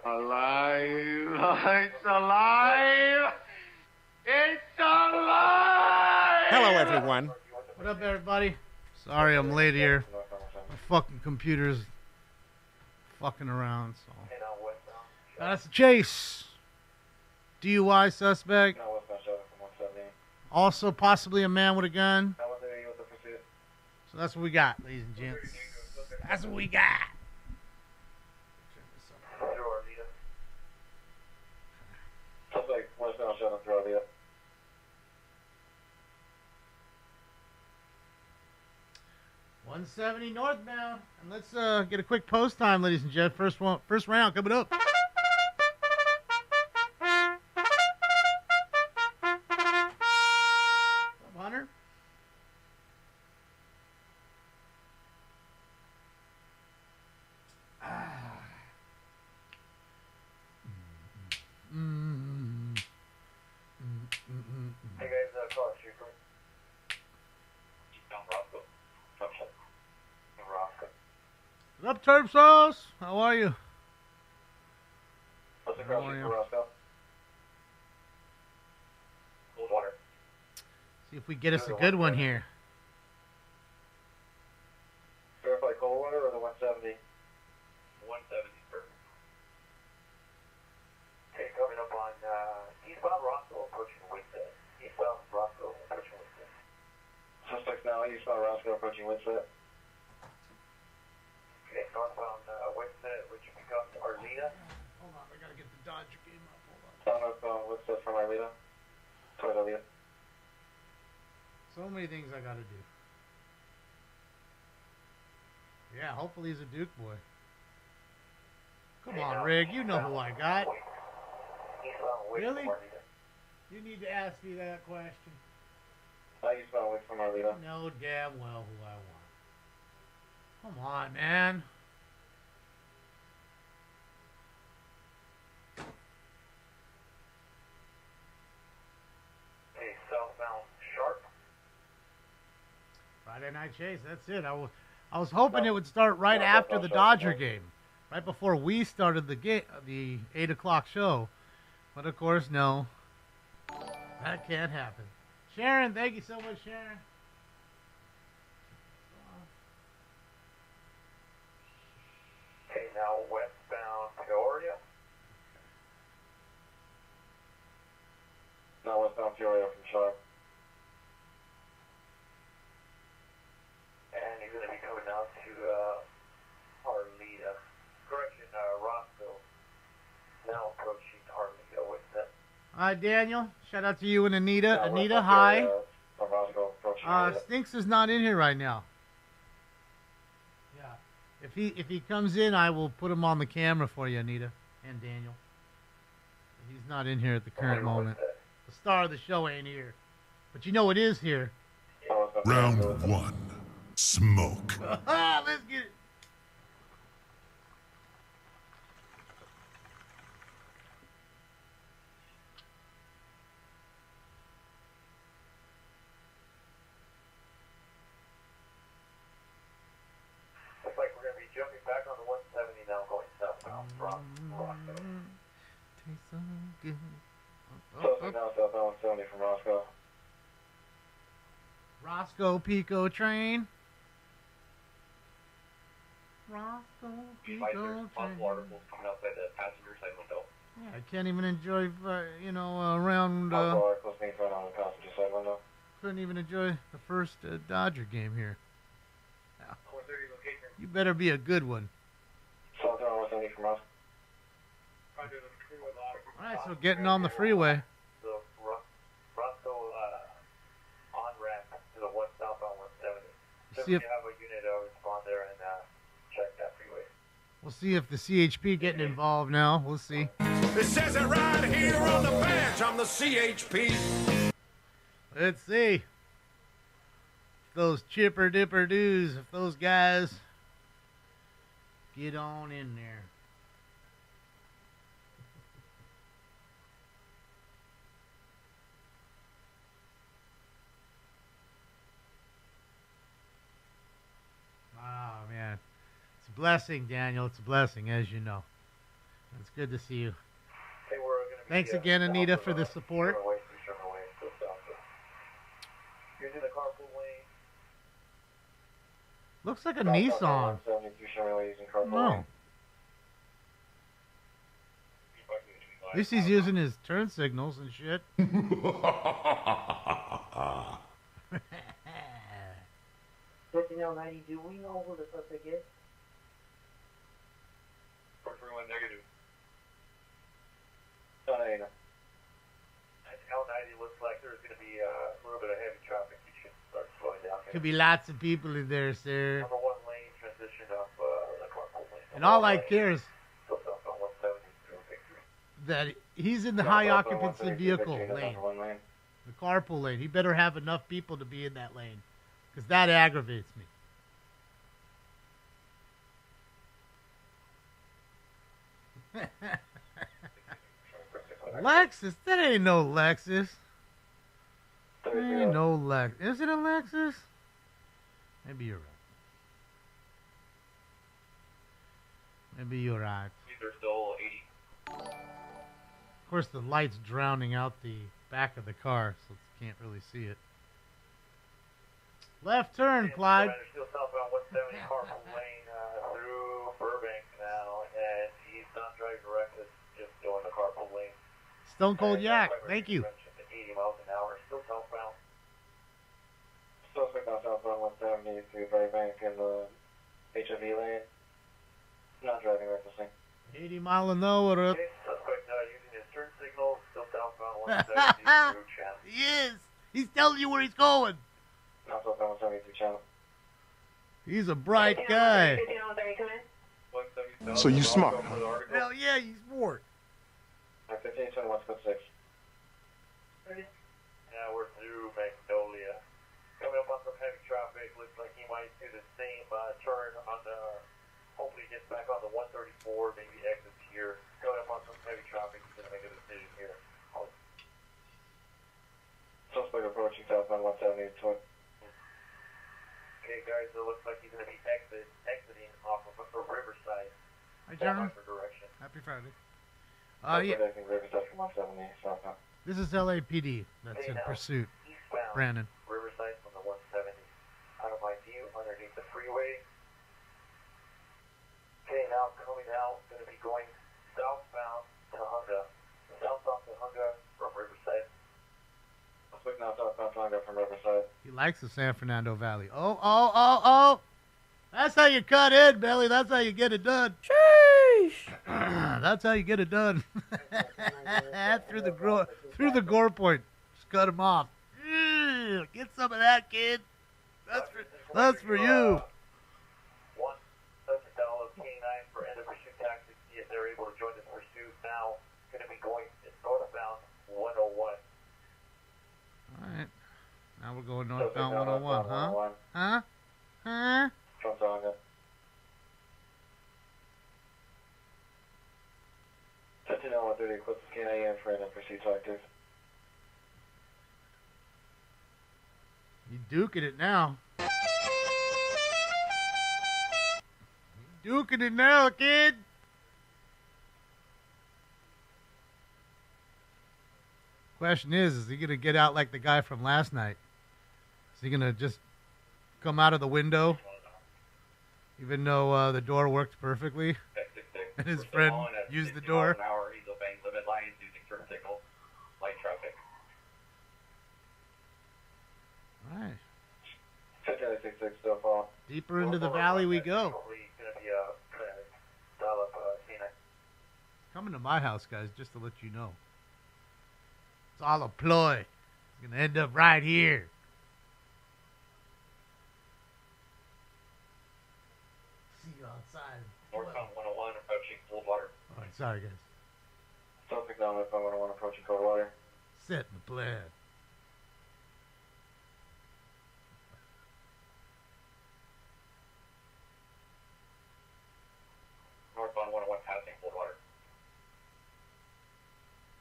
Alive! It's alive! It's alive! Hello, everyone. What up, everybody? Sorry I'm late here. My fucking computer's fucking around, so. That's a chase. DUI suspect. Also possibly a man with a gun. So that's what we got, ladies and gents. That's what we got. Suspect westbound 7 through Arleta. 170 northbound. And let's get a quick post time, ladies and gents. First round coming up. Hunter. Hey guys, call it Street Crew. Roscoe. Roscoe. What up, Turb Sauce? How are you? What's across Street Crew, Roscoe? Cold water. See if we get us a good one here. Verify cold water or the 170? 170 is perfect. Okay, coming up on eastbound Roscoe, approaching Whitsett. Eastbound Roscoe, approaching Whitsett. Suspects now eastbound Roscoe, approaching Whitsett. Okay, northbound Whitsett, which becomes Arleta. Hold on, I gotta get the Dodger game up. Hold on. Northbound Whitsett from Arleta. Toward Arleta. So many things I gotta do. Yeah, hopefully he's a Duke boy. Come on, Rig, you know who I got. Really? You need to ask me that question. Eastbound Wick from Arleta. Know damn well who I want. Come on, man. Hey, southbound Sharp. Friday Night Chase, that's it. I was hoping it would start right after the Dodger game. Right before we started the 8 o'clock show. But of course, no. That can't happen. Sharon, thank you so much, Sharon. Okay, now westbound Peoria. Now westbound Peoria from Sharp. And he's going to be coming out to Arleta. Correction, Roscoe. Now approaching Arleta with that. Hi, Daniel. Shout out to you and Anita. Anita, hi. Roscoe approaching Arleta. Stinks is not in here right now. Yeah. If he comes in, I will put him on the camera for you, Anita and Daniel. He's not in here at the current moment. The star of the show ain't here. But you know what is here. Round 1. Smoke. Let's get it. Looks like we're going to be jumping back on the 170 now, going southbound from Roscoe. Tastes so good. So now southbound 170 from Roscoe. Roscoe Pico train. Roscoe Pico train. Articles coming outside the passenger side window. Yeah, I can't even enjoy, around. Articles being thrown on the passenger side window. Couldn't even enjoy the first Dodger game here. 430 location. You better be a good one. Southbound 170 from Roscoe. All right, so getting on the freeway. The Roscoe on ramp to the west southbound 170. So See if you have a unit respond there and check that freeway. we'll see if the CHP getting involved now. We'll see. It says it right here on the badge. I'm the CHP. Let's see. If those chipper dipper doos, if those guys get on in there. Oh, man. It's a blessing, Daniel. It's a blessing, as you know. It's good to see you. Hey, we're gonna be, Thanks again, Anita, for the support. Using the carpool lane. Looks like a Nissan. No. At least he's using his turn signals and shit. Sentinel 90, do we know who the suspect is? 431 negative. L90 looks like there's going to be a little bit of heavy traffic. You should start slowing down. Could be lots of people in there, sir. Number 1 lane transition off the carpool lane. And all I care is Still southbound 170 through Victory. that he's in the high occupancy vehicle lane, the carpool lane. He better have enough people to be in that lane, because that aggravates me. Lexus? That ain't no Lexus. That ain't no Lexus. Is it a Lexus? Maybe you're right. Maybe you're right. These are still 80. Of course, the light's drowning out the back of the car, so you can't really see it. Left turn, Clyde. Still southbound 170 carpool lane through Burbank now, and he's not driving reckless, just doing the carpool lane. Stone Cold Yak, thank you. 80 miles an hour, still southbound. Suspect now southbound 170 through Burbank in the HOV lane. Not driving recklessly. 80 mile an hour. Okay, suspect using his turn signal, still southbound 170 through Channel. He is. He's telling you where he's going. Now southbound 170 through Channel. He's a bright guy. So you smart, huh? Hell yeah, he's smart. 1521 split 6. Now we're through Magnolia. Coming up on some heavy traffic. Looks like he might do the same turn on the. Hopefully he gets back on the 134, maybe exits here. Coming up on some heavy traffic. He's going to make a decision here. Suspect approaching southbound 170. Okay, guys, it looks like he's going to be exiting off of Riverside. Hi, gentlemen. Direction. Happy Friday. Yeah. Yeah, Riverside from 170 southbound. this is LAPD that's in pursuit. Eastbound. Brandon. Riverside from the 170. Out of my view, underneath the freeway. Okay, now coming out, going to be going southbound to Hunga. Southbound to Hunga from Riverside. Quick now, southbound to Hunga from Riverside. He likes the San Fernando Valley. Oh. That's how you cut in, Billy. That's how you get it done. Sheesh. That's how you get it done. through the gore point. Just cut him off. Get some of that, kid. That's for you. One $1,000 K9 for end of pursuit tactics. See if they're able to join this pursuit now. Going to be going northbound 101. All right. Now we're going northbound 101, huh? Huh? From Zonga. 130 equips K9 for end of pursuit tactics. You duking it now. You duking it now, kid. Question is he going to get out like the guy from last night? Is he going to just come out of the window, even though the door worked perfectly, and his friend used the door? He's obeying limit lines using turn signal, light traffic. All right. 5966 still fall. Deeper into the valley we go. Coming to my house, guys, just to let you know. It's all a ploy. It's going to end up right here. See you outside. Northbound 101 approaching Coldwater. All right, sorry, guys. Suspect now northbound 101 approaching Coldwater. Setting the plan. Northbound 101 passing Coldwater.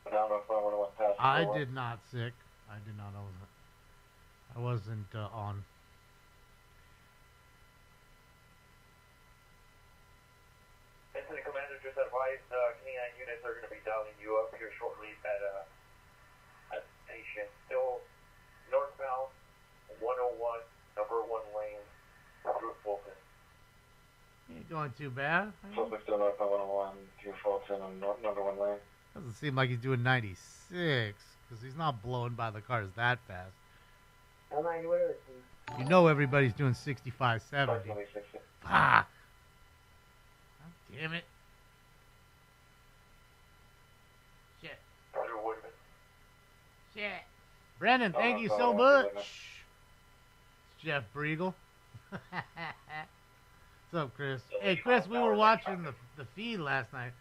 Now northbound 101 passing I Coldwater. did not sick. I did not. I wasn't on. Incident commander just advised K9 units are going to be dialing you up here shortly at the station. Still northbound 101, number 1 lane through Fulton. Ain't going too bad. Suspect still northbound 101 through Fulton on number 1 lane. Doesn't seem like he's doing 96 because he's not blowing by the cars that fast. L90, where is he? You know everybody's doing 65, 70. Approximately 60. Ah! God damn it. Shit. Roger Woodman. Shit. Brendan, thank you so Oh, much. goodness. It's Jeff Briegel. What's up, Chris? Hey, Chris, we were watching the feed last night.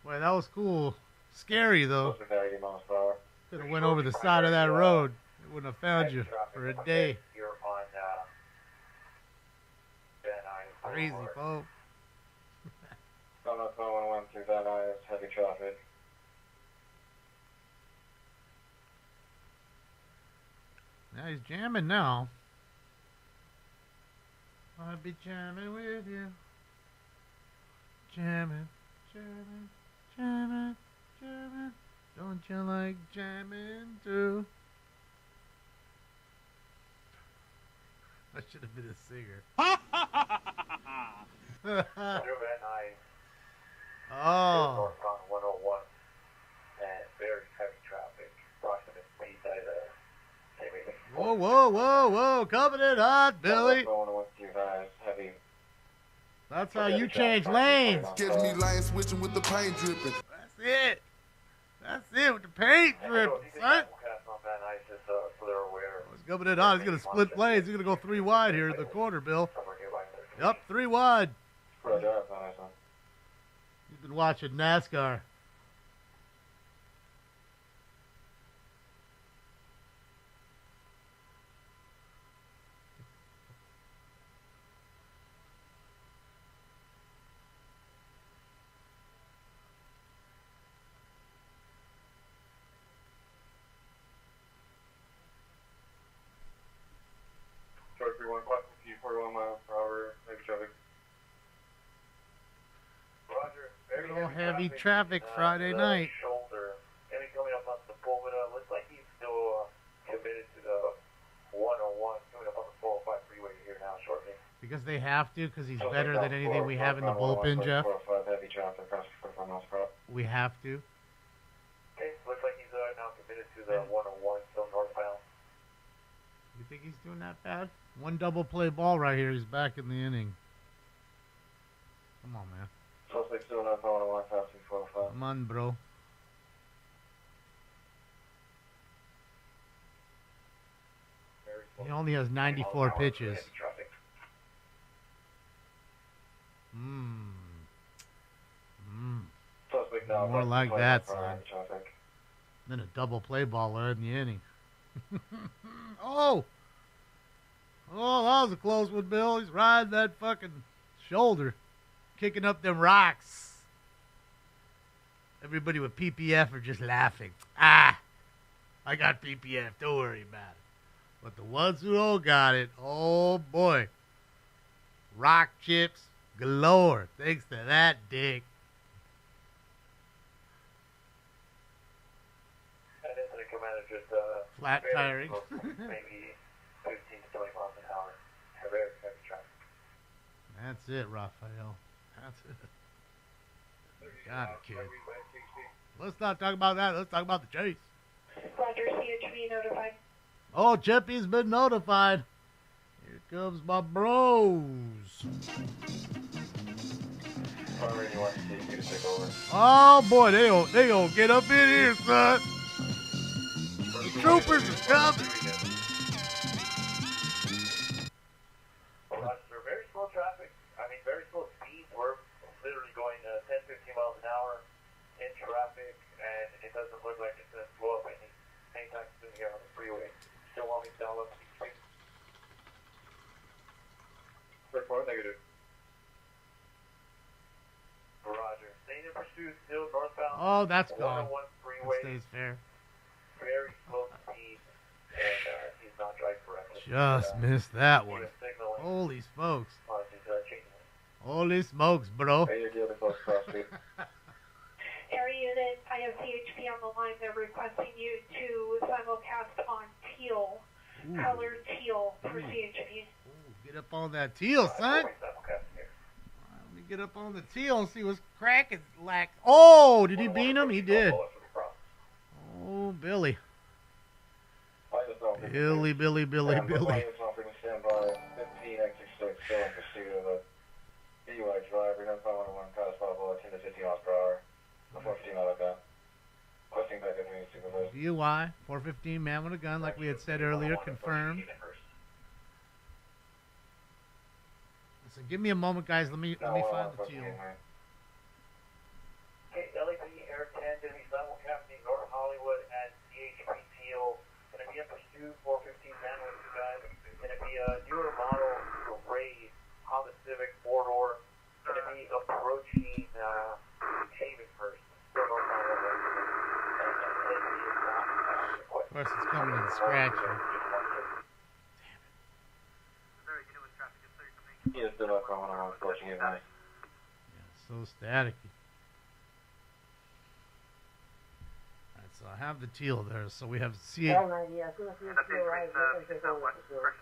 Boy, that was cool. Scary, though. Suspect at 80 miles per hour. Could have went over the side of that road. It wouldn't have found you for a day. Here on Van Nuys Crazy, Boulevard. folks. Still northbound 101 through Van Nuys, heavy traffic. Now he's jamming now. I'll be jamming with you. Jamming, jamming, jamming, jamming. Don't you like jamming too? I should have been a singer. Through Van Nuys, Oh, northbound 101, and very heavy traffic. Approximate speed at same meeting. whoa, whoa, whoa, whoa! Coming in hot, Billy. Northbound 101 through Van Nuys, heavy. That's how you change lanes. Catch me lying, switching with the paint dripping. That's it. That's it with the paint dripping, son. On Van Nuys, just so they're aware. He's coming in hot. He's gonna split lanes. He's gonna go 3 wide here in the corner, Bill. Somewhere nearby. Yep, 3 wide. Roger, that's not nice one. He's been watching NASCAR. Short 31, clock 41 miles per hour, heavy traffic. Roger. Very Little heavy traffic Friday night. Shoulder. Maybe coming up on Sepulveda. Looks like he's still committed to the 101. Coming up on the 405 freeway here now shortly. Because they have to, because he's better than anything we have in the bullpen, Jeff. 405 heavy traffic, across 45 miles per hour. We have to. Okay. Looks like he's now committed to the 101. Still northbound. You think he's doing that bad? One double play ball right here. He's back in the inning. Come on, man. Suspect still northbound 101, passing 405. Come on, bro. Very slow. He only has 94 pitches. Heavy traffic. Suspect now. More approximately like 20 that, miles per hour, son. heavy traffic. Then a double play ball in the inning. Oh! Oh, that was a close one, Bill. He's riding that fucking shoulder. Kicking up them rocks. Everybody with PPF are just laughing. Ah! I got PPF. Don't worry about it. But the ones who don't got it, oh boy. Rock chips galore. Thanks to that dick. And incident commander just Flat very tiring. slow, maybe 15 to 20 miles an hour. Very heavy traffic. That's it, Raphael. That's it. Got it, kid. Let's not talk about that. Let's talk about the chase. Roger, CHP notified. Oh, Chippy's been notified. Here comes my bros. Already want to see you to take over. Oh boy, they gonna get up in here, son. The troopers are coming. Roger, very slow traffic. I mean, very slow speeds. We're literally going 10, 15 miles an hour in traffic, and it doesn't look like it's going to slow up anytime soon here on the freeway. Still want me to download speed. Report negative. Roger. Staying in pursuit, still northbound. Oh, that's gone. 101 That freeway. stays fair. Very slow speed, and he's not driving correctly. Just missed that He one. was signaling Holy smokes. on his changing lane. Holy smokes, bro. Hey, you're the close cross speed. Area I have CHP on the line. They're requesting you to simulcast on teal, color teal for CHP. Ooh, get up on that teal, son. Let me get up on the teal and see what's cracking. Oh, did he beat him? He did. Oh, Billy. Billy. Standby 15x6 still in pursuit of a DUI driver, 10.11 past Buffalo, 10 to 15 miles per hour. 415 out of that. Requesting back at me, supervisor. DUI, 415, man with a gun, like we had said earlier, confirmed. Listen, give me a moment, guys. Let me find the teal. Okay, LAPD Air 10 going to be simulcasting North Hollywood at CHP Teal. Going to be in pursuit, 415 man with you guys. Going to be a newer model, Ray Honda Civic 4-door. Going to be approaching Havenhurst. Still North Hollywood. Of course, it's coming in scratchy. He is still up on 101, approaching you, man. Yeah, so staticky. Alright, so I have the teal there. So we have CH. L90, as soon as you feel right, take over the field.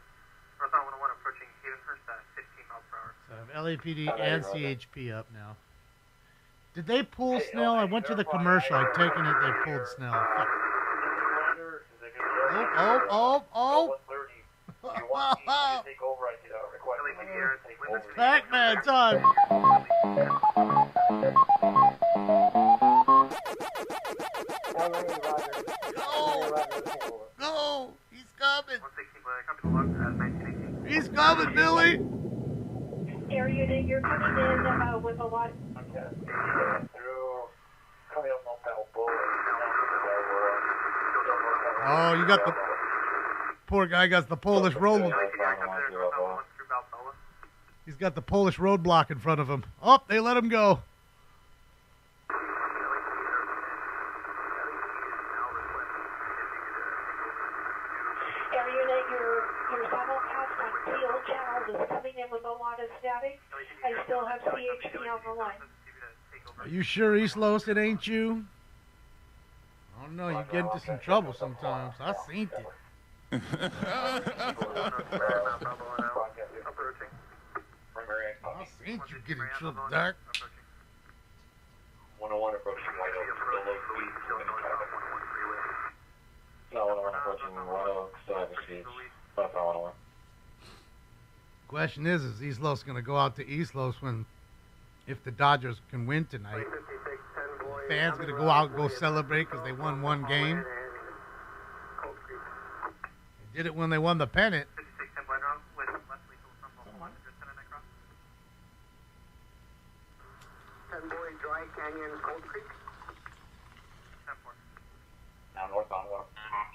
North 101 approaching Havenhurst at 15 miles per hour. So I have LAPD and CHP up now. Did they pull Snell? I went to the commercial. I'd taken it. They pulled Snell. Fuck. Oh. Pac-Man time. Go. He's coming. He's coming, Billy. Area that you're coming in with a lot. Oh, you got the poor guy got the Polish road. He's got the Polish roadblock in front of him. Oh, they let him go. Area that your simulcast on teal channel is coming in with a lot of static. I still have CHP on the line. Are you sure, East Los, it ain't you? I don't know, you get into some trouble sometimes. I seen it. I seen you get in trouble, Doc. 101 approaching White Oak, still low speed, no, 101 approaching White Oak, still having speed. 101. Question is East Los going to go out to East Los if the Dodgers can win tonight? Fans going to go out and go celebrate because they won one game? They did it when they won the pennant. Dry Canyon, Cold Creek. Now northbound one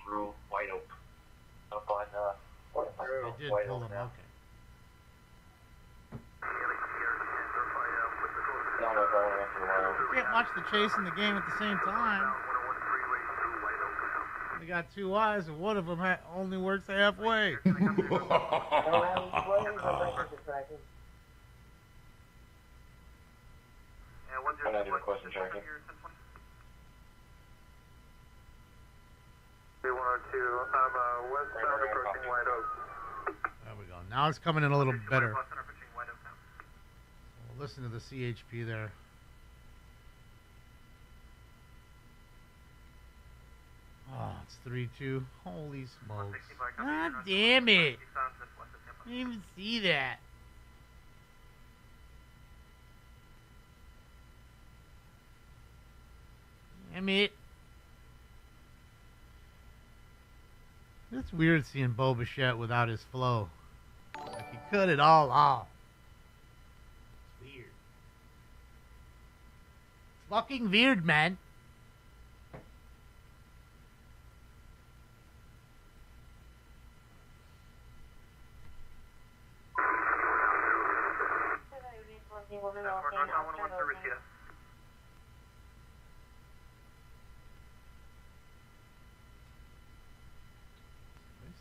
through White Oak. Up on They did White pull Oak them, now. okay. You can't watch the chase and the game at the same time. They got two eyes, and one of them only works halfway. Question tracking. 102, I'm westbound approaching White Oak. There we go. Now it's coming in a little better. We'll listen to the CHP there. Oh, it's 3-2. Holy smokes. God damn it. I didn't even see that. Damn it. It's weird seeing Bo Bichette without his flow. Like he cut it all off. It's weird. It's fucking weird, man.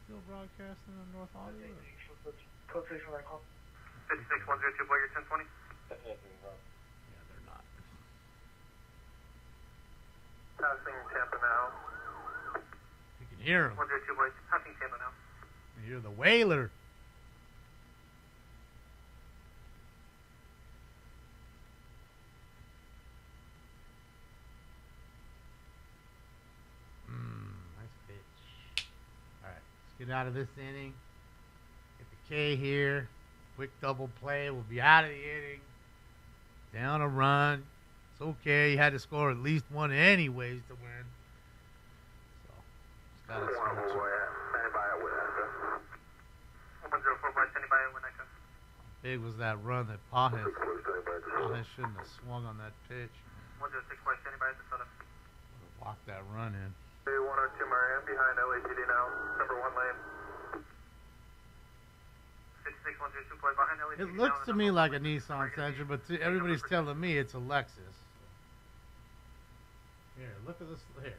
Still broadcasting on North Hollywood? 56102, boy, you're 1020. Yeah, they're not. Passing Tampa now. You can hear him. 102 boys, passing Tampa now. You hear the wailer. Nice pitch. All right, let's get out of this inning. Get the K here. Quick double play. We'll be out of the inning. Down a run. It's okay. You had to score at least one anyways to win. So, just gotta score two. Standing by at Winnetka. 104 boys, standing by at Winnetka. How big was that run that Pajes shouldn't have swung on that pitch. 106 boys, standing by at the soda. Would have walked that run in. 102 Marianne behind LAPD now. Number 1 lane. 56 102 boy behind LAPD. It looks to me like a Nissan Sentra, but everybody's telling me it's a Lexus. Here, look at this. Here.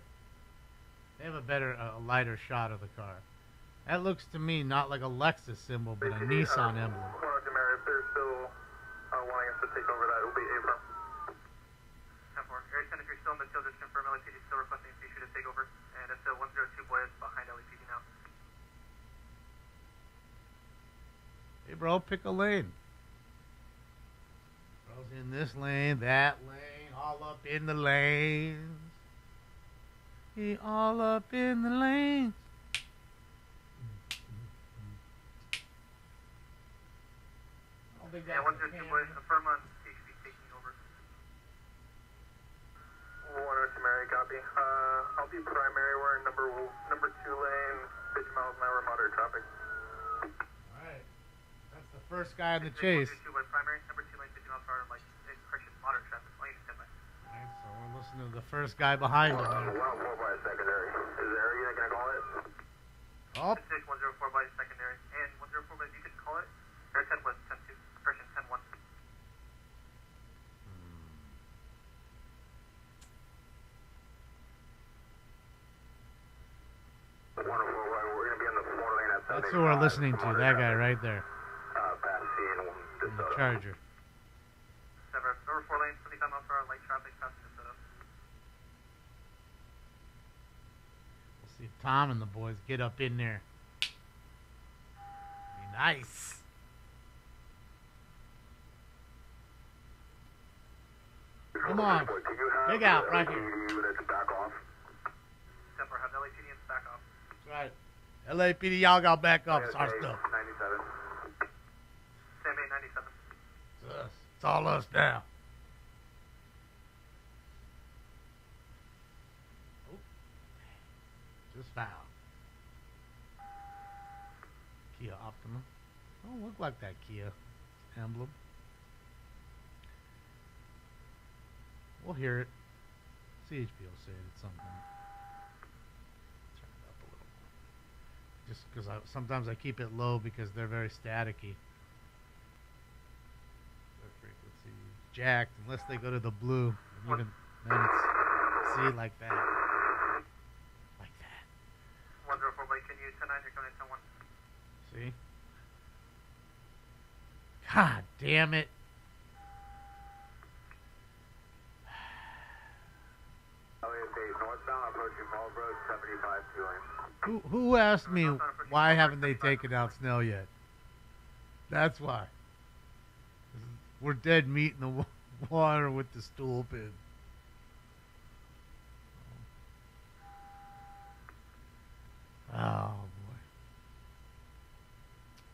They have a better, lighter shot of the car. That looks to me not like a Lexus symbol, but a Nissan emblem. If they're still wanting us to take over that, it will be A-firm. 10-4. Harrison, if you're still in the field, just confirm LAPD still requesting CSU to take over. And if the 102 boy is behind LAPD now. Hey, bro, pick a lane. Bro's in this lane, that lane, all up in the lanes. He all up in the lanes. Yeah, 102 boys, affirm on CHP taking over. 102 Mary, copy. I'll be primary. We're in number 2 lane, 50 miles an hour, moderate traffic. Alright. That's the first guy in the chase. 102 boys, primary, number 2 lane, 50 miles per hour, like, correction, moderate traffic. I'll need to stand by. Alright, so we're listening to the first guy behind him there. 104 by secondary. Is there area gonna call it? Oh, 104 by secondary. And 104 by, you can call it. Air 10 was 10-2. Correction, 10-1. We're gonna be on the 4 lane at that's who we're listening to, that guy right there. Past C and In the Charger. Number 4 lane, 25 miles per hour, light traffic, passing the setup. We'll see if Tom and the boys get up in there. Be nice. Come on. Dig out right here. Back off. Temper, have LAPD and back off. That's right. LAPD, y'all got back up. It's our stuff. 97. Sam 897. It's us. It's all us now. Oh. Just foul. Kia Optima. Don't look like that Kia emblem. We'll hear it. CHP will say it at some point. Turn it up a little more. Just because sometimes I keep it low because they're very staticky. Their frequency is jacked unless they go to the blue. And even then it's, see, like that. Like that. 104 by, can you 10-9, you're coming in 10-1. See? God damn it. Who asked me why haven't they taken out Snell yet? That's why. We're dead meat in the water with the stool pin. Oh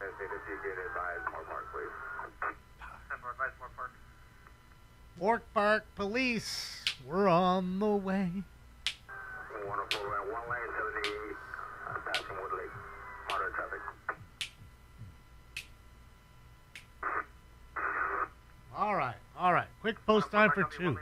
boy. Fork Park Police, we're on the way. 104, 1 lane, 70, passing Woodley, moderate traffic. All right. Quick post time for 2.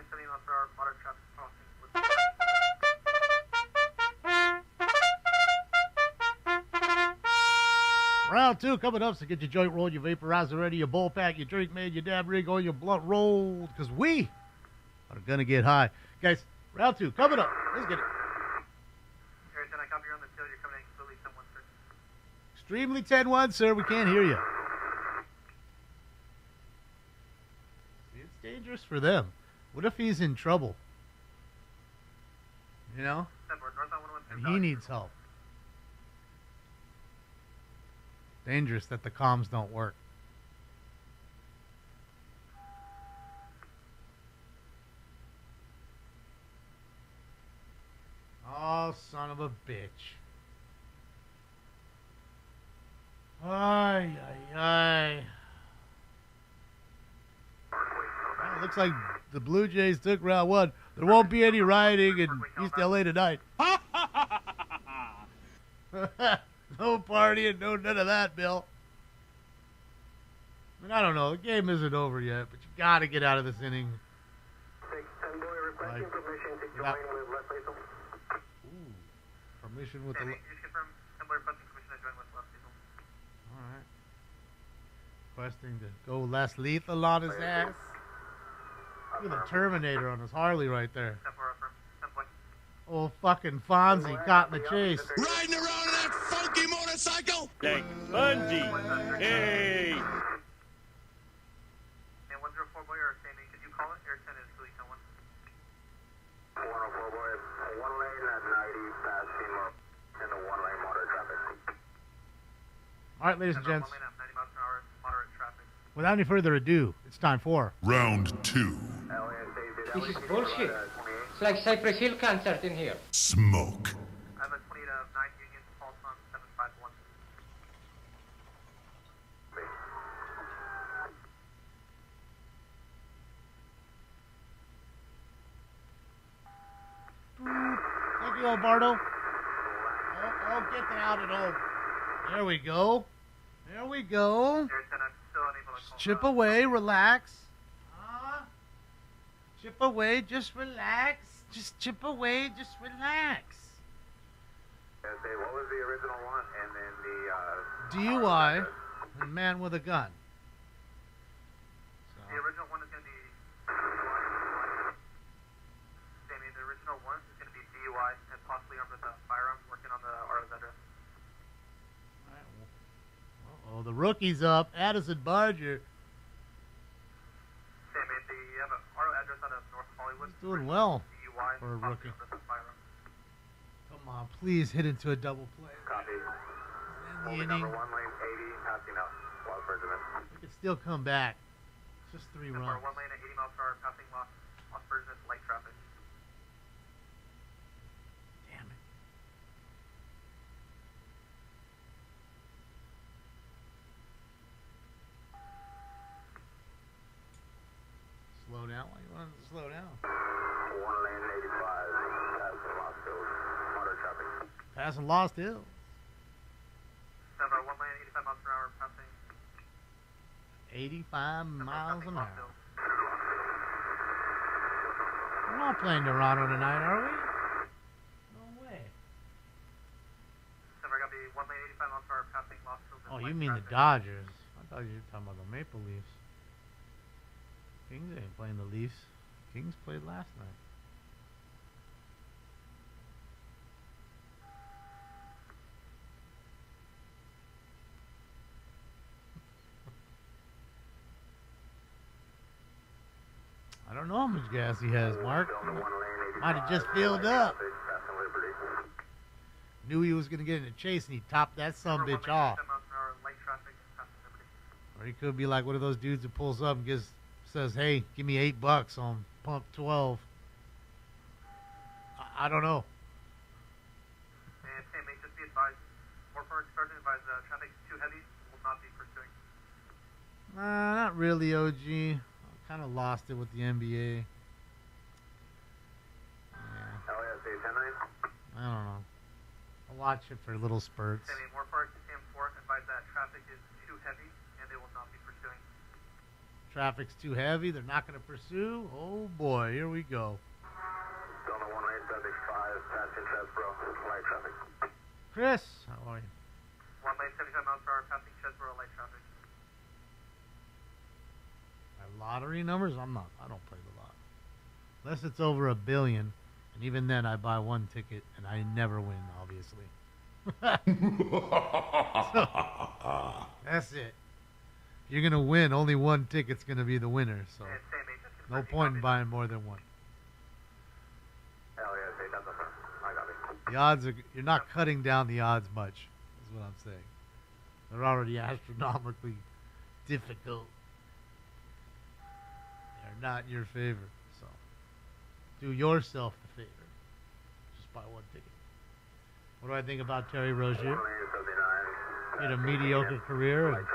Round 2 coming up, so get your joint rolled, your vaporizer ready, your bowl pack, your drink made, your dab rig on, your blunt rolled, because we are going to get high. Guys, round 2 coming up. Let's get it. Harrison, I copy you on the field. You're coming in completely 10-1, sir. Extremely 10-1, sir. We can't hear you. See, it's dangerous for them. What if he's in trouble? You know? 10-4, north on 113. And he needs help. Dangerous that the comms don't work. Oh, son of a bitch. Ay, ay, ay. Well, it looks like the Blue Jays took round one. There won't be any rioting in East LA tonight. No partying, no none of that, Bill. I mean, I don't know. The game isn't over yet, but you got to get out of this inning. 6-10 boy, requesting Like, permission to without- join with left Basil. Ooh, permission with the... Sammy, just confirm 10 boy requesting permission to join with left Basil. All right. Requesting to go less lethal on his ass. Look at the Terminator on his Harley right there. 10-4, affirm. 10 boy. Old fucking Fonzie caught in the chase. Riding around in that funky motorcycle. Like Bundy. Hey. And 104 boy or Sammy, could you call it? Air 10 is Sully 1. 104 boy, one lane at 90 passing up in the one lane moderate traffic. All right, ladies and One gents, lane at 90 miles per hour, moderate traffic. without any further ado, it's time for... Round 2. This is bullshit. It's like Cypress Hill concert in here. Smoke. I have a 20 to 9 Union, pulse on 751. Thank you, Alberto. Oh, get that out at home. There we go. There we go. Air 10, I'm still unable to call. Chip away, relax. Chip away, just relax. Just chip away, just relax. What was the original one? And then the DUI and man with a gun. The original one is going to be Sammy, the original one is going to be DUI and possibly armed with a firearm working on the RO's address. Uh-oh, the rookie's up. Addison Barger. Sammy, you have an RO address out of North Hollywood. He's doing well DUI, for a rookie. possibly armed with a firearm. Come on, please hit into a double play. copy. In the inning, Number 1 lane 80 passing out. Lost Benjamin. we could still come back. It's just 3 Number runs. 1 lane at 80 miles per hour, passing Lost Burgess, light traffic. Damn it. Slow down. Why you want to slow down? 1 lane 85 passing Lost Hills. Moderate traffic. Passing Lost Hills. Number 1 lane 85 miles per hour, passing 85 miles an Lost hour. Hills. We're not playing Toronto tonight, are we? No way. Number going to be 1 lane 85 miles per hour, passing Lost Hills. Oh, light you mean the traffic. Dodgers. I thought you were talking about the Maple Leafs. Kings ain't playing the Leafs. Kings played last night. I don't know how much gas he has, Mark. Might have just filled up. Knew he was going to get in a chase and he topped that sumbitch off. Or he could be like one of those dudes who pulls up and says, hey, give me $8 on pump 12. I don't know. And Sammy, just be advised, more park sergeant advised traffic's too heavy, will not be pursuing. Not really, OG. I kind of lost it with the NBA. Yeah. LASA 10-9. I don't know. I'll watch it for little spurts. Sammy, more park CM4 advised that traffic is too heavy and they will not be pursuing. Traffic's too heavy. They're not going to pursue. Oh, boy. Here we go. Delta 1 lane 75 passing Chesbro. Light traffic. Chris, how are you? 1 lane 75 miles per hour, passing Chesboro, light traffic. Lottery numbers? I don't play the lot. Unless it's over $1 billion. And even then, I buy one ticket and I never win, obviously. So, that's it. If you're going to win, only one ticket's going to be the winner. So, And Sammy, just no confirm point in you buying more than one. LASA Delta 4. The odds are, you're not cutting down the odds much, is what I'm saying. They're already astronomically difficult. They're not in your favor, so do yourself the favor. Just buy one ticket. What do I think about Terry Rozier? He had a mediocre career and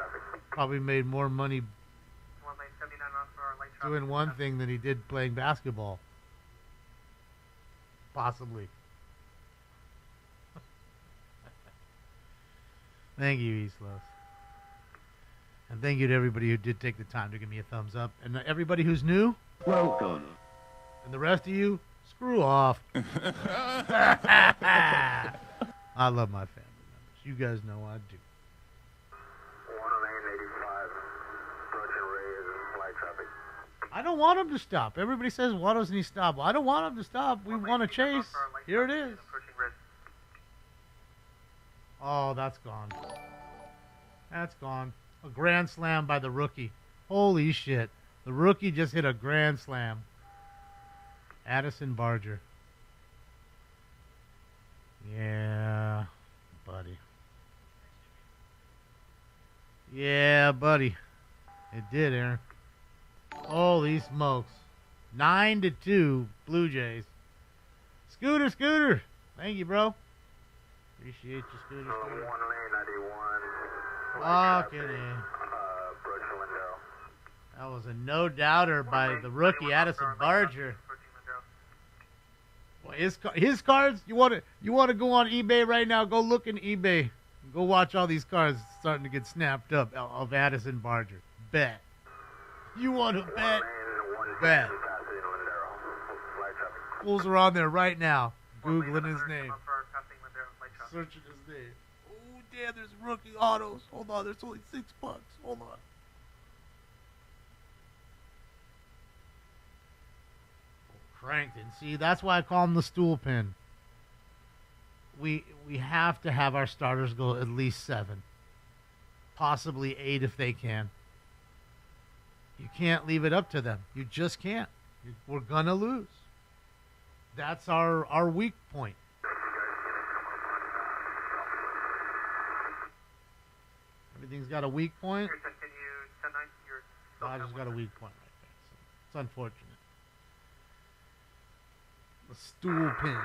probably made more money doing one thing than he did playing basketball. Possibly. Thank you, Eastlos. And thank you to everybody who did take the time to give me a thumbs up. And everybody who's new, Welcome. and the rest of you, screw off. I love my family members. You guys know I do. 185, approaching Reyes and light traffic. I don't want him to stop. Everybody says, why doesn't he stop? Well, I don't want him to stop. We want to chase. Here it is. Oh, that's gone. That's gone. A grand slam by the rookie. Holy shit. The rookie just hit a grand slam. Addison Barger. Yeah, buddy. Yeah, buddy. It did, Aaron. Holy smokes. 9-2 Blue Jays. Scooter, Scooter. Thank you, bro. Appreciate you, Scooter. One lane 91. Fuck it in. Approach window. That was a no-doubter by the rookie Addison Barger. Well, his cards. You want to go on eBay right now? Go look in eBay. Go watch all these cards starting to get snapped up of Addison Barger. Bet. You want to bet? Bet. Fools are on there right now, googling his name, searching his name. Oh damn! There's rookie autos. Hold on, there's only $6. Hold on. Crankton. See, that's why I call him the stool pin. We have to have our starters go at least 7, possibly 8 if they can. You can't leave it up to them. You just can't. We're gonna lose. That's our weak point. Everything's got a weak point. Dodger's got a weak point right there. So it's unfortunate. The stool pin.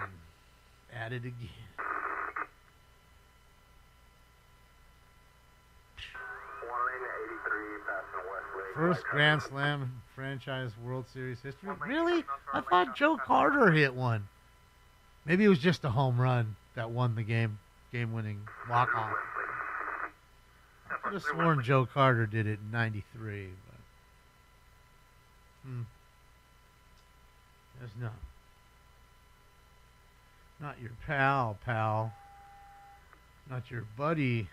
At it again. First Grand Slam in franchise World Series history. Really? I thought Joe Carter hit one. Maybe it was just a home run that won the game-winning walk-off. I could have sworn Joe Carter did it in '93, but there's not your pal. Not your buddy,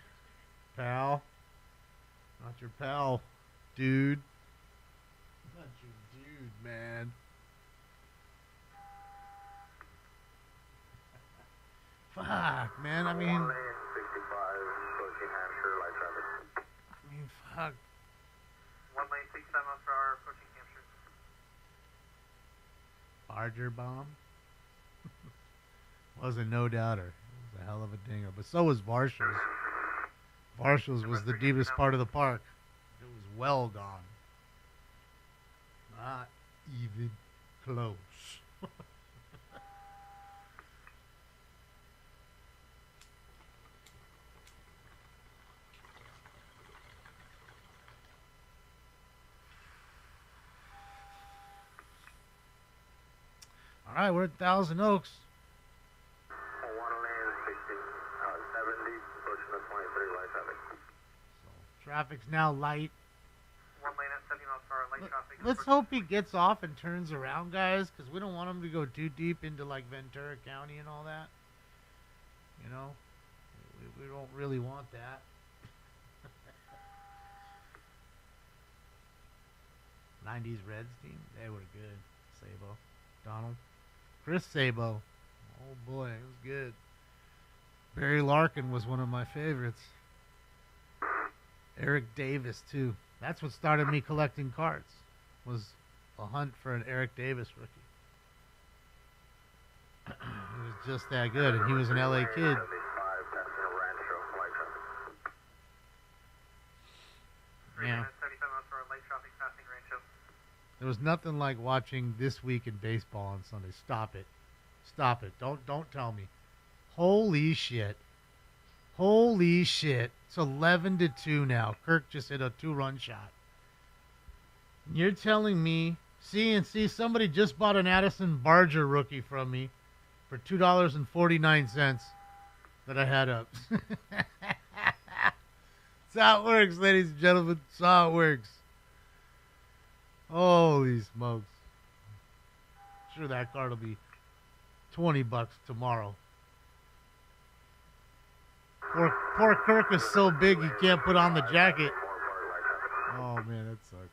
pal. Not your pal, dude. Not your dude, man. Fuck, man. I mean, fuck. 1 lane 67 miles per hour approaching Hampshire. Barger bomb. Was a no-doubter. It was a hell of a dinger. But so was Varshall's. Varshall's was the deepest part of the park. It was well gone. Not even close. All right, we're at Thousand Oaks. 1 lane 70, approaching the 23 light traffic. So traffic's now light. 1 lane at 70 miles per hour light traffic. Let's hope he gets off and turns around, guys, because we don't want him to go too deep into like Ventura County and all that. You know, we don't really want that. '90s Reds team, they were good. Sabo, Donald, Chris Sabo. Oh boy, it was good. Barry Larkin was one of my favorites. Eric Davis too. That's what started me collecting cards. Was a hunt for an Eric Davis rookie. He was just that good, and he was an LA kid. Yeah. There was nothing like watching This Week in Baseball on Sunday. Stop it. Stop it. Don't tell me. Holy shit. Holy shit. It's 11-2 now. Kirk just hit a 2-run shot. You're telling me, see, somebody just bought an Addison Barger rookie from me for $2.49 that I had up. That's how it works, ladies and gentlemen. That's how it works. Holy smokes. Sure, that card will be $20 tomorrow. Poor Kirk is so big he can't put on the jacket. Oh, man, that sucks.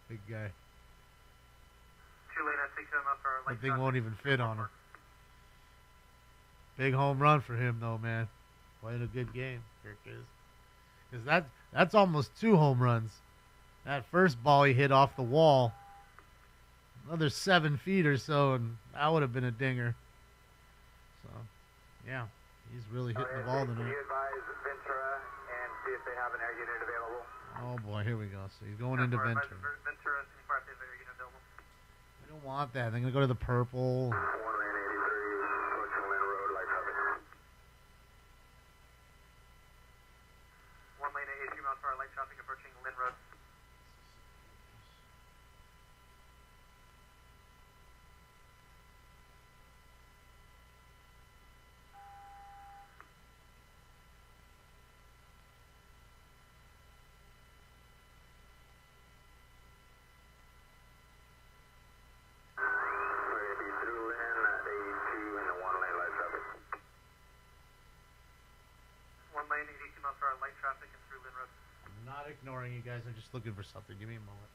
Big guy. That thing won't even fit on him. Big home run for him, though, man. Playing a good game, Kirk is. Because that's almost 2 home runs. That first ball he hit off the wall. Another 7 feet or so, and that would have been a dinger. So, yeah. He's really hitting the ball tonight. Oh, boy, here we go. So he's going into Ventura. I don't want that. They're going to go to the purple. 1 lane 83, approaching Lynn Road, light traffic. 1 lane at 83 miles per hour, light traffic approaching Lynn Road. Light traffic and through Lynn Road. I'm not ignoring you guys. I'm just looking for something. Give me a moment.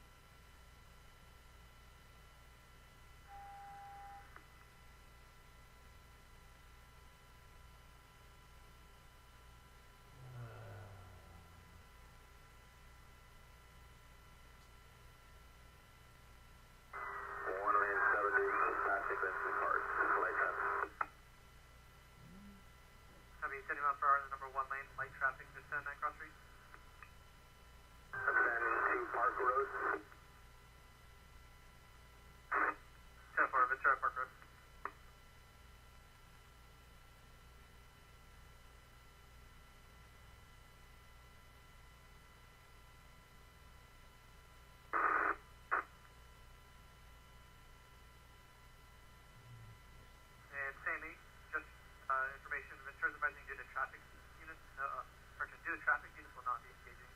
Due to traffic, units will not be engaging.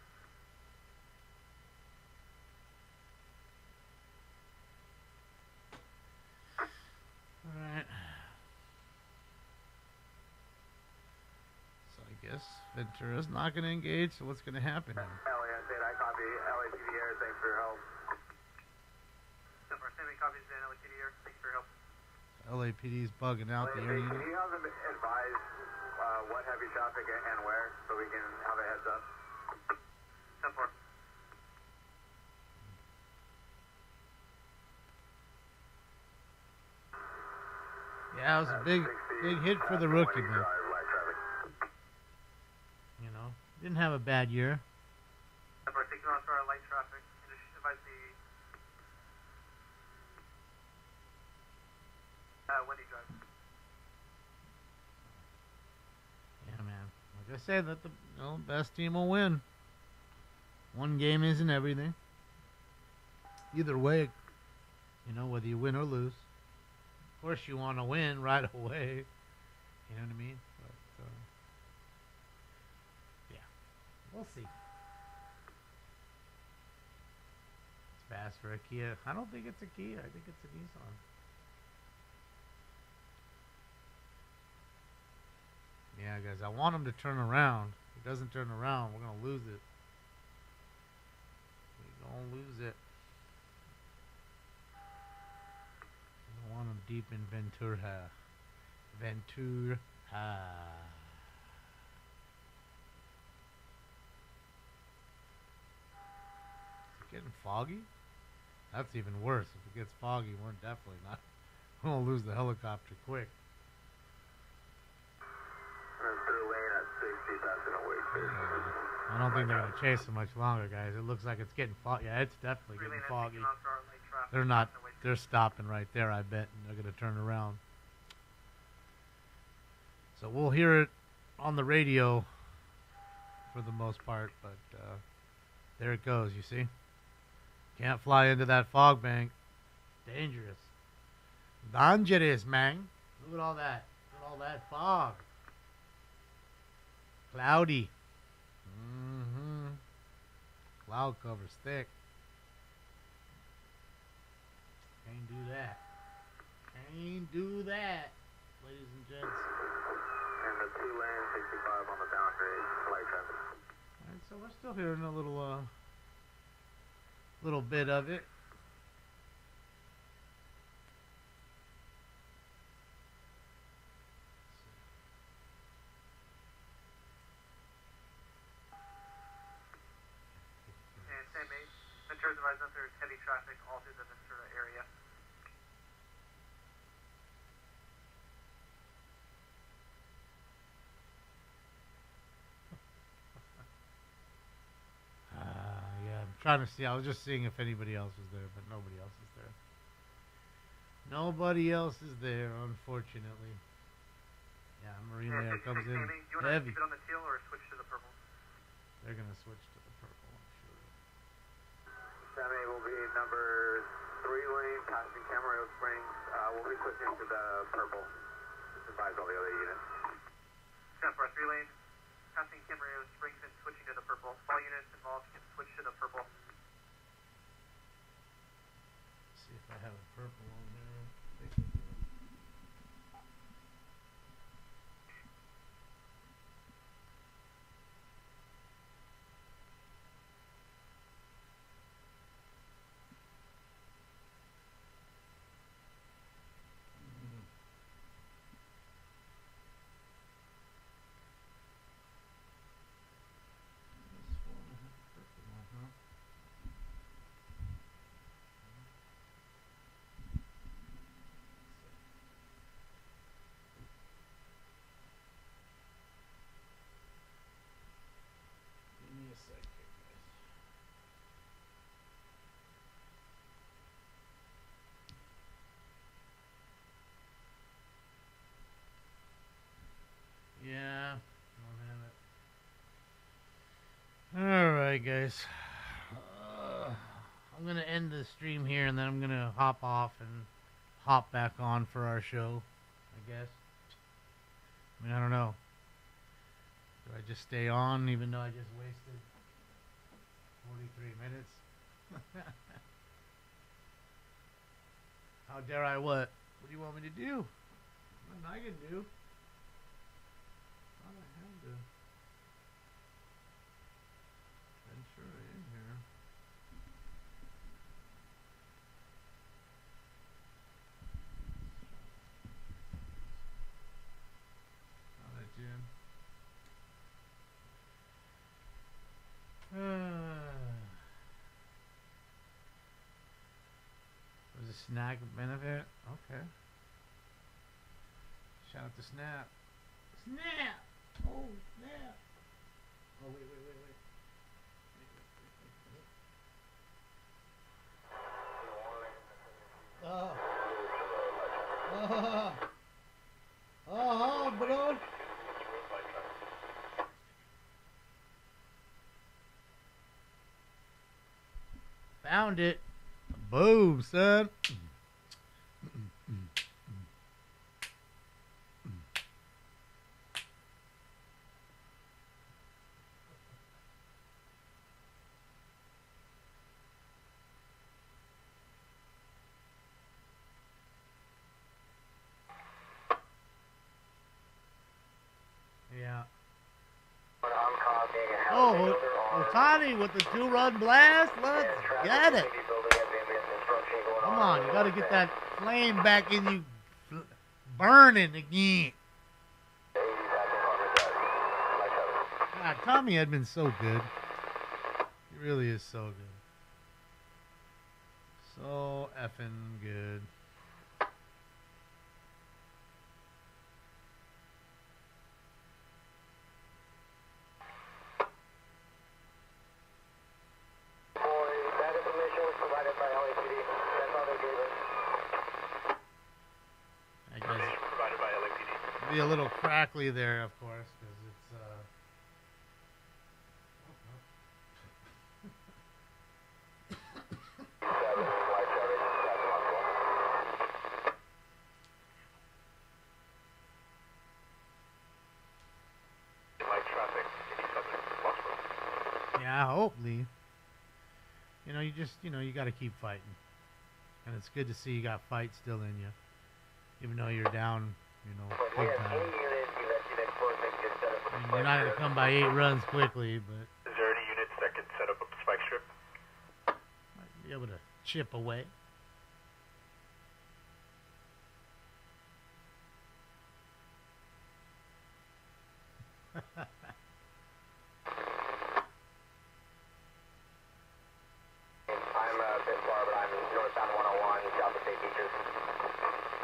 Alright. So I guess Ventura's not going to engage, so what's going to happen here? LAN, say I copy. LAPD Air, thanks for your help. So far, Sammy copies in LAPD Air, thanks for your help. LAPD's bugging out the air unit. Can you have them advise what heavy traffic and where, so we can have a heads up? 10-4. Yeah, it was a big hit for the rookie, man. You know, didn't have a bad year. 10-4, 60 miles per hour light traffic. And just advise the Wendy Drive. Yeah, man. Like I said, that the best team will win. One game isn't everything. Either way, you know, whether you win or lose. Of course, you want to win right away. You know what I mean? But, yeah. We'll see. It's fast for a Kia. I don't think it's a Kia. I think it's a Nissan. Yeah, guys, I want him to turn around. If he doesn't turn around, we're going to lose it. We're going to lose it. I want him deep in Ventura. Ventura. Is it getting foggy? That's even worse. If it gets foggy, we're definitely not. We'll lose the helicopter quick. I don't think they're going to chase them much longer, guys. It looks like it's getting foggy. Yeah, it's definitely getting foggy. They're not. They're stopping right there, I bet, and they're going to turn around. So we'll hear it on the radio for the most part, but there it goes, you see? Can't fly into that fog bank. Dangerous. Dangerous, man. Look at all that. Look at all that fog. Cloudy. Cloud cover's thick. Can't do that. Can't do that, ladies and gents. And the 2 lane 65 on the downgrade, light traffic. Alright, so we're still hearing a little bit of it. And same mate, Ventura's advised that there's heavy traffic all through the Ventura area. Yeah, I'm trying to see. I was just seeing if anybody else was there, but nobody else is there. Nobody else is there, unfortunately. Yeah, Marine Layer comes in Do you want to heavy. keep it on the teal or switch to the purple? They're going to switch to the purple, I'm sure. Semi will be number 3 lane, passing Camarillo Springs. We'll be switching to the purple. Just advise all the other units. 10 for 3 lane, passing Camarillo Springs and switching to the purple. All units involved can switch to the purple. See if I have a purple on there. Yeah, I don't have it. Alright, guys. I'm going to end the stream here, and then I'm going to hop off and hop back on for our show, I guess. I mean, I don't know. Do I just stay on, even though I just wasted 43 minutes? How dare I what? What do you want me to do? Nothing I can do. Thought I had to Ventura in here. Found it, Jim. Was a snack benefit? Okay. Shout out to Snap. Snap! Oh, snap! Oh, wait. Oh, bro. Found it. Boom, son. Yeah. Oh, Otani with the 2-run blast. Let's get it. Come on, you got to get that flame back in you, burning again. God, Tommy Edman's so good. He really is so good. So effing good. Be a little crackly there, of course, because it's Light traffic, 87 Foxborough. yeah, hopefully. You know, you got to keep fighting, and it's good to see you got fight still in you, even though you're down, big time. I mean, you're not gonna come by 8 runs quickly, but Is there any units that can set up a spike strip? might be able to chip away. I'm a bit far, but I'm northbound 101, south of St. Beaches.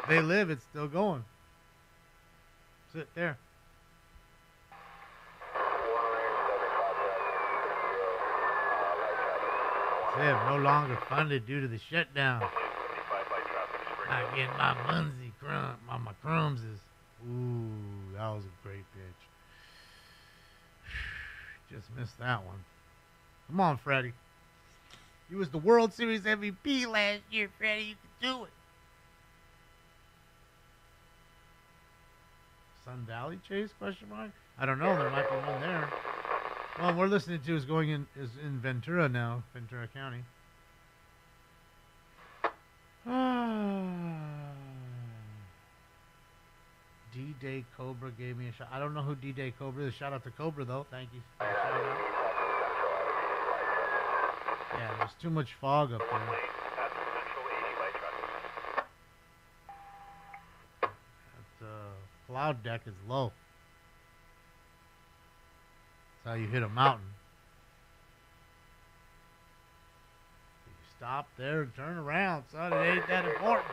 They live, it's still going. Sit there. They have no longer funded due to the shutdown. 75 light traffic, spring. I get my bunsy my crumbs is. Ooh, that was a great pitch. Just missed that one. Come on, Freddie. You was the World Series MVP last year, Freddie. You could do it. Sun Valley Chase? Question mark. I don't know. There might be one there. Well, we're listening to is in Ventura now, Ventura County. D-Day Cobra gave me a shot. I don't know who D-Day Cobra is. Shout out to Cobra though. Thank you. Yeah, there's too much fog up there. That cloud deck is low. That's how you hit a mountain. You stop there and turn around, son. It ain't that important.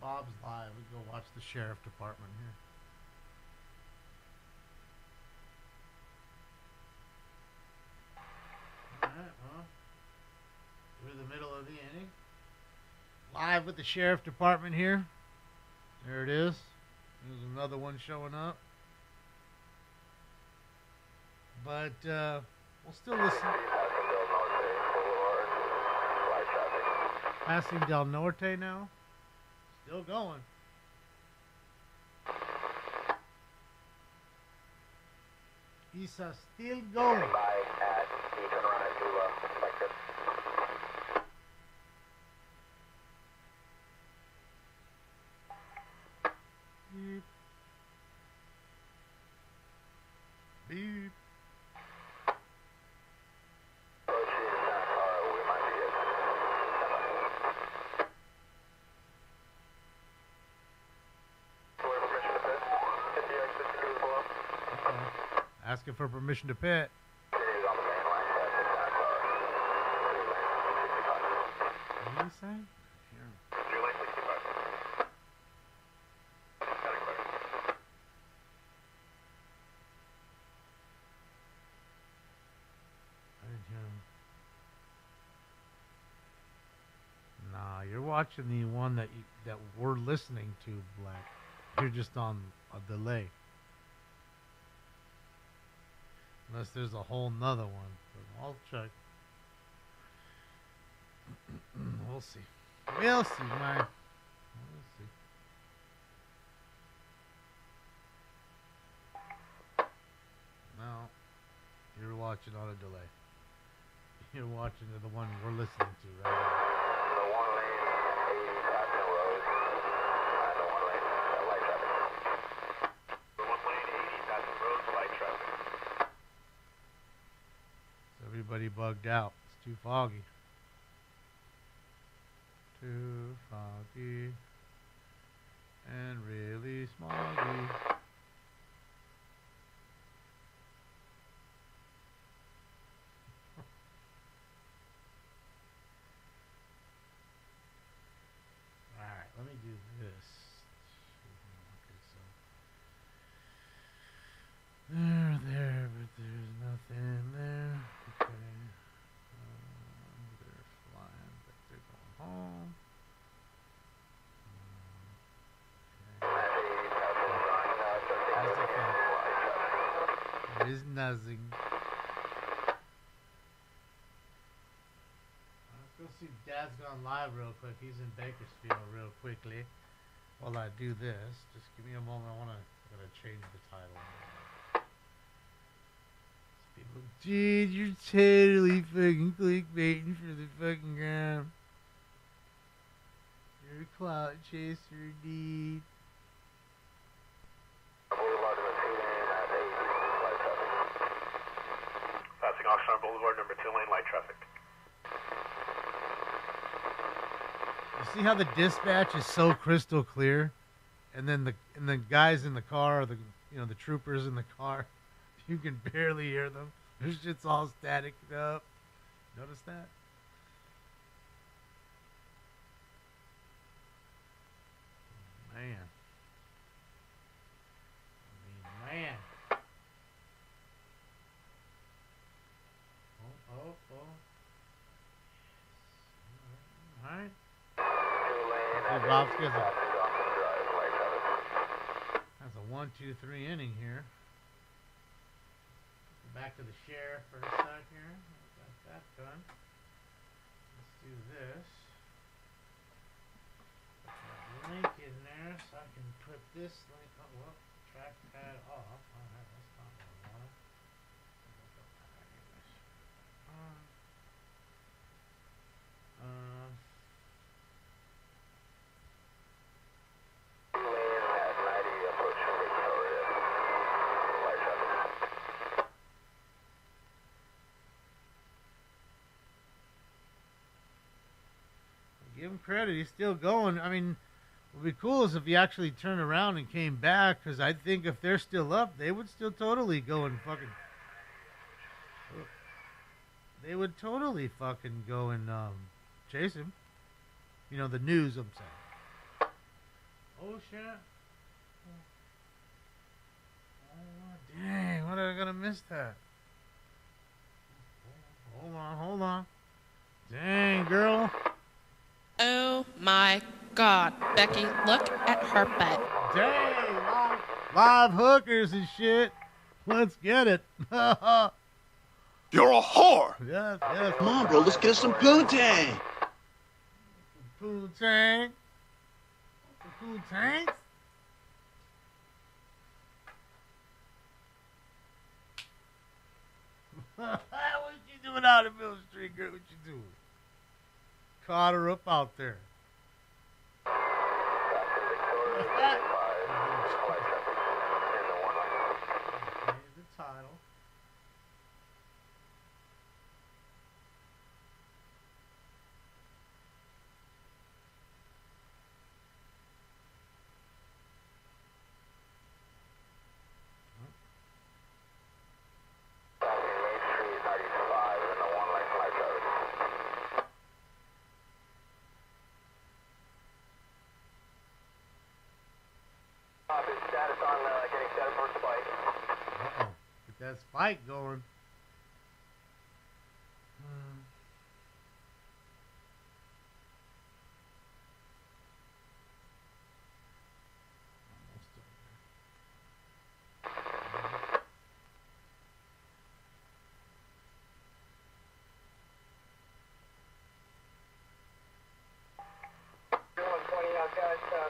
Bob's live. We go watch the sheriff department here. Alright, well, through the middle of the inning. Live with the sheriff department here. There it is. There's another one showing up. But we'll still listen. Passing Del Norte now. Still going. Isa still going. Beep. Beep. Asking for permission to pit. What did he say? Here. I didn't hear him. Nah, you're watching the one that we're listening to, Black. You're just on a delay. Unless there's a whole nother one. But I'll check. We'll see. We'll see, man. We'll see. No. You're watching on a delay. You're watching the one we're listening to right now. The one lane, 80 Pasadena Road. The one lane, light traffic. The one lane, 80 Pasadena Road, light traffic. Everybody bugged out. It's too foggy. Too foggy. And really smoggy. nothing. Let's go see Dad's Gone Live real quick. He's in Bakersfield real quickly. While I do this, just give me a moment. I gotta change the title. People, dude, you're totally fucking clickbaiting for the fucking gram. You're a clout chaser, dude. Passing Oxnard Boulevard, number 2 lane, light traffic. You see how the dispatch is so crystal clear, and then the guys in the car, or the troopers in the car, you can barely hear them. Their shit's all static up. Notice that? Man. Man. Oh. All right. Hey, Bob's got that's a 1-2-3 inning here. Back to the sheriff for a sec here. Got that done. Let's do this. Put that link in there so I can put this link. Oh, well, trackpad off. Alright, that's not what I want. Give him credit, he's still going. I mean, what would be cool is if he actually turned around and came back, because I think if they're still up, they would still totally go and fucking... They would totally fucking go and chase him. You know, the news, I'm saying. Oh, shit. Oh, dang, what am I gonna miss that? Hold on. Dang, girl. Oh my God, Becky, look at her butt. Dang, live hookers and shit. Let's get it. You're a whore. Yes. Come on, bro, let's get some poontang. Poontang? Poontang? What you doing out in Mill Street, girl? What you doing? Caught her up out there. The title. Status on getting set for spike. Uh-oh. Get that spike going.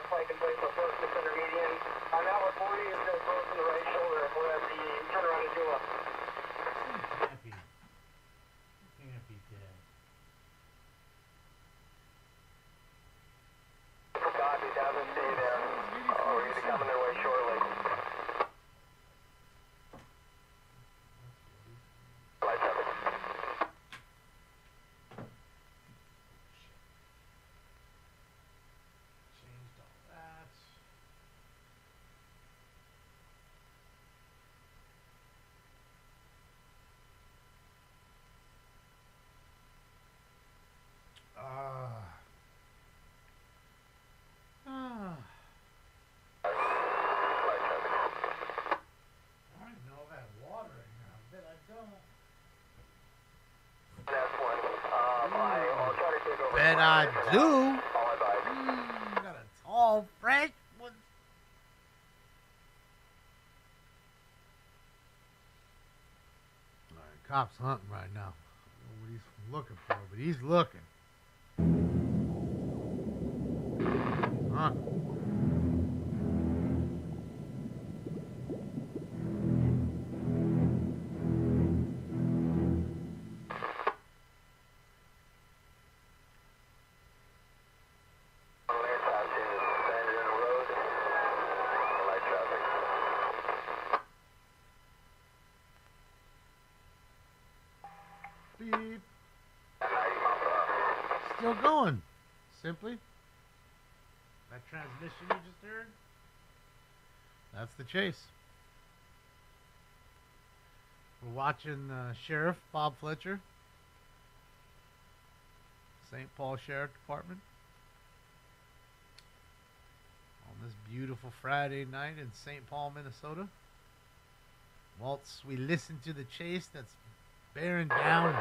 Spike in place for first and center median. Now we're 40 is close in the right shoulder. We'll have the turnaround and do up. Can't be dead. Copy, doesn't stay there. We're going to be coming their way shortly. Light traffic. Changed all that. I didn't know I had water in here. I bet I don't. That's one. I'll try to take over. Bet I do. All advised. Got a tall Frank. Cop's hunting right now. I don't know what he's looking for, but he's looking. Huh. Beep. Still going. Simply. That transmission you just heard? That's the chase. We're watching Sheriff Bob Fletcher, St. Paul Sheriff Department, on this beautiful Friday night in St. Paul, Minnesota. Whilst we listen to the chase that's bearing down.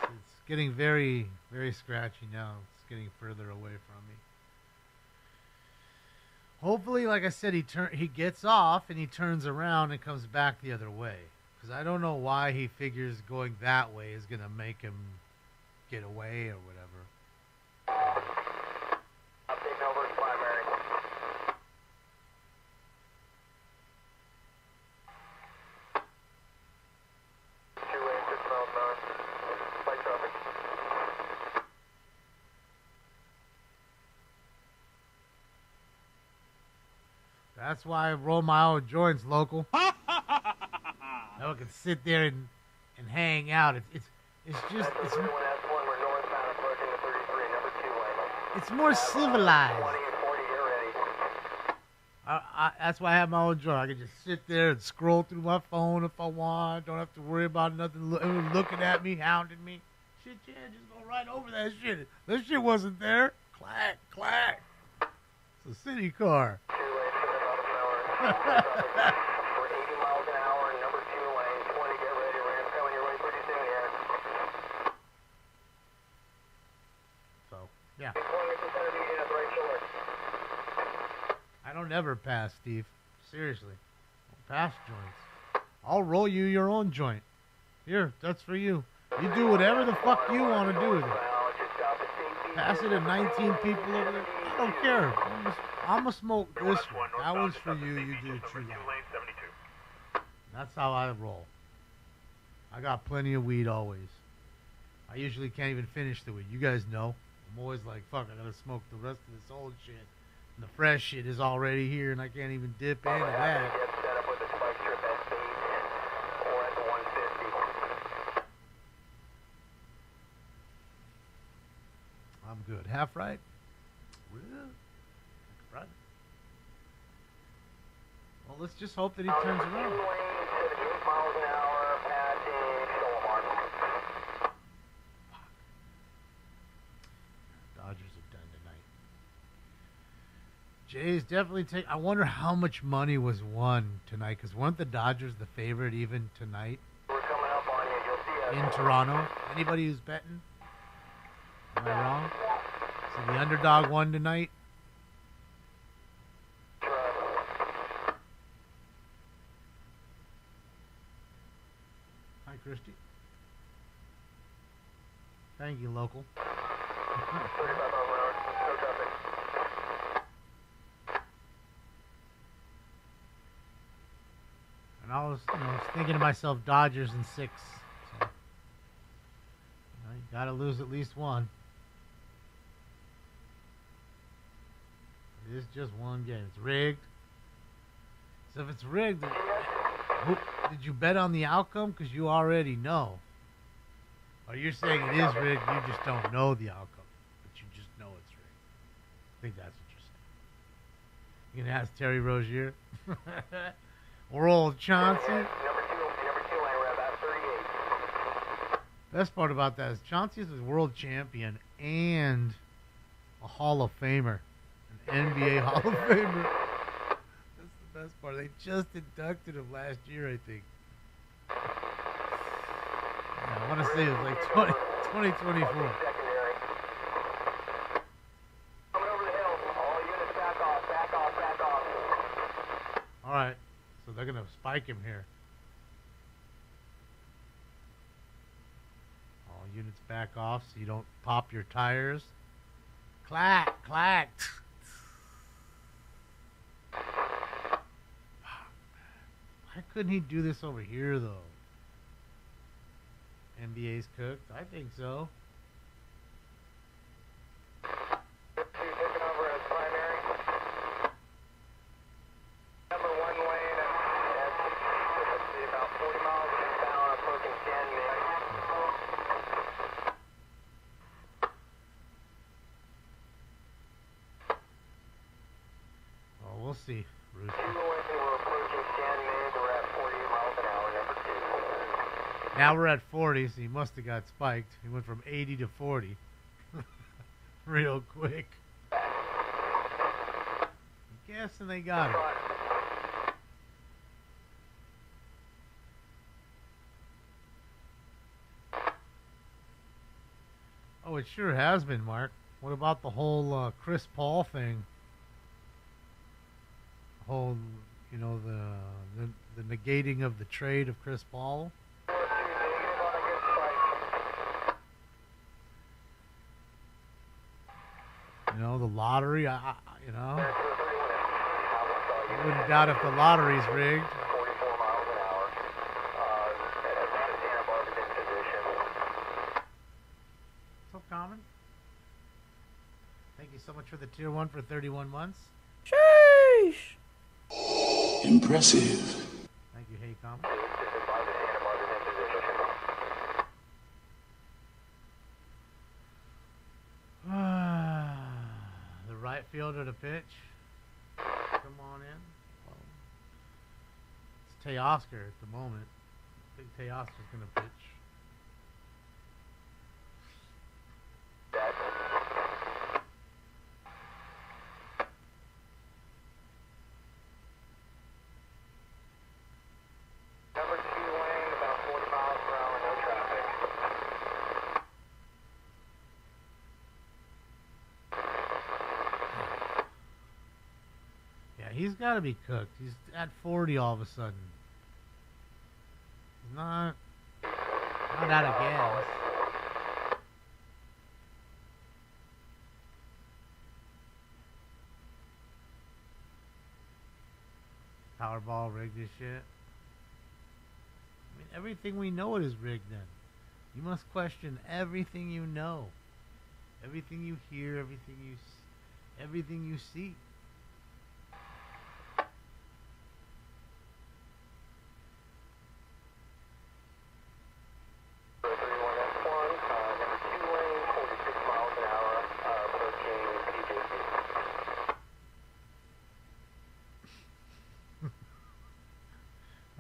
It's getting very, very scratchy now. It's getting further away from me. Hopefully, like I said, he gets off and he turns around and comes back the other way. Because I don't know why he figures going that way is going to make him get away or whatever. Update Melbourne primary. That's why I roll my own joints, local. Now I can sit there and hang out. It's more civilized. That's why I have my own joint. I can just sit there and scroll through my phone if I want. Don't have to worry about nothing looking at me, hounding me. Shit, yeah, just go right over that shit. That shit wasn't there. Clack, clack. It's a city car. For 80 miles an hour, number 2 lane, 20, get ready, Rams coming your way pretty soon here. So, yeah. I don't ever pass, Steve. Seriously. Don't pass joints. I'll roll you your own joint. Here, that's for you. You do whatever the fuck you want to do with it. Pass it to 19 people over there. I don't care. I'm gonna smoke this one. That one's for you. You do true lane. That's how I roll. I got plenty of weed always. I usually can't even finish the weed. You guys know. I'm always like, fuck, I gotta smoke the rest of this old shit. And the fresh shit is already here, and I can't even dip into that. I'm good. Half right? Right. Well, let's just hope that he turns around. Dodgers are done tonight. Jays definitely take. I wonder how much money was won tonight, because weren't the Dodgers the favorite even tonight in Toronto? Anybody who's betting? Am I wrong? So the underdog won tonight. Hi, Christy. Thank you, local. And I was, thinking to myself, Dodgers in 6. So, you gotta lose at least one. It is just one game. It's rigged. So if it's rigged, did you bet on the outcome? Because you already know. Or you're saying it is rigged, you just don't know the outcome. But you just know it's rigged. I think that's what you're saying. You can ask Terry Rozier. Or old Chauncey. Best part about that is Chauncey is a world champion and a Hall of Famer. An NBA Hall of Famer. That's the best part. They just inducted him last year, I think. Yeah, I want to say it was like 2024. Alright, so they're going going to spike him here. All units back off so you don't pop your tires. Clack, clack. Why couldn't he do this over here, though? NBA's cooked? I think so. We'll see, Rooster. Now we're at 40, so he must have got spiked. He went from 80 to 40 real quick. I'm guessing they got him. Oh, it sure has been, Mark. What about the whole Chris Paul thing? Whole, you know, the negating of the trade of Chris Paul. You know, the lottery. You know, I wouldn't doubt if the lottery's rigged. So common. Thank you so much for the tier 1 for 31 months. Sheesh. Impressive. Thank you, Haycom. The right fielder to pitch. Come on in. Well, it's Teoscar at the moment. I think Teoscar's going to pitch. He's got to be cooked. He's at 40 all of a sudden. He's not out of gas. Powerball rigged this shit. I mean, everything we know it is rigged then. You must question everything you know. Everything you hear, everything you see.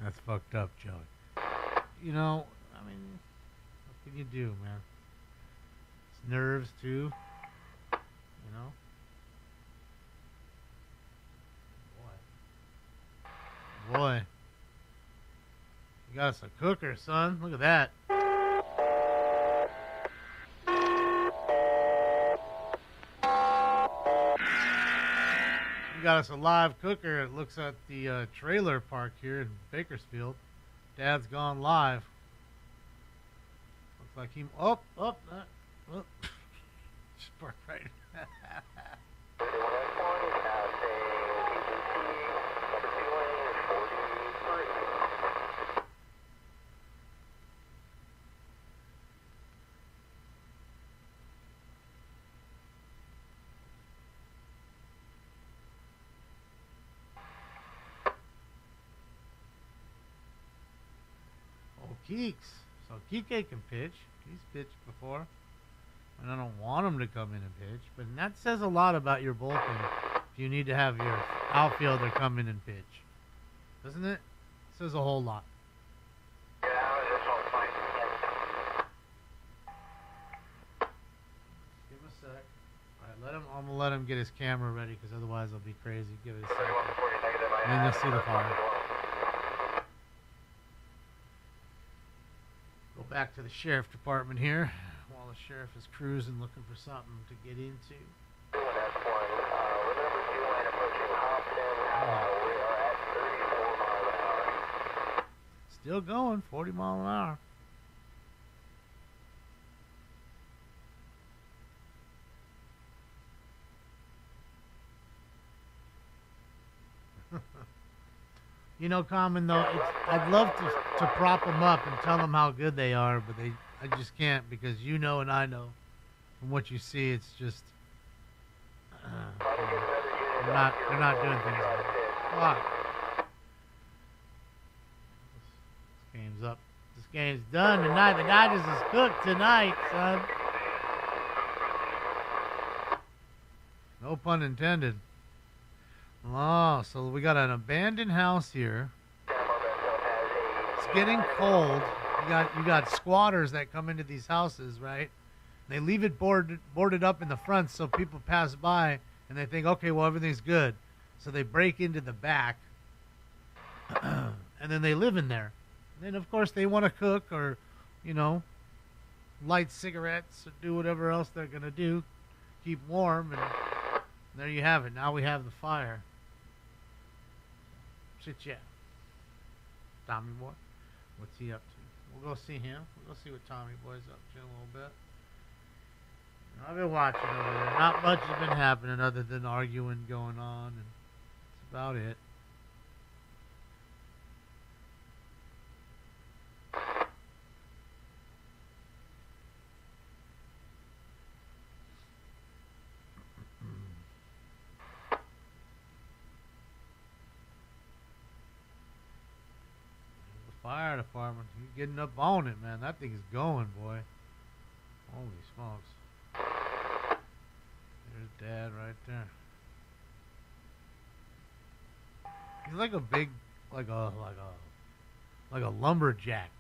That's fucked up, Joey. You know, I mean, what can you do, man? It's nerves, too. You know? Boy. You got us a cooker, son. Look at that. Got us a live cooker. It looks at the trailer park here in Bakersfield. Dad's gone live. Looks like he. Oh. Just parked right. Keeks. So Kike can pitch. He's pitched before. And I don't want him to come in and pitch. But that says a lot about your bullpen if you need to have your outfielder come in and pitch. Doesn't it? It says a whole lot. Give him a sec. Alright, I'm gonna let him get his camera ready because otherwise I'll be crazy. Give it a second. And then you'll see the fire. Go back to the sheriff department here while the sheriff is cruising looking for something to get into. Still going, 40 miles an hour. You know, Common, though, I'd love to prop them up and tell them how good they are, but I just can't, because you know and I know from what you see, it's just they're not doing things right. This game's up. This game's done tonight. The Dodgers is cooked tonight, son. No pun intended. Oh, so we got an abandoned house here. It's getting cold. You got squatters that come into these houses, right? They leave it boarded up in the front so people pass by and they think, okay, well, everything's good. So they break into the back and then they live in there. And then, of course, they want to cook or, you know, light cigarettes or do whatever else they're going to do. Keep warm, and there you have it. Now we have the fire. Shit, yeah. Tommy Boy, what's he up to? We'll go see him. We'll go see what Tommy Boy's up to in a little bit. I've been watching over there. Not much has been happening other than arguing going on, and that's about it. Fire department, you're getting up on it, man. That thing is going, boy. Holy smokes. There's Dad right there. He's like a big, like a lumberjack.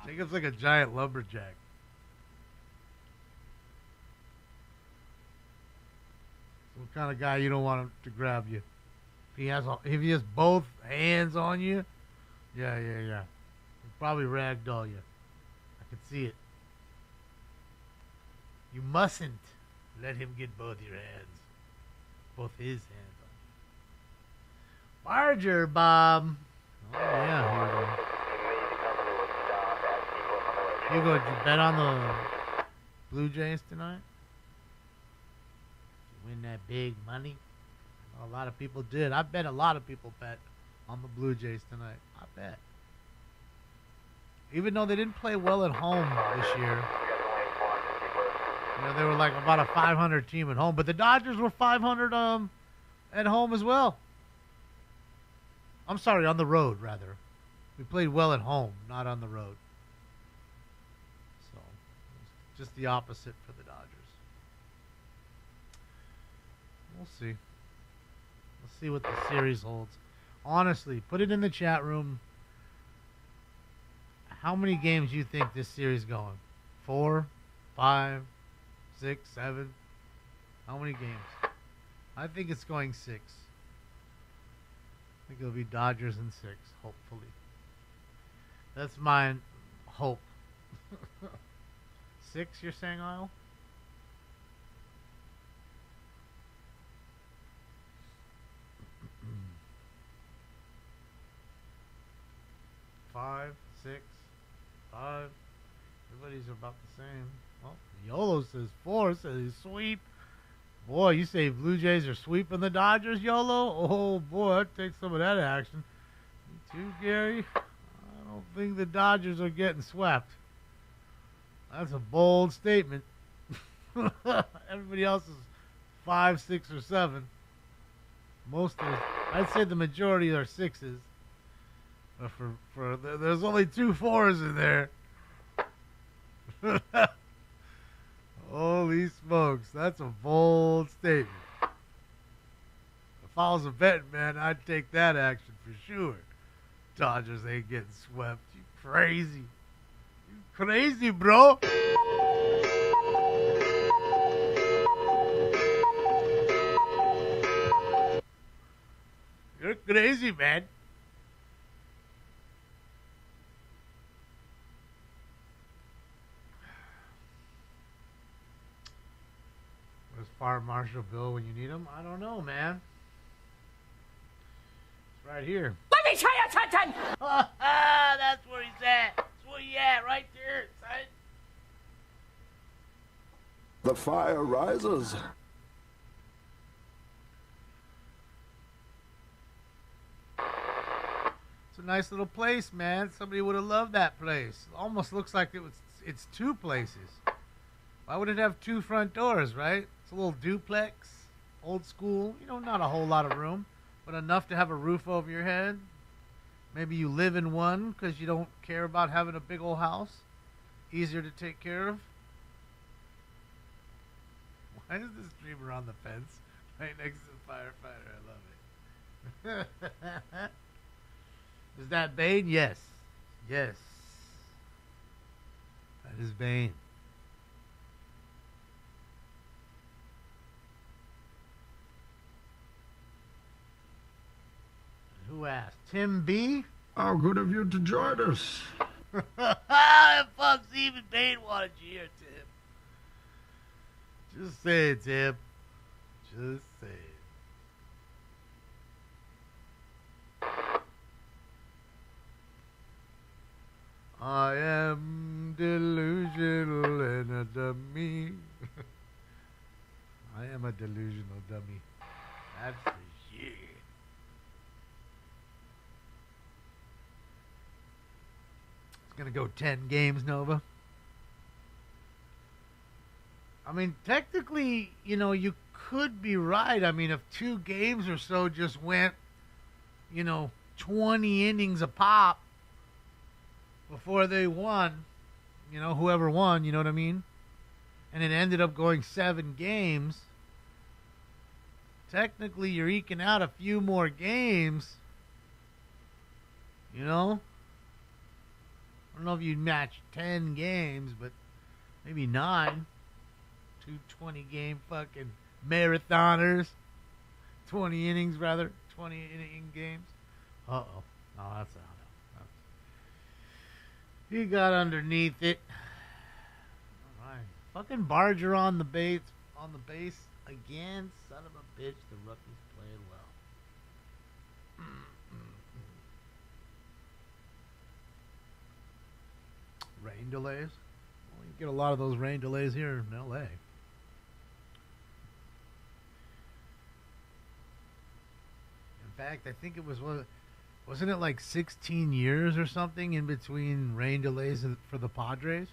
Jacob's like a giant lumberjack. What kind of guy you don't want him to grab you? If he has both hands on you, yeah. He'll probably ragdoll you. I can see it. You mustn't let him get both your hands. Both his hands on you. Barger, Bob. Oh, yeah, Hugo, did you bet on the Blue Jays tonight? Did you win that big money? A lot of people did. I bet a lot of people bet on the Blue Jays tonight. I bet. Even though they didn't play well at home this year. You know, they were like about a 500 team at home. But the Dodgers were 500 at home as well. I'm sorry, on the road, rather. We played well at home, not on the road. So, it's just the opposite for the Dodgers. We'll see. Let's see what the series holds. Honestly, put it in the chat room. How many games do you think this series is going? 4, 5, 6, 7? How many games? I think it's going 6. I think it'll be Dodgers in 6, hopefully. That's my hope. 6, you're saying, Isle? 5, 6, 5. Everybody's about the same. Well, YOLO says 4, says he's sweep. Boy, you say Blue Jays are sweeping the Dodgers, YOLO? Oh, boy, that takes some of that action. You too, Gary? I don't think the Dodgers are getting swept. That's a bold statement. Everybody else is 5, 6, or 7. Most of, I'd say the majority are 6s. But there's only 2 4s in there. Holy smokes, that's a bold statement. If I was a betting man, I'd take that action for sure. Dodgers ain't getting swept. You crazy. You crazy, bro. You're crazy, man. Fire Marshal Bill when you need him? I don't know, man. It's right here. Let me Please pay attention! That's where he's at. That's where he at, right there, son. The fire rises. It's a nice little place, man. Somebody would have loved that place. Almost looks like it's two places. Why would it have two front doors, right? It's a little duplex, old school. You know, not a whole lot of room, but enough to have a roof over your head. Maybe you live in one because you don't care about having a big old house. Easier to take care of. Why is this streamer on the fence right next to the firefighter? I love it. Is that Bane? Yes. Yes. That is Bane. Who asked? Tim B? How good of you to join us. Fuck, Stephen Bane wanted you here, Tim. Just say it, Tim. Just say it. I am delusional and a dummy. I am a delusional dummy. That's for sure. It's gonna go 10 games, Nova. I mean, technically, you know, you could be right. I mean, if 2 games or so just went, 20 innings a pop before they won, whoever won, you know what I mean? And it ended up going 7 games. Technically, you're eking out a few more games, I don't know if you'd match 10 games, but maybe 9. 2 20-game fucking marathoners. 20 innings, rather. 20-inning games. Uh-oh. No, that's not. He got underneath it. All right. Fucking Barger on the base again. Son of a bitch. The rookie's playing well. Rain delays. Well, you get a lot of those rain delays here in L.A. In fact, I think it was wasn't it like 16 years or something in between rain delays for the Padres?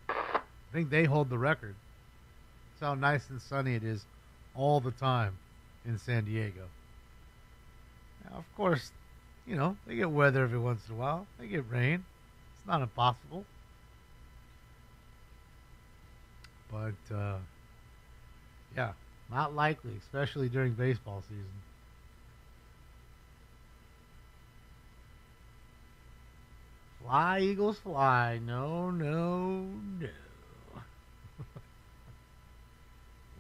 I think they hold the record. That's how nice and sunny it is all the time in San Diego. Now, of course, they get weather every once in a while. They get rain. It's not impossible. But, yeah, not likely, especially during baseball season. Fly, Eagles, fly. No, no, no.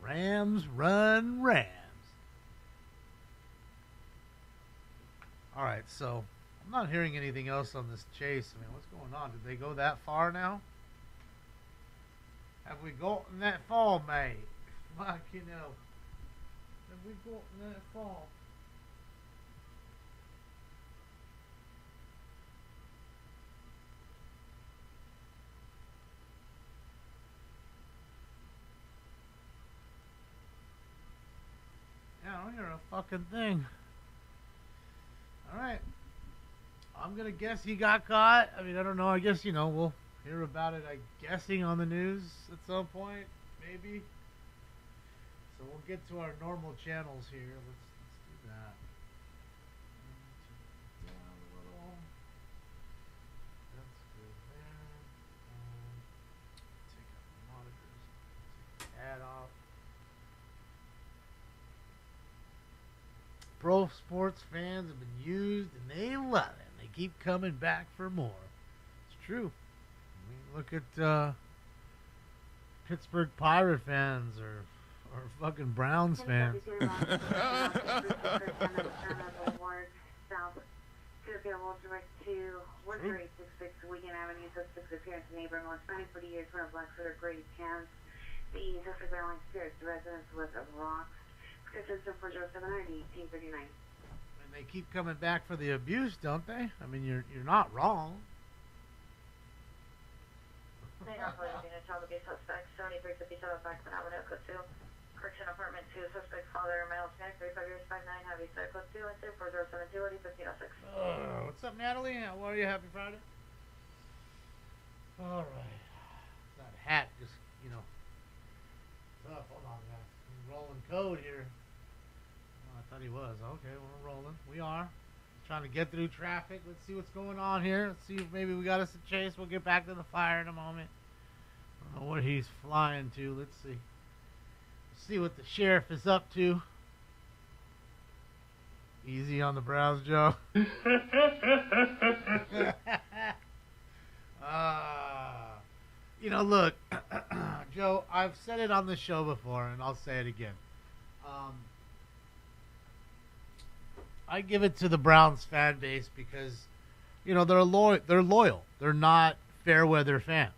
Rams, run, Rams. All right, so I'm not hearing anything else on this chase. I mean, what's going on? Did they go that far now? Have we gotten that far, mate? Fuck, Have we gotten that far? I don't hear a fucking thing. Alright. I'm gonna guess he got caught. I mean, I don't know. I guess, we'll hear about it, I'm guessing, on the news at some point. Maybe. So we'll get to our normal channels here. Let's do that. Down a little. That's good there. Take out the monitors. Take the ad off. Pro sports fans have been used and they love it. They keep coming back for more. It's true. I mean, look at Pittsburgh Pirate fans or fucking Browns fans. Wigan Avenue, suspects appearance in neighboring Los Angeles 40 years from a black sweater, gray pants. The suspect Airline Spirits, residence with rocks. Prescription for Joe 790, 1839. And they keep coming back for the abuse, don't they? I mean, you're not wrong. Suspect 7357 Blackman Avenue, code 2. Correction apartment 2, suspect father, male, Hispanic, 35 years, 5'9", heavy, side code 2, and 4072, 1506. What's up, Natalie? How are you? Happy Friday. All right. That hat just, tough. Hold on, guys. We're rolling code here. Oh, I thought he was. Okay, we're rolling. We are. Trying to get through traffic. Let's see what's going on here. Let's see if maybe we got us a chase. We'll get back to the fire in a moment. I don't know where he's flying to. Let's see. See what the sheriff is up to. Easy on the brows, Joe. Look, Joe, I've said it on the show before, and I'll say it again. I give it to the Browns fan base because, they're loyal. They're not fair weather fans.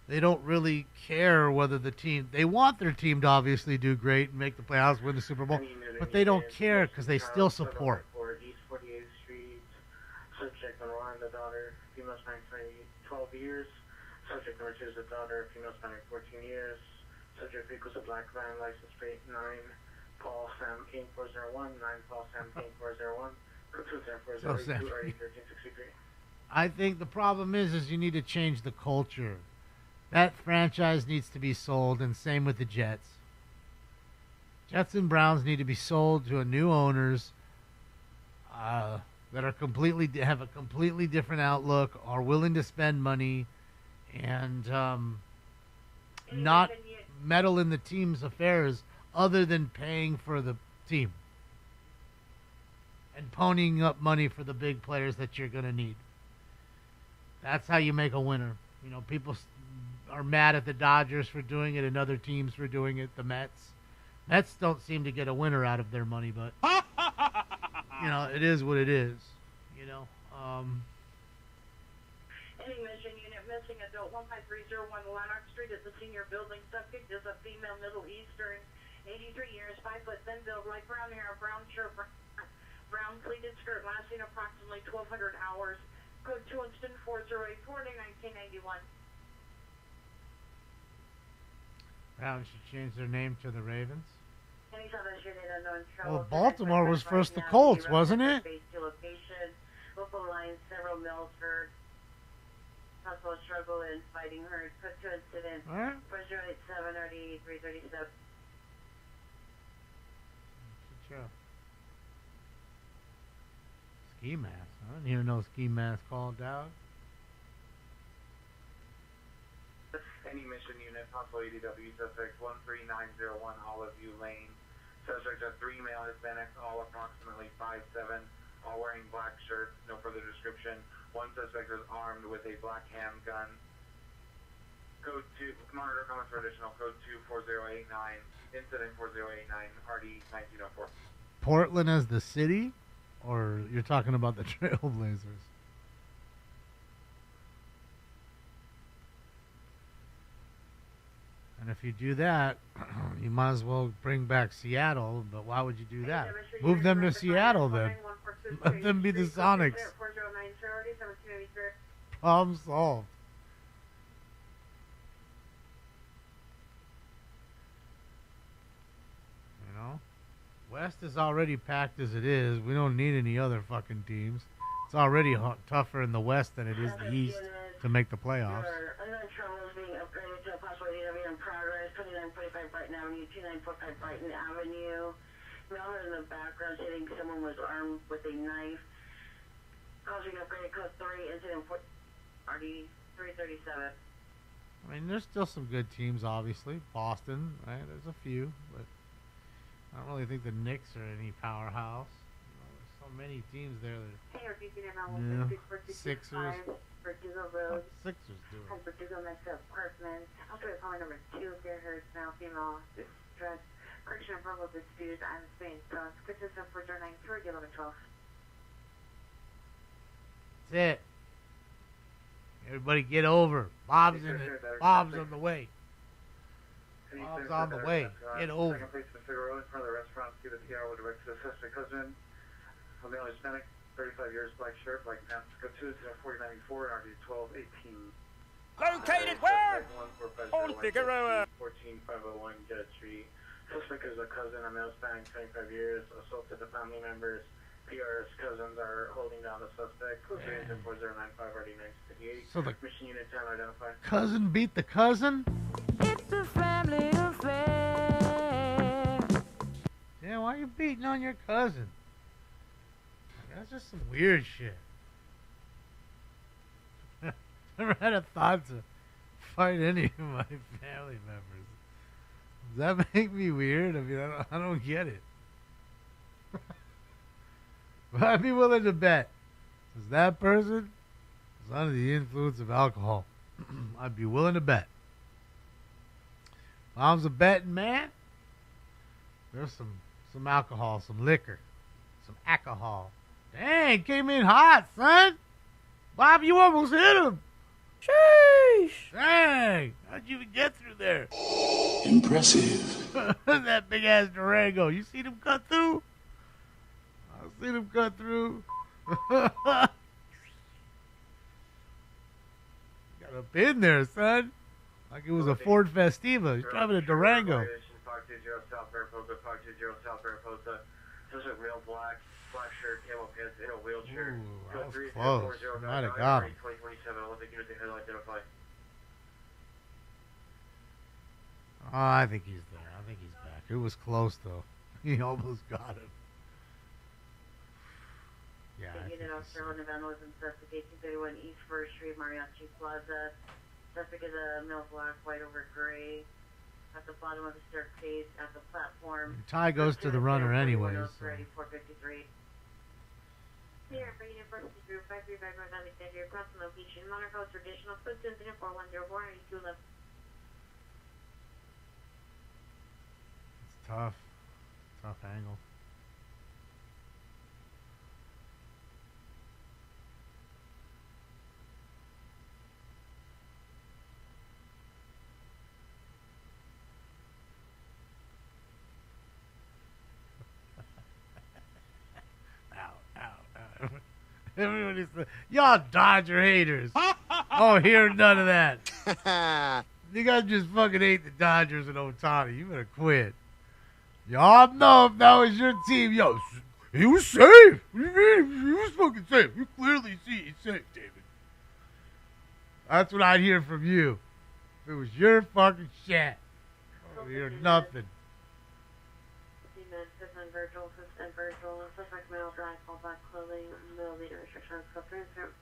They don't really care whether the team... They want their team to obviously do great and make the playoffs, win the Super Bowl, but they don't care because they still support. East 48th Street, subject number 1, the daughter, female Hispanic, 12 years. Subject number 2 is the daughter, female Hispanic, 14 years. Subject equals a black van, license plate 9, Paul Sam King 401, 9 Paul Sam King 401, So 1363. I think the problem is you need to change the culture. That franchise needs to be sold, and same with the Jets. Jets and Browns need to be sold to a new owners that are have a completely different outlook, are willing to spend money, and not meddle in the team's affairs other than paying for the team and ponying up money for the big players that you're going to need. That's how you make a winner. People are mad at the Dodgers for doing it and other teams for doing it. The Mets don't seem to get a winner out of their money, but it is what it is. Any mission unit missing adult 15301 Lanark Street at the senior building. Subject is a female Middle Eastern, 83 years, 5 foot, thin build, light brown hair, brown shirt, brown pleated skirt, lasting approximately 1,200 hours. Code 2 Winston 408 1991. Browns should change their name to the Ravens. Well, Baltimore was first the Colts, wasn't it? Local lines, several Milford. Possible struggle in fighting herd. Code 2 incident. All right. 4087 RD 337. Ski mask. I didn't hear no ski mask called out. Any mission unit, possible ADW, suspect 13901 Olive View Lane. Subject of 3 male Hispanics, all approximately 5'7", all wearing black shirts, no further description. One suspect is armed with a black handgun. Code 2, monitor comments for additional, code 24089, incident 4089, RD 1904. Portland as the city? Or you're talking about the Trailblazers? And if you do that, you might as well bring back Seattle, but why would you do that? Move them to Seattle then. Let them be the Sonics. Problem solved. West is already packed as it is. We don't need any other fucking teams. It's already tougher in the West than it is the East to make the playoffs. Being upgraded to a possible AW in progress. 2945 Brighton Avenue, 2945 Brighton Avenue. Miller in the background hitting someone was armed with a knife. Causing upgraded code 3, incident RD 337. I mean, there's still some good teams, obviously. Boston, right? There's a few, but I don't really think the Knicks are any powerhouse. There's so many teams there that. Sixers. Verdugo Road. Sixers do it. Verdugo Metro Apartment. Also, apartment number 2, Fairhurst, male, female, dress. Correction of verbal dispute. I'm Spain. So it's consistent for 409 1112. That's it. Everybody get over. Bob's in it. Bob's on the way. Bob's on the way. Get over. Second place in Figueroa in front of the restaurant. See the PR will direct to the suspect husband. A male Hispanic, 35 years, black shirt, black pants, code 2-4094, RD 1218. Located where? On Figueroa. 14501 Judge Street. Suspect is a cousin, a male Hispanic, 25 years, assaulted the family members. PR's cousins are holding down the suspect. Code 4095 RD 958. So the Mission Unit 10 identified. cousin beat the cousin? It's a family affair. Yeah, why are you beating on your cousin? That's just some weird shit. Never had a thought to fight any of my family members. Does that make me weird? I mean, I don't get it. But I'd be willing to bet, since that person is under the influence of alcohol, I'd be willing to bet. If I was a betting man, there's some alcohol, some liquor, some alcohol. Dang, came in hot, son. Bob, you almost hit him. Sheesh. Dang, how'd you even get through there? Impressive. That big ass Durango. You seen him cut through? I've seen him cut through. Got a pin there, son. Like it was a Ford Festiva. He's driving a Durango. Park 20 South Mariposa, Park 20 South Mariposa. This is real black shirt, camo pants, in a wheelchair. Ooh, that was close. I might have got him. 2027, Olympic unit to identify. Oh, I think he's there. I think he's back. It was close, though. He almost got him. Yeah. The unit officer on the vandalism suspect 1831 East First Street, Mariachi Plaza. Suspect is a male black, white over gray. At the bottom of the staircase, at the platform. The tie goes to the runner anyways. So. 453. Here, for University Group 535 North Alexandria, across the location. Monaco traditional code 4104 92 left. It's tough. Tough angle. Everybody's y'all Dodger haters. Oh, hear none of that. You guys just fucking hate the Dodgers and Ohtani. You better quit. Y'all know if that was your team. Yo, he was safe. What do you mean? He was fucking safe. You clearly see he's safe, David. That's what I'd hear from you. If it was your fucking shit. I don't hear nothing. Virtual, assistant virtual, suspect male, black, all black clothing, milliliter restrictions, co-transfer,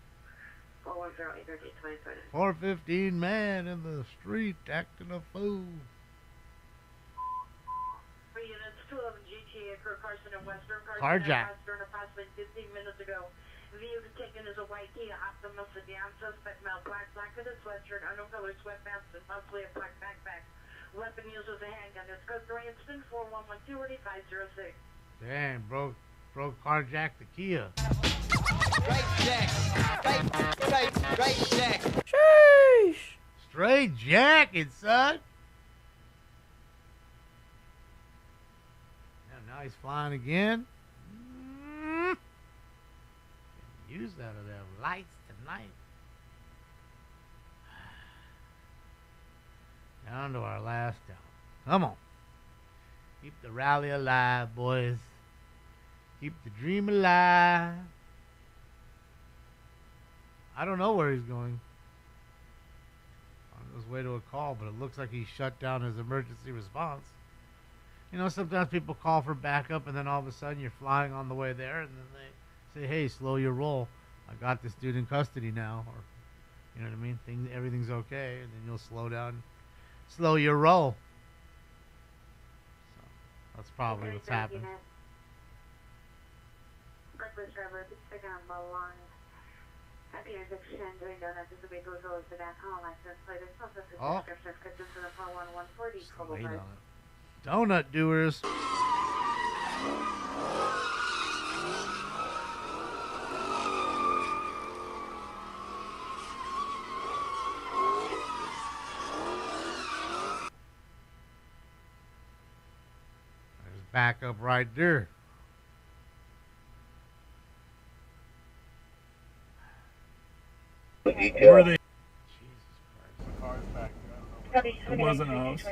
410-838-2020. 415 man in the street acting a fool. For units 211 GTA, Kirk Carson and Western Carjack. Western, approximately 15 minutes ago. View taken as a white Kia Optima sedan, suspect male, black with a sweatshirt, unknown color sweatpants, and possibly a black backpack. Weapon used as a handgun. It's code 3 instant 4112-506. Damn, bro carjacked the Kia. Straight jack. Straight jack. Sheesh. Straight jacket, son. Now he's flying again. Use that of them lights tonight. Down to our last down. Come on. Keep the rally alive, boys. Keep the dream alive. I don't know where he's going. On his way to a call, but it looks like he shut down his emergency response. You know, sometimes people call for backup, and then all of a sudden you're flying on the way there, and then they say, hey, slow your roll. I got this dude in custody now. Or, you know what I mean? Everything's okay, and then you'll slow down. Slow your roll. So that's probably what's happening. Breakfast driver, picking up a long at the intersection, doing donuts as the vehicle goes to that home. License plate is also description sketches to the 41140. Wait on it. Donut doers. Back up right there. Were they? Cars back there. It wasn't a house.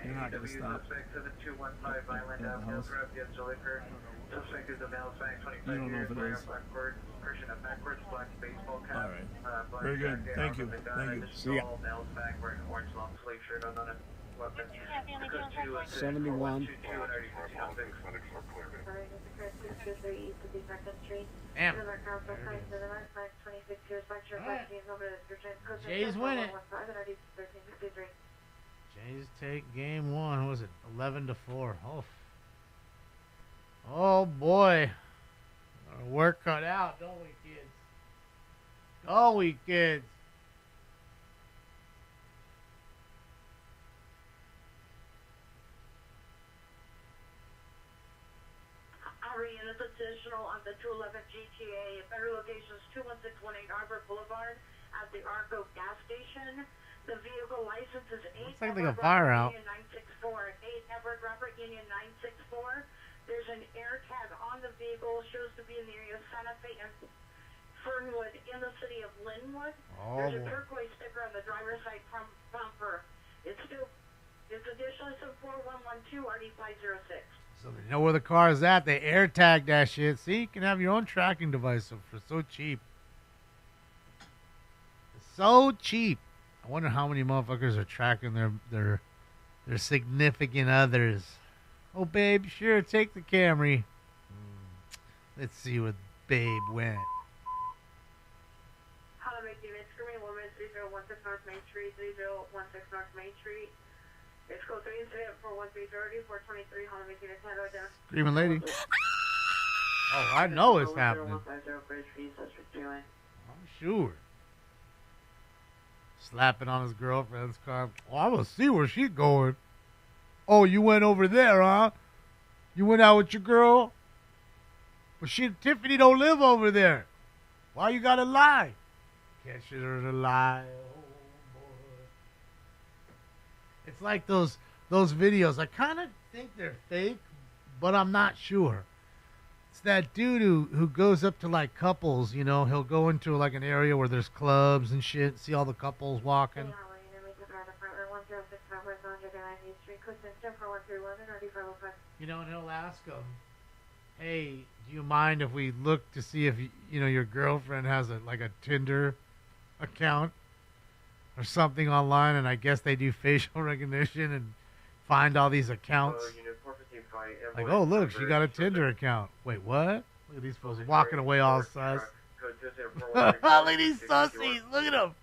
You're not gonna stop. 7215 Violent Avenue, Yes, liquor. Suspect is a male, 25 You don't know years, if it wearing is. a black Christian, a backwards black baseball cap. All right. Black Very good. jacket, Thank you. armed with a gun, Thank you. and a See ya. small male's back wearing an orange long sleeve shirt on a weapon. 71. Damn. Jays win it. Jays take game one. What was it 11-4? Oh boy. Our work cut out, don't we, kids? Don't we, kids? Ari, and it's additional on the 211 GTA. Better location is 21618 Arbor Boulevard at the Argo gas station. The vehicle license is 8 Looks like they got fire out. Union 964. 8 Everett Robert Union 964. There's an air tag on the vehicle. Shows to be in the area of Santa Fe and Fernwood in the city of Linwood. Oh, There's a boy. turquoise sticker on the driver's side bumper. It's additionally some 4112 RD506. So they know where the car is at. They air tag that shit. See, you can have your own tracking device for so cheap. So cheap. I wonder how many motherfuckers are tracking their significant others. Oh, babe, sure, take the Camry. Let's see what babe went. Hello, make unit screaming 13016 North Main Street, 3016 North Main Street. It's code 3 incident for 1330, 423, Hello, make unit 10 down. Screaming lady. Oh, I know it's happening. I'm sure. Slapping on his girlfriend's car. Oh, I will see where she's going. Oh, you went over there, huh? You went out with your girl? But Tiffany don't live over there. Why you gotta lie? Can't shit her to lie. Oh, boy. It's like those videos. I kind of think they're fake, but I'm not sure. It's that dude who goes up to like couples, you know, he'll go into like an area where there's clubs and shit, see all the couples walking. You know, and he'll ask them, hey, do you mind if we look to see if, you know, your girlfriend has a Tinder account or something online, and I guess they do facial recognition and find all these accounts. Like, oh, look, she got a Tinder account. Wait, what? Look at these folks walking away all sus. Look at these sussies. Look at them.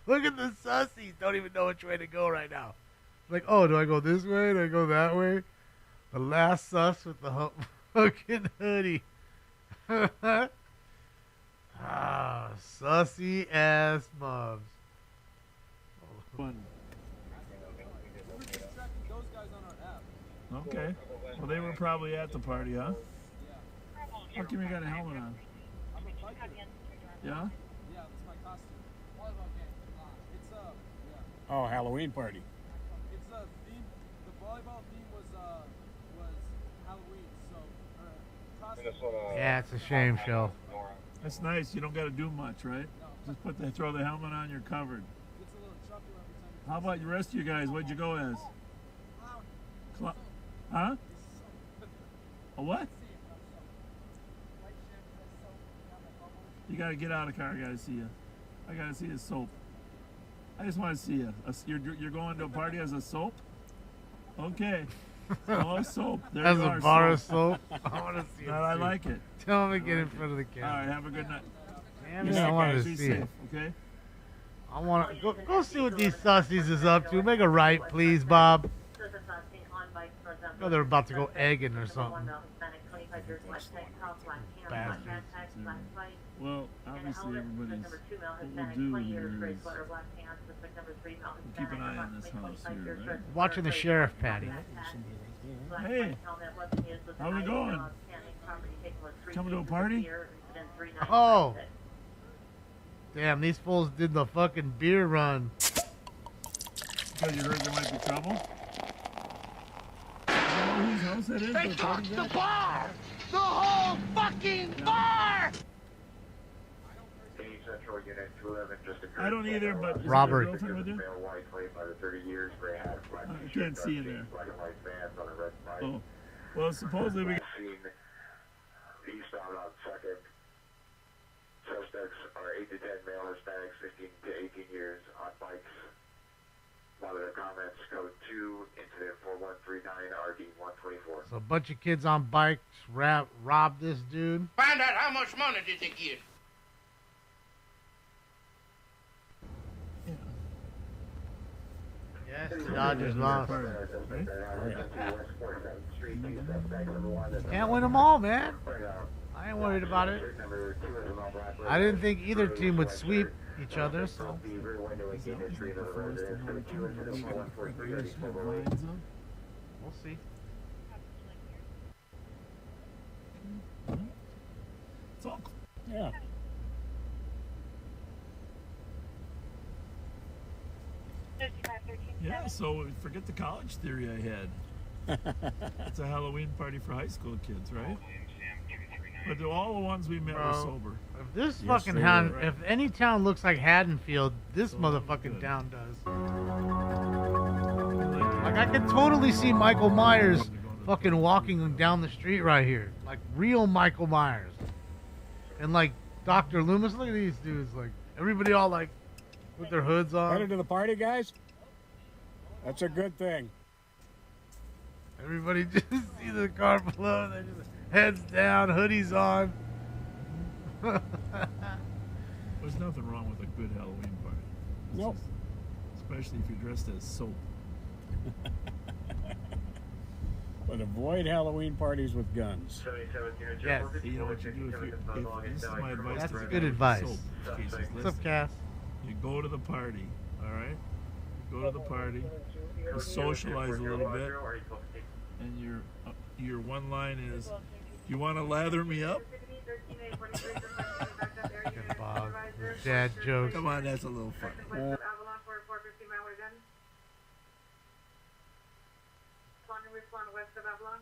Look at the sussies. Don't even know which way to go right now. Like, oh, do I go this way? Do I go that way? The last sus with the fucking hoodie. Ah, sussy ass mobs. Okay. Well, they were probably at the party, huh? How come you got a helmet on? Yeah? Yeah, that's my costume. Volleyball game. It's Oh, Halloween party. it's theme. The volleyball theme was Halloween. So costume. Yeah, it's a shame show. That's nice. You don't got to do much, right? Just throw the helmet on, you're covered. It's a little chuckle every time. How about the rest of you guys? What'd you go as? Huh? A what? You gotta get out of the car. I gotta see you. I gotta see a soap. I just want to see you. You're going to a party as a soap? Okay. Oh, soap. There As you a are, bar of soap. I want to see it. I too. like it. Tell him to get in front of the camera. All right. Have a good night. Damn it, I want to Be see safe, it. okay? I want to go see what these sussies is up to. Make a right, please, Bob. Oh, they're about to go egging or something. Bastards. Well, obviously everybody's. What we'll do here is we'll keep an eye on this house here, right? Watching the sheriff, Patty. Hey, how we going? Coming to a party? Oh. Damn, these fools did the fucking beer run. Because you heard there might be trouble? Whose house that is? They took the bar! The whole fucking bar! I don't either, but is Robert. there a girlfriend with you? I can't see you there. Oh, well, supposedly we. Eastbound on 2nd. Suspects are 8 to 10 male Hispanics, 15 to 18 years on bikes. Monitor comments, code 2, incident 4139, RD 124. So a bunch of kids on bikes robbed this dude. Find out how much money did they get. Yes, the Dodgers lost. Can't win them all, man. I ain't worried about it. I didn't think either team would sweep each other, so. We'll see. Yeah. Yeah, so forget the college theory I had. It's a Halloween party for high school kids, right? But all the ones we met were sober. If this fucking town, if any town looks like Haddonfield, this motherfucking town does. Like I could totally see Michael Myers fucking walking down the street right here, like real Michael Myers, and like Dr. Loomis. Look at these dudes, like everybody all like with their hoods on. Headed to the party, guys? That's a good thing. Everybody just see the car below, they're just heads down, hoodies on. There's nothing wrong with a good Halloween party. Nope. Especially if you're dressed as soap. But avoid Halloween parties with guns. Yes. You know what you do if this is my advice. That's to good the advice. soap cases. What's up, Cass? You go to the party, all right? You go to the party, you socialize a little bit, and your one line is, "You want to lather me up?" Bob, dad jokes. Come on, that's a little fun. Respond west of Avalon.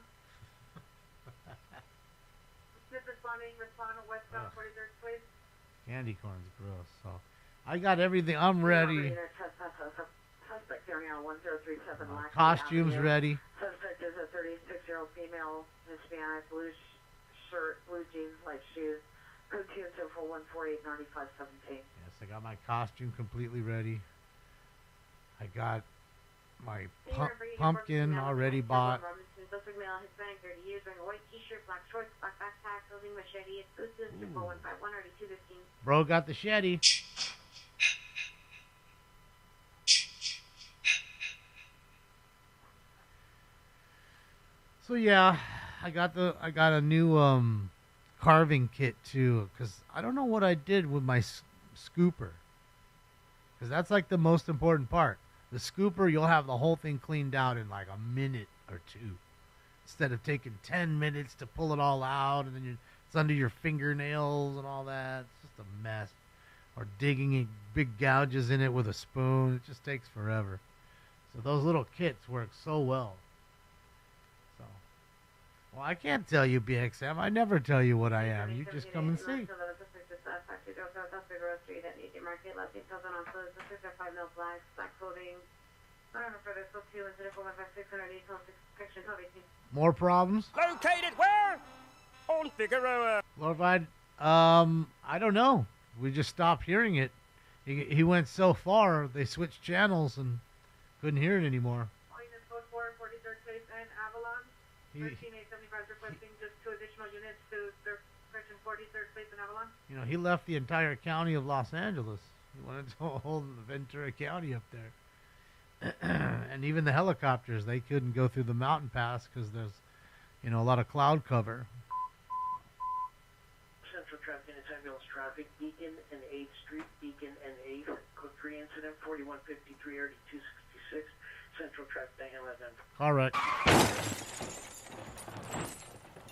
Smith responding westbound 43rd Place. Candy corn's gross. So I got everything. I'm ready. Suspect area 1037. Costumes ready. Suspect is a 36-year-old female, Hispanic, blue shirt, blue jeans, light shoes. Code 274-148-9517. Yes, I got my costume completely ready. I got my pumpkin already bought. Suspect male, Hispanic, 30 years, wearing a white t-shirt, black shorts, black backpack, holding machete. It's Mr. 4151 RD 215. Bro got the shetty. So yeah, I got a new carving kit too, cause I don't know what I did with my scooper, cause that's like the most important part. The scooper, you'll have the whole thing cleaned out in like a minute or two, instead of taking 10 minutes to pull it all out, and then it's under your fingernails and all that. It's just a mess. Or digging big gouges in it with a spoon. It just takes forever. So those little kits work so well. So, well, I can't tell you, BXM. I never tell you what I am. You just come and see. More problems? Located where? On Figueroa. Glorified? I don't know. We just stopped hearing it. He went so far, they switched channels and couldn't hear it anymore. Code 4, 43rd Place and Avalon. 13875 requesting just 2 additional units to their section 43rd Place and Avalon. You know, he left the entire county of Los Angeles. He wanted to hold Ventura County up there. And even the helicopters, they couldn't go through the mountain pass because there's, you know, a lot of cloud cover. Central traffic and ambulance traffic, Beacon and 8th Street, Beacon and 8th. Code 3 incident 4153 RD 266. Central traffic, Diane 11. All right.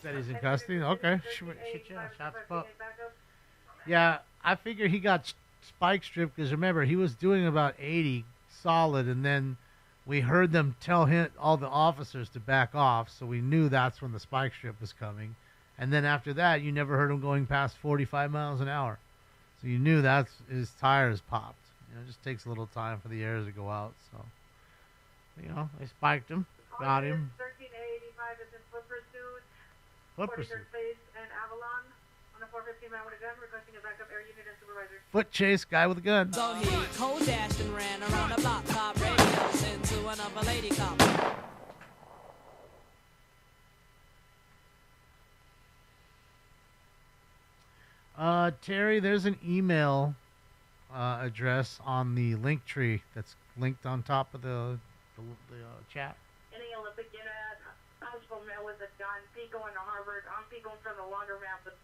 Said he's in custody? Okay. Shots pop. Yeah, I figure he got spike stripped because remember, he was doing about 80 solid, and then we heard them tell all the officers to back off, so we knew that's when the spike strip was coming. And then after that, you never heard him going past 45 miles an hour. So you knew his tires popped. You know, it just takes a little time for the airs to go out. So, you know, they spiked him, got him. 1385 is in foot pursuit. Foot 43rd pursuit. Space and Avalon on a 415 man with a gun, requesting a backup air unit and supervisor. Foot chase, guy with a gun. So he cold dashed and ran around the block, top radios into another lady cop. Terry, there's an email address on the link tree that's linked on top of the chat. Any Olympic unit, possible male with a gun, Pico in Harvard. I'm Pico from the laundromat, but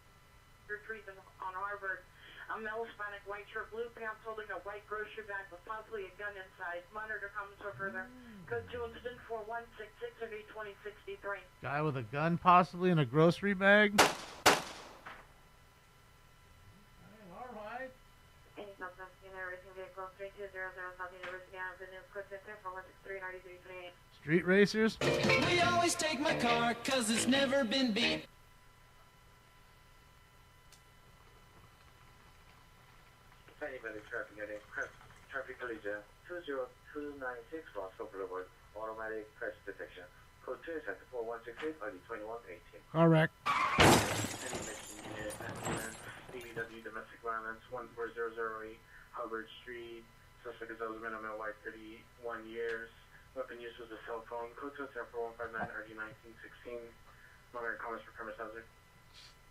retreat on Harvard. A male Hispanic, white shirt, blue pants, holding a white grocery bag with possibly a gun inside. Monitor comments for further. Code 2 incident 4166 or 2063. Guy with a gun, possibly in a grocery bag. All right. Any substance in a racing vehicle 3200 South University Avenue, code 4163 9328. Street racers. We always take my car, cause it's never been beat. Anybody traffic at traffic collision 20296 Roscoe Boulevard, automatic crash detection. Code 2 is at 4168 ID 2118. Correct. Any mission unit, ambulance, DVW domestic violence 14008 Hubbard Street. Suspect is elderly, minimum white, 31 years. Weapon use was a cell phone. Code 2 is at 4159 RD 1916. Monitor comments for premise hazard.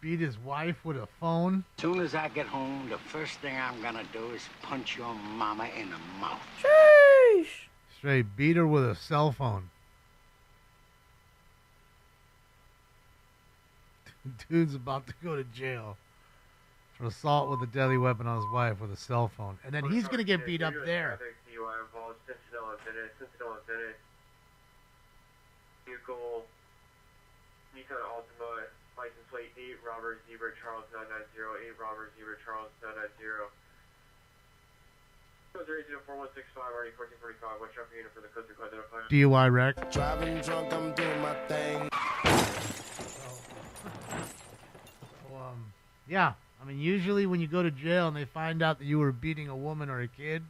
Beat his wife with a phone. Soon as I get home, the first thing I'm gonna do is punch your mama in the mouth. Sheesh. Straight beat her with a cell phone. Dude's about to go to jail for assault with a deadly weapon on his wife with a cell phone. And then he's going to get beat up there. Vehicle, Nissan Altima, license plate 8 Robert Zebra Charles 990, 8 Robert Zebra Charles 990. Code 304-165, RD 1445, what's traffic unit for the code 3 identifier? DUI wreck. Driving drunk, I'm doing my thing. Yeah, I mean, usually when you go to jail and they find out that you were beating a woman or a kid,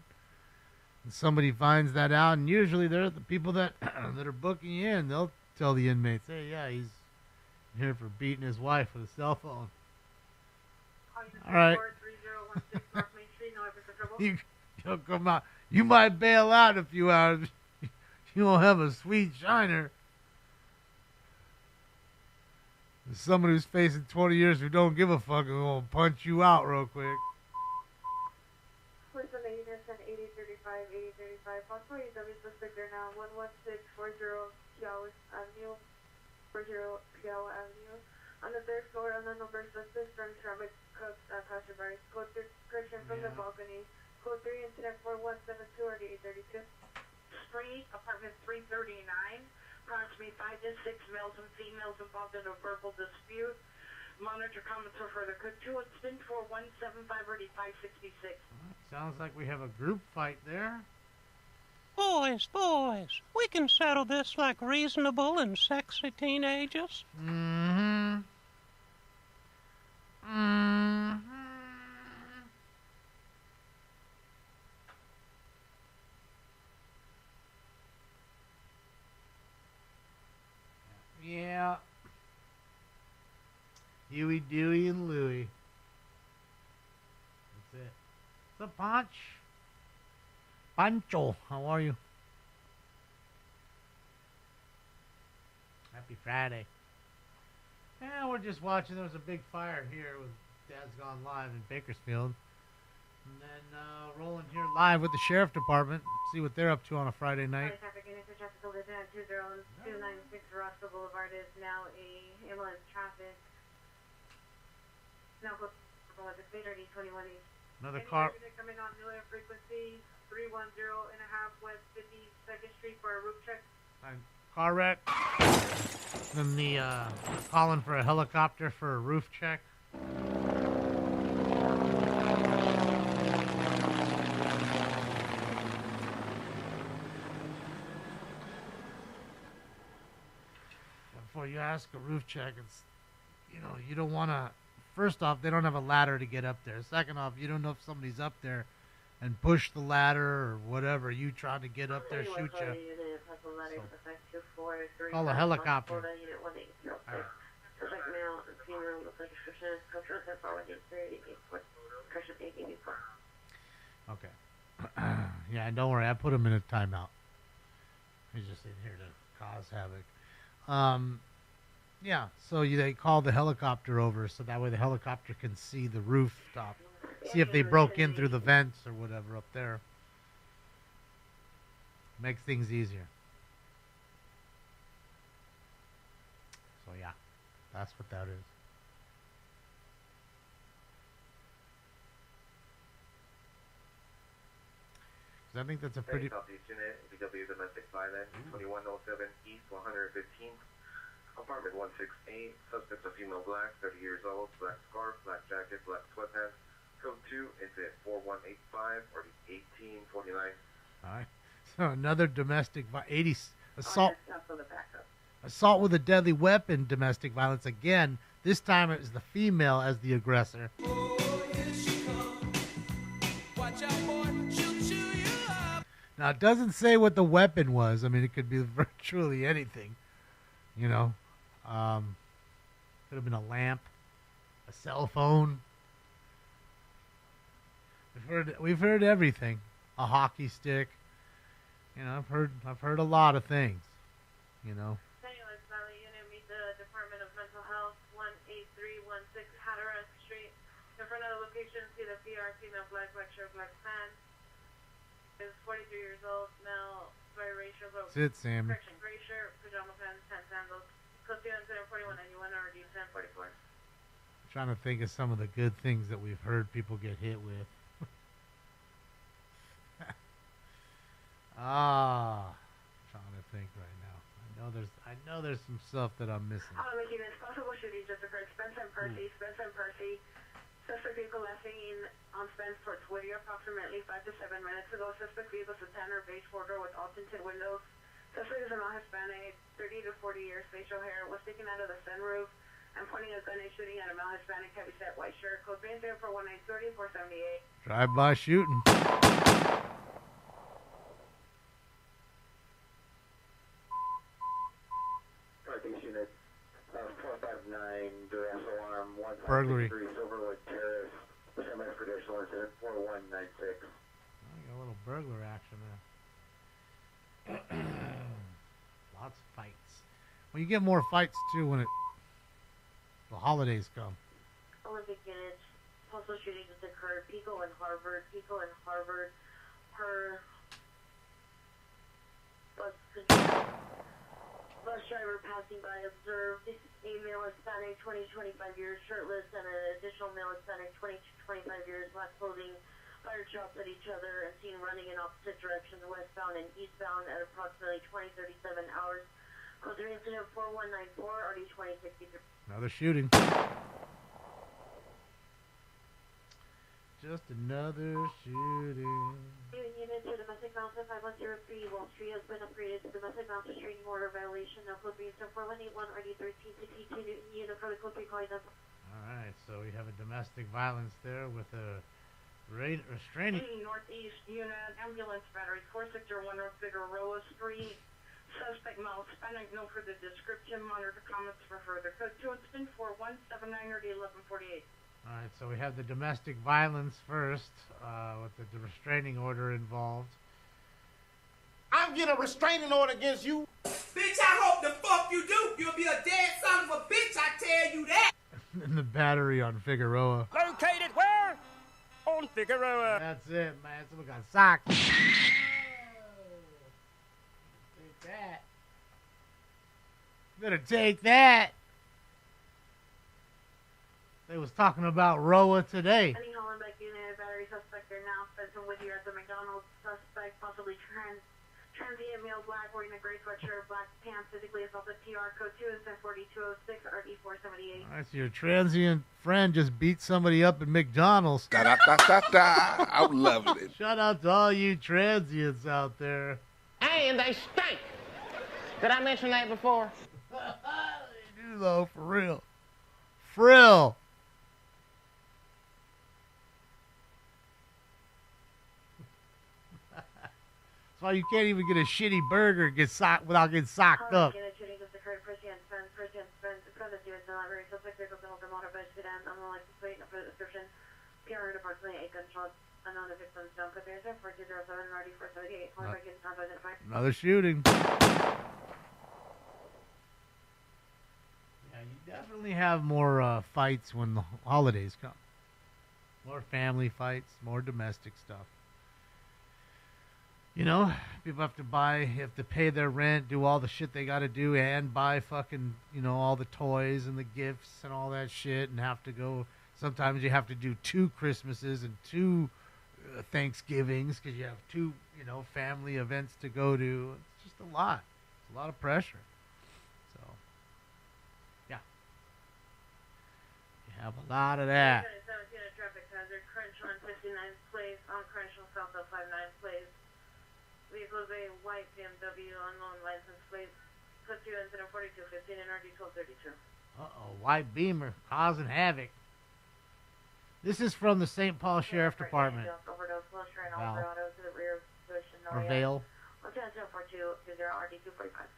and somebody finds that out, and usually they're the people that that are booking you in, they'll tell the inmates, hey, yeah, he's here for beating his wife with a cell phone. All right. You'll come out. You might bail out in a few hours. You won't have a sweet shiner. Someone who's facing 20 years who don't give a fuck and will punch you out real quick. Please on the units and 8035, 8035. Possible UW suspect there now. 11640 Piao Avenue. 40 Piao Avenue. On the third floor, unknown number suspect from traffic cups at passerby. Code 3 correction from the balcony. Code 3 incident 4172 or 832. Street, apartment 339. Approximately 5 to 6 males and females involved in a verbal dispute. Monitor comments for further. Code 2 incident 4175 or 566. Sounds like we have a group fight there. Boys, we can settle this like reasonable and sexy teenagers. Mm-hmm. Yeah. Huey, Dewey, and Louie. That's it. What's up, Ponch? Pancho, how are you? Happy Friday. Yeah, we're just watching. There was a big fire here with Dad's Gone Live in Bakersfield. And then rolling here live with the Sheriff Department. See what they're up to on a Friday night. Traffic unit for traffic collision at 20296 Roscoe Boulevard is now a ambulance traffic. Now go to the speed RD 21 East. Another car. Coming on New Air frequency 310.5 West 52nd Street for a roof check. Car wreck. Then the calling for a helicopter for a roof check. Before you ask a roof check, it's, you know, you don't want to. First off, they don't have a ladder to get up there. Second off, you don't know if somebody's up there and push the ladder or whatever. You trying to get up there, shoot you. Call a helicopter. All right. Okay. Yeah, don't worry. I put him in a timeout. He's just in here to cause havoc. Yeah, so they call the helicopter over so that way the helicopter can see the rooftop. See if they broke in through the vents or whatever up there. Makes things easier. So yeah, that's what that is. I think that's a pretty... Southeast Unit, BW Domestic Violence, 2107 East 115, apartment 168, suspect's a female black, 30 years old, black scarf, black jacket, black sweatpants, code 2, incident 4185, or 1849. Alright, so another domestic assault with a deadly weapon, domestic violence again. This time it was the female as the aggressor. Now, it doesn't say what the weapon was. I mean, it could be virtually anything. You know. Could have been a lamp, a cell phone. We've heard everything. A hockey stick. You know, I've heard a lot of things. You know. Anyways, Valley Unit, meet the Department of Mental Health, 18316 Hatteras Street. In front of the location, see the PR, female, black shirt, black pants. Is 43 years old, male, biracial, Sit, Sam. correction, gray shirt, pajama pants, tan sandals. Code 2 incident 4191 RD 1044. Trying to think of some of the good things that we've heard people get hit with. Trying to think right now. I know there's some stuff that I'm missing. Making this possible shooting just occurred. Spencer and Percy. Suspect vehicle last seen on Spence towards Whittier approximately 5 to 7 minutes ago. Suspect vehicle is a tan or beige four-door with all tinted windows. Suspect is a male Hispanic, 30 to 40 years, facial hair, was taken out of the sunroof and pointing a gun and shooting at a male Hispanic, heavy-set white shirt. Code 3041930 478. Drive-by shooting. Northeast Unit, 459, duress alarm, 153 Burglary. Silverwood Terrace, semi-traditional incident 4196. I got a little burglar action there. Lots of fights. Well, you get more fights too when the holidays come. Olympic units, postal shooting just occurred. Pico and Harvard. Her bus driver passing by observed a male Hispanic, 20 to 25 years, shirtless, and an additional male Hispanic, 20 to 25 years, black clothing, fired shots at each other, and seen running in opposite directions, westbound and eastbound, at approximately 20:37 hours. Code 3 incident 4194, RD 2063. Another shooting. Just another shooting. Unit to domestic violence 5103 Wall Street has been upgraded to domestic violence restraining order violation of code 4181 RD 1362 unit for the code 3 calling them. Alright, so we have a domestic violence there with a restraining. Northeast unit, ambulance battery 4601 North Figueroa Street. Suspect male Hispanic, no further description. Monitor comments for further. Code 2 incident 4179 RD 1148. Alright, so we have the domestic violence first, with the restraining order involved. I'm getting a restraining order against you. Bitch, I hope the fuck you do. You'll be a dead son of a bitch, I tell you that. And the battery on Figueroa. Located where? On Figueroa. That's it, man. Someone got socked. Take that. Better take that. They was talking about Roa today. Any Hollenbeck unit, battery suspect are now Spencer Whittier at the McDonald's. Suspect possibly transient male black wearing a gray sweatshirt, black pants, physically assaulted. PR code 2 incident 4206 RD 478. Alright, so your transient friend just beat somebody up at McDonald's. I'm loving it. Shout out to all you transients out there. And they stink. Did I mention that before? They do though, for real. Frill. why you can't even get a shitty burger and get without getting socked up. Another shooting. Yeah, you definitely have more fights when the holidays come. More family fights, more domestic stuff. You know, people have to pay their rent, do all the shit they got to do, and buy fucking, all the toys and the gifts and all that shit, and have to go. Sometimes you have to do 2 Christmases and 2 Thanksgivings because you have 2, family events to go to. It's just a lot. It's a lot of pressure. So, yeah. You have a lot of that. Traffic hazard, Crenshaw on 59th place, on Crenshaw South of 59th place. Vehicles a white BMW unknown license plate. Put you incident 4215 NRD 1232. White Beamer causing havoc. This is from the St. Paul Sheriff Department. Overdose, closure, and Alvarado to the rear of Bush and Or Vale. 11042 RD 245.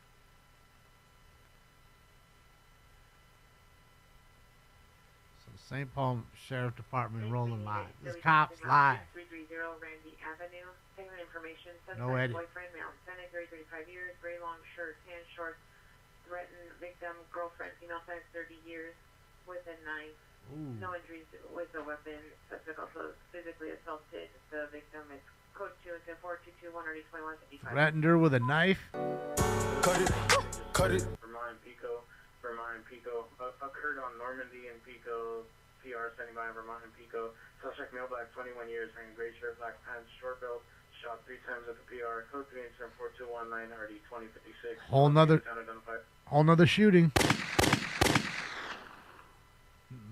St. Paul Sheriff Department rolling live. This cop's live. 330 Randy Avenue. Payment information. No edit. Boyfriend, male, Hispanic, 35 years, very long shirt, tan shorts. Threatened victim, girlfriend, female, 30 years, with a knife. Ooh. No injuries with a weapon. Suspect also physically assaulted the victim. It's code 2 and 422 12155. Threatened her with a knife. Cut it. Vermont and Pico. Occurred on Normandy and Pico. PR standing by in Vermont and Pico. Suspect male, black, 21 years, wearing gray shirt, black pants, short belt. Shot 3 times at the PR. Code 3 incident 4219 RD 2056. Whole nother shooting.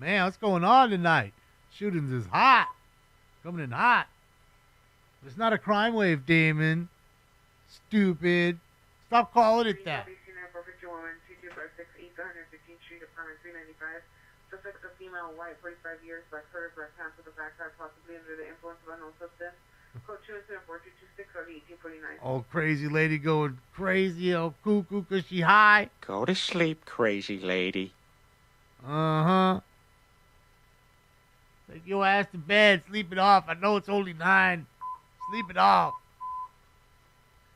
Man, what's going on tonight? Shootings is hot. Coming in hot. It's not a crime wave, Damon. Stupid. Stop calling it that. Suspect a female, white, 45 years, black shirt, black pants with a backpack, possibly under the influence of unknown substance. Code 2 incident 4226 RD 1849. Oh, crazy lady going crazy, oh cuckoo, cause she high. Go to sleep, crazy lady. Uh-huh. Take your ass to bed, sleep it off. I know it's only 9. Sleep it off.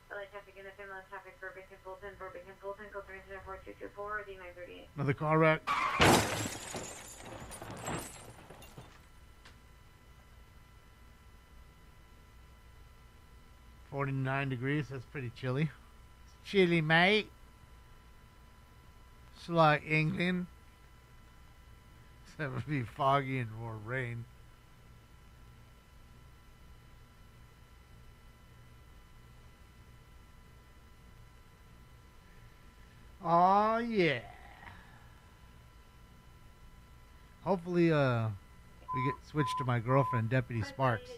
Traffic in FM, traffic Burbank and Fulton, code 3 incident 4224 RD 938. Another car wreck. 49 degrees, that's pretty chilly. It's chilly, mate. It's like England. Except it would be foggy and more rain. Oh yeah. Hopefully, we get switched to my girlfriend, Deputy Sparks.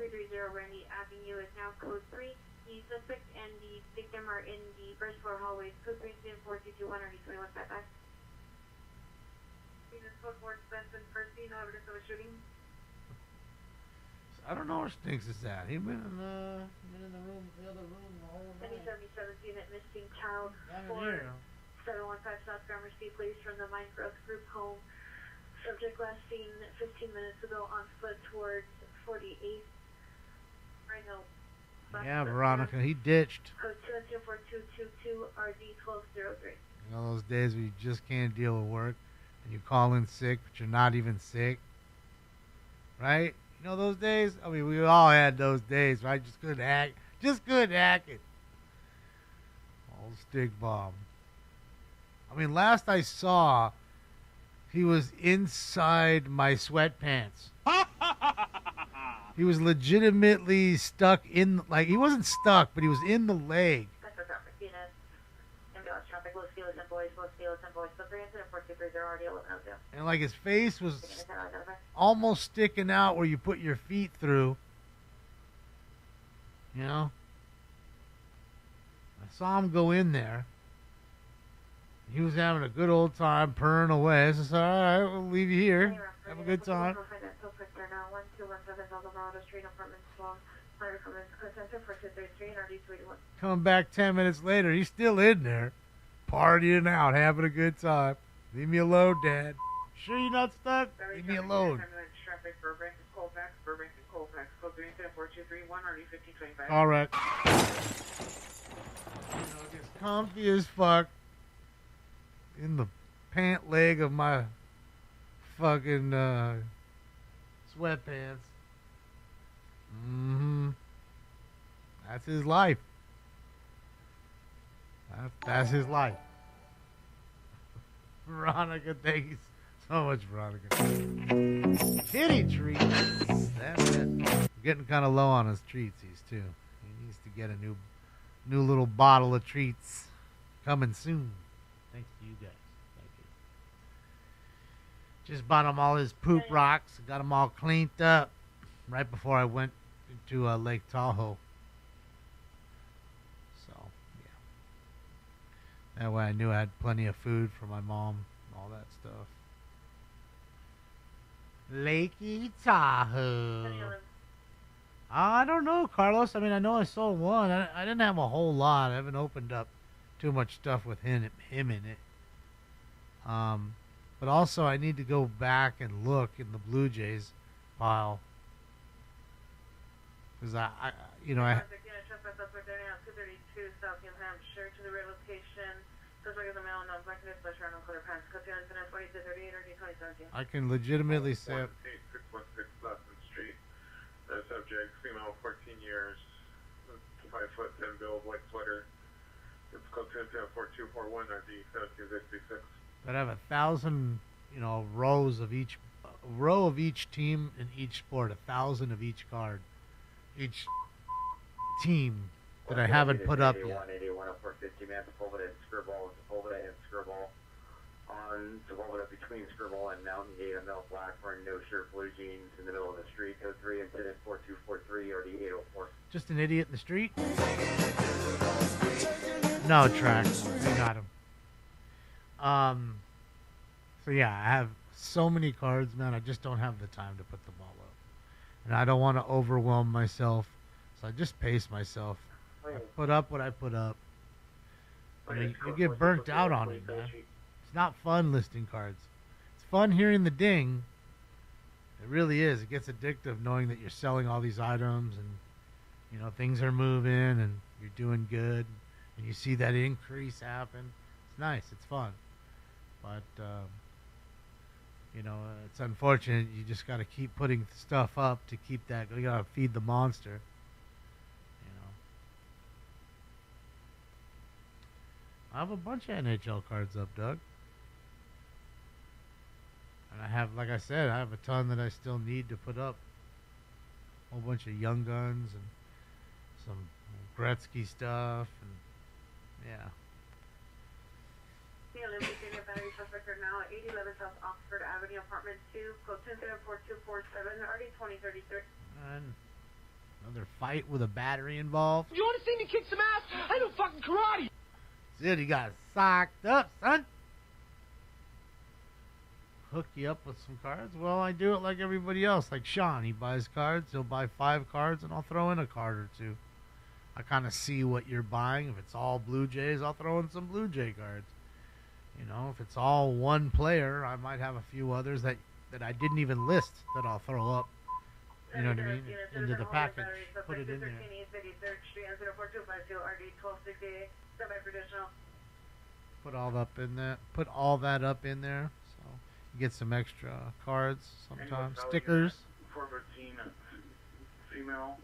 6330 Randy Avenue is now code 3. The suspect and the victim are in the first floor hallways. Code 3 and 4221 RD 2155. This code 4 Benson first scene, no evidence of a shooting. I don't know where Stinks is at. He's been in the room, the other room, the whole night. 77 unit missing child. 715 South Gramercy, police from the Minecraft group home. Subject last seen 15 minutes ago on foot towards 48th. Right now. Yeah, Veronica, he ditched. Code 24222 RD 1203. You know those days where you just can't deal with work and you call in sick, but you're not even sick, right? You know those days? I mean, we all had those days, right? Just couldn't hack it. Old stick bomb. I mean, last I saw, he was inside my sweatpants. He was legitimately stuck in, like, he wasn't stuck, but he was in the leg. And, like, his face was almost sticking out where you put your feet through. You know? I saw him go in there. He was having a good old time purring away. I said, all right, we'll leave you here. Have a good time. Morado Street, apartment 12. Fire comments, code center 4233 and RD 281. Coming back 10 minutes later, he's still in there, partying out, having a good time. Leave me alone, Dad. Sure you're not stuck? Leave me alone. Traffic, Burbank and Colfax, Burbank and Colfax, code 34231, RD 1525. All right. It's comfy as fuck in the pant leg of my fucking sweatpants. That's his life. That's his life. Veronica, thank you so much, Veronica. Kitty treats. That's it. We're getting kind of low on his treats, too. He needs to get a new little bottle of treats coming soon. Thanks to you guys. Thank you. Just bought him all his poop rocks. Got them all cleaned up right before I went into Lake Tahoe. So, yeah. That way I knew I had plenty of food for my mom and all that stuff. Lakey Tahoe. I don't know, Carlos. I mean, I know I sold one. I didn't have a whole lot. I haven't opened up too much stuff with him in it. But also I need to go back and look in the Blue Jays pile. Because I Again, traffic up right there now, 232 South New Hampshire to the rail location. Suspect is a male, non-blanketed, flesh around color pants. Code 4238 or D2017. I can legitimately say 616 Lawson Street. The subject, female, 14 years, 5 foot 10 build, white sweater. It's code 4241 or D1766. I'd have 1,000, rows of each row of each team in each sport, 1,000 of each card, each team that I haven't put up yet. 181 up for 50 man, Sepulveda and Skirball, Sepulveda and Skirball. On Sepulveda between Skirball and Mountain Gate, a male black wearing no shirt, blue jeans in the middle of the street. Code 3 incident 4243 or D804. Just an idiot in the street? No tracks. I got him. So yeah, I have so many cards, man. I just don't have the time to put them all up, and I don't want to overwhelm myself, so I just pace myself. I put up what I put up. I mean, you get burnt out on it, man. It's not fun listing cards. It's fun hearing the ding. It really is. It gets addictive knowing that you're selling all these items and things are moving and you're doing good and you see that increase happen. It's nice. It's fun. But, it's unfortunate. You just got to keep putting stuff up to keep that. You got to feed the monster. I have a bunch of NHL cards up, Doug. And I have, like I said, I have a ton that I still need to put up. A whole bunch of Young Guns and some Gretzky stuff. And, yeah. Battery suspect now at 8011 South Oxford Avenue, apartment 2, code 104247, RD 2033. And another fight with a battery involved. You want to see me kick some ass? I do fucking karate. That's it. He got socked up, son. Hook you up with some cards? Well, I do it like everybody else. Like Sean, he buys cards. He'll buy 5 cards, and I'll throw in a card or 2. I kind of see what you're buying. If it's all Blue Jays, I'll throw in some Blue Jay cards. If it's all one player, I might have a few others that I didn't even list that I'll throw up. You know what I mean? Into the package. Put it in there. Put all up in there. Put all that up in there. So you get some extra cards sometimes. Stickers. 413 female.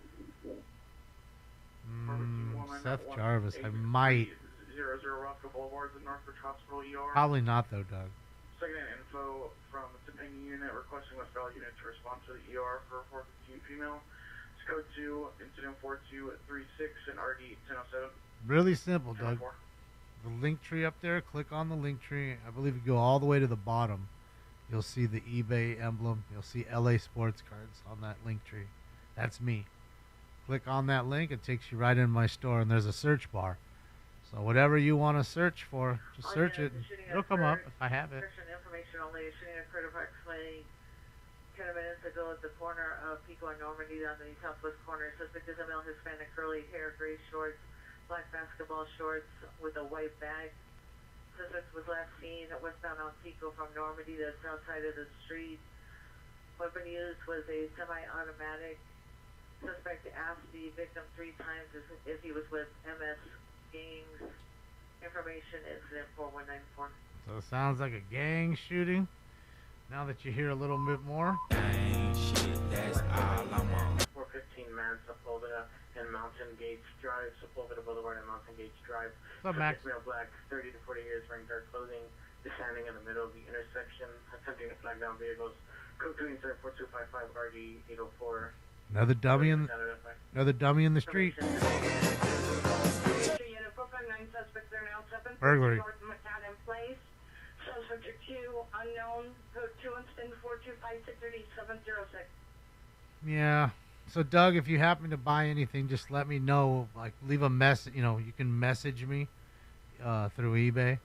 Seth Jarvis. I might. 00 Roscoe Boulevard in Northbridge Hospital ER. Probably not though, Doug. Second info from the Topanga unit requesting West Valley unit to respond to the ER for 415 female. It's code 2, incident 4236 and RD 1007. Really simple, Doug. The link tree up there, click on the link tree. I believe you go all the way to the bottom. You'll see the eBay emblem. You'll see LA Sports Cards on that link tree. That's me. Click on that link. It takes you right in my store, and there's a search bar. So whatever you want to search for, just search it. It'll come up if I have it. 10 minutes ago at the corner of Pico and Normandy on the southwest corner. Suspect is a male Hispanic, curly hair, gray shorts, black basketball shorts with a white bag. Suspect was last seen westbound on Pico from Normandy, the south side of the street. Weapon used was a semi-automatic. Suspect asked the victim 3 times if he was with MS Gangs. Information incident 4194. So it sounds like a gang shooting. Now that you hear a little bit more. Shit, that's all I'm on. 415 man, Sepulveda and Mountain Gates Drive, Sepulveda Boulevard and Mountain Gates Drive. What's up, Max? Male black, 30 to 40 years, wearing dark clothing, is standing in the middle of the intersection, attempting to flag down vehicles. Code 2 insert 4255 RD 804. Another dummy in the street. Burglary. North Macadam Place. Suspect 2 unknown. Code 2 instant 425-63706. Yeah. So Doug, if you happen to buy anything, just let me know. Like, leave a message. You know, you can message me through eBay,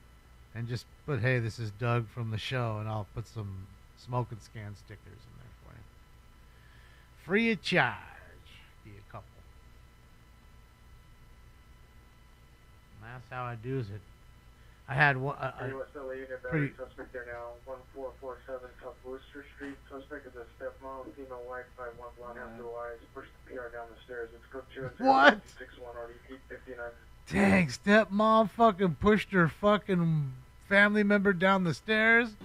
and just put, "Hey, this is Doug from the show," and I'll put some smoke and scan stickers in there for you, free of charge. Be a couple. And that's how I do it. I had one. Pretty. Suspect there now, 1447 South Worcester Street. Suspect is a stepmom, female white, 5'1", blonde hair, blue eyes. Push the PR down the stairs. It's Cook 2 What? 61 RD 59. Dang, stepmom fucking pushed her fucking family member down the stairs.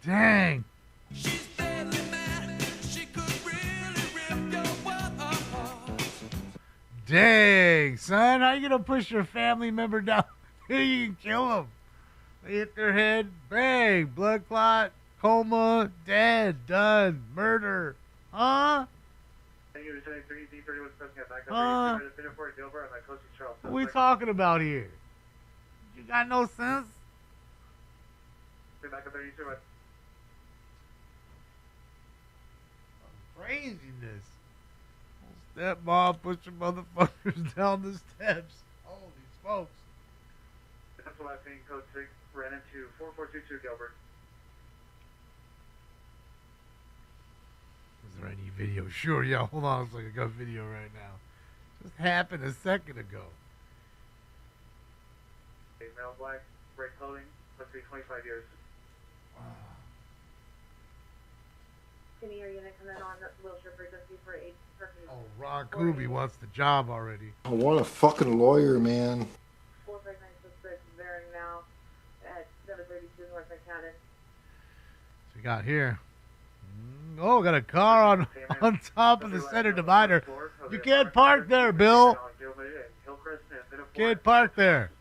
Dang. Dang, son, how you gonna push your family member down? You can kill them. They hit their head, bang, blood clot, coma, dead, done, murder. Huh? What are we talking about here? You got no sense? Craziness. Stepmom pushing motherfuckers down the steps. Holy smokes. That's what I've seen. Code 6 ran into 4422 Gilbert. Is there any video? Sure, yeah. Hold on a second. I got video right now. Just happened a second ago. Male black, gray clothing, must be 25 years. Senior unit coming on Wilshire frequency for 8. Oh, Ron Kuby wants the job already. I want a fucking lawyer, man. 45966 bearing now at 732 North Macadam. So we got here. Oh, got a car on top of the center divider. You can't park there, Bill. Can't park there.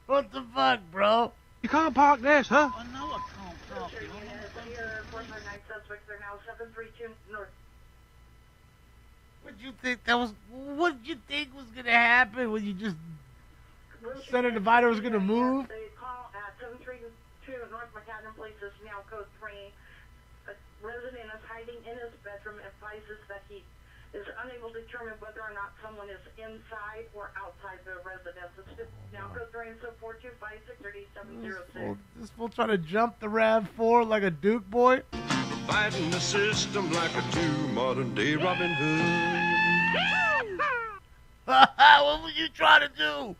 What the fuck, bro? You can't park this, huh? Oh, no, I can't park here. 459 suspects are now 732 North. What'd you think that was? What did you think was gonna happen when you just center divider was gonna move? They call at 732 North Macadam Place is now code 3. A resident is hiding in his bedroom and advises that he is unable to determine whether or not someone is inside or outside the residence. It's now code 3 and so 425-63706. This fool trying to jump the RAV4 like a Duke boy. Fighting the system like a true modern-day Robin Hood. What were you trying to do?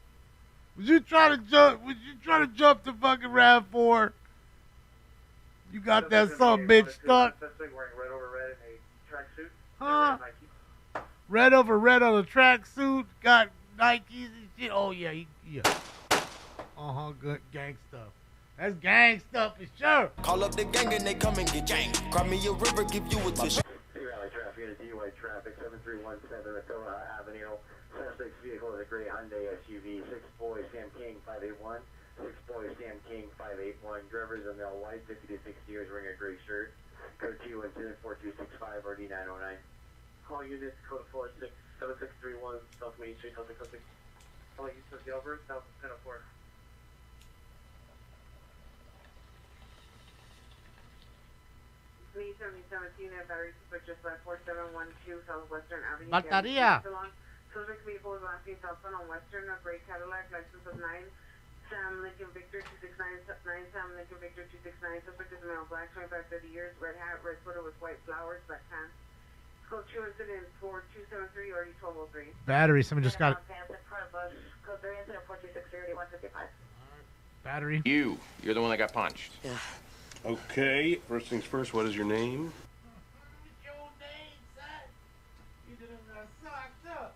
Was you trying to jump the fucking RAV4? You got that son bitch stuck. Red over red in a tracksuit. Huh? Red over red on a tracksuit. Got Nikes and shit. Oh yeah, yeah. Good gang stuff. That's gang stuff for sure. Call up the gang and they come and get gang. Cry me a river, give you a tissue. Rally traffic, unit DUI traffic, 7317 Attila Avenue. Suspect's vehicle is a gray Hyundai SUV. 6 boys, Sam King, 581. 6 boys, Sam King, 581. Drivers a male white, 50 to 60 years, wearing a gray shirt. Code 2 incident 4265 RD 909. Call units code 467631 South Main Street, South Dakota. Call east of Gilbert, south of 1004. Me 7017 at Battery Super just left 4712 Southwestern Avenue. Batería. Suspect vehicle is last seen southbound on Western, a gray Cadillac, license of 9 Sam Lincoln Victor 2699, Sam Lincoln Victor 269. Suspect is a male, black, 25, 30 years, red hat, red sweater with white flowers, black pants. Code 2 incident 4273 or 1203. Battery. Someone just got Pants in front of us. Code 3 incident 4263 155. battery. You're the one that got punched. Okay, first things first, what is your name? Your name, son. You done got socked up.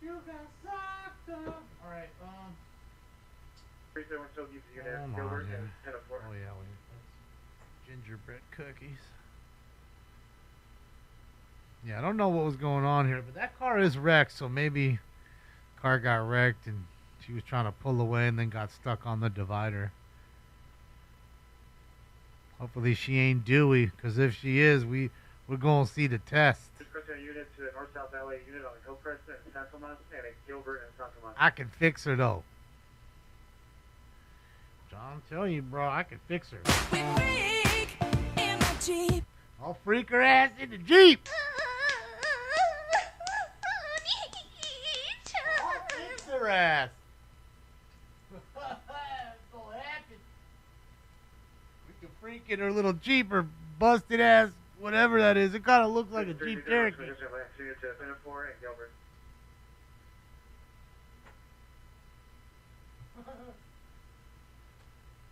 You got socked up. All right. 371 still gives you unit. Hold Gilbert on, yeah. and 1004. Oh yeah, wait. Gingerbread cookies. Yeah, I don't know what was going on here, but that car is wrecked, so maybe car got wrecked and she was trying to pull away and then got stuck on the divider. Hopefully she ain't Dewey, because if she is, we're going to see the test. Dispersing a unit to the north-south alley unit on Hillcrest and San Tomas, and a Gilbert and San Tomas. I can fix her, though. I'm telling you, bro, I can fix her. I'll freak her ass in the Jeep. I'll fix her ass. We can freak in her little Jeep or busted ass, whatever that is. It kind of looks like a Jeep Cherokee.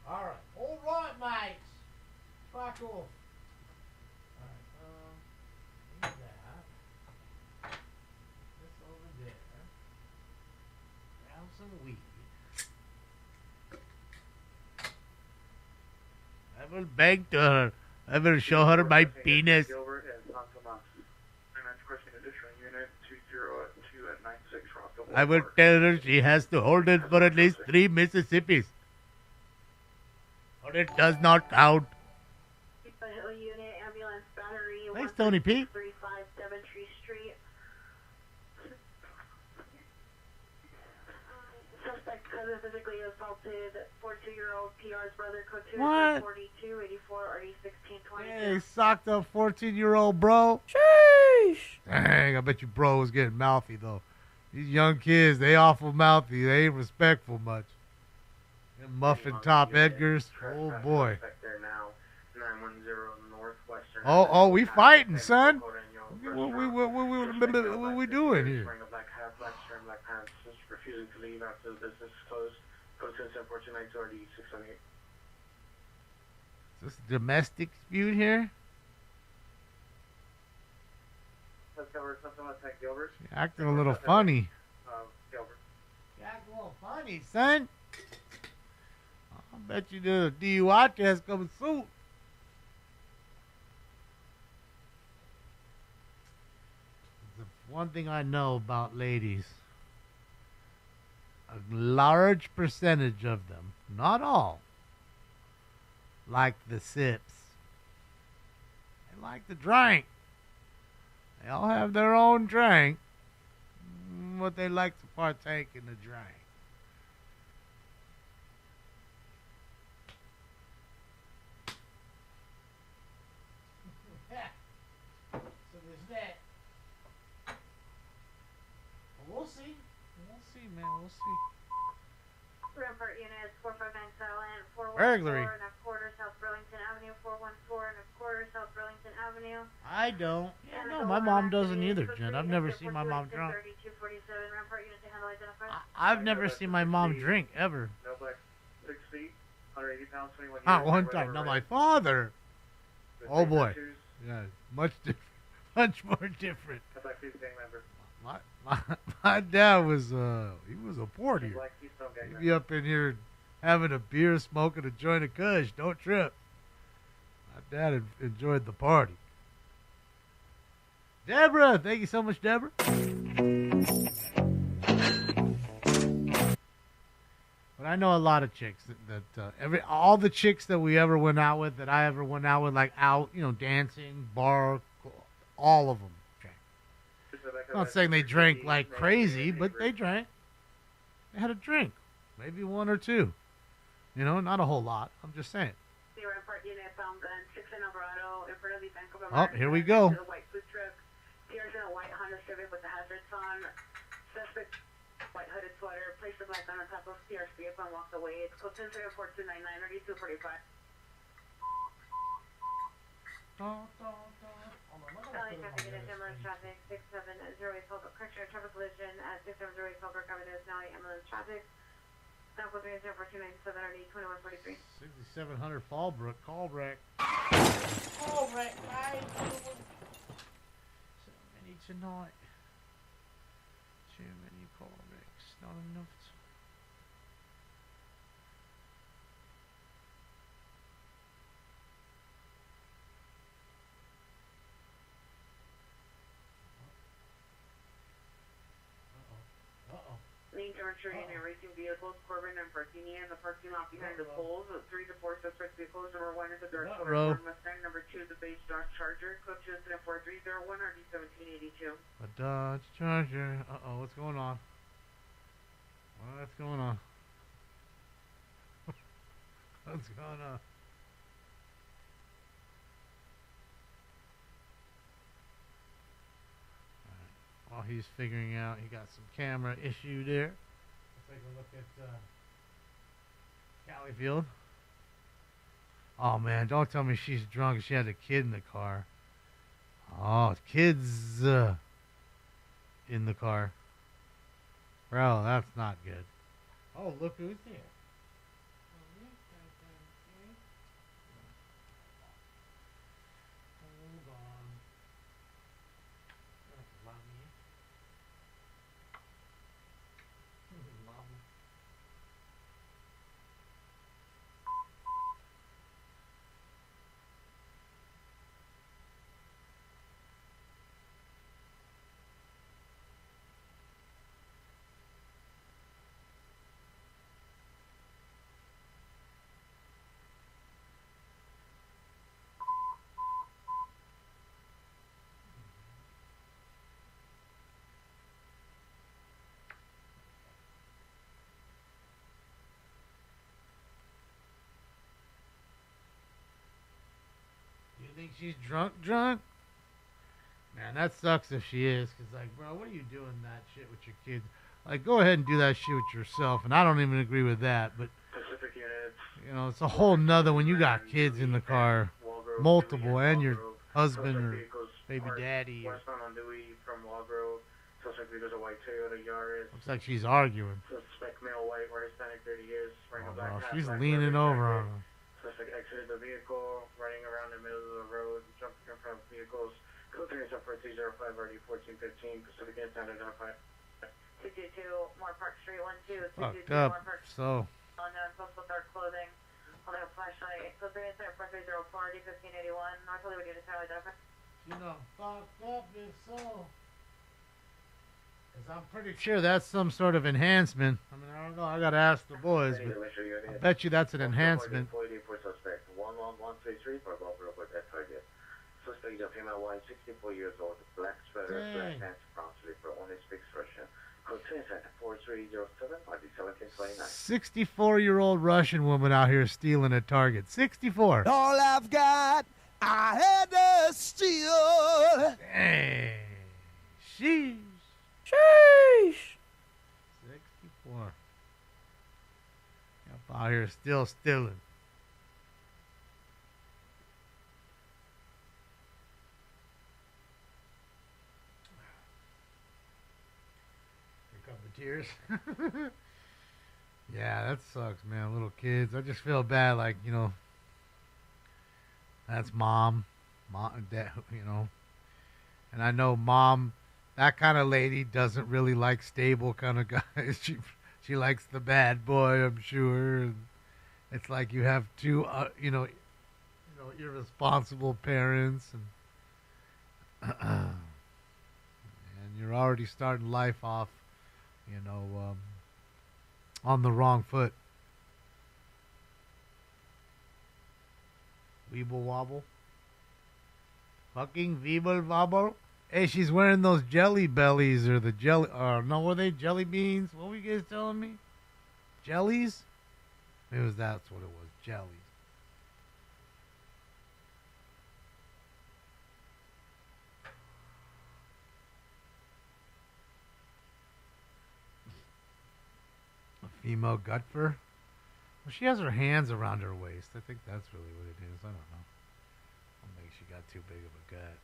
All right, all right, mates. Fuck off. All right, leave that. This over there. Grab some weed. I will beg to her. I will show her my penis. Gilbert and San Tomas. And that's question additional unit 202 at 96 Rockville. I will tell her she has to hold it for at least 3 Mississippis. Or it does not count. Unit, ambulance, battery, Thanks, Tony P. 357 Tree Street. Suspect cousin physically assaulted 42-year-old PR's brother, code 2 What? 42 84 RD 1620. Hey, socked up 14-year-old bro. Sheesh! Dang, I bet you bro was getting mouthy, though. These young kids, they awful mouthy. They ain't respectful much. Them muffin top Edgars. Oh, boy. Oh, we fighting, son. What we doing here? Refusing to leave after the business is closed. Code 10-429 RD 678. Is this a domestic dispute here? Let's cover something like that, Gilbert. You're acting a little funny. Gilbert. You're acting a little funny, son. I bet you the DUI test coming soon. The one thing I know about ladies, a large percentage of them, not all, like the sips. They like to drink. They all have their own drink, but they like to partake in the drink. So there's that. We'll see. We'll see, man. We'll see. Rampart units 459 Silent, 414 Burglary. and a quarter South Burlington Avenue, 414 and a quarter South Burlington Avenue. I don't. Yeah, no, my mom doesn't either, Jen. I've never seen my mom drunk. 3247 Rampart unit to handle identified. I've never seen my mom drink, ever. No black, 6 feet, 180 pounds, 21 years. Not one time. Not my father. Oh, boy. Yeah, much different. Much more different. My dad was, he was a partier. He'd be up in here having a beer, smoking a joint of kush. Don't trip. My dad enjoyed the party. Deborah, thank you so much, Deborah. But I know a lot of chicks that all the chicks that we ever went out with, that I ever went out with, like out, dancing, bar, all of them drank. I'm not saying they drank like crazy, but they drank. They had a drink, maybe one or two. Not a whole lot. I'm just saying. The Rampart unit found gun 6 in Alvarado in front of the Bank of Oh, America. here we go. The white food truck. Tears in a white Honda Civic with the hazards on. Suspect white hooded sweater. Place the black gun on top Southwest PRC up and walked away. It's code 10-4299, ready 245. LA traffic unit, ambulance traffic, 670 Colbrook, correction, traffic collision at 670 Colbrook Avenue is now ambulance traffic. Southwest 4297, RD 2143. 6700 Fallbrook, Colbrook. Callback, guys. So many tonight. Too many callbacks. Not enough. Main demonstrating and racing vehicles, Corbin and Parthenia in the parking lot behind the poles. 3 to 4 suspect vehicles. Number 1 is the dark color Ford Mustang. Number 2 is the beige Dodge Charger. Code 24301 RD 1782. A Dodge Charger. Uh-oh, what's going on? What's going on? What's going on? While he's figuring out, he got some camera issue there. Let's take a look at Califield. Oh man, don't tell me she's drunk. She had a kid in the car. Oh, kids in the car. Bro, that's not good. Oh, look who's here. Hold on. You think she's drunk? Man, that sucks if she is. Because, like, bro, what are you doing that shit with your kids? Like, go ahead and do that shit with yourself. And I don't even agree with that. But, Pacific units. you know, it's a whole nother when you got kids in the car. Multiple. And your husband or baby daddy. Westbound on Dewey from Walgrove. Suspect vehicles a white Toyota Yaris. Looks like she's arguing. Suspect male white, wear Hispanic, 30 years. Wearing a black hat. She's black leaning leather over jacket. on him. Suspect exited the vehicle, running around the middle of the road, jumping in front of vehicles. Code 3-4305 RD 1415. Pacific units unidentified. 222 Moore Park Street, 12. Fucked up. So. On postal dark clothing. Holding a flashlight. Code 3-4304 RD 1581. North Hollywood units unidentified. You know, fucked up if so. Because I'm pretty sure that's some sort of enhancement. I mean, I don't know. I got to ask the boys, but I bet you that's an enhancement. Suspect 11133 for Walgrove with that target. Suspect is a female white, 64 years old, black sweater, black pants, brown slipper, only speaks Russian. Code 4307 RD 1729. 64-year-old Russian woman out here stealing at Target. 64. All I've got, I had to steal. Dang. Sheesh. 64. Yep, out here still stealing. Here come the tears. Yeah, that sucks, man. Little kids. I just feel bad, like, you know, that's mom and dad, you know. And I know mom, that kind of lady, doesn't really like stable kind of guys. She likes the bad boy, I'm sure. And it's like you have two, you know, irresponsible parents, and and you're already starting life off, you know, on the wrong foot. Weeble wobble. Fucking Weeble wobble. Hey, she's wearing those jelly bellies or the jelly. No, were they jelly beans? What were you guys telling me? Jellies? Maybe that's what it was. Jellies. Female gut fur. Well, she has her hands around her waist. I think that's really what it is. I don't know. I don't think she got too big of a gut.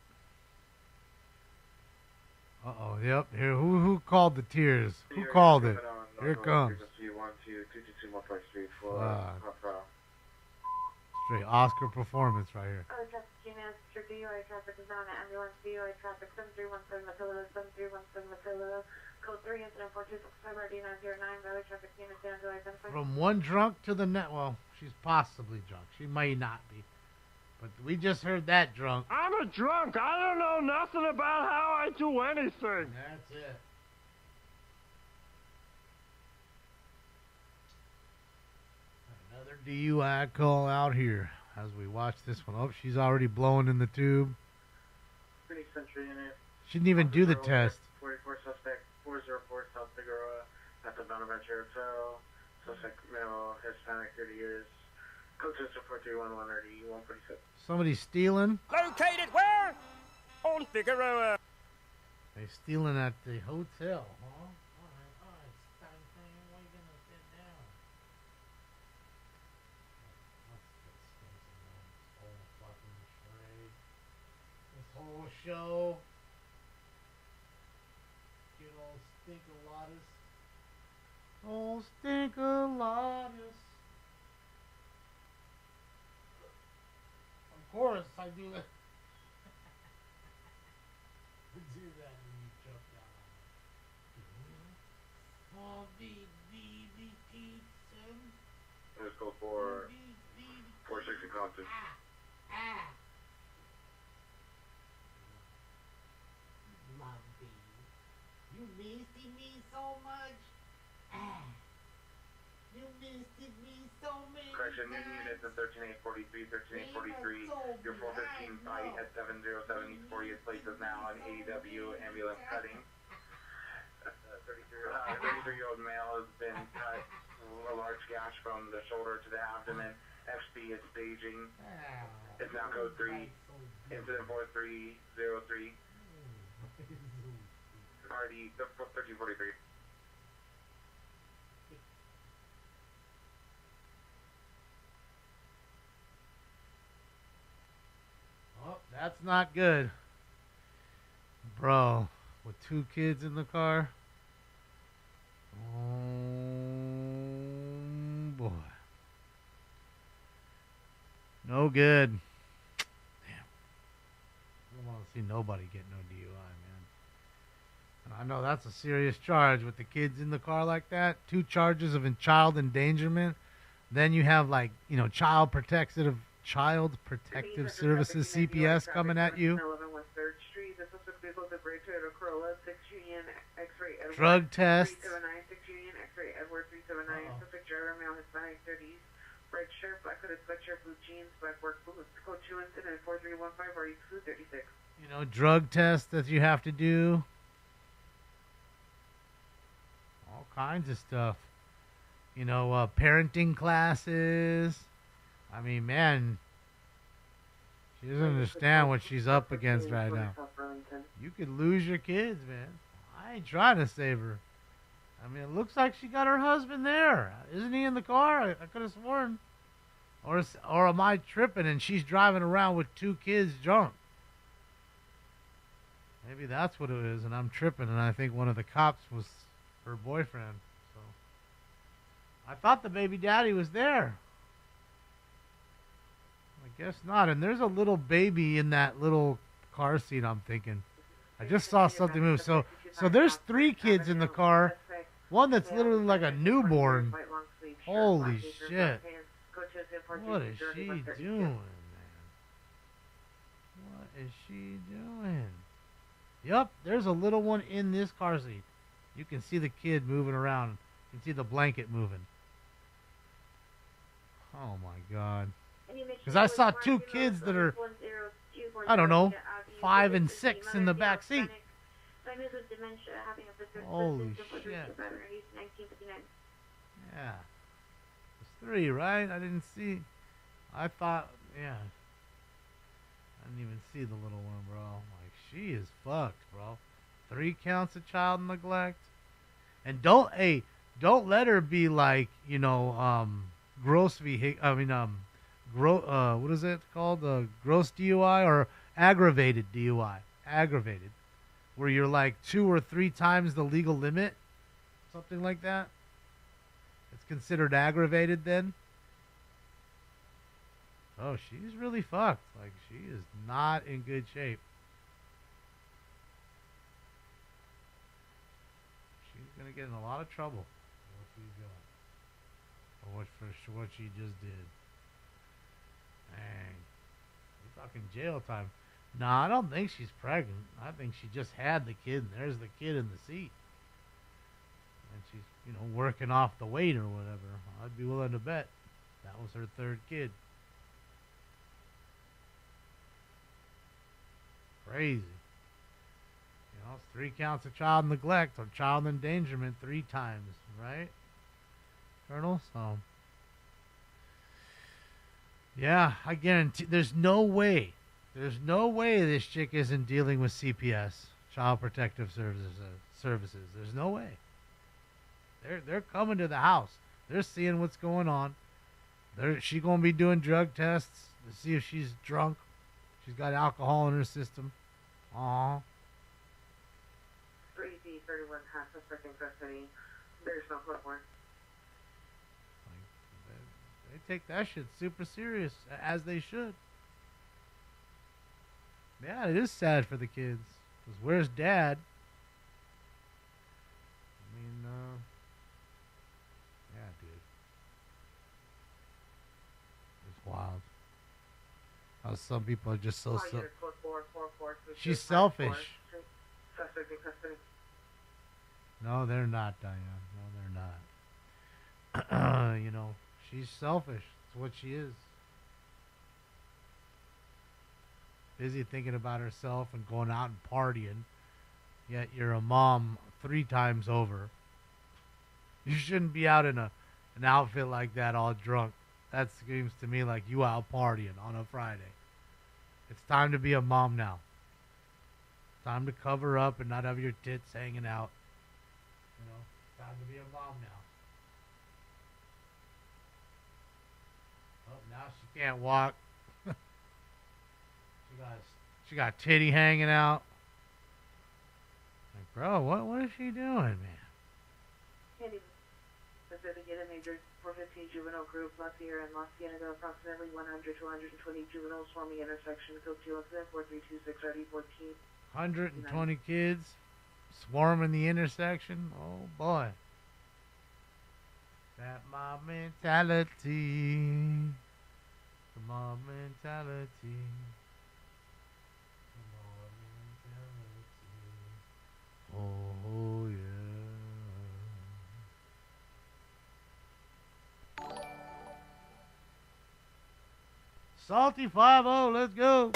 Uh-oh, yep. Here, who called the tears? Who called it? Here it comes. Straight Oscar performance right here. Oh, traffic GMS, DUI traffic is on ambulance, DUI traffic 7317 Matilda, 7317 Matilda, code 3, incident 4265 RD909, Valley traffic unit down to identify. From one drunk to the net. Well, she's possibly drunk. She may not be. But we just heard that drunk. I'm a drunk. I don't know nothing about how I do anything. That's it. Another DUI call out here as we watch this one. Oh, she's already blowing in the tube. Pretty Central Unit. She didn't even do the test. 44 suspect, 404 South Figueroa at the Bonaventure Hotel. Suspect male, Hispanic, 30 years. Code system 4311 RD 146. Somebody stealing? Located where? On Figueroa. They stealing at the hotel, huh? Alright, Stein thing, why you gonna sit down? This whole show. Get old Stinkalatus. Old Stinkalatus. Of course, I do that. Do that when you jump down on it. Let's go for 460 Compton. Lovey, you missing me so much. You missed me so much. Correction, new units in 13843, 13843. Your 415 fight at 707 East 40th Place is now an AEW ambulance cutting. 33-year-old male has been cut a large gash from the shoulder to the abdomen. FB is staging. It's now code 3. Incident 4303. RD 1343. Oh, that's not good. Bro, with two kids in the car. Oh, boy. No good. Damn. I don't want to see nobody get no DUI, man. And I know that's a serious charge with the kids in the car like that. 2 charges of child endangerment. Then you have, like, you know, Child Protective Services, CPS, coming at you. Drug tests. 379, 6 Union, X-ray Edward 379, suspect driver, male, Hispanic, 30s, red shirt, black hooded sweatshirt, blue jeans, black work boots, code 2 incident 4315, RE 236. You know, drug tests that you have to do. All kinds of stuff. You know, parenting classes. I mean, man, she doesn't understand what she's up against right now. You could lose your kids, man. I ain't trying to save her. I mean, it looks like she got her husband there. Isn't he in the car? I could have sworn. Or am I tripping and she's driving around with 2 kids drunk? Maybe that's what it is, and I'm tripping, and I think one of the cops was her boyfriend. So I thought the baby daddy was there. I guess not. And there's a little baby in that little car seat, I'm thinking. I just saw something move. So there's 3 kids in the car. One that's literally like a newborn. Holy shit. What is she doing, man? What is she doing? Yep, there's a little one in this car seat. You can see the kid moving around. You can see the blanket moving. Oh my God. Because I saw 2 kids that are, I don't know, 5 and 6 in the back seat. Holy shit. Yeah. It's 3, right? I didn't see. I thought, yeah. I didn't even see the little one, bro. Like, she is fucked, bro. 3 counts of child neglect. And don't let her be like, gross what is it called? Gross DUI or aggravated DUI. Aggravated. Where you're like 2 or 3 times the legal limit. Something like that. It's considered aggravated then. Oh, she's really fucked. Like, she is not in good shape. She's going to get in a lot of trouble for what she's doing. For what she just did. Dang. We're talking jail time. Nah, I don't think she's pregnant. I think she just had the kid, and there's the kid in the seat. And she's, working off the weight or whatever. I'd be willing to bet that was her 3rd kid. Crazy. It's 3 counts of child neglect or child endangerment 3 times, right, Colonel? So, yeah, I guarantee there's no way this chick isn't dealing with CPS, Child Protective Services. There's no way. They're coming to the house. They're seeing what's going on. She gonna be doing drug tests to see if she's drunk. She's got alcohol in her system. Aww. 3D31 has suspect in custody. There's no footwork. They take that shit super serious, as they should. Yeah, it is sad for the kids. Because where's Dad? I mean, yeah, dude. It's wild. How some people are just so... She's selfish. Suspect in custody. No, they're not, Diane. No, they're not. She's selfish. That's what she is. Busy thinking about herself and going out and partying. Yet you're a mom 3 times over. You shouldn't be out in an outfit like that all drunk. That screams to me like you out partying on a Friday. It's time to be a mom now. Time to cover up and not have your tits hanging out. Time to be a mom now. Oh, now she can't walk. She got titty hanging out. Like, bro, what is she doing, man? Investigated major 415 juvenile group, La Sierra and La Cienega, approximately 100 to 120 juveniles forming intersection, code 2 incident 4326 RD14. 120 kids swarming the intersection. Oh boy. That mob mentality. The mob mentality. The mob mentality. Oh yeah. Salty 5-0, let's go.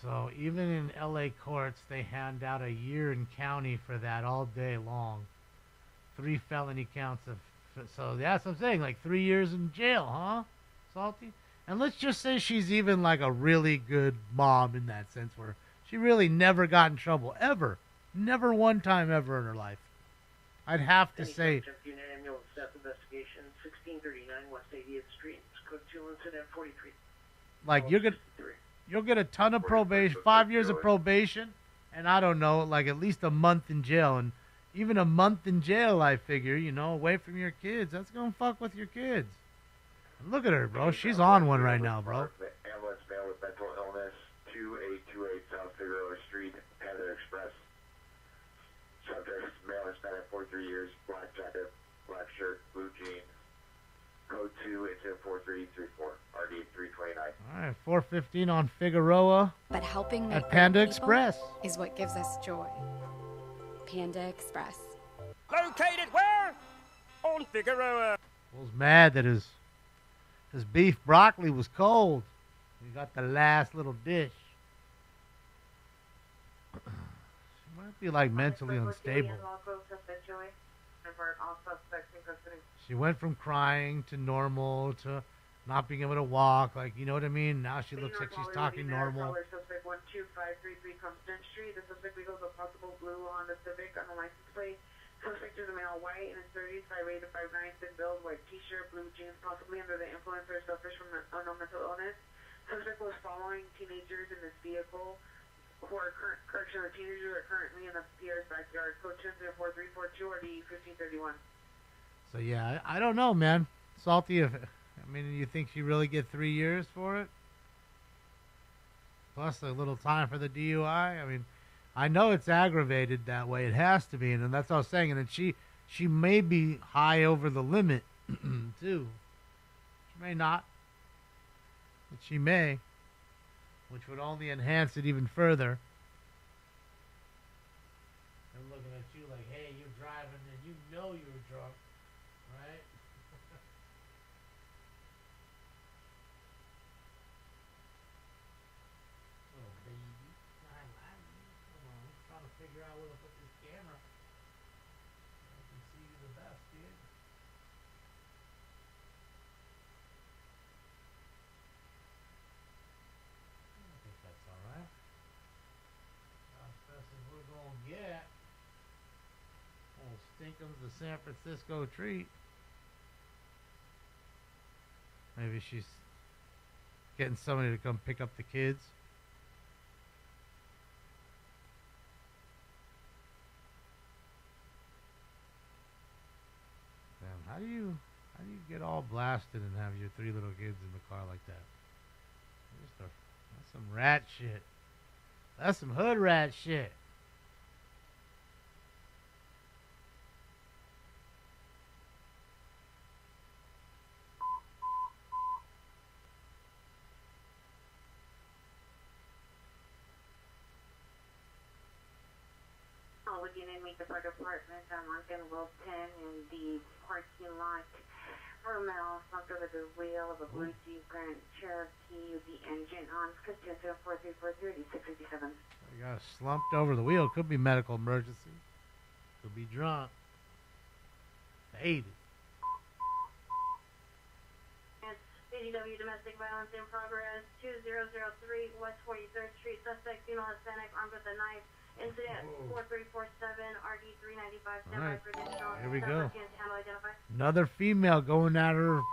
So even in LA courts, they hand out a year in county for that all day long. 3 felony counts of, so that's what I'm saying, like 3 years in jail, huh? Salty? And let's just say she's even like a really good mom in that sense where she really never got in trouble, ever. Never one time ever in her life. I'd have to say... Annual death investigation, 1639 West 80th Street, code 2 incident 43. Like, you'll get a ton of probation, 5 years of probation, and I don't know, like at least a month in jail. And even a month in jail, I figure, away from your kids, that's going to fuck with your kids. And look at her, bro. She's on one right now, bro. Ambulance male with mental illness, 2828 South Figueroa Street, Panther Express. Subject, male Hispanic, 43 years, black jacket, black shirt, blue jeans. Code 2, incident 4334, RD 329. All right, 415 on Figueroa. But helping at Panda Express is what gives us joy. Panda Express. Located where? On Figueroa. I was mad that his beef broccoli was cold. He got the last little dish. She might be like mentally unstable. She went from crying to normal to not being able to walk, like, you know what I mean? Now she looks like she's talking normal. Suspect 12533 Compton Street. The suspect vehicles a possible blue Honda Civic on the license plate. Suspect is a male, white, in his 30s, 5'8" to 5'9", thin build, white t-shirt, blue jeans, possibly under the influence or suffers from unknown mental illness. Suspect was following teenagers in this vehicle who are correction, the teenagers are currently in the Pierre's backyard. Code 24342 or D 1531. So yeah, I don't know, man. Salty. I mean, you think she really get 3 years for it? Plus a little time for the DUI. I mean, I know it's aggravated that way. It has to be, and that's what I was saying. And then she may be high over the limit too. She may not, but she may, which would only enhance it even further. I'm looking at you like, hey, you're driving and you know you were drunk, right? Little baby. Come on, I'm trying to figure out where to put this camera. I can see you the best, dude. I think that's alright. How expensive we're gonna get. Old Stinkum's the San Francisco treat. Maybe she's getting somebody to come pick up the kids. Damn, how do you get all blasted and have your 3 little kids in the car like that? That's some rat shit. That's some hood rat shit. Looking in meet the fire department on Lincoln Wilton in the parking lot. Romel slumped over the wheel of a blue Jeep Grand Cherokee with the engine on. Contestant 4343 657. I got slumped over the wheel. Could be medical emergency. Could be drunk. Faded. ADW domestic violence in progress. 2003 West 43rd Street. Suspect female Hispanic armed with a knife. Incident 4347 RD 395. Alright, For additional here we go. handle identified. Another female going at her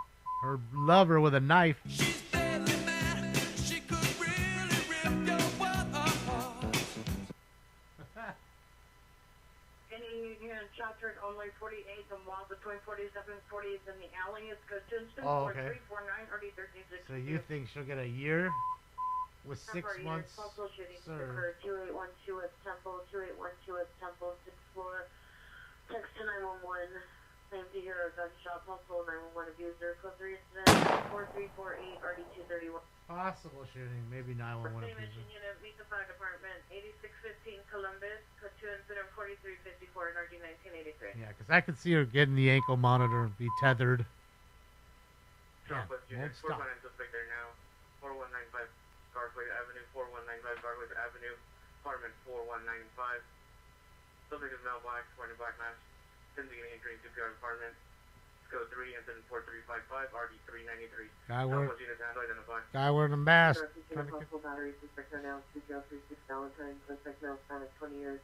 lover with a knife. Any unit chapter only 48 and while between 47 and 40 is in the alley. It's good distance. Oh, okay. 4349 RD 1362. So you think she'll get a year with 6 months served? 2812 at Temple, 2812 at Temple, 6th floor. Text to 911. Claim to hear a gunshot, possible 911 abuser. Code 3 incident 4348 RD 231. Possible shooting, maybe 911 Mission abuser. unit, meet the fire department, 8615 Columbus, code 2 incident 4354 and RD 1983. Yeah, because I could see her getting the ankle monitor and be tethered. Yeah, Southwest won't unit, stop. 419 suspect there now. 4195 Garfield Avenue, 4195 Garfield Avenue, apartment 4195. Subject is male black, wearing a black mask. Sending an entry into PR apartment. Code 3, incident 4355, RD 393. Guy wearing- Southwest unit handle identified. Guy wearing a mask. Possible battery, suspect are now 2036 Valentine, suspect male Hispanic 20 years.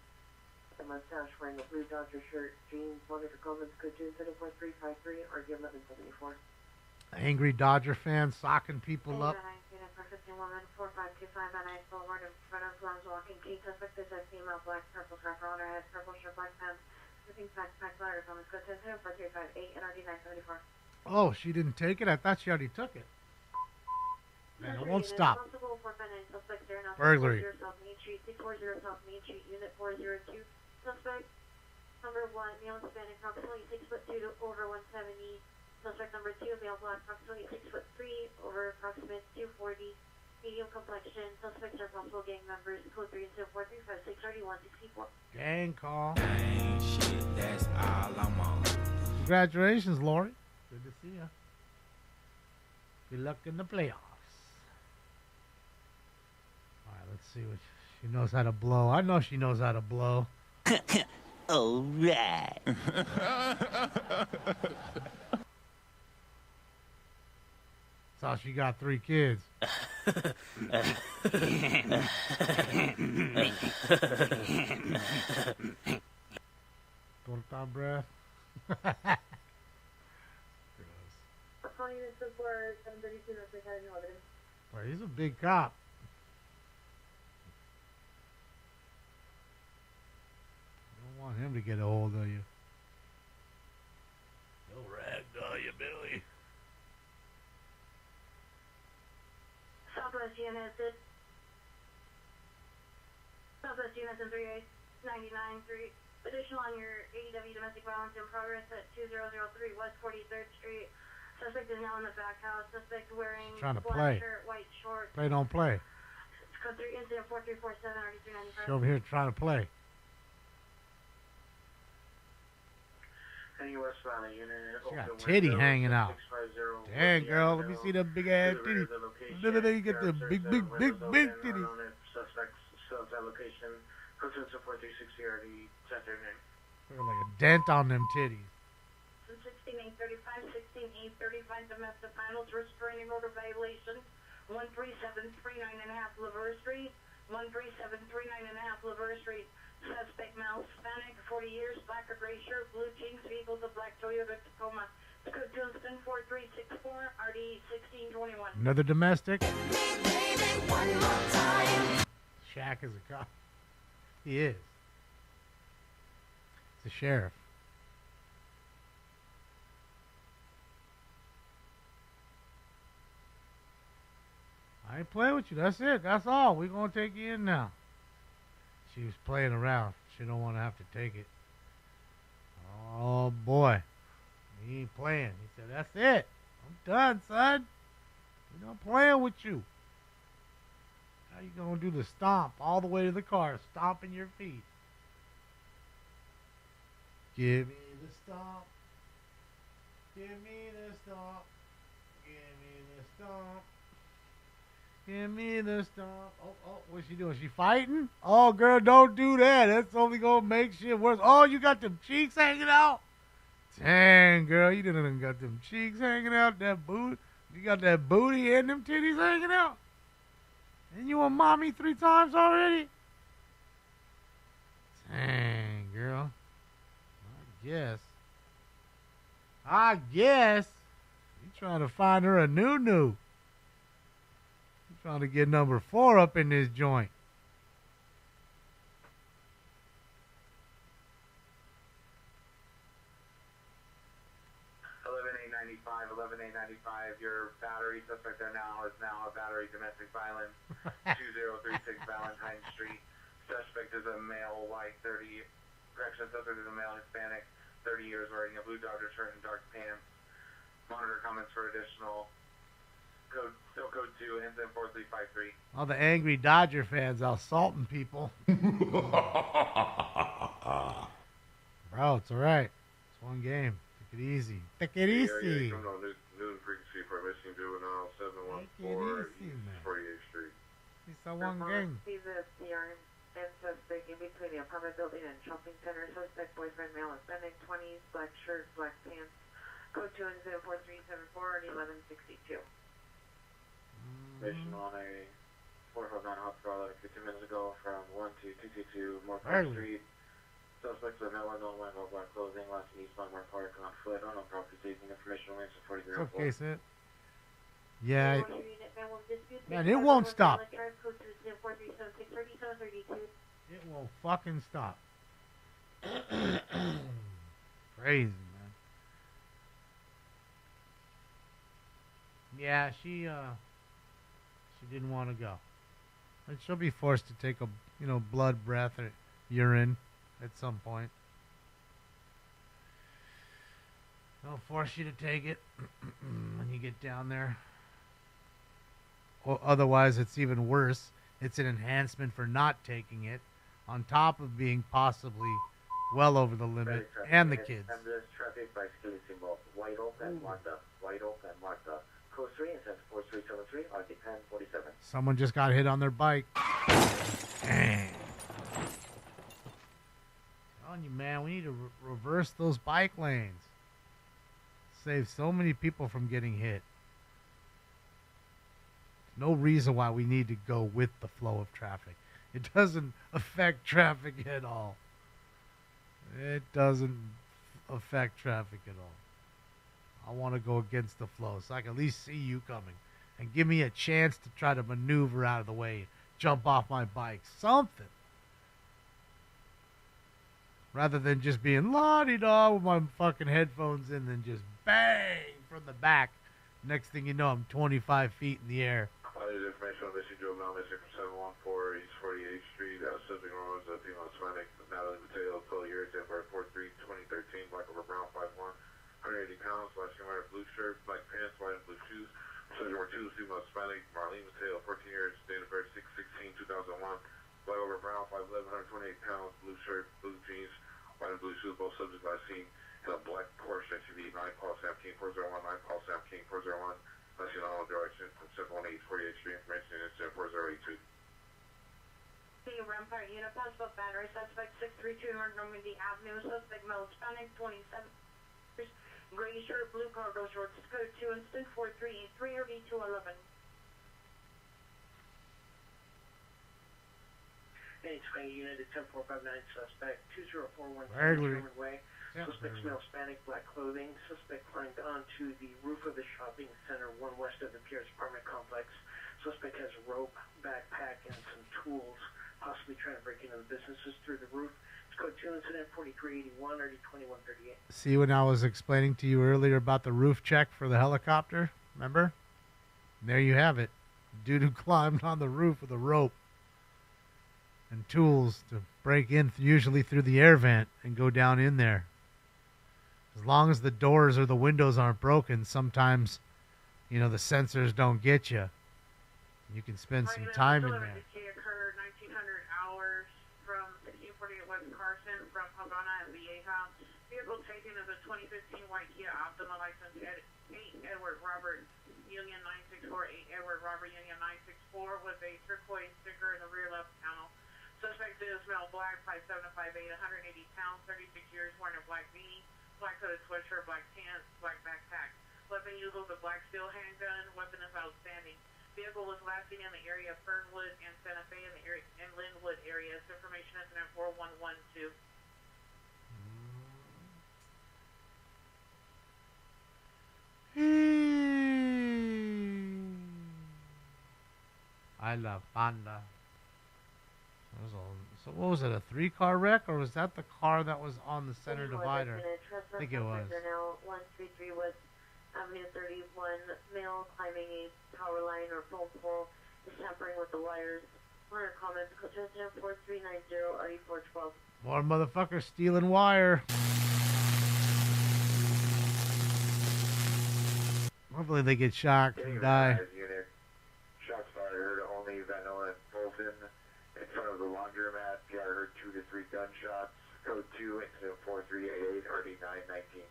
A mustache, wearing a blue Dodger shirt, jeans, wanted for comments, code 2 incident 4353 RD 1174. Angry Dodger fan socking people up. 4525 on Ice Boulevard in front of Lounge Walking Key. Suspect is a female, black, purple scarf on her head, purple shirt, black pants. Looking backpack letters on the code 4358 and RD 974. Oh, she didn't take it? I thought she already took it. Man, it won't stop. Burglary. 640 South Main Street, Unit 402. Suspect number 1, male Hispanic, approximately 6'2" to over 170. Suspect number 2, male black, approximately 6'3", over approximate 240. Medium complexion. Suspects are possible gang members. Code 3 incident 4356 RD 164. Gang call. Dang shit, that's all I'm on. Congratulations, Lori. Good to see you. Good luck in the playoffs. All right, let's see what she knows how to blow. I know she knows how to blow. All right. how she got 3 kids. Torta breath. Boy, he's a big cop. I don't want him to get a hold of you. He'll ragdoll you, Billy. Southwest units in 3899-3. Additional on your AEW domestic violence in progress at 2003 West 43rd Street. Suspect is now in the back house. Suspect wearing Trying to black play. shirt, white shorts. Play, don't play. Code 3 incident 4347 RD395. She's over here trying to play. Any westbound unit. She got titty hanging out. Dang, girl, let me see them big ass titties. Look at that, you get the big titties. Suspects still at that location. Code 4360 RD center name. They're like a dent on them titties. 16835, 16835 domestic violence, restraining order violation. 13739.5 Laverne Street. 13739.5 Laverne Street. Suspect male, Hispanic, 40 years, black or gray shirt, blue jeans, vehicle the black Toyota Tacoma. Code 4364 RD 1621. Another domestic. Shaq is a cop. He is. He's a sheriff. I ain't playing with you. That's it. That's all. We're going to take you in now. She was playing around. She don't want to have to take it. Oh, boy. He ain't playing. He said, that's it. I'm done, son. We're not playing with you. How you going to do the stomp all the way to the car, stomping your feet? Give me the stomp. Give me the stomp. Give me the stomp. Give me the stomp. Oh, what's she doing? She fighting? Oh, girl, don't do that. That's only going to make shit worse. Oh, you got them cheeks hanging out? Dang, girl, you done got them cheeks hanging out, that booty. You got that booty and them titties hanging out? And you a mommy 3 times already? Dang, girl. I guess. You trying to find her a new. Trying to get number 4 up in this joint. $11,895. Your battery suspect there now is now a battery domestic violence. 2036 Valentine Street. Suspect is a male, white, 30. Correction, suspect is a male, Hispanic, 30 years, wearing a blue Dodger shirt and dark pants. Monitor comments for additional. Code 2, incident 4353. All the angry Dodger fans assaulting people. Bro, it's alright. It's one game. Take it easy. Take it easy. Criminal Newton frequency permission juvenile 714 East 48th Street. It's a one game. And suspect in between the apartment building and shopping center. Suspect boyfriend male, Hispanic, 20s, black shirt, black pants. Code 2 incident 4374 and 1162. Mission on a 459 hospital 15 minutes ago from 1 to 222 Moore Early. Street. Suspects are male, unknown, wearing all black clothing, last in East Moore Park on foot, unknown property, taking information links to 4304. It's okay, Sid. Yeah. Man, it won't stop. It won't fucking stop. Crazy, man. Yeah, she didn't want to go. And she'll be forced to take a, blood breath or urine at some point. They'll force you to take it when you get down there. Or otherwise, it's even worse. It's an enhancement for not taking it, on top of being possibly well over the limit, and the kids. Ambulance traffic by security symbol. White Oak and Martha. White Oak and Martha. Code 3 and 4373 RD 1047. Someone just got hit on their bike. Dang. Telling you, man, we need to reverse those bike lanes. Save so many people from getting hit. No reason why we need to go with the flow of traffic. It doesn't affect traffic at all. It doesn't affect traffic at all. I want to go against the flow so I can at least see you coming and give me a chance to try to maneuver out of the way, jump off my bike, something. Rather than just being la-di-da with my fucking headphones in, then just bang from the back. Next thing you know, I'm 25 feet in the air. There's information on missing Joe Mel missing from 714 East 48th Street. Subject was a female Hispanic, Natalie Mateo, 12 years, February 43, 2013, black over brown, 5'1", 180 pounds, last name wearing blue shirt, black pants, white and blue shoes. Subject number 2, female Hispanic, Marlene Mateo, 14 years, date of birth 6/16/2001, black over brown, 5'11", 128 pounds, blue shirt, blue jeans, white and blue shoes. Both subjects last seen in a black Porsche SUV, 9 Paul Sam King 401, 9 Paul Sam King 401. Last seen on all direction from 718 48th Street. Information is 4082. The Rampart unit, possible battery suspect 632 Normandy Avenue, suspect male Hispanic, 27 years, gray shirt, blue cargo shorts, code 2 instant 4383 or V211. Any 20 unit at 10459, suspect 2041 Regular. Sherman Way. Suspect male Hispanic, black clothing. Suspect climbed onto the roof of the shopping center, 1 west of the Pierce apartment complex. Suspect has a rope, backpack, and some tools, possibly trying to break into the businesses through the roof. It's code 2 incident 4381 RD 2138. See when I was explaining to you earlier about the roof check for the helicopter? Remember? And there you have it. Dude who climbed on the roof with a rope and tools to break in, usually through the air vent, and go down in there. As long as the doors or the windows aren't broken, sometimes, you know, the sensors don't get you. You can spend some time in there. Occurred 1900 hours from 1648 West Carson from Havana and Vieja. Vehicle taken is a 2015 white Kia Optima license 8 Edward Robert Union 964, 8 Edward Robert Union 964 with a turquoise sticker in the rear left panel. Suspect is male black, 5'7" to 5'8", 180 pounds, 36 years, wearing a black beanie, black hooded sweatshirt, black pants, black backpack. Weapon used was a black steel handgun. Weapon is outstanding. Vehicle was last seen in the area of Fernwood and Santa Fe in Linwood areas. Information incident 4112. I love Panda. So what was it, a 3-car wreck, or was that the car that was on the center divider? I think it was. 133 West Avenue 31, male climbing a power line or phone pole is tampering with the wires. Corner comments, code 4390 RD412. More motherfuckers stealing wire. Hopefully they get shocked and die. Unit. Shots fired only Vanilla and Fulton in front of the laundromat. PR heard 2 to 3 gunshots. Code 2 incident 4388 RD 919.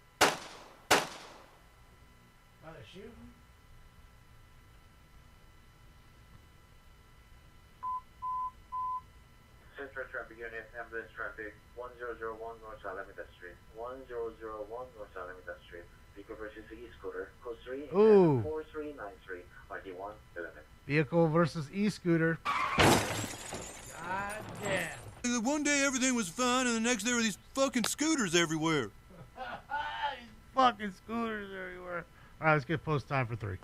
Are they shooting? Central traffic unit, ambulance traffic 1001 North Alameda Street. 1001 North Alameda Street. Vehicle versus e-scooter. Code 3 Ooh. 4393 RD1 11. Vehicle versus e-scooter. God damn. One day everything was fine, and the next there were these fucking scooters everywhere. These fucking scooters everywhere. All right, let's get post time for 3.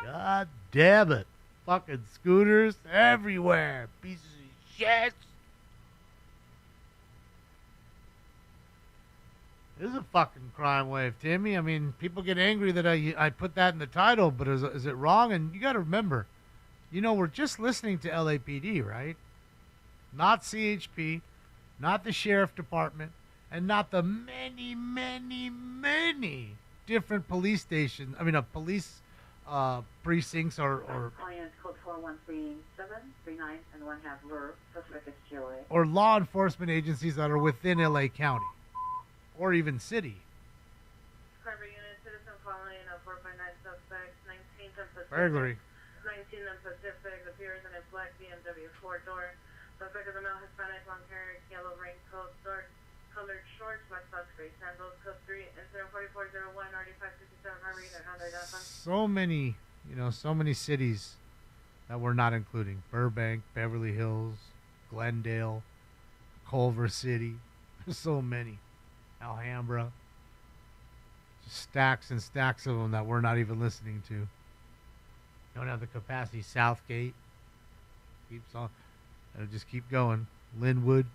God damn it. Fucking scooters everywhere. Pieces of shit. This is a fucking crime wave, Timmy. I mean, people get angry that I put that in the title, but is it wrong? And you got to remember, you know, we're just listening to LAPD, right? Not CHP, not the sheriff department, and not the many, many, many different police stations. I mean, police precincts or Client code 413739 and 1/2 Lure. Suspect is GLA. or law enforcement agencies that are within LA County or even city. Carver unit, citizen calling in a 459 suspect, 19th and Pacific. Burglary. 19th and Pacific appears in a black BMW 4-door. Suspect is a male Hispanic, long hair, yellow raincoat, dark colored shorts, black socks, gray sandals, code 3, incident 4401, RD567, Harvey, and how they identify. So many cities that we're not including. Burbank, Beverly Hills, Glendale, Culver City. There's so many. Alhambra. Just stacks and stacks of them that we're not even listening to. Don't have the capacity. Southgate. Keeps on. It'll just keep going. Linwood.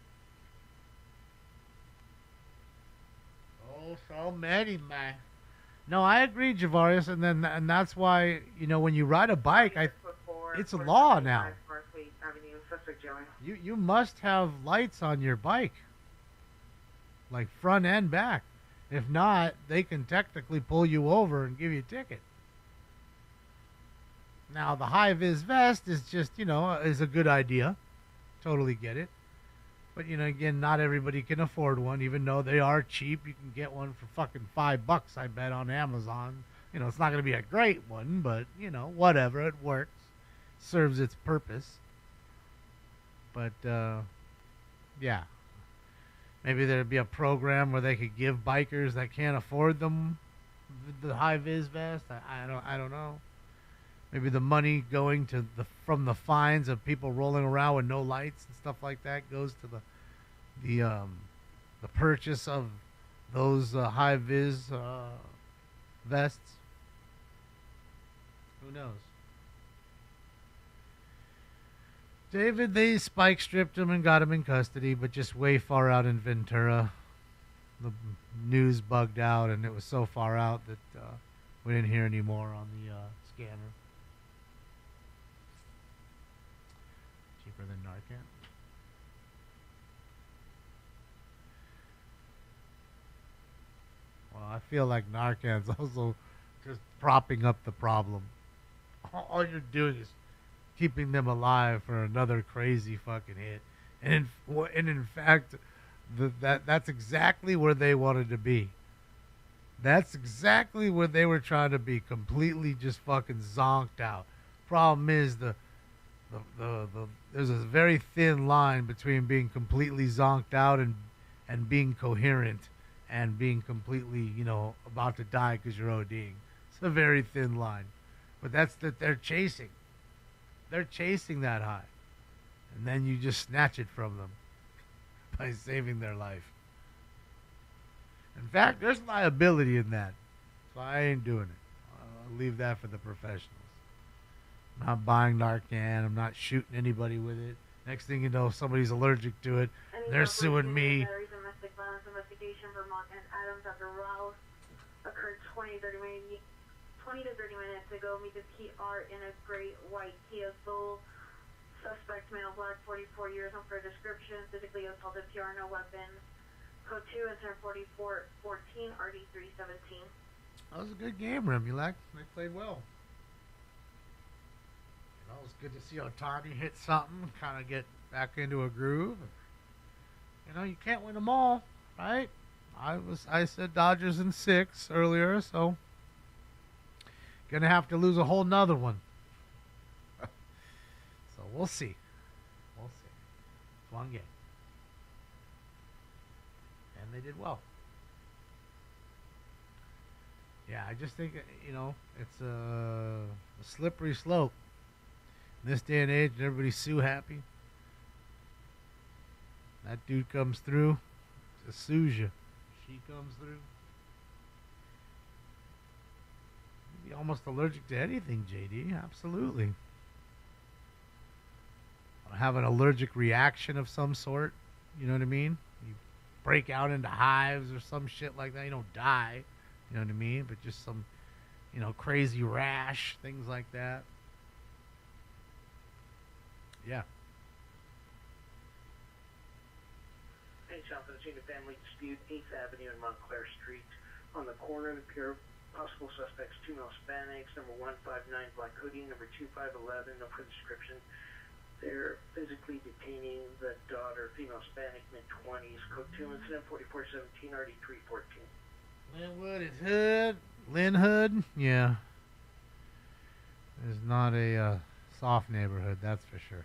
Oh, so many, man. No, I agree, Javarius, and that's why, when you ride a bike, it's a law now. You must have lights on your bike, like front and back. If not, they can technically pull you over and give you a ticket. Now, the high-vis vest is just, is a good idea. Totally get it. But, again, not everybody can afford one, even though they are cheap. You can get one for fucking $5, I bet, on Amazon. It's not going to be a great one, but, whatever. It works. Serves its purpose. But, yeah. Maybe there'd be a program where they could give bikers that can't afford them the high-vis vest. I don't know. Maybe the money going to from the fines of people rolling around with no lights and stuff like that goes to the purchase of those high-vis vests. Who knows? David, they spike stripped him and got him in custody, but just way far out in Ventura. The news bugged out, and it was so far out that we didn't hear any more on the scanner. Cheaper than Narcan. Well, I feel like Narcan's also just propping up the problem. All you're doing is keeping them alive for another crazy fucking hit. And in fact, that's exactly where they wanted to be. That's exactly where they were trying to be, completely just fucking zonked out. Problem is there's a very thin line between being completely zonked out and being coherent and being completely, about to die because you're ODing. It's a very thin line. But that's that they're chasing. They're chasing that high. And then you just snatch it from them by saving their life. In fact, there's liability in that. So I ain't doing it. I'll leave that for the professionals. I'm not buying Narcan. I'm not shooting anybody with it. Next thing you know, somebody's allergic to it. They're suing me. Domestic violence investigation, Vermont and Adams after Rouse occurred 20 to 30 minutes ago. Meet the PR in a great white Kia Soul. Suspect male, black, 44 years, on for a description. Physically assaulted, PR, no weapon. Code 2, incident 4414, RD317. That was a good game, Remulac. They played well. It was good to see Otani hit something, kind of get back into a groove. You can't win them all, right? I said Dodgers in 6 earlier, so gonna have to lose a whole nother one. So we'll see. It's one game. And they did well. Yeah, I just think, it's a slippery slope. In this day and age, everybody's sue happy. That dude comes through, just sues you. She comes through. You'd be almost allergic to anything, JD. Absolutely. Have an allergic reaction of some sort. You know what I mean? You break out into hives or some shit like that. You don't die. You know what I mean? But just some, crazy rash, things like that. Yeah. Hey, South Virginia family dispute 8th Avenue and Montclair Street. On the corner, the pair of possible suspects, 2 male Hispanics, number 159 black hoodie, number 2511, no further description. They're physically detaining the daughter, female Hispanic, mid-20s, code 2, incident 4417, RD314. Linwood is Hood. Lynn Hood? Yeah. It's not a soft neighborhood, that's for sure.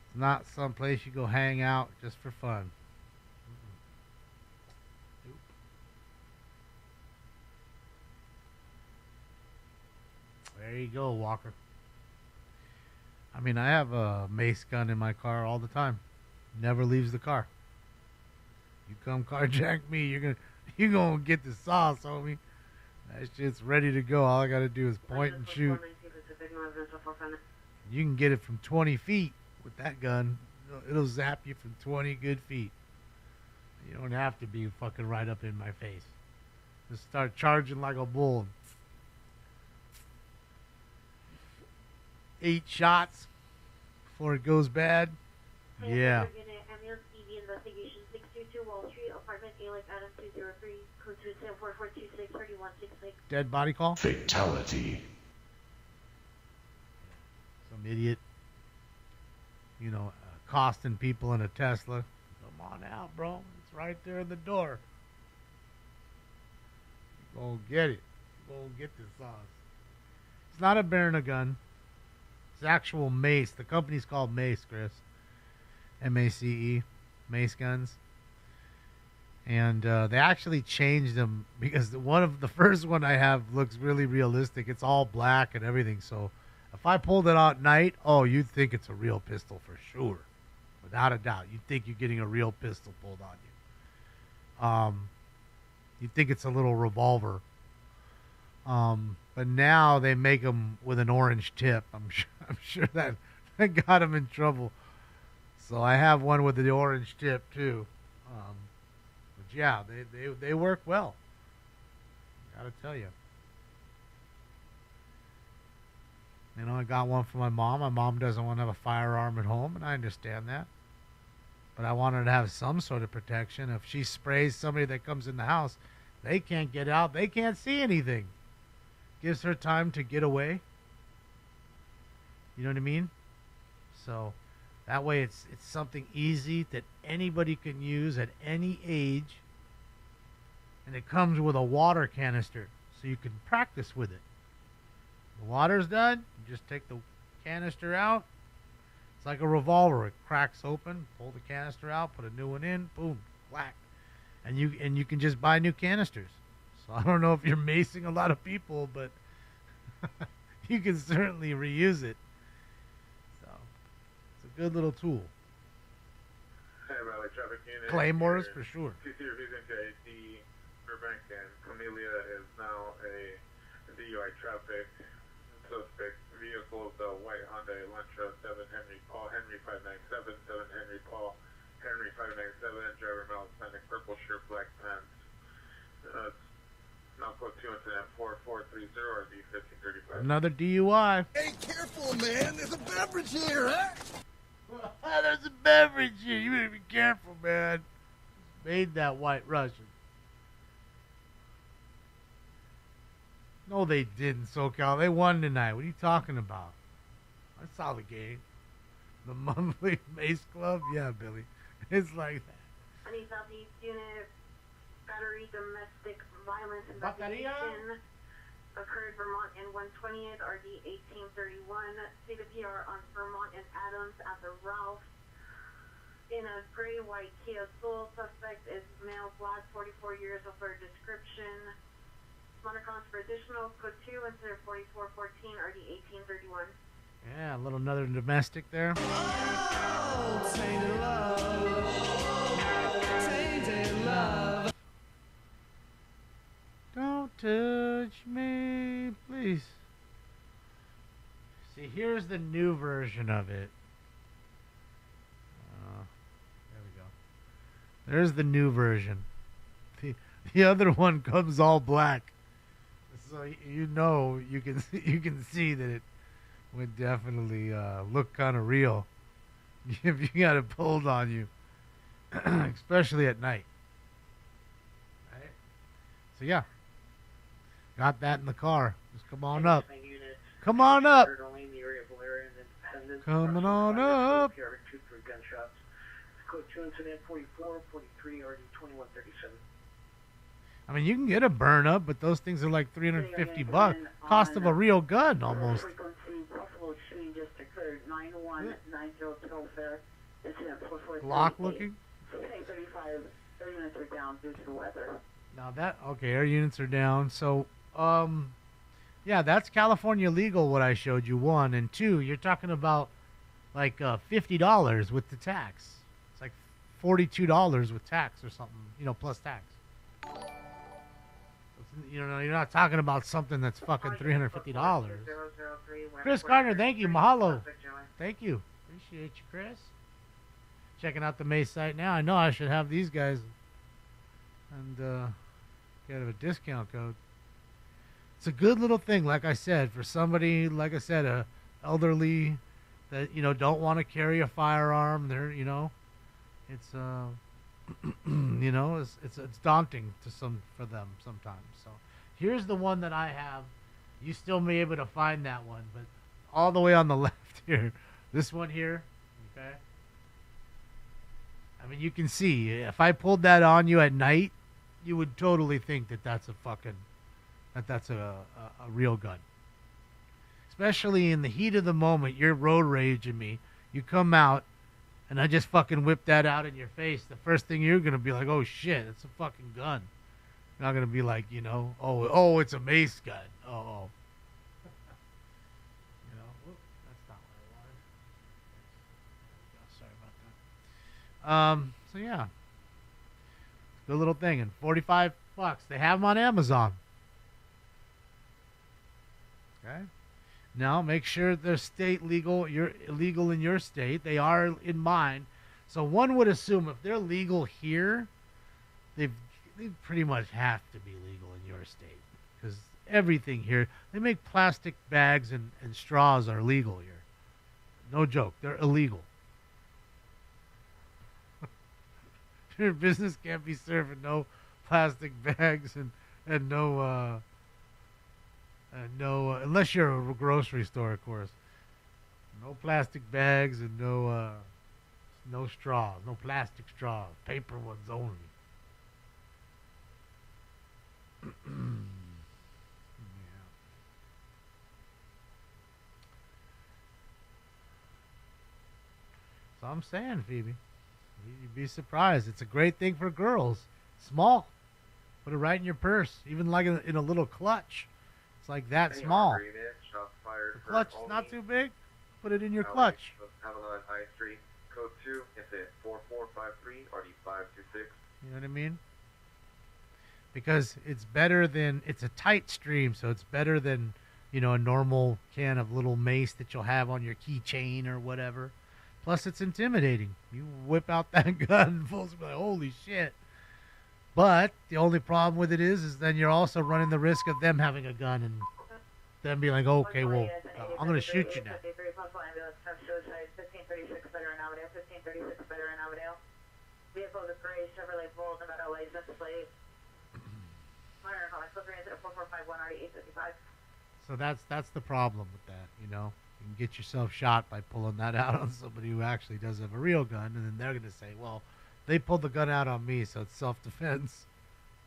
It's not some place you go hang out just for fun. you go, Walker. I mean, I have a mace gun in my car all the time. Never leaves the car. You come carjack me, you're gonna get the sauce, homie. That shit's ready to go. All I gotta do is point and shoot. You can get it from 20 feet with that gun. It'll zap you from 20 good feet. You don't have to be fucking right up in my face. Just start charging like a bull. 8 shots before it goes bad. Yeah. Investigation 622 Wall Street, apartment A like Adam 203, code 2744263 3166. Dead body call? Fatality. Some idiot, costing people in a Tesla. Come on out, bro. It's right there in the door. Go get it. Go get the sauce. It's not a Berna gun. It's actual mace. The company's called Mace, Chris. M-A-C-E. Mace guns. And they actually changed them because the first one I have looks really realistic. It's all black and everything. So if I pulled it out at night, you'd think it's a real pistol for sure. Without a doubt. You'd think you're getting a real pistol pulled on you. You'd think it's a little revolver. But now they make them with an orange tip. I'm sure that got them in trouble. So I have one with the orange tip too. But yeah, they work well. Gotta tell you. I got one for my mom. My mom doesn't want to have a firearm at home, and I understand that. But I want her to have some sort of protection. If she sprays somebody that comes in the house, they can't get out. They can't see anything. Gives her time to get away. You know what I mean? So that way it's something easy that anybody can use at any age. And it comes with a water canister, so you can practice with it. The water's done, you just take the canister out. It's like a revolver. It cracks open, pull the canister out, put a new one in, boom, whack. And you can just buy new canisters. So I don't know if you're macing a lot of people, but you can certainly reuse it. So it's a good little tool. Hey, Raleigh Traffic Unit. Claymores for sure. CC refusing to ID Burbank and Camellia is now a DUI traffic suspect. Vehicle, the white Honda Elantra, 7 Henry Paul, Henry 597, 7 Henry Paul, Henry 597, driver male Hispanic, purple shirt, black pants. Now code 2 incident 4430 or D1535. Another DUI. Hey, careful, man. There's a beverage here, huh? There's a beverage here. You better be careful, man. Made that white Russian. No, they didn't, SoCal. They won tonight. What are you talking about? I saw the game. The monthly Mace Club? Yeah, Billy. It's like that. Honey Southeast Unit, battery domestic violence investigation occurred Vermont and 120th, RD 1831. See the PR on Vermont and Adams at the Ralph. In a gray-white Kia Soul, suspect is male, black, 44 years of her description. Monocoms for additional, code 2, instead of 4414, RD 1831. Yeah, a little another domestic there. Oh, tainted love. Tainted love. Don't touch me, please. See, here's the new version of it. There we go. There's the new version. The other one comes all black. So you can see that it would definitely look kind of real if you got it pulled on you, especially at night. Right? So yeah, got that in the car. Just come on up. Come on up. Coming on up. Code 2 incident 4443 RD 2137. I mean, you can get a burn up, but those things are like $350. Cost of a real gun, almost. Buffalo shooting just occurred. 9190 Telfair. Incident 4438. Glock looking? 1635. 30 minutes are down due to the weather. Now that, okay, air units are down. So, Yeah, that's California legal, what I showed you, one. And two, you're talking about like $50 with the tax. It's like $42 with tax or something, plus tax. You're not talking about something that's fucking $350. Chris Gardner, thank you. Mahalo. Thank you. Appreciate you, Chris. Checking out the Mace site now. I know I should have these guys and get a discount code. It's a good little thing, like I said, for somebody, like I said, a elderly that, don't want to carry a firearm. They're, it's it's daunting for them sometimes. So here's the one that I have. You still may be able to find that one, but all the way on the left here, this one here, okay? I mean, you can see if I pulled that on you at night, you would totally think that that's a real gun. Especially in the heat of the moment, you're road raging me. You come out, and I just fucking whip that out in your face. The first thing you're going to be like, oh, shit, it's a fucking gun. You're not going to be like, oh, it's a Mace gun. Oh. That's not what I wanted. Sorry about that. So, yeah. Good little thing. And $45. They have them on Amazon. Okay? Now, make sure they're state legal. You're illegal in your state. They are in mine. So one would assume if they're legal here, they pretty much have to be legal in your state. Because everything here, they make plastic bags and straws are legal here. No joke. They're illegal. Your business can't be serving no plastic bags and no... unless you're a grocery store, of course. No plastic bags and no straws, no plastic straws, paper ones only. Yeah. So I'm saying, Phoebe, you'd be surprised. It's a great thing for girls. Small. Put it right in your purse, even like in a little clutch. Like that small. The clutch is not too big. Put it in your clutch. Avalon High Street, code 2, incident 4453, RD526. You know what I mean? Because it's a tight stream, so it's better than, a normal can of little mace that you'll have on your keychain or whatever. Plus, it's intimidating. You whip out that gun and fools will be like, holy shit. But the only problem with it is then you're also running the risk of them having a gun and them being like, okay, well, I'm going to shoot you now. 1536 Veteran Avenue, 1536 Veteran Avenue. Vehicle is a gray Chevrolet Bolt, Nevada license plate. Monitor calling, still 4451 RD855. So that's the problem with that, You can get yourself shot by pulling that out on somebody who actually does have a real gun, and then they're going to say, well, they pulled the gun out on me, so it's self-defense.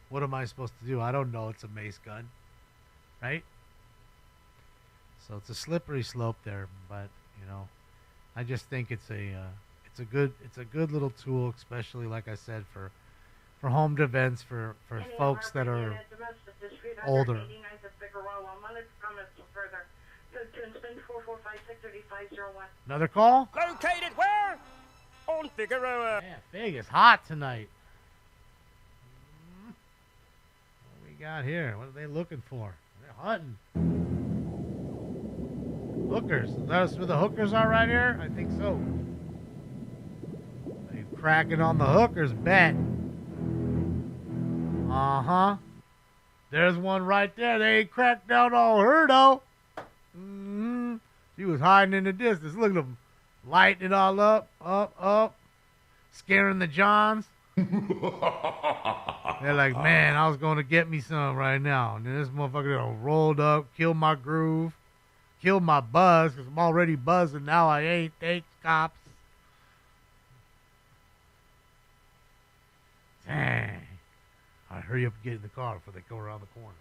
What am I supposed to do? I don't know. It's a Mace gun, right? So it's a slippery slope there, but I just think it's a good little tool, especially like I said for home defense for folks that are older. Another call? Located where? On Figueroa. Yeah, Fig is hot tonight. What we got here? What are they looking for? They're hunting. Hookers. That's where the hookers are right here? I think so. They cracking on the hookers, bet. Uh-huh. There's one right there. They ain't cracked down on her, though. Mm-hmm. She was hiding in the distance. Look at them. Lighting it all up, scaring the Johns. They're like, man, I was going to get me some right now. And then this motherfucker rolled up, killed my groove, killed my buzz, because I'm already buzzing. Now I ain't. Thanks, cops. Dang. All right, hurry up and get in the car before they go around the corner.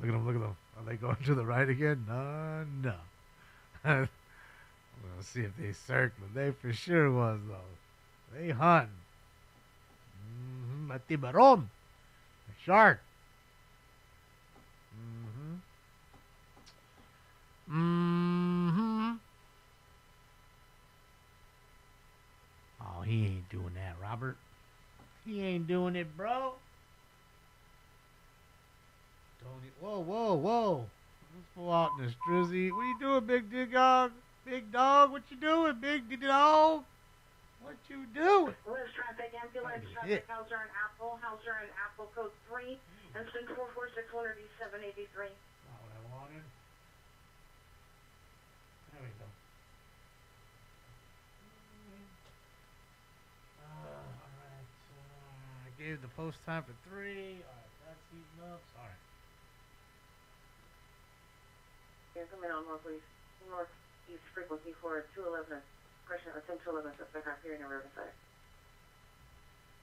Look at them. Are they going to the right again? No. We'll see if they circling. They for sure was, though. They hunting. A tiburon. A shark. Mm-hmm. Oh, he ain't doing that, Robert. He ain't doing it, bro. Whoa, whoa, whoa. Let's go out in this drizzy. What you doing, big dog? Big dog, what you doing, big dog? What you doing? Liz traffic, ambulance, Hit. traffic, Hauser and Apple code 3, instant 446 East 783. Not what I wanted. There we go. Alright. I gave the post time for 3. Alright, that's heating up. Sorry. Yeah, come in on northeast frequency for 211. Question 10-211 suspect out here in the Riverside.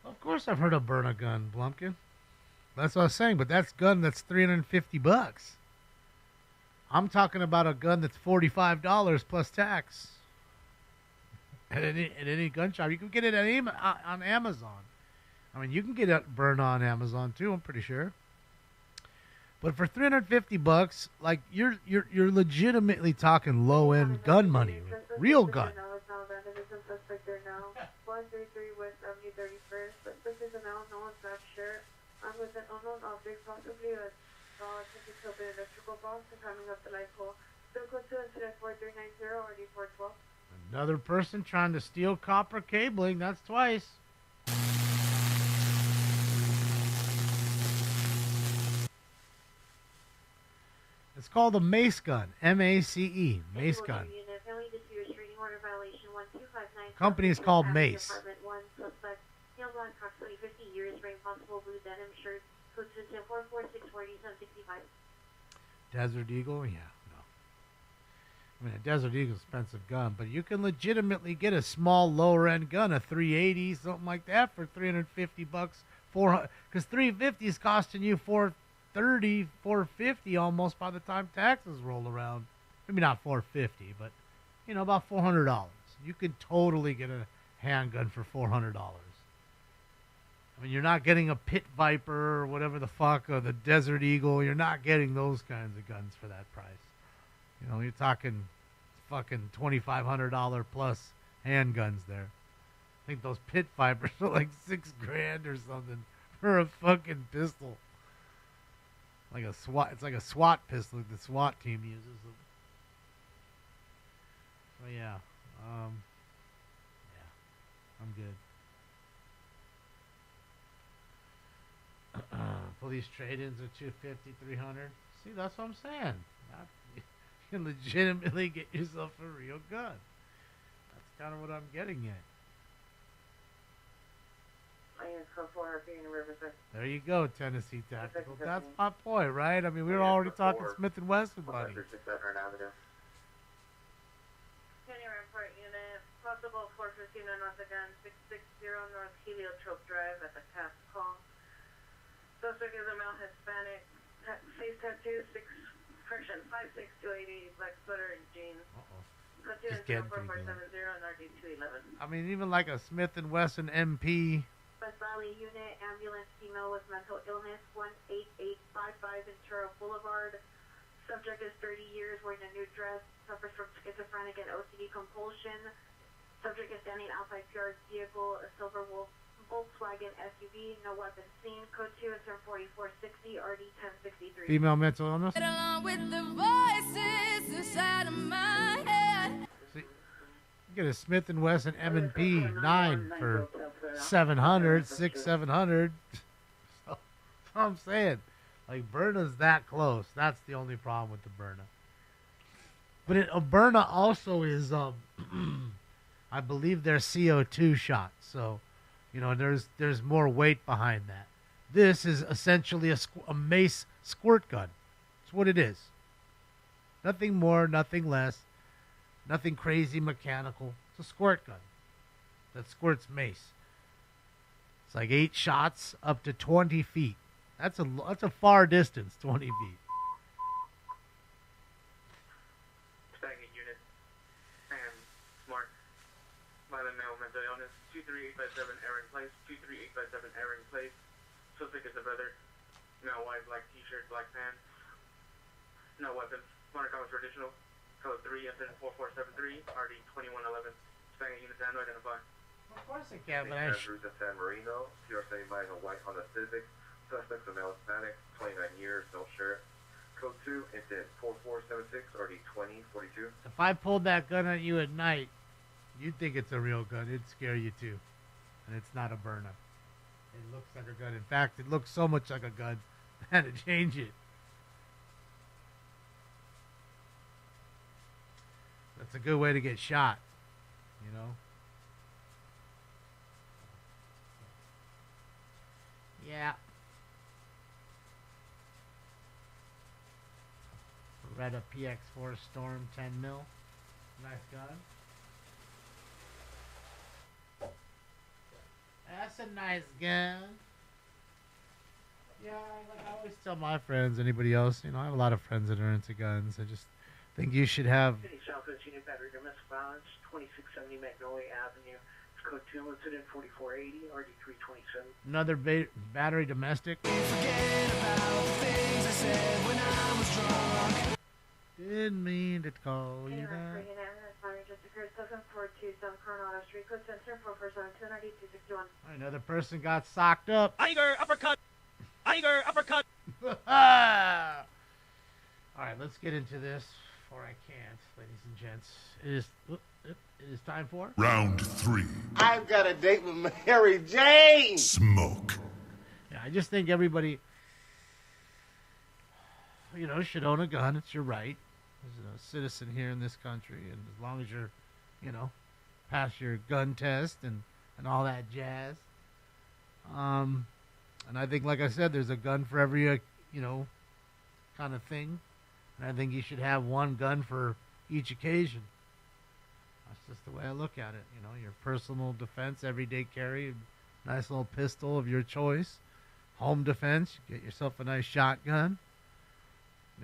Of course I've heard of burn a gun, Blumpkin. That's what I was saying, but that's gun that's $350. I'm talking about a gun that's $45 plus tax. At any gun shop. You can get it on Amazon. I mean, you can get it burned on Amazon too, I'm pretty sure. But for $350, like you're legitimately talking low end gun money, real gun. 133 West Avenue 31st, but this is an no one's not sure. I'm with an unknown object, possibly a small tilted electrical box and coming up the light pole. Still close to incident 4390 or D412. Another person trying to steal copper cabling. That's twice. It's called a mace gun. M-A-C-E. Mace gun. Company is called Mace. Suspect, male blonde, approximately 50 years, wearing possible blue denim shirt, code 446 Desert Eagle? Yeah, no. I mean, a Desert Eagle's an expensive gun, but you can legitimately get a small lower end gun, a 380, something like that, for $350. Because 350 is costing you $430, $450 almost by the time taxes roll around. Maybe not $450, but you know, about $400. You can totally get a handgun for $400. I mean, you're not getting a Pit Viper or whatever the fuck, or the Desert Eagle. You're not getting those kinds of guns for that price. You know, you're talking fucking $2,500 plus handguns there. I think those Pit Vipers are like $6,000 or something for a fucking pistol. Like a SWAT, it's like a SWAT pistol the SWAT team uses. So yeah, I'm good. Police trade-ins are $250, $300. See, that's what I'm saying. You can legitimately get yourself a real gun. That's kind of what I'm getting at. There you go, Tennessee Tactical. That's my point, right? I mean, we were already talking Smith & Wesson, buddy. Report unit, possible 415 and once again, 660 North Heliotrope Drive at the CAP call. Suspect is a male Hispanic, face tattoo, 5'6" 280, black sweater and jeans. Just getting pretty good. 470 and RD211. I mean, even like a Smith & Wesson MP. West Valley unit, ambulance female with mental illness, 18855 Ventura Boulevard. Subject is 30 years, wearing a nude dress, suffers from schizophrenic and OCD compulsion. Subject is standing outside PR's vehicle, a silver Volkswagen SUV, no weapon seen. Code 2 is 4460, RD 1063. Female mental illness. Get along with the voices inside of my head. See, you get a Smith & Wesson M&P 9 for $700, $700. So I'm saying, like, Byrna's that close. That's the only problem with the Byrna. But a Byrna also is, I believe they're CO2 shots. So, you know, there's more weight behind that. This is essentially a mace squirt gun. That's what it is. Nothing more, nothing less. Nothing crazy mechanical. It's a squirt gun that squirts mace. It's like 8 shots up to 20 feet. That's a far distance, 20 feet. Staging unit and smart violent male mental illness 23857 Aaron Place, 23857 Aaron Place. Suspect is a brother. Male white, black t-shirt, black pants. No weapons. Smart comments for additional. Code 3, incident 4473, RD 2111. Hispanic unit to identify. Of course I can, but Ruta San Marino, CR 7 buying a white Honda Civic. Suspect's a male Hispanic, 29 years, no shirt. Code 2, incident 4476, RD 2042. if I pulled that gun at you at night, you'd think it's a real gun. It'd scare you too. And it's not a burner. It looks like a gun. In fact, it looks so much like a gun, I had to change it. That's a good way to get shot, you know? Yeah. Beretta PX4 Storm 10 mil. Nice gun. That's a nice gun. Yeah, like I always tell my friends, anybody else, you know, I have a lot of friends that are into guns. I just think you should have. City Southwest Unit Battery Domestic Violence, 2670 Magnolia Avenue. It's code 2, incident 4480, RD 327. Another battery domestic. Didn't mean to call you that. Another person got socked up. Tiger uppercut. Tiger uppercut. All right, let's get into this before I can't, ladies and gents. It is time for Round 3. I've got a date with Mary Jane. Smoke. Yeah, I just think everybody, you know, should own a gun. It's your right as a citizen here in this country, and as long as you're, you know, pass your gun test and all that jazz. And I think, like I said, there's a gun for every, you know, kind of thing. And I think you should have one gun for each occasion. That's just the way I look at it. You know, your personal defense, everyday carry, nice little pistol of your choice. Home defense, get yourself a nice shotgun.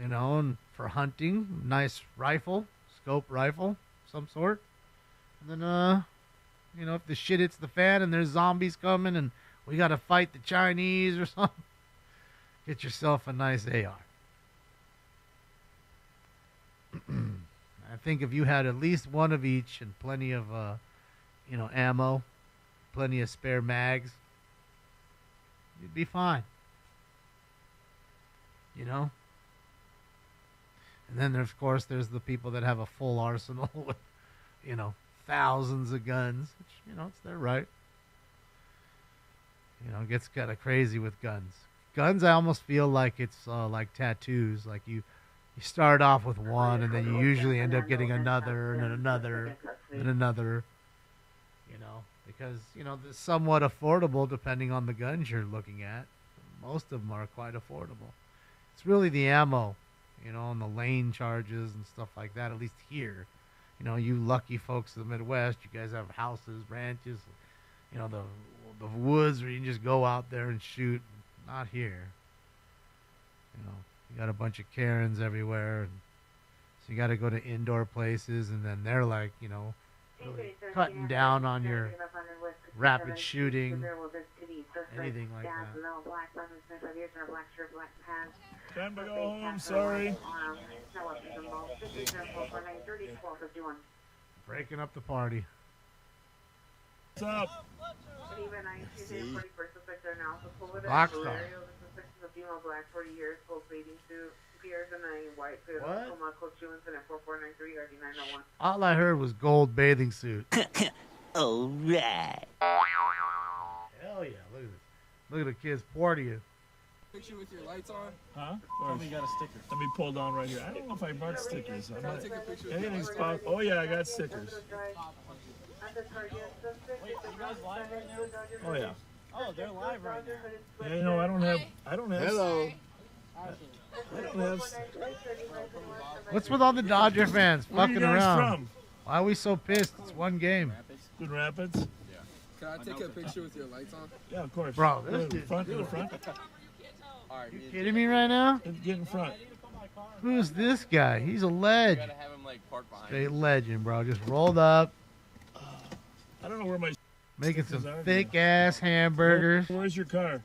You know, and for hunting, nice rifle, scope rifle, some sort. And then, you know, if the shit hits the fan and there's zombies coming and we got to fight the Chinese or something, get yourself a nice AR. I think if you had at least one of each and plenty of, you know, ammo, plenty of spare mags, you'd be fine. You know? And then, of course, there's the people that have a full arsenal with, you know, thousands of guns, which, you know, it's their right. You know, it gets kind of crazy with guns. Guns, I almost feel like it's like tattoos. Like you start off with one, and then you usually end up getting another, and then another, and another. You know, because, you know, they're somewhat affordable depending on the guns you're looking at. Most of them are quite affordable. It's really the ammo, you know, and the lane charges and stuff like that, at least here. You know, you lucky folks in the Midwest, you guys have houses, ranches, you know, the woods where you can just go out there and shoot. Not here. You know, you got a bunch of Karens everywhere. And so you got to go to indoor places, and then they're like, you know, really cutting down on your rapid shooting, anything like that. Time to go home, sorry. Breaking up the party. What's up? Rockstar. Black 40 years, full bathing suit, PR9 white suit, All I heard was gold bathing suit. All right. Hell yeah! Look at this. Look at the kids partying. Picture with your lights on? Huh? Tell me you got a sticker. Let me pull down right here. I don't know if I brought stickers. Can I take a picture with Anything's your pop. Oh yeah, I got stickers. Wait, are you guys live right now? Oh yeah. Oh, they're live right now. Yeah, you know, I don't have. Hello. I don't have. What's with all the Dodger fans Where are you fucking guys around? from? Why are we so pissed? It's one game. Good Rapids. Yeah. Can I take a picture with your lights on? Yeah, of course. Bro, Go this to the dude- front. To the front. All right. You kidding me right now? Get in front. Who's this guy? He's a ledge. You gotta have him like park behind. Straight legend, bro. Just rolled up, I don't know where my. making some stickers are. thick ass hamburgers. Where's your car?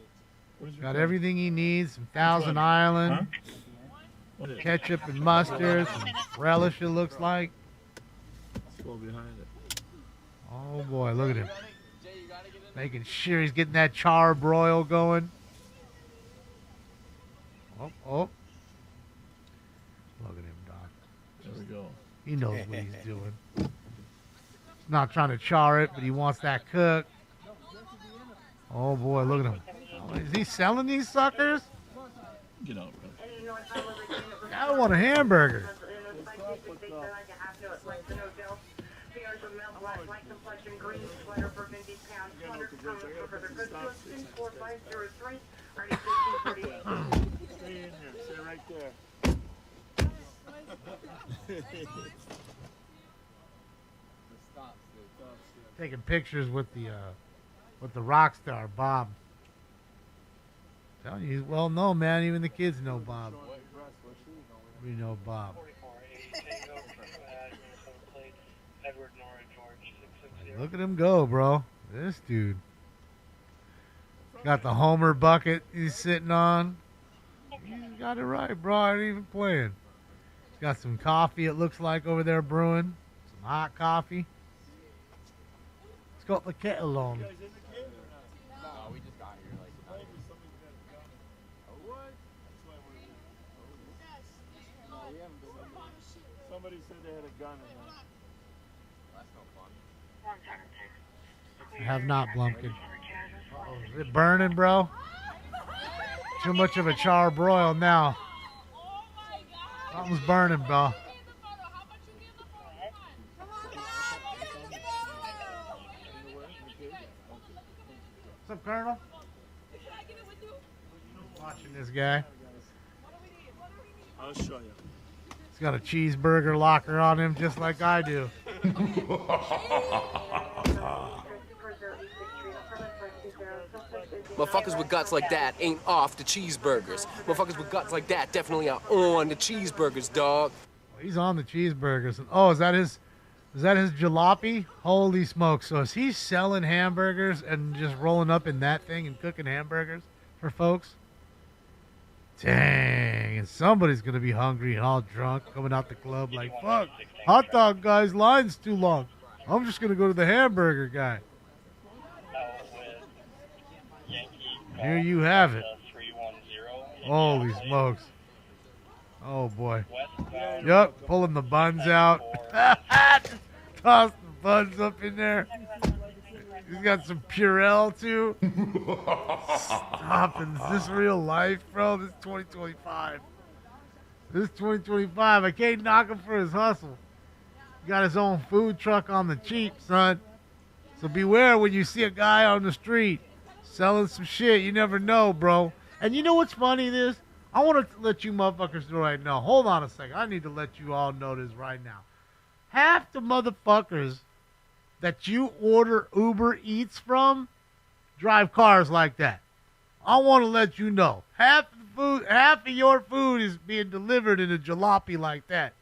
Where's your Got car? everything he needs. Some Thousand Island. Huh? ketchup and mustard, some relish it looks like. Let's go behind it. Oh boy, look at him. Making sure he's getting that char broil going. Oh. Look at him, Doc. There we go. He knows what he's doing. He's not trying to char it, but he wants that cook. Oh boy, look at him. Oh, is he selling these suckers? Get out, bro. I want a hamburger. Stay in here. Stay right there. Taking pictures with the rock star Bob. Telling you, he's well known, man. Even the kids know Bob. We know Bob. Look at him go, bro. This dude. Got the Homer bucket he's sitting on. He's got it right, bro. I ain't even playing. He's got some coffee, it looks like, over there brewing. Some hot coffee. He's got the kettle on. No, we just got here like 9 minutes. Somebody said they had a gun in there. That's no fun. I have not, Blumpkin. Is it burning, bro? Too much of a char broil now. Something's burning, bro. What's up, Colonel? Watching this guy. I'll show you. He's got a cheeseburger locker on him just like I do. Motherfuckers with guts like that ain't off the cheeseburgers. Motherfuckers with guts like that definitely are on the cheeseburgers, dog. He's on the cheeseburgers. Oh, is that his jalopy? Holy smoke. So is he selling hamburgers and just rolling up in that thing and cooking hamburgers for folks? Dang, and somebody's going to be hungry and all drunk coming out the club like, fuck, hot dog guy's line's too long. I'm just going to go to the hamburger guy. Here you have it. Holy smokes. Oh, boy. Yep, pulling the buns out. Toss the buns up in there. He's got some Purell, too. Stop. Is this real life, bro? This is 2025. This is 2025. I can't knock him for his hustle. He got his own food truck on the cheap, son. So beware when you see a guy on the street selling some shit. You never know, bro. And you know what's funny this? I want to let you motherfuckers know right now. Hold on a second. I need to let you all know this right now. Half the motherfuckers that you order Uber Eats from drive cars like that. I want to let you know. Half of your food is being delivered in a jalopy like that.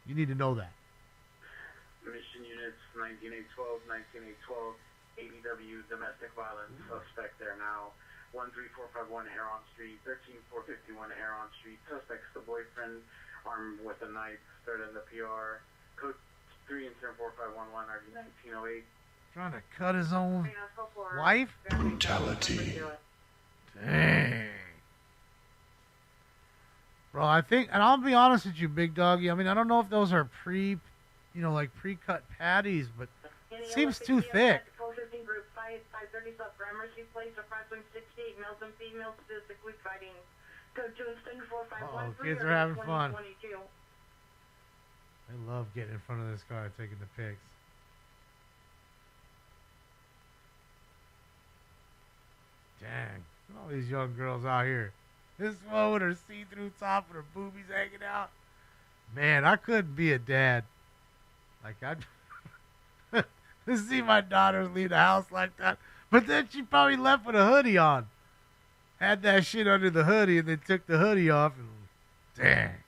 You need to know that. Mission units 19812, 19812, ADW domestic violence suspect there now. 13451 Heron Street, 13451 Heron Street. Suspect's the boyfriend, armed with a knife, started in the PR. Code 3 and 45511 RD 1908. Trying to cut his own wife? Brutality. Dang. Bro, I think, and I'll be honest with you, Big Doggy. I mean, I don't know if those are like pre-cut patties, but it seems too thick. Group 530 South Gramercy Place, approximately 68 males and females physically fighting. Code 2 and 4513. Kids are having fun. I love getting in front of this car and taking the pics. Dang, look at all these young girls out here. This one with her see-through top and her boobies hanging out. Man, I couldn't be a dad. Like, I'd to see my daughter leave the house like that. But then she probably left with a hoodie on. Had that shit under the hoodie and then took the hoodie off and dang.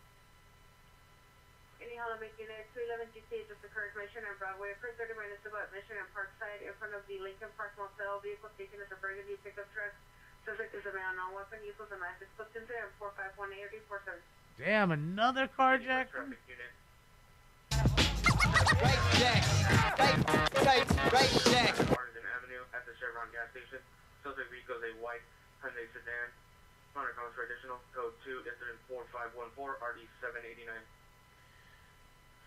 Anyhow, the unit 311 GT just occurred Mission and Broadway. Occurred 30 minutes ago at Mission and Parkside in front of the Lincoln Park Motel. Vehicle taken as a burgundy pickup truck. Suspect is around non-weapon use with a knife is booked into there 451 ARD 47. Damn, another carjack. Traffic unit. Right check. Right check. Arlington Avenue at the Chevron gas station. Suspect vehicles a white Hyundai sedan. Counter calls for additional code 2 incident 4514 RD 789.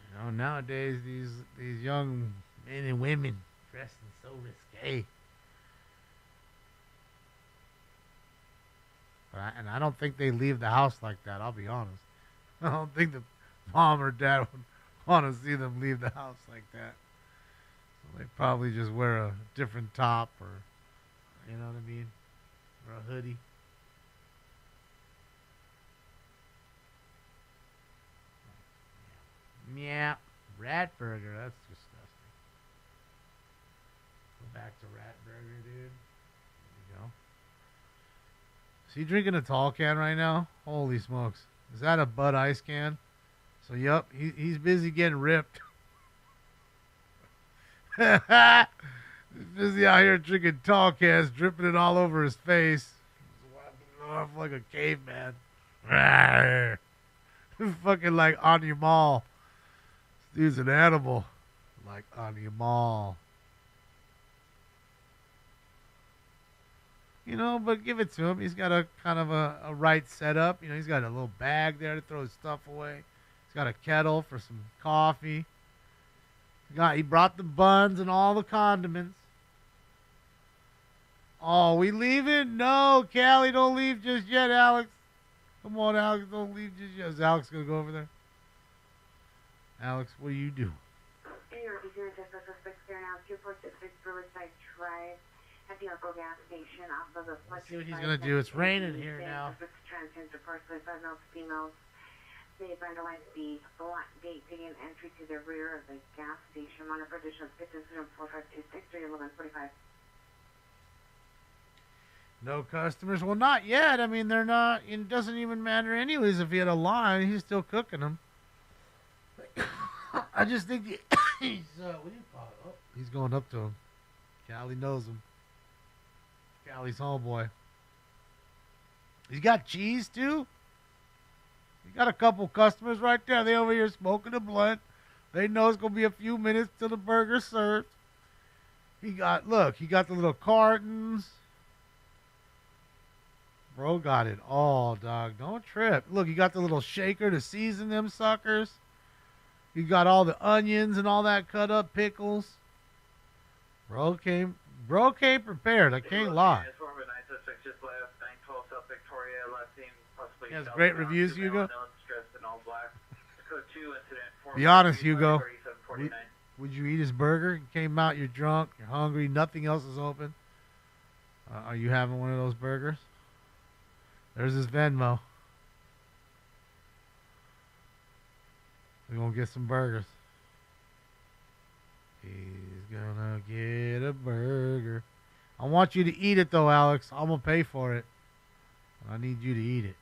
You know, nowadays these young men and women dressing so risque. And I don't think they leave the house like that, I'll be honest. I don't think the mom or dad would want to see them leave the house like that. So they probably just wear a different top or, you know what I mean? Or a hoodie. Yeah, Rat Burger, that's disgusting. Go back to Rat Burger, dude. There you go. Is he drinking a tall can right now? Holy smokes. Is that a Bud Ice can? So, yup, he's busy getting ripped. He's busy out here drinking tall cans, dripping it all over his face. Wiping it off like a caveman. Fucking like Anya Mall. This dude's an animal. Like Anya Mall. You know, but give it to him. He's got a kind of a right setup. You know, he's got a little bag there to throw his stuff away. He's got a kettle for some coffee. He brought the buns and all the condiments. Oh, we leaving? No, Callie, don't leave just yet, Alex. Come on, Alex, don't leave just yet. Is Alex going to go over there? Alex, what do you do? Suspect there now, 2466 Riverside Drive at the Uncle gas station off of the Let's see what he's going to do. It's raining here now. Transgender person, 5 males, females. They vandalized the black gate taking entry to the rear of the gas station. Monitor additional 4526 1145. No customers? Well, not yet. I mean, they're not. It doesn't even matter anyways if he had a line. He's still cooking them. I just think he's, what do you call it? Oh, he's going up to him. Callie knows him. Callie's homeboy. He's got cheese, too. He got a couple customers right there. They over here smoking a blunt. They know it's going to be a few minutes till the burger's served. He got the little cartons. Bro got it all, dog. Don't trip. Look, he got the little shaker to season them suckers. He got all the onions and all that cut up pickles. Bro came prepared. I can't lie. He has great reviews, Hugo. Be honest, Hugo. Would you eat his burger? You came out, you're drunk, you're hungry, nothing else is open. Are you having one of those burgers? There's his Venmo. We're going to get some burgers. He's going to get a burger. I want you to eat it, though, Alex. I'm going to pay for it. I need you to eat it.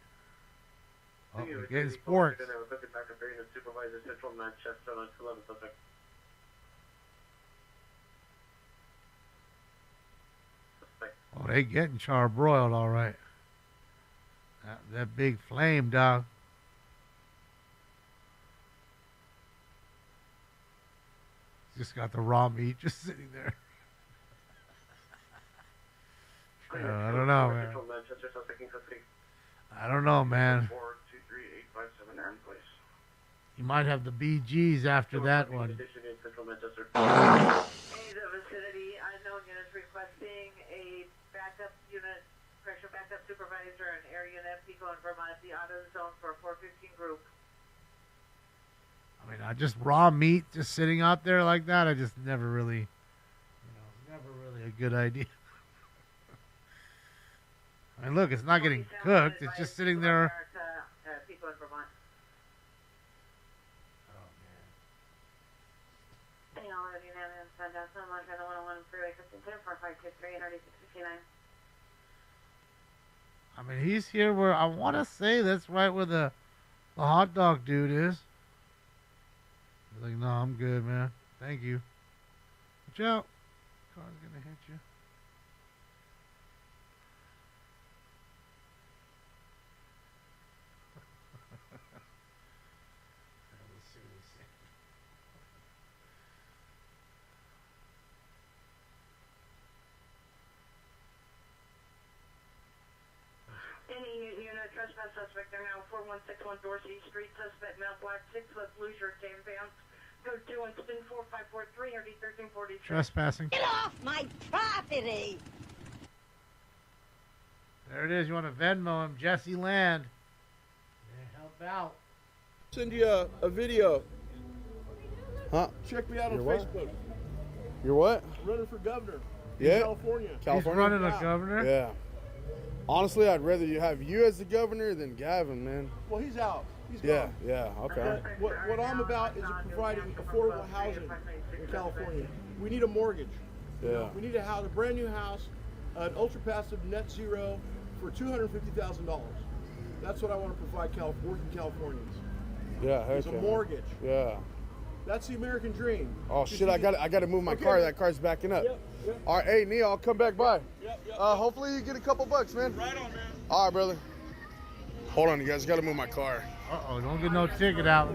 Oh, we're getting sports. Oh, they getting charbroiled, all right. That big flame, dog. Just got the raw meat just sitting there. I don't know, man. I don't know, man. You might have the BGs after that one. Hey, the vicinity. Unknown units requesting a backup unit, pressure backup supervisor, and air unit. Pico and Vermont, the auto zone for a 415 group. I mean, just raw meat just sitting out there like that, I just never really, never really a good idea. I mean, look, it's not getting cooked. It's just sitting there. Pico and Vermont. Oh, man. Hey, all of you now, Sundown, Montana 101 Freeway 1510 4523 3659. I mean, he's here where I want to say that's right where the hot dog dude is. He's like, no, I'm good, man. Thank you. Watch out. Car's going to hit you. trespass suspect there now, 4161 Dorsey Street, suspect male black, 6 foot blue shirt, 10 pounds. Code 2 on spin 4543, RD 1346. Trespassing. Get off my property! There it is. You want to Venmo him, Jesse Land. Yeah, help out. Send you a video. Huh? Check me out on You're what? Facebook. You're what? Running for governor. In Yeah? California. He's running a governor? Yeah. Honestly, I'd rather you have you as the governor than Gavin, man. Well, he's out. He's Yeah, gone. yeah, okay. What I'm about is providing affordable housing in California. We need a mortgage. You know, Yeah. we need a brand new house, an ultra passive net zero for $250,000. That's what I want to provide working Californians. Yeah, heck Is a yeah. mortgage. Yeah. That's the American dream. Oh shit, I got to move my car. That car's backing up. Yep. All right, hey Neil, I'll come back by. Hopefully you get a couple bucks, man. Right on, man. All right, brother. Hold on, you guys. Got to move my car. Uh-oh, don't get no ticket out.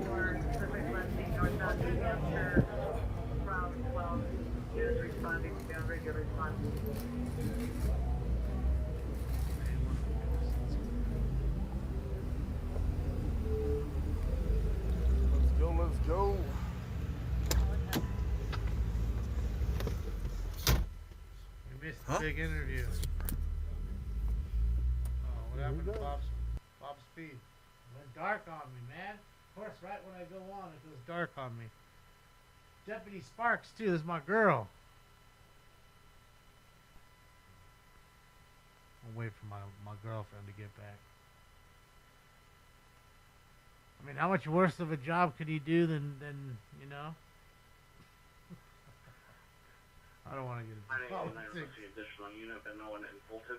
Let's go. We missed the big interview. Oh, what happened to Bob Speed? It went dark on me, man. Of course, right when I go on, it goes dark on me. Deputy Sparks, too. This is my girl. I'll wait for my girlfriend to get back. I mean, how much worse of a job could he do than you know? I don't want to get into politics. Additional unit, but no one in Fulton.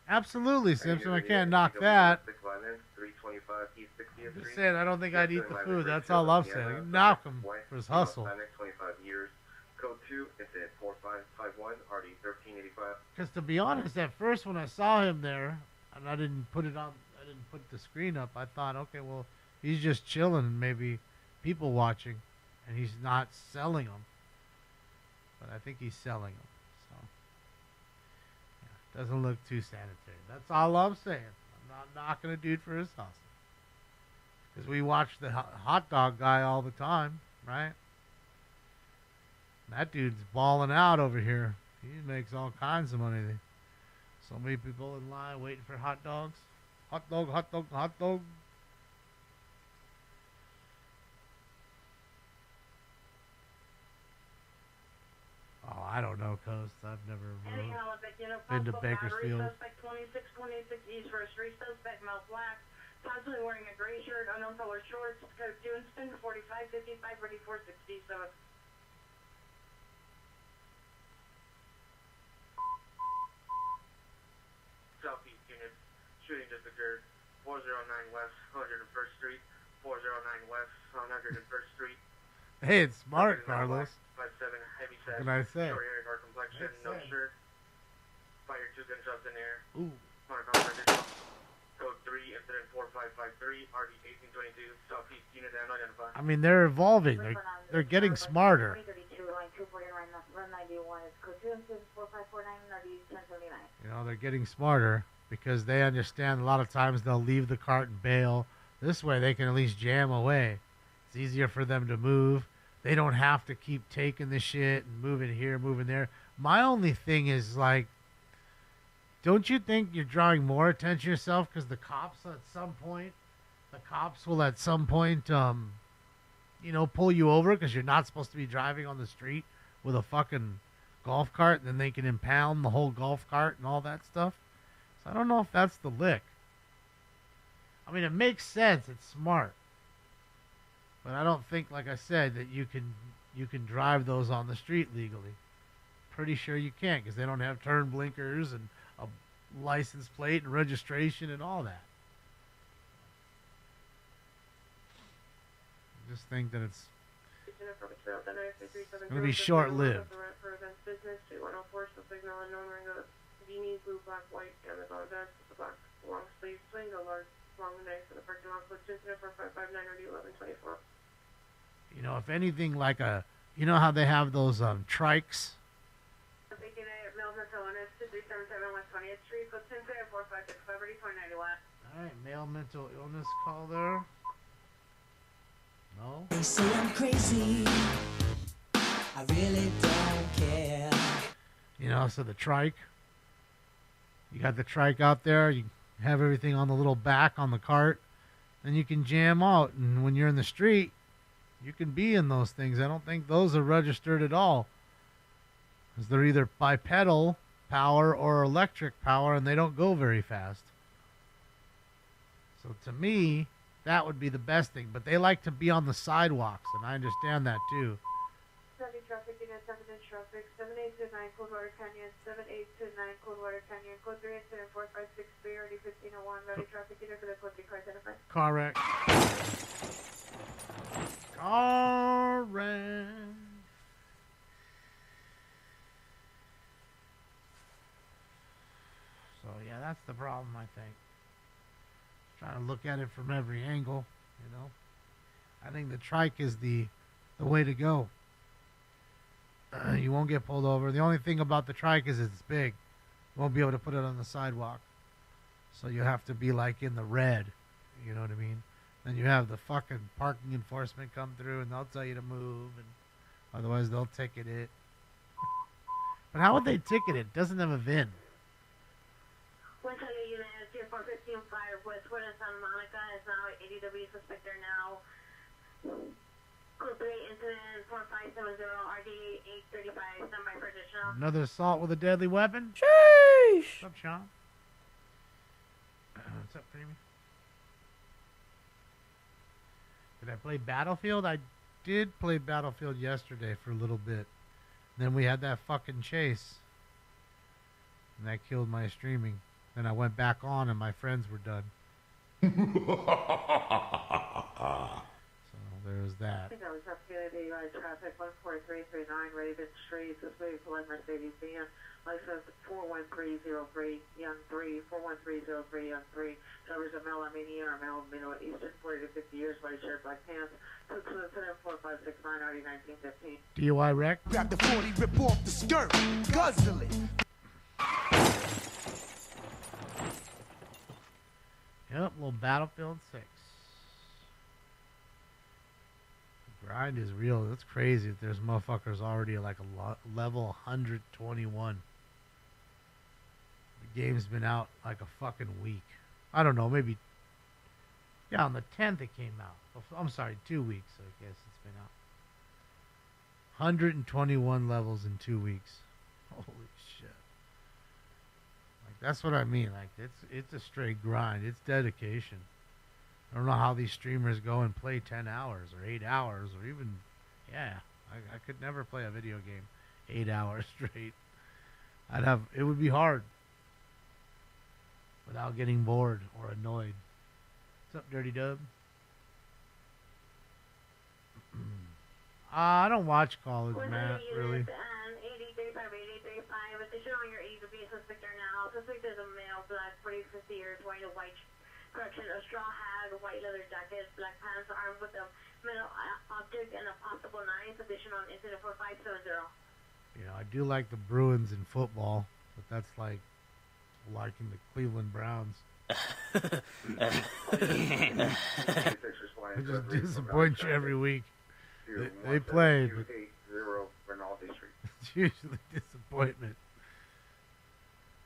Absolutely, Simpson. I can't knock that. 325 East 60th Just saying, I don't think I'd eat the food. That's all I'm saying. Knock him for his hustle. 25 years. Code 2 is at 4551 RD 1385. Because to be honest, at first when I saw him there, and I didn't put the screen up, I thought, okay, well, he's just chilling, maybe people watching, and he's not selling them. But I think he's selling them. So, yeah, doesn't look too sanitary. That's all I'm saying. I'm not knocking a dude for his hustle. Because we watch the hot dog guy all the time, right? That dude's balling out over here. He makes all kinds of money. So many people in line waiting for hot dogs. Hot dog, hot dog, hot dog. Oh, I don't know, Coast. I've never been to Bakersfield. Suspect 2626 East First Street, suspect male black, possibly wearing a gray shirt, unknown color shorts, code 2 and spin 4555 ready 467. Southeast unit, shooting just occurred. 409 West, 101st Street. 409 West, 101st Street. Hey, it's smart, Carlos. 5'7", heavy set. What can I say? Short hair, dark complexion, no shirt. Fired 2 gunshots in air. Ooh. Code 3, incident 4553, RD 1822, Southeast unit unidentified. I mean, they're evolving. They're getting smarter. You know, they're getting smarter because they understand a lot of times they'll leave the cart and bail. This way they can at least jam away. It's easier for them to move. They don't have to keep taking the shit and moving here, moving there. My only thing is, like, don't you think you're drawing more attention to yourself because the cops will at some point, you know, pull you over because you're not supposed to be driving on the street with a fucking golf cart, and then they can impound the whole golf cart and all that stuff. So I don't know if that's the lick. I mean, it makes sense. It's smart. But I don't think, like I said, that you can drive those on the street legally. Pretty sure you can't because they don't have turn blinkers and a license plate and registration and all that. I just think that it's going to be short-lived. Blue, black, white, Amazon vest, the black long sleeve swing, the large long neck, and the parking lot, incident 4559 or 1124. You know, if anything like a You know how they have those trikes? Alright, male mental illness call there. No? They say I'm crazy. I really don't care. You know, so the trike. You got the trike out there. You have everything on the little back on the cart. Then you can jam out. And when you're in the street, you can be in those things. I don't think those are registered at all. Because they're either bipedal power or electric power, and they don't go very fast. So to me, that would be the best thing. But they like to be on the sidewalks, and I understand that too. Traffic, unit 7 in traffic, 7829 Coldwater Canyon, 7829 Coldwater Canyon, code 3 incident 4563, already 1501, ready traffic unit for the code 3 car identified. Correct. Correct. So yeah, that's the problem, I think. Trying to look at it from every angle, you know. I think the trike is the way to go. You won't get pulled over. The only thing about the trike is it's big. You won't be able to put it on the sidewalk. So you have to be like in the red. You know what I mean? Then you have the fucking parking enforcement come through and they'll tell you to move. And otherwise they'll ticket it. But how would they ticket it? It doesn't have a VIN. West Side Unit is 4155 Westwood in Santa Monica is now ADW suspect there now. Code 3 incident 4570 RD 835 standby for additional. Another assault with a deadly weapon? Sheesh! What's up, Sean? What's up, Creamy? Did I play Battlefield? I did play Battlefield yesterday for a little bit. Then we had that fucking chase. And that killed my streaming. Then I went back on and my friends were done. So there's that. I think I was up here at traffic 14339 Raven Street, suspect Glen Mercedes Benz, license 41303 Young 3, 41303 Young 3, covers a male Armenian or male Middle Eastern, 40 to 50 years, white shirt, black pants, 6474569 RD 1915. DUI wreck? Grab the 40, rip off the skirt, guzzle it. Yep, little Battlefield 6. The grind is real. That's crazy if there's motherfuckers already like a level 121. The game's been out like a fucking week. I don't know, maybe. Yeah, on the 10th it came out. I'm sorry, 2 weeks, I guess it's been out. 121 levels in 2 weeks. Holy shit. That's what I mean. Like it's a straight grind. It's dedication. I don't know how these streamers go and play 10 hours or 8 hours or even, yeah. I could never play a video game 8 hours straight. It would be hard without getting bored or annoyed. What's up, Dirty Dub? I don't watch college, Matt, really. Suspect is a male, black, 40, 50 years, wearing a white, correction, a straw hat, a white leather jacket, black pants, armed with a metal object, and a possible knife. Addition on incident 4570. Yeah, I do like the Bruins in football, but that's like liking the Cleveland Browns. They just disappoint you every week. They play, but it's usually disappointment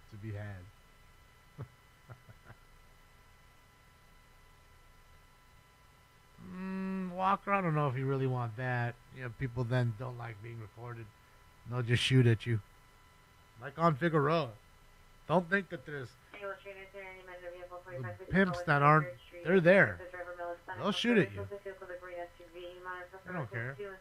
to be had. Walker, I don't know if you really want that. You know, people then don't like being recorded. And they'll just shoot at you. Like on Figueroa. Don't think that there's pimps that aren't, they're there. They'll shoot at you. They don't care. They're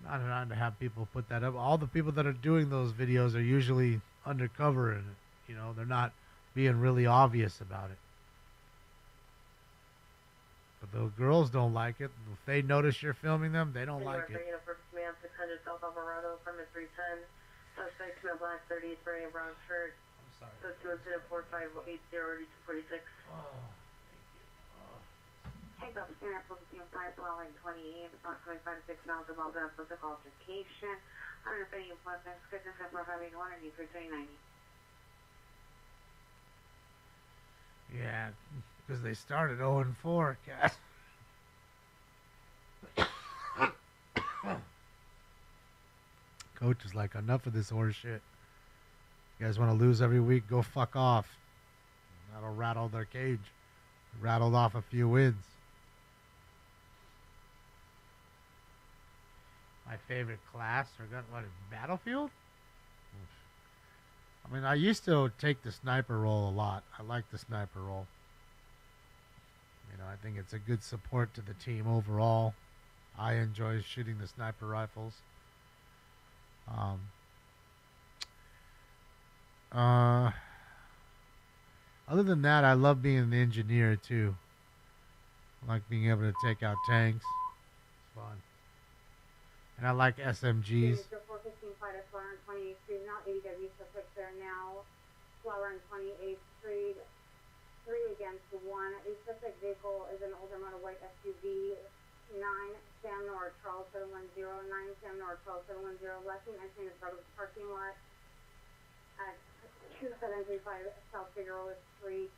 not around to have people put that up. All the people that are doing those videos are usually undercover and, you know, they're not being really obvious about it. But the girls don't like it. If they notice you're filming them, they don't like it. Man, 600 South Alvarado, permit 310. Suspect, male, black, 30, wearing a brown shirt. I'm sorry. So 210 4580 246. Oh, thank you. Oh. Handcuffs. Unit 14.5, following 28, approximately 5 to 6 miles above the physical altercation. I'm repeating appointments, goodness, 4581 or need 390. Yeah, because they started 0-4, Cass. Coach is like, enough of this horse shit. You guys want to lose every week? Go fuck off. That'll rattle their cage. Rattled off a few wins. My favorite class, or what, Battlefield? I mean, I used to take the sniper role a lot. I like the sniper role. You know, I think it's a good support to the team overall. I enjoy shooting the sniper rifles. Other than that, I love being an engineer too. I like being able to take out tanks. It's fun. And I like SMGs. 415 Flight Flower on 28th Street, now ADW suspect there now. Flower on 28th Street, 3 against 1. A suspect vehicle is an older model white SUV. 9 Sam North Charles 710, 9 Sam North Charles 710, left and entering the parking lot at 2735 South Figueroa Street.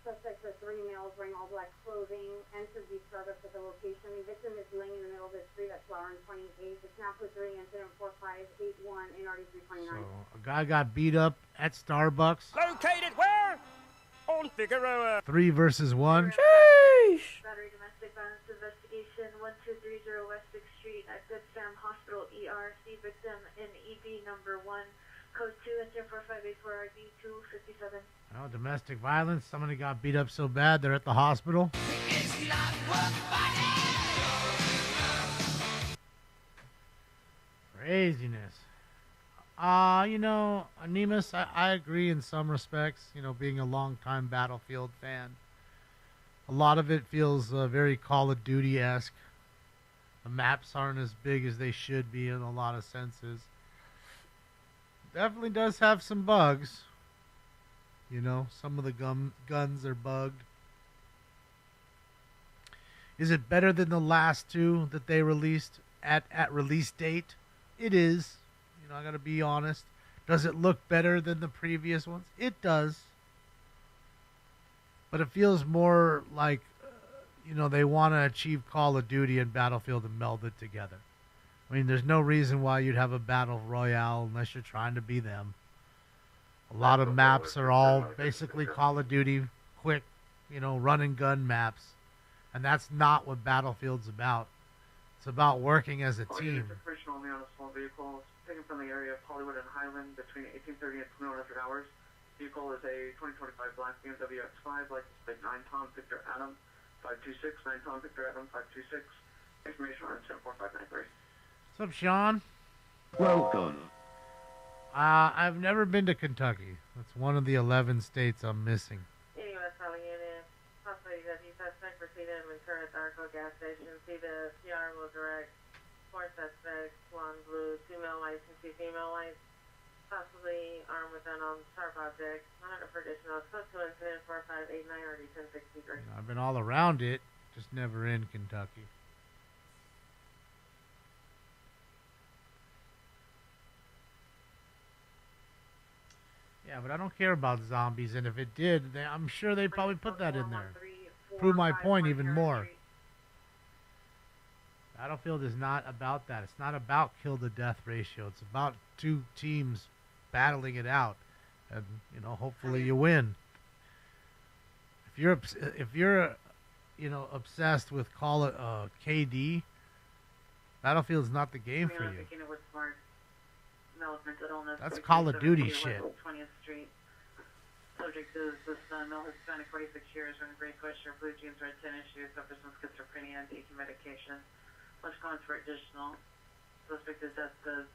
Suspects are 3 males wearing all black clothing, entered the startup at the location. The victim is laying in the middle of the street at Flower and 28. It's now for 3 incident 4581 in RD 329. So a guy got beat up at Starbucks. Located where? On Figueroa. 3 versus 1. Battery domestic violence investigation 1230 West 6th Street at Good Sam Hospital ER. See victim in ED number 1. Code 2 enter 4584 RD 257. Oh, domestic violence. Somebody got beat up so bad they're at the hospital. Craziness. You know, Anemus, I agree in some respects, you know, being a longtime Battlefield fan. A lot of it feels very Call of Duty-esque. The maps aren't as big as they should be in a lot of senses. Definitely does have some bugs. You know, some of the guns are bugged. Is it better than the last 2 that they released at release date? It is. You know, I gotta be honest. Does it look better than the previous ones? It does. But it feels more like, you know, they want to achieve Call of Duty and Battlefield and meld it together. I mean, there's no reason why you'd have a Battle Royale unless you're trying to be them. A lot of maps are all basically Call of Duty, quick, you know, run and gun maps. And that's not what Battlefield's about. It's about working as a team. Information only on a small vehicle taken from the area of Hollywood and Highland between 1830 and 2100 hours. Vehicle is a 2025 black BMW X5, license plate 9 Tom Victor Adam 526, 9 Tom Victor Adam 526. Information on 74593. What's up, Sean? Welcome. I've never been to Kentucky. That's one of the 11 states I'm missing. U.S. Highway Unit, possibly WW suspect proceeded in Ventura at the Arco gas station. See the PR will direct 4 suspects, 1 blue, 2 male lights and 2 female lights. Possibly armed with an sharp object. 100 for additional. Close to incident 4589 or 1063. I've been all around it, just never in Kentucky. Yeah, but I don't care about zombies, and if it did, I'm sure they'd probably put that in there. Prove my point even more. Battlefield is not about that. It's not about kill-to-death ratio. It's about 2 teams battling it out, and you know, hopefully you win. If you're you know, obsessed with KD, Battlefield's not the game for you. That's Call of Duty shit. 20th Street. Subject is this male Hispanic, 46 years, wearing gray sweatshirt, blue jeans, red tennis shoes, suffers from schizophrenia and taking medication. Much comments for additional. Suspect is at the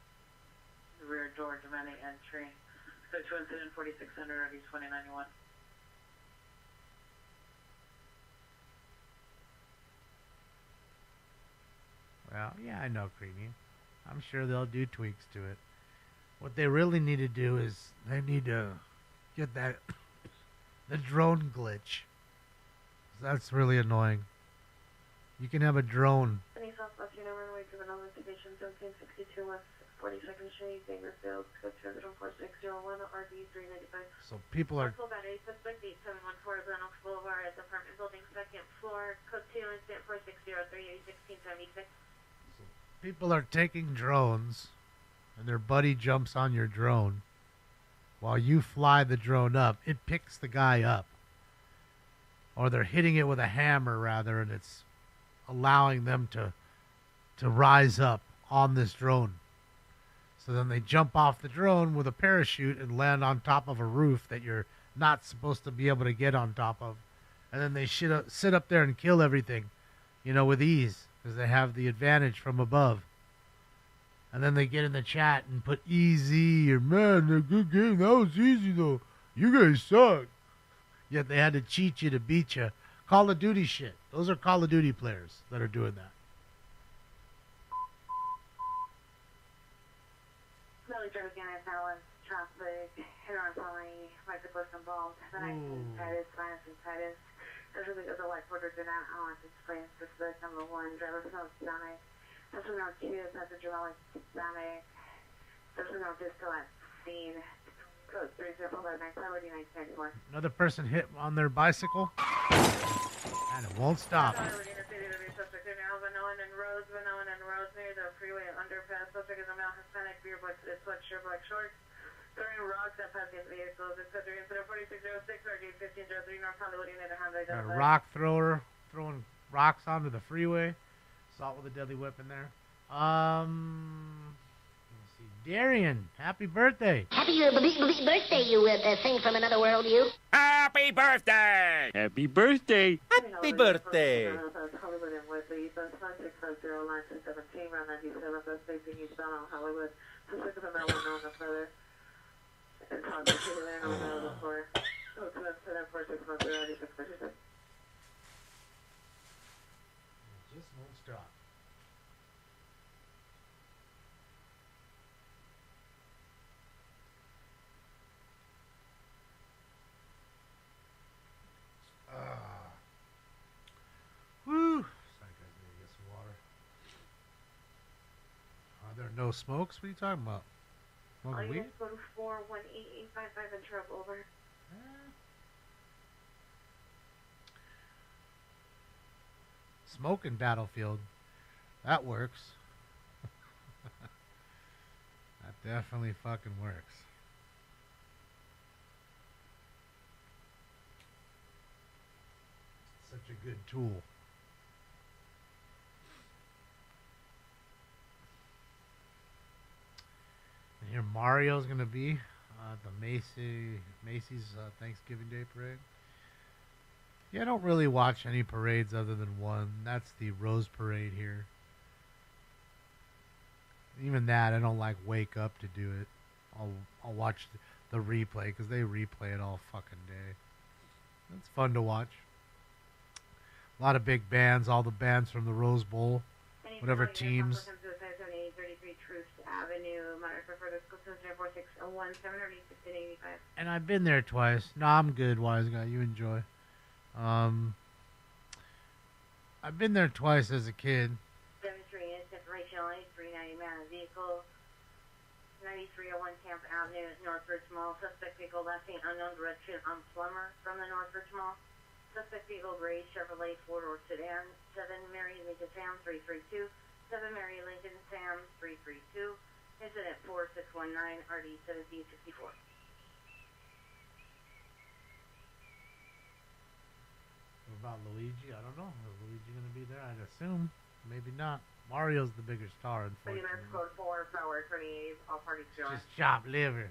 rear door demanding entry. So to incident 4600 RD 2091. Well, yeah, I know, Creamy. I'm sure they'll do tweaks to it. What they really need to do is they need to get that the drone glitch. That's really annoying. You can have a drone. Any Southwest, you know, runway to Vanilla Station 1762 West 42nd Street, Bakersfield, code 24601, RD 395. So people are About 8 suspect 8714 Lenox Boulevard at the apartment building, second floor, code 2 incident 4603 1676. people are taking drones, and their buddy jumps on your drone. While you fly the drone up, it picks the guy up. Or they're hitting it with a hammer, rather, and it's allowing them to rise up on this drone. So then they jump off the drone with a parachute and land on top of a roof that you're not supposed to be able to get on top of. And then they sit up there and kill everything, with ease, because they have the advantage from above. And then they get in the chat and put easy, or man, a good game. That was easy, though. You guys suck. Yet they had to cheat you to beat you. Call of Duty shit. Those are Call of Duty players that are doing that. Smelly Joe again is now in traffic. Head-on felony, bicyclist involved. The 19 Titus, minus Titus. There's a white border do not on display suspect number 1. Driver smells Hispanic. Person number 2 is passenger Molly Hispanic. Person number 2 is still at scene. Code 305 Another person hit on their bicycle, and it won't stop. Vanoan and Rose near the freeway underpass. Suspect is a male Hispanic, beer black sweatshirt, black shorts. Throwing rocks at passing vehicles. Etc. Incident 4606 RG 1503 North Hollywood Unit Got a rock thrower throwing rocks onto the freeway. Assault with a deadly weapon there. Let's see. Darian, happy birthday. Happy birthday, you thing from another world, you. Happy birthday! Happy birthday! Happy birthday! Hollywood and Whitley, bus 9650, line 217, round 97, bus facing eastbound on Hollywood. Suspect of a male unknown the further. And Todd was here there, no matter before. Oh, 217 4610 Just won't stop. Woo! Sorry guys, I need to get some water. Are there no smokes? What are you talking about? Smoking weed? 418-855 and truck over. Smoking Battlefield. That works. That definitely fucking works. Such a good tool. And here Mario's gonna be at the Macy's Thanksgiving Day parade. Yeah, I don't really watch any parades other than one. That's the Rose Parade here. Even that, I don't like wake up to do it. I'll watch the replay because they replay it all fucking day. It's fun to watch. A lot of big bands, all the bands from the Rose Bowl, whatever teams. And I've been there twice. No, I'm good, wise guy. You enjoy. I've been there twice as a kid. Demonstrating separation lane, 390 man vehicle, 9301 Camp Avenue, Northridge Mall. Suspect vehicle last seen unknown direction on Plummer from the Northridge Mall. Suspect vehicle gray Chevrolet four-door sedan, 7 Mary Lincoln Sam 332, 7 Mary Lincoln Sam 332. Incident 4619 RD 1764. What about Luigi? I don't know. Is Luigi going to be there? I'd assume. Maybe not. Mario's the bigger star, unfortunately. Code 4, Power 28, all parties joined. Just chop liver.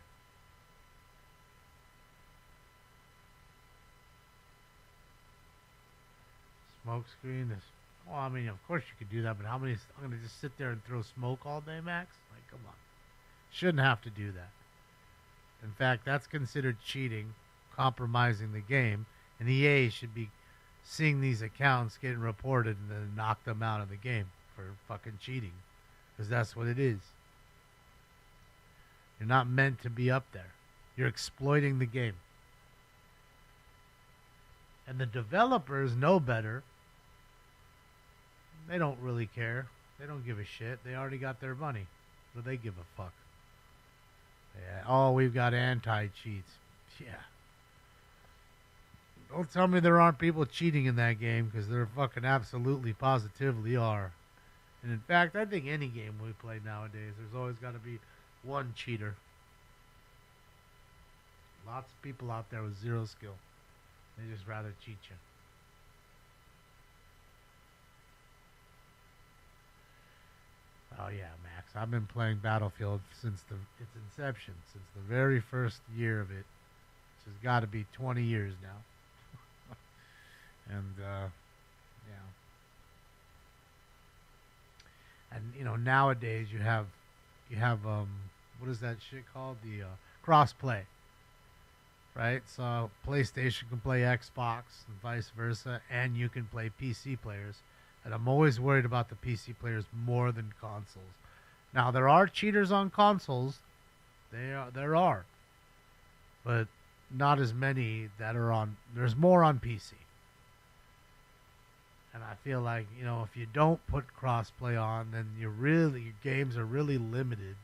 Smoke screen is... Well, I mean, of course you could do that, but how many... I'm going to just sit there and throw smoke all day, Max? Like, come on. Shouldn't have to do that. In fact, that's considered cheating, compromising the game, and EA should be seeing these accounts getting reported and then knock them out of the game for fucking cheating, because that's what it is. You're not meant to be up there. You're exploiting the game. And the developers know better. They don't really care. They don't give a shit. They already got their money. So they give a fuck. Yeah. Oh, we've got anti-cheats. Yeah. Don't tell me there aren't people cheating in that game, because there fucking absolutely positively are. And in fact, I think any game we play nowadays, there's always got to be one cheater. Lots of people out there with zero skill. They just rather cheat you. Oh yeah, Max. I've been playing Battlefield since its inception, since the very first year of it, which has got to be 20 years now. And yeah. And nowadays you have what is that shit called? The cross-play. Right? So PlayStation can play Xbox and vice versa, and you can play PC players. And I'm always worried about the PC players more than consoles. Now, there are cheaters on consoles. There are. But not as many that are on... There's more on PC. And I feel like, if you don't put crossplay on, then your games are really limited.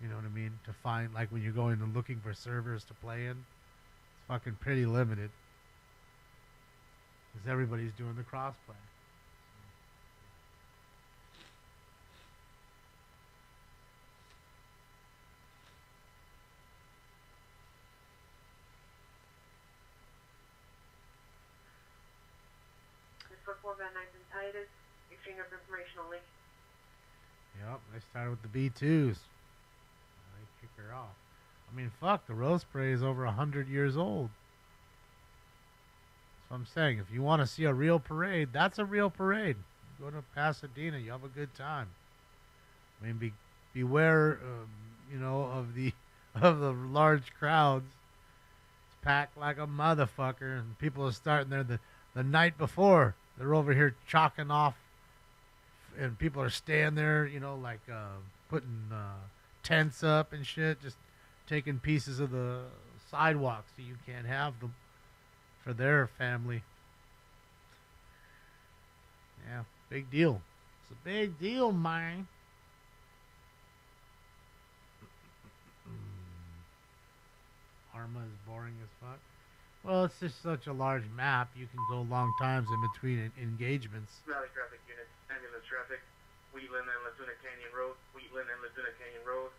You know what I mean? To find, like when you're going and looking for servers to play in, it's fucking pretty limited. Because everybody's doing the crossplay. Titus, exchange of information only. Yep, they started with the B2s. They kick her off. I mean, fuck, the Rose Parade is over 100 years old. That's what I'm saying. If you want to see a real parade, that's a real parade. You go to Pasadena, you have a good time. I mean, beware, of the large crowds. It's packed like a motherfucker, and people are starting there the night before. They're over here chalking off, and people are staying there, putting tents up and shit, just taking pieces of the sidewalk so you can't have them for their family. Yeah, big deal. It's a big deal, man. Arma is boring as fuck. Well, it's just such a large map. You can go long times in between engagements. Valley traffic units, ambulance traffic, Wheatland and Laguna Canyon Road, Wheatland and Laguna Canyon Road.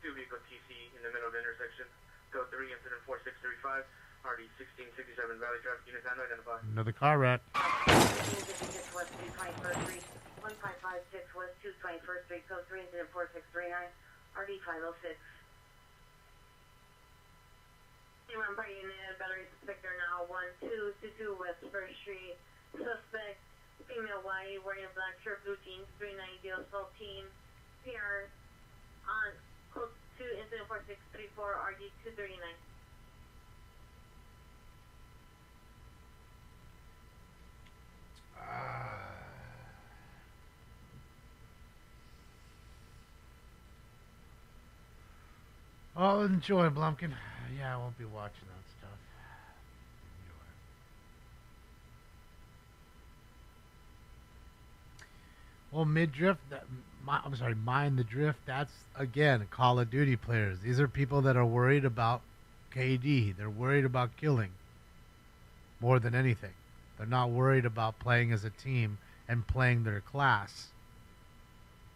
2 vehicle TC in the middle of the intersection. Code 3, incident 4635, RD 1667, Valley traffic units unidentified. Another car wreck. 1556 West 221st Street, 1556 West 221st Street, code 3, incident 4639, RD 506. Run party unit, battery suspect are now 1222 West 1st Street. Suspect, female white, wearing a black shirt, blue jeans, 390 assault team. PR on code 2, incident 4634, RD 239. Oh, enjoy, Blumpkin. Yeah, I won't be watching that stuff. Enjoy. Well, Mid-Drift, Mind the Drift, that's, again, Call of Duty players. These are people that are worried about KD. They're worried about killing more than anything. They're not worried about playing as a team and playing their class.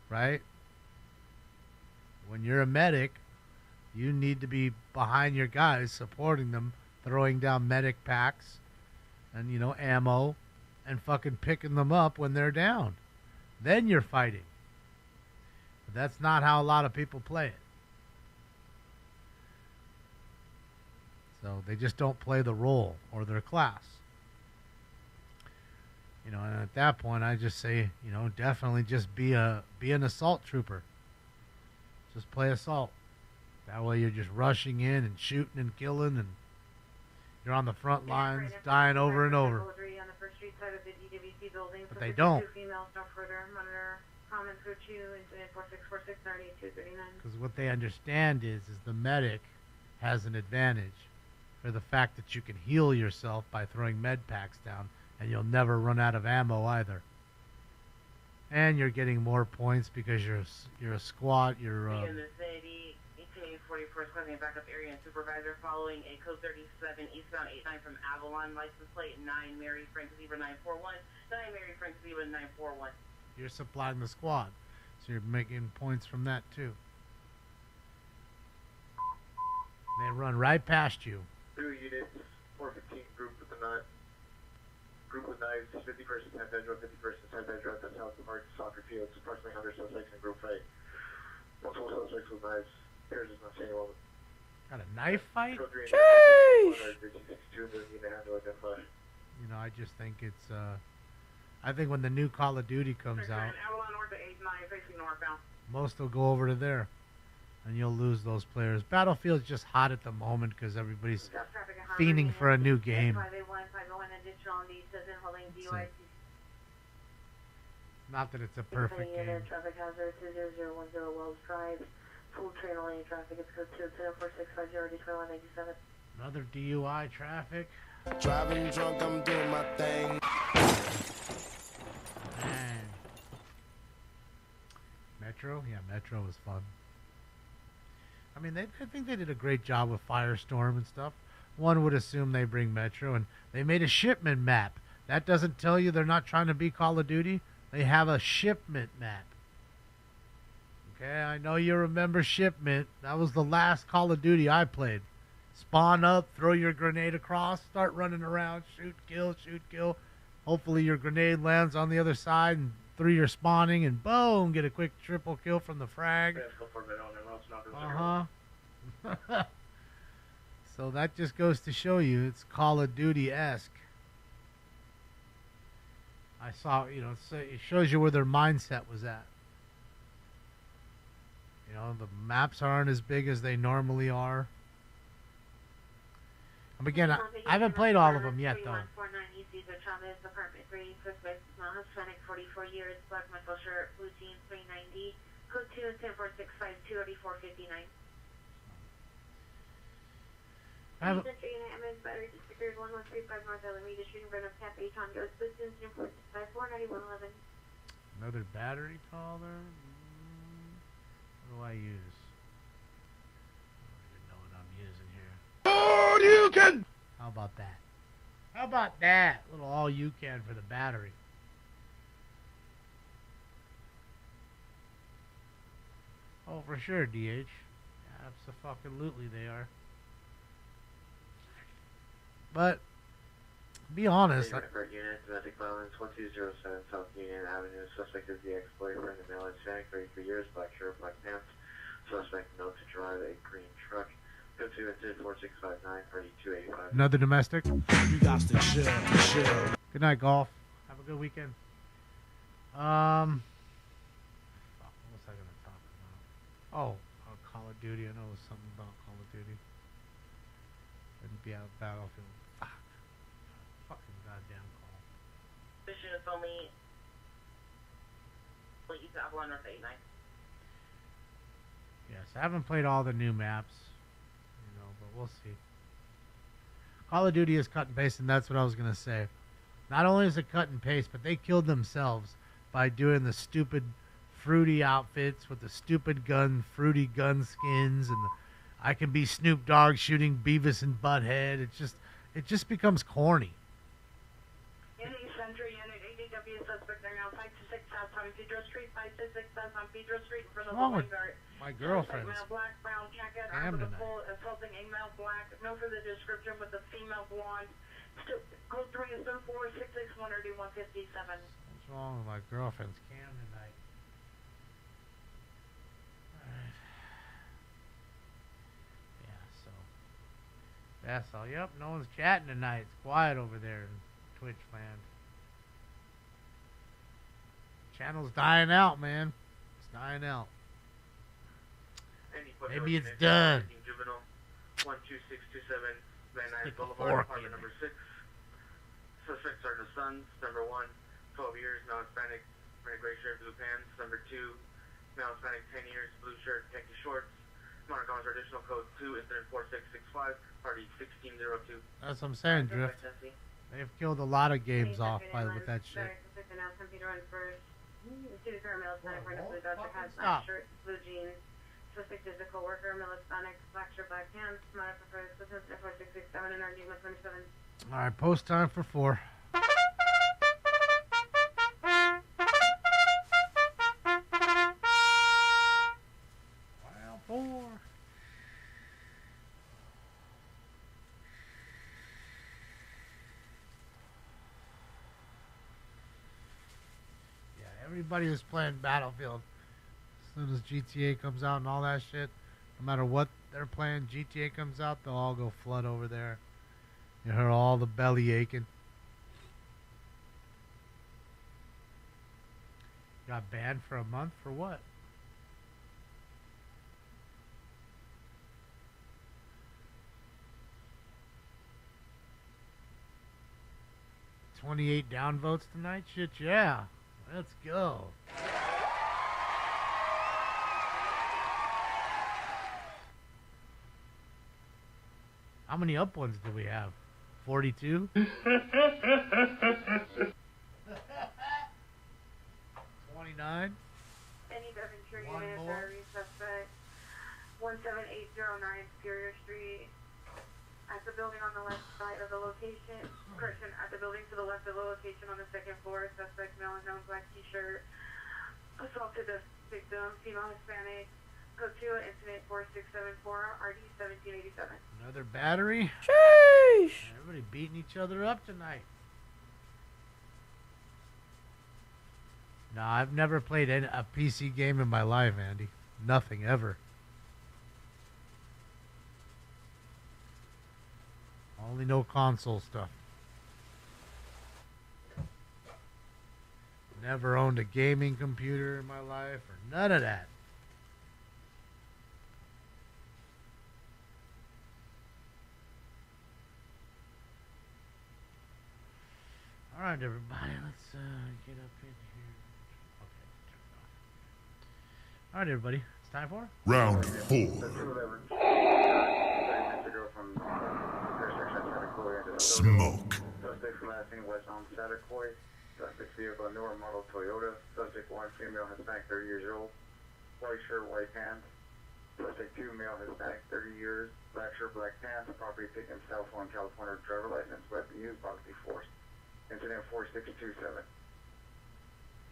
Right? When you're a medic, you need to be behind your guys, supporting them, throwing down medic packs and, ammo, and fucking picking them up when they're down. Then you're fighting. But that's not how a lot of people play it. So they just don't play the role or their class. And at that point, I just say, definitely just be an assault trooper. Just play assault. That way you're just rushing in and shooting and killing, and you're on the front lines, dying over and over. But they don't. Because what they understand is the medic has an advantage for the fact that you can heal yourself by throwing med packs down, and you'll never run out of ammo either. And you're getting more points because you're a squad. You're In the city, ETA 44 requesting a backup area and supervisor following a code 37 eastbound 89 from Avalon, license plate 9 Mary Frank Zebra 941, 9 Mary Frank Zebra 941. you're supplying the squad, so you're making points from that too. They run right past you. 2 units, 415 group with the knife. Group with knives, 51st and 10th Edgewood, 51st and 10th Edgewood, that's South Park Soccer Fields, approximately 100 suspects in group fight. Multiple suspects with knives. Here's just not saying a woman. Got a knife fight? Sheesh! You know, I just think it's I think when the new Call of Duty comes out, Avalon north of 89 facing northbound. most will go over to there, and you'll lose those players. Battlefield's just hot at the moment because everybody's fiending for a new game. 581 additional on the citizen holding DUI. Not that it's a perfect game. Traffic hazard 20010 Wells Drive. Full train lane traffic. It's code 2104650 D2197. Another DUI traffic. Driving drunk, I'm doing my thing. Man. Metro? Yeah, Metro was fun. I mean, I think they did a great job with Firestorm and stuff. One would assume they bring Metro, and they made a shipment map. That doesn't tell you they're not trying to be Call of Duty. They have a shipment map. Okay, I know you remember Shipment. That was the last Call of Duty I played. Spawn up, throw your grenade across, start running around, shoot, kill. Hopefully your grenade lands on the other side and through your spawning, and boom, get a quick triple kill from the frag. Uh-huh. So that just goes to show you it's Call of Duty-esque. I saw, you know, it shows you where their mindset was at. You know, the maps aren't as big as they normally are. And again, I haven't played all of them yet, though. 3149 East User Chavez, apartment 3, suspect Hispanic, 44 years, black muscle shirt, blue jeans, 390, code 2 and 10652 3459. I have Century Unit MS battery disappeared 1135 North Alameda, shooting front of Cap H on Ghost distance, 49111. another battery taller. What do I use? I don't even know what I'm using here. All you can! How about that? How about that? Little all you can for the battery. Oh, for sure, DH. Abso-fucking-lutely they are. But, be honest. Unit, domestic violence, 1207 South Union Avenue. Suspect is the ex-boyfriend, the male Hispanic, 33 years, black shirt, black pants. Suspect known to drive a green truck. Go to incident 4659, party 285. Another domestic. You got to chill. Good night, golf. Have a good weekend. What was I going to talk about? Oh, Call of Duty. I know it was something about Call of Duty. Wouldn't be out of Battlefield. Fucking goddamn call. Mission is only East Avalon North 89. Yes, I haven't played all the new maps, you know, but we'll see. Call of Duty is cut and paste, and that's what I was going to say. Not only is it cut and paste, but they killed themselves by doing the stupid fruity outfits with the stupid fruity gun skins, and I can be Snoop Dogg shooting Beavis and Butthead. It just becomes corny. Unit Century, Unit ADW suspect there now 526 South on Pedro Street, 526 South on Pedro Street in front of the Wrong with Wingard. my girlfriend's Male black, brown jacket, damn armed with a tonight. pole, assaulting a male black, no further description with a female blonde. Code 3 is 466 131 157. What's wrong with my girlfriend's cam tonight? Alright. Yeah, so. That's all. Yep, no one's chatting tonight. It's quiet over there in Twitch land. Channel's dying out, man. It's dying out. Maybe it's done. Juvenile 12627 Van Nuys Stick a Boulevard, fork in apartment number 6. Suspects are the sons. Number 1, 12 years, male Hispanic, red gray shirt, blue pants. Number 2, male Hispanic, 10 years, blue shirt, khaki shorts. Monocoms additional code 2, incident 4665, party 1602. That's what I'm saying, Drift. They've killed a lot of games off with that shit. Student car, male Hispanic, wearing a blue Dodger hat, Stop. black shirt, blue jeans. Suspect is a co-worker, male Hispanic, black shirt, black pants. Modified for business, F4667 and RD 127. All right, post time for 4. Well, 4. Yeah, everybody was playing Battlefield. As soon as GTA comes out and all that shit, no matter what they're playing, GTA comes out, they'll all go flood over there. You hear all the belly aching. Got banned for a month for what? $28 downvotes tonight? Shit, yeah. Let's go. How many up ones do we have? 42? 29? Any Devonshire One unit, more. suspect 17809 Superior Street. At the building on the left side of the location, correction, at the building to the left of the location on the second floor, suspect male in known black t-shirt, assaulted the victim, female Hispanic, code 2, incident 4674, RD 1787. Another battery? Sheesh! Everybody beating each other up tonight. No, I've never played a PC game in my life, Andy. Nothing, ever. Only no console stuff. Never owned a gaming computer in my life, or none of that. All right, everybody, let's get up in here. Okay, turn it off. All right, everybody, it's time for Round 4. Smoke. Suspect from last name West on Satakoy. Suspect's vehicle, a newer model Toyota. Subject 1, female Hispanic, 30 years old. White shirt, white pants. Suspect 2, male Hispanic, 30 years. Black shirt, black pants. Property taken South 1, California. Driver license, weapon used, bodily force. Incident 4627.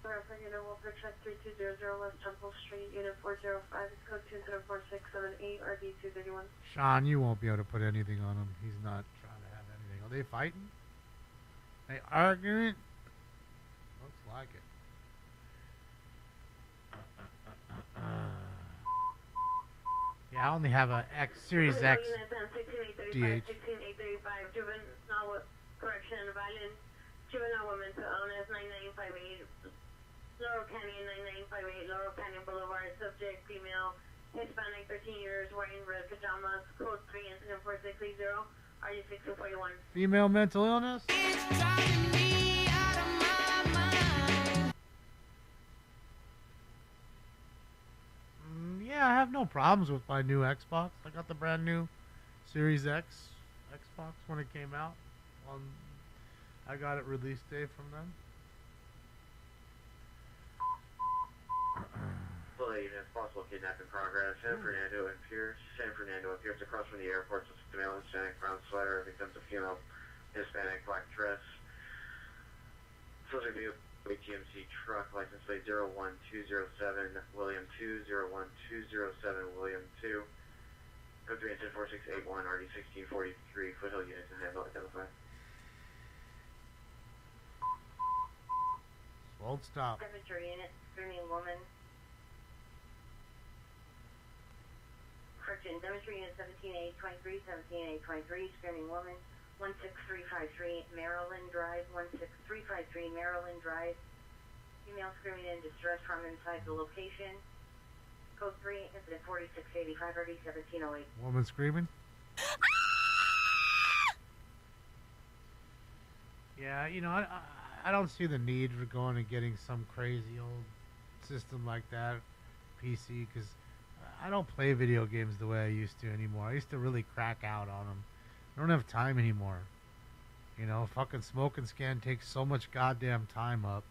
Refer Unit Wolfer Truck 3200 West Temple Street, Unit 405, code 2044678, RD 231. Sean, you won't be able to put anything on him. He's not trying to have anything. Are they fighting? They arguing? Looks like it. Yeah, I only have a Series X DH. 16835, juvenile correction, violent juvenile woman to illness 9958, Laurel Canyon 9958, Laurel Canyon Boulevard, subject female, Hispanic, 13 years, wearing red pajamas, code 3, incident 4680, RD 6241. Female mental illness? Yeah, I have no problems with my new Xbox. I got the brand new Series X Xbox when it came out. I got it release day from them. Fully unit, possible kidnapping progress. San Fernando and Pierce. San Fernando and Pierce across from the airport. Suspect male Hispanic, brown sweater. Victim's a female Hispanic, black dress. Subject vehicle, GMC truck, license plate 01207 William 2, 01207 William 2. Code 3 incident 4681, RD 1643, foothill units and handle identified. Won't stop. Temperature unit, screaming woman. Correction, demonstrator unit 17823, 17823, screaming woman. 16353 Maryland Drive, 16353 Maryland Drive. Female screaming in distress from inside the location. Code 3, incident 4685, RD 1708. Woman screaming? Yeah, you know, I don't see the need for going and getting some crazy old system like that, PC, because I don't play video games the way I used to anymore. I used to really crack out on them. I don't have time anymore. You know, fucking Smoke and Scan takes so much goddamn time up.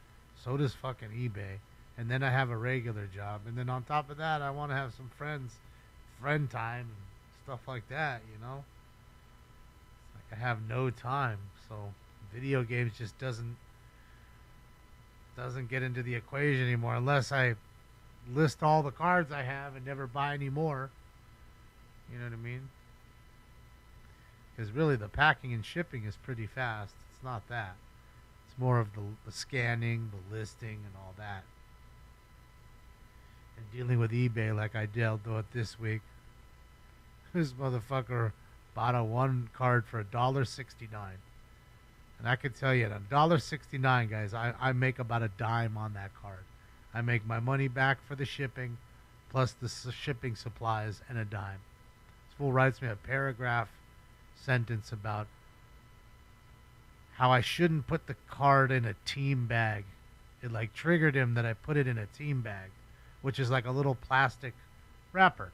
So does fucking eBay. And then I have a regular job. And then on top of that, I want to have some friend time, and stuff like that, you know? It's like I have no time. So video games just doesn't get into the equation anymore unless I list all the cards I have and never buy any more. You know what I mean? Because really the packing and shipping is pretty fast. It's not that. It's more of the scanning, the listing, and all that. And dealing with eBay like I dealt with this week. This motherfucker bought a one card for $1.69. And I can tell you, at $1.69, guys, I make about a dime on that card. I make my money back for the shipping, plus the shipping supplies, and a dime. This fool writes me a paragraph sentence about how I shouldn't put the card in a team bag. It like triggered him that I put it in a team bag, which is like a little plastic wrapper.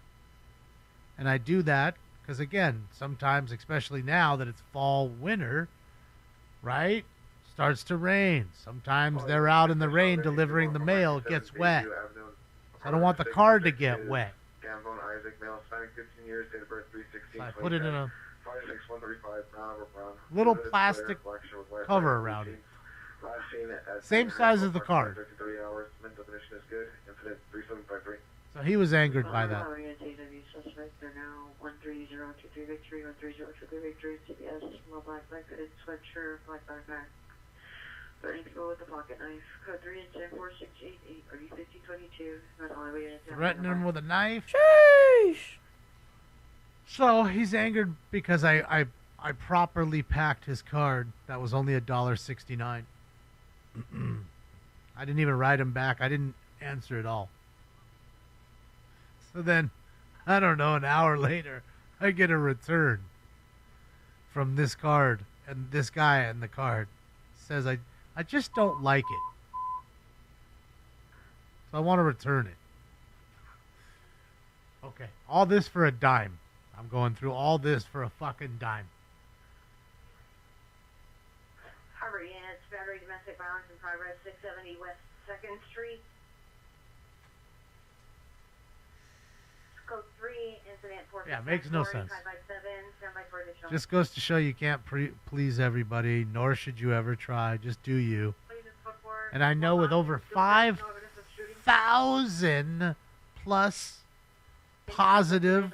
And I do that because, again, sometimes, especially now that it's fall, winter, right? Starts to rain. Sometimes they're out in the rain delivering the mail. It gets wet. So I don't want the card to get wet. So I put it in a little plastic cover around it. Same size as the card. So he was angered by that. They're now 13023 victory, 13023 victory, CBS, small black hooded sweatshirt, black backpack. Threatening people with a pocket knife. Code 3 and 104688, RD 5022. Not all the way in. Threatening him with a knife? Sheesh! So he's angered because I properly packed his card. That was only $1.69. I didn't even write him back. I didn't answer at all. So then, I don't know, an hour later, I get a return from this card, and this guy in the card says, I just don't like it. So I want to return it. Okay, all this for a dime. I'm going through all this for a fucking dime. Harbor units, battery domestic violence in progress, 670 West 2nd Street. Code 3, incident 4. Yeah, makes no sense. 557, standby for additional. Just goes to show you can't please everybody, nor should you ever try. Just do you. And I know with over 5,000 plus positive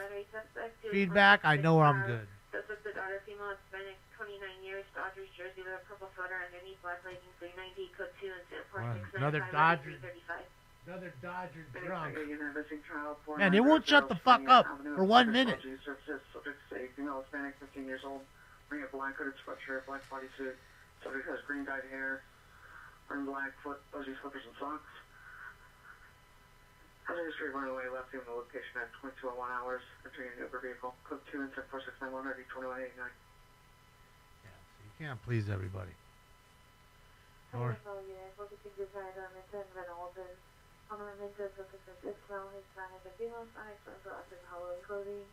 feedback, I know I'm good. Suspected daughter, female, Hispanic, 29 years, Dodgers jersey with a purple sweater underneath, black leggings, 390, code 2, and 469. Another Dodger. Another Dodger drunk. Man, Man, they won't shut the fuck up for 1 minute. Subject is a female Hispanic, 15 years old, wearing a black hooded sweatshirt, black bodysuit. Subject has green dyed hair, wearing black fuzzy slippers and socks. Hazard history running away, left him the location at 22:01 hours, entering a Uber vehicle. Code 2 and 104691, RD 2189. Yeah, so you can't please everybody. Or Armamentos of the Islam, Hispanic, and female Hispanic, for us in Halloween clothing.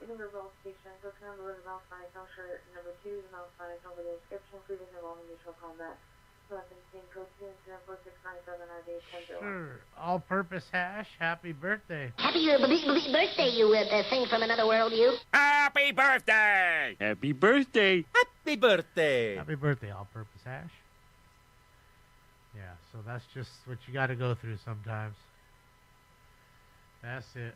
In the Revolve station, book number is Mouth Hispanic, no shirt. Number 2 is Mouth Hispanic, over the description, previous involving mutual combat. Weapons being code 2 and 104697, RD 10. Sure. All-purpose hash. Happy birthday. Happy birthday, you thing from another world, you. Happy birthday! Happy birthday! Happy birthday! Happy birthday, all-purpose hash. Yeah, so that's just what you got to go through sometimes. That's it.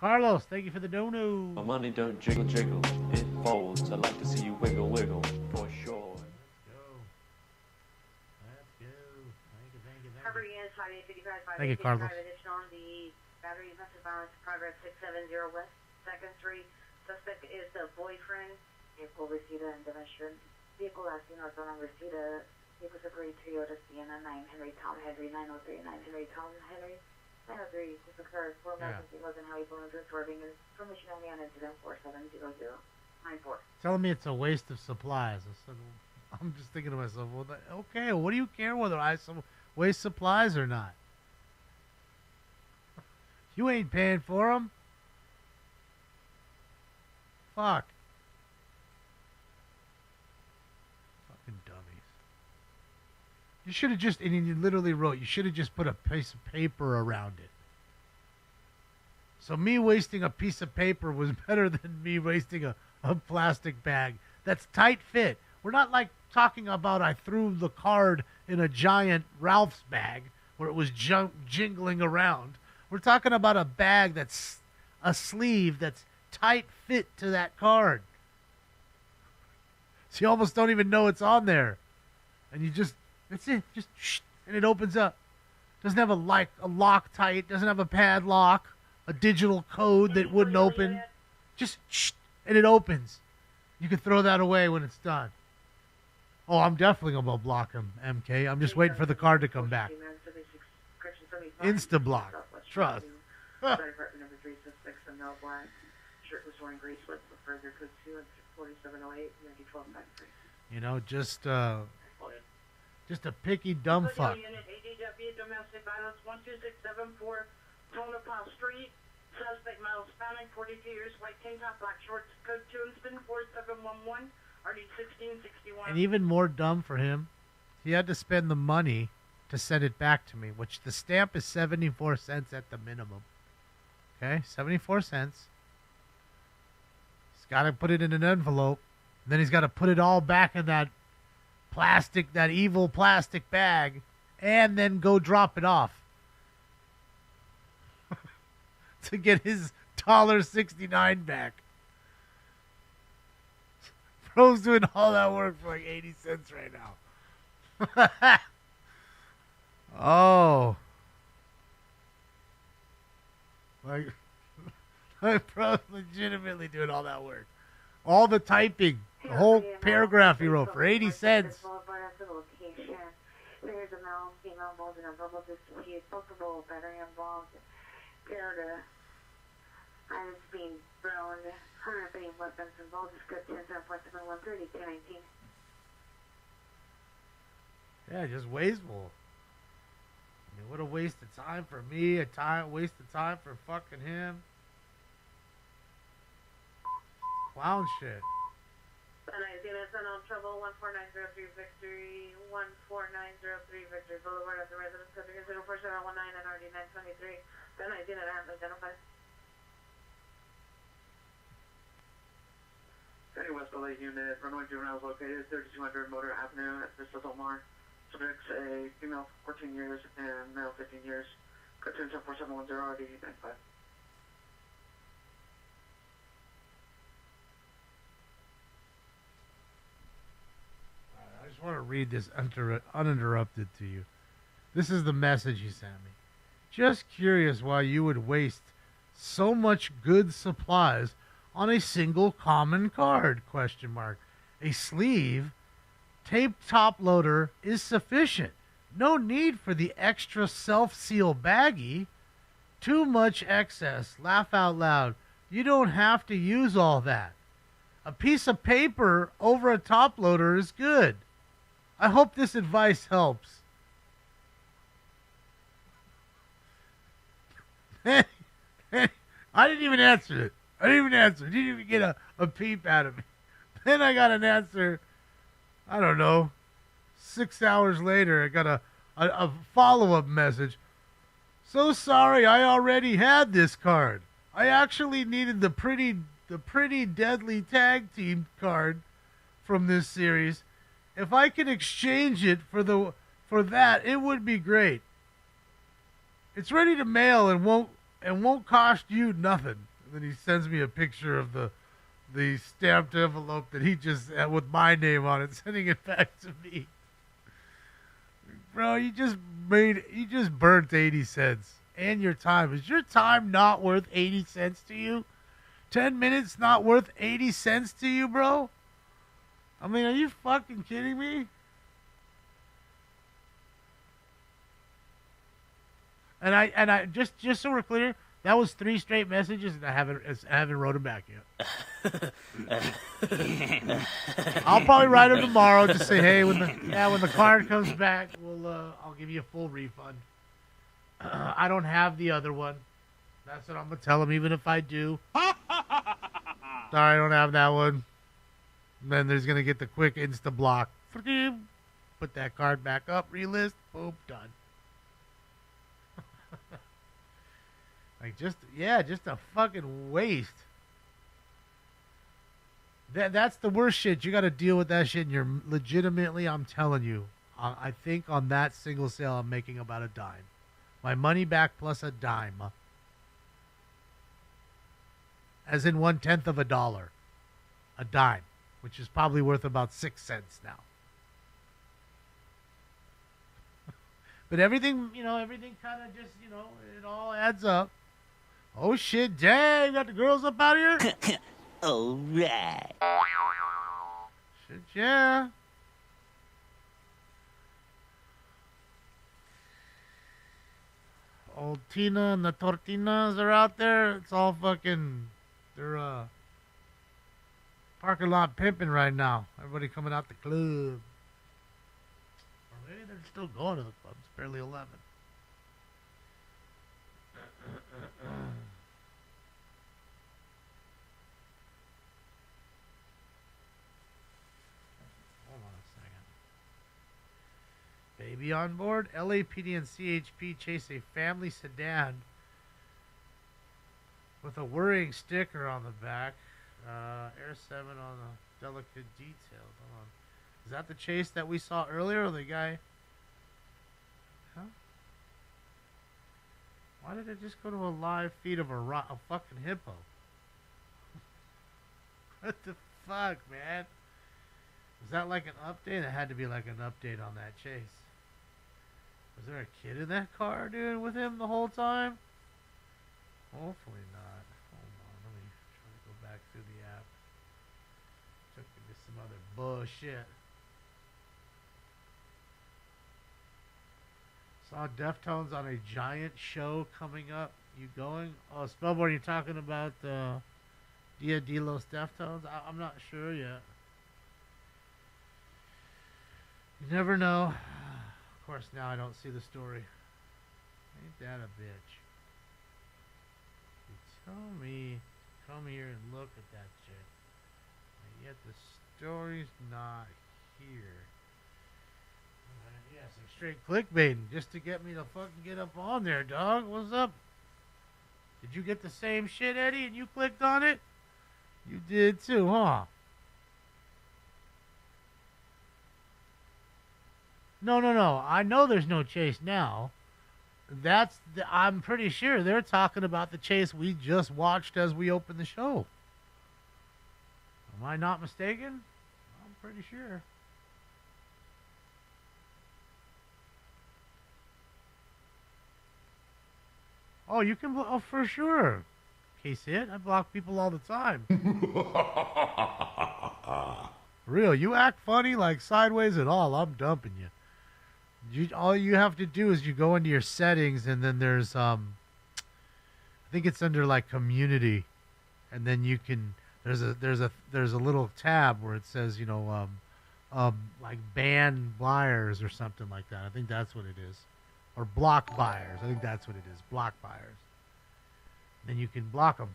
Carlos, thank you for the dono. My money don't jiggle jiggle, it folds. I'd like to see you wiggle wiggle, for sure. Harbor units, Highway 55, Thank you, Carlos. additional on the battery domestic violence progress 670 West 2nd Street. Suspect is the boyfriend. Vehicle Reseda and demonstration. Vehicle last seen north on Reseda. Vehicle separated Toyota Sienna 9 Henry Tom Henry 903 9 Henry Tom Henry 903. This occurs 4 American females and highway balloons swerving. Permission only on incident 470094. Telling me it's a waste of supplies. I'm just thinking to myself, well, okay, what do you care whether I waste supplies or not? You ain't paying for them. Fuck. Fucking dummies. You should have just, and you literally wrote, you should have just put a piece of paper around it. So me wasting a piece of paper was better than me wasting a plastic bag that's tight fit. We're not like talking about I threw the card in a giant Ralph's bag where it was jingling around. We're talking about a bag that's a sleeve that's tight fit to that card. So you almost don't even know it's on there. And you just, that's it, just shh, and it opens up. Doesn't have a lock tight, doesn't have a padlock, a digital code that wouldn't open. Just shh, and it opens. You can throw that away when it's done. Oh, I'm definitely going to block him, MK. I'm just waiting for the card to come back. Insta-block. Trust. Huh. Number 3 suspects in Mel Black. Shirt was wearing gray sweats with further code 2 and 4708 9253. You know, just a picky dumb fuck. Unit ADW domestic violence 12674 Tonopah Street. Suspect male Hispanic, 42 years, white tank top, black shorts, code 2 and spin 4711 RD 1661. And even more dumb for him, he had to spend the money to send it back to me, which the stamp is 74 cents at the minimum. Okay, 74 cents. He's got to put it in an envelope. And then he's got to put it all back in that plastic, that evil plastic bag, and then go drop it off to get his $1.69 back. Bro's doing all that work for like 80 cents right now. Oh. Like bro's legitimately doing all that work. All the typing. The whole paragraph he wrote for 80 cents. There's a male, female involved in a verbal dispute, multiple battery involved. Florida. I was being thrown. 130 weapons involved. Is good 10.713 219. Yeah, just wasteful. I mean, what a waste of time for me. Waste of time for fucking him. Clown shit. Send on trouble 14903 Victory 14903 Victory Boulevard at the residence code 04719 and RD 923. Then I didn't identify. Any West LA unit, runway juvenile is located 3200 Motor Avenue at Vista Del Mar. Subjects a female 14 years and male 15 years. Code 4710 RD 95. I just want to read this uninterrupted to you. This is the message he sent me. Just curious why you would waste so much good supplies on a single common card, ? A sleeve, tape top loader is sufficient. No need for the extra self-seal baggie. Too much excess. Laugh out loud. You don't have to use all that. A piece of paper over a top loader is good. I hope this advice helps. I didn't even answer it. He didn't even get a peep out of me. Then I got an answer, I don't know, 6 hours later, I got a follow-up message. So sorry, I already had this card. I actually needed the pretty deadly tag team card from this series. If I could exchange it for that, it would be great. It's ready to mail and won't cost you nothing. And then he sends me a picture of the stamped envelope that he just had with my name on it, sending it back to me. Bro, you just burnt 80 cents and your time. Is your time not worth 80 cents to you? 10 minutes not worth 80 cents to you, bro? I mean, are you fucking kidding me? And I just so we're clear, that was 3 straight messages, and I haven't wrote them back yet. I'll probably write them tomorrow. Just say, hey, when the card comes back, I'll give you a full refund. I don't have the other one. That's what I'm gonna tell him. Even if I do, sorry, I don't have that one. And then there's gonna get the quick insta block. But put that card back up, relist, boom, done. Like, just a fucking waste. That's the worst shit. You got to deal with that shit, and you're legitimately, I'm telling you, I think on that single sale, I'm making about a dime. My money back plus a dime. As in 1/10 of a dollar. A dime, which is probably worth about 6 cents now. But everything, everything kind of just, it all adds up. Oh, shit, dang, got the girls up out here? All right. Shit, yeah. Old Tina and the Tortinas are out there. It's all fucking, they're parking lot pimping right now. Everybody coming out the club. Or maybe they're still going to the club. It's barely 11. Hold on a second. Baby on board. LAPD and CHP chase a family sedan with a worrying sticker on the back. Air 7 on the delicate details. Hold on. Is that the chase that we saw earlier, or the guy? Huh? Why did it just go to a live feed of a fucking hippo? What the fuck, man? Was that like an update? It had to be like an update on that chase. Was there a kid in that car, dude, with him the whole time? Hopefully not. Hold on, let me try to go back through the app. Took me to some other bullshit. Saw Deftones on a giant show coming up. You going? Oh, Spellborn, you're talking about Dia de los Deftones? I'm not sure yet. You never know. Of course, now I don't see the story. Ain't that a bitch? You tell me, come here and look at that shit. And yet the story's not here. Yeah, some straight clickbaiting just to get me to fucking get up on there, dog. What's up? Did you get the same shit, Eddie, and you clicked on it? You did too, huh? No. I know there's no chase now. I'm pretty sure they're talking about the chase we just watched as we opened the show. Am I not mistaken? I'm pretty sure. Oh, you can oh, for sure. Case hit. I block people all the time. Real, you act funny like sideways at all, I'm dumping you. All you have to do is you go into your settings, and then there's I think it's under like community, and then you can there's a little tab where it says like ban buyers or something like that. I think that's what it is, or block buyers. I think that's what it is, block buyers. Then you can block them,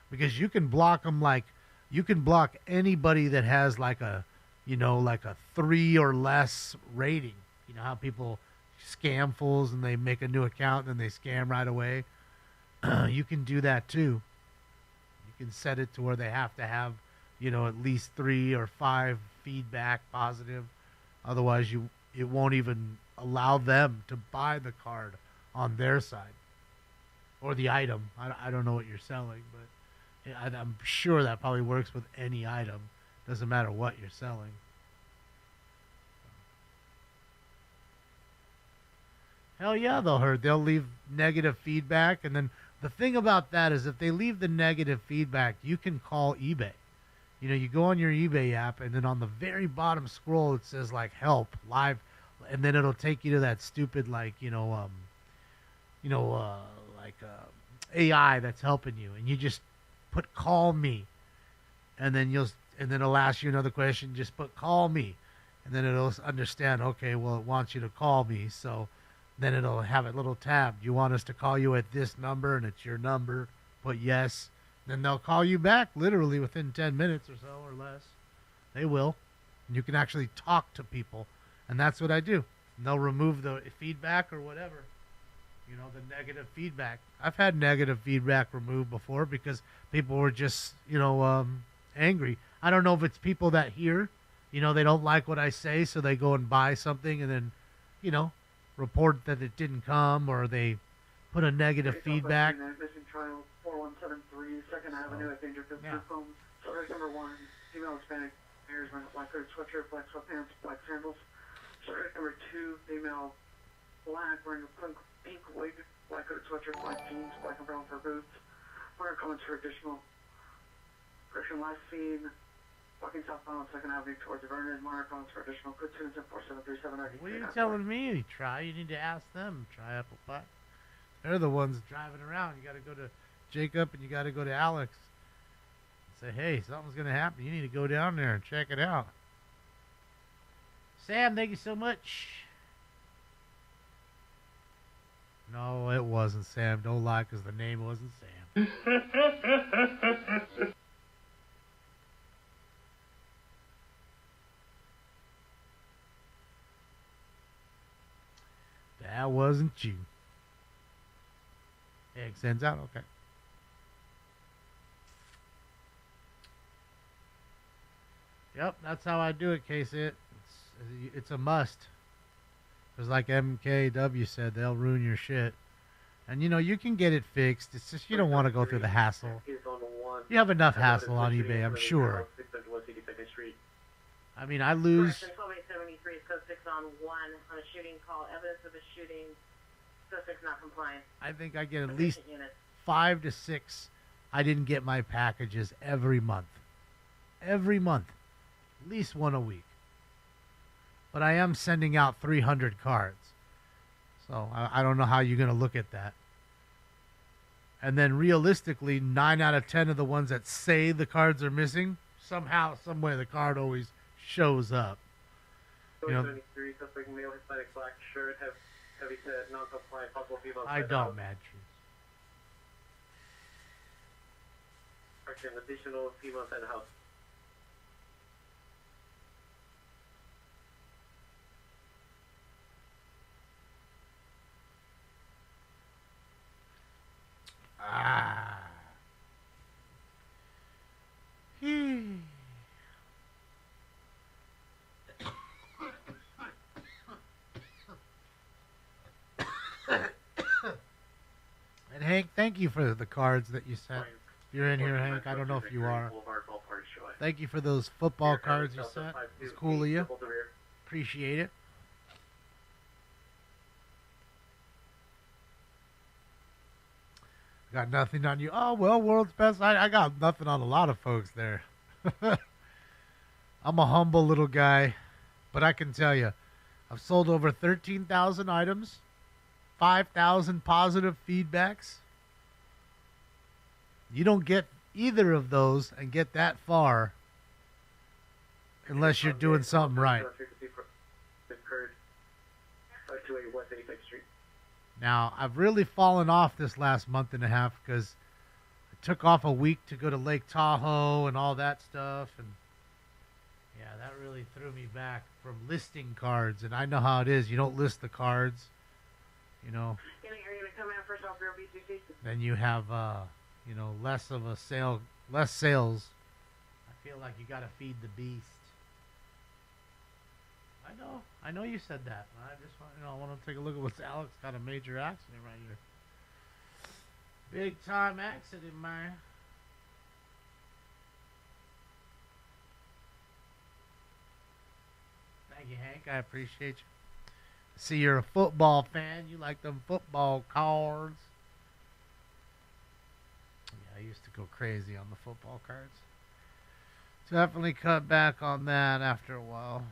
because you can block them like you can block anybody that has like a like a 3 or less rating. You know how people scam fools and they make a new account and they scam right away? You can do that too. You can set it to where they have to have, at least 3 or 5 feedback positive. Otherwise, it won't even allow them to buy the card on their side or the item. I don't know what you're selling, but I'm sure that probably works with any item. Doesn't matter what you're selling. Hell yeah, they'll leave negative feedback. And then the thing about that is if they leave the negative feedback, you can call eBay. You go on your eBay app, and then on the very bottom scroll, it says like help live. And then it'll take you to that stupid AI that's helping you. And you just put call me. And then it'll ask you another question. Just put call me, and then it'll understand. Okay, well, it wants you to call me, so then it'll have a little tab. You want us to call you at this number, and it's your number. Put yes. Then they'll call you back literally within 10 minutes or so or less. They will. You can actually talk to people, and that's what I do. And they'll remove the feedback or whatever, you know, the negative feedback. I've had negative feedback removed before because people were just, you know, angry. I don't know if it's people that hear, you know, they don't like what I say, so they go and buy something and then, you know, report that it didn't come, or they put a negative feedback. Missing child 4173 2nd Avenue at Dangerfield Home. Subject number 1, female Hispanic, hair is wearing a black hooded sweatshirt, black sweatpants, black sandals. Subject number 2, female black, wearing a pink wig, black hooded sweatshirt, black jeans, black and brown fur boots. Wearing comments for additional. Person last seen walking southbound on 2nd Avenue towards Vernon. Minor comments for additional. Code 2 and 4737. What are you telling me to try? You need to ask them. Try Apple Pie. They're the ones driving around. You got to go to Jacob and you got to go to Alex. Say, hey, something's going to happen. You need to go down there and check it out. Sam, thank you so much. No, it wasn't Sam. Don't lie, because the name wasn't Sam. That wasn't you. Egg sends out, okay. Yep, that's how I do it, K-Sit. It's a must. Because like MKW said, they'll ruin your shit. And, you know, you can get it fixed. It's just you don't want to go through the hassle. You have enough hassle on eBay, I'm sure. I mean, I lose... 12873 is code 6 on 1 on a shooting call. Evidence of a shooting. Code 6 not compliant. I think I get at least 5 to 6. I didn't get my packages every month. Every month. At least one a week. But I am sending out 300 cards. So I don't know how you're going to look at that. And then realistically, 9 out of 10 of the ones that say the cards are missing, somehow, some way, the card always shows up. You know, 73, suspect male, Hispanic, black shirt, heavy set, non-compliant, possible female. I don't, Mad Cheese. An additional female inside the house. And Hank, thank you for the cards that you sent. You're in here, Hank. I don't know if you are. Thank you for those football cards you sent. It's cool of you. Appreciate it. Got nothing on you. Oh, well, world's best. I got nothing on a lot of folks there. I'm a humble little guy, but I can tell you, I've sold over 13,000 items, 5,000 positive feedbacks. You don't get either of those and get that far unless you're doing something right. Now, I've really fallen off this last month and a half because I took off a week to go to Lake Tahoe and all that stuff. And yeah, that really threw me back from listing cards. And I know how it is. You don't list the cards, you know. Are you going to come out first off your BCC? Then you have, you know, less of a sale, less sales. I feel like you got to feed the beast. I know you said that. I just want, I want to take a look at what's Alex got a major accident right here. Big time accident, man. Thank you, Hank. I appreciate you. See, you're a football fan. You like them football cards. Yeah, I used to go crazy on the football cards. Definitely cut back on that after a while.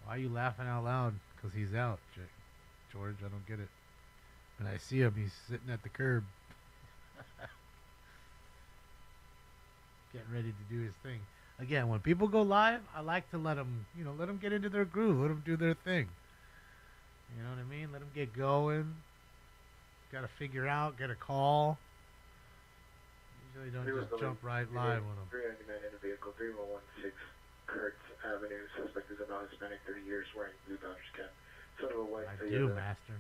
Why are you laughing out loud? Because he's out, George. I don't get it. When I see him, he's sitting at the curb. Getting ready to do his thing. Again, when people go live, I like to let them, let them get into their groove. Let them do their thing. You know what I mean? Let them get going. Got to figure out, get a call. Usually don't just jump right live with them. 399 in the vehicle, 3116 Kurtz Avenue. Suspect is a non-Hispanic, 30 years, wearing blue Dodgers cap. Son of a white I do, Master.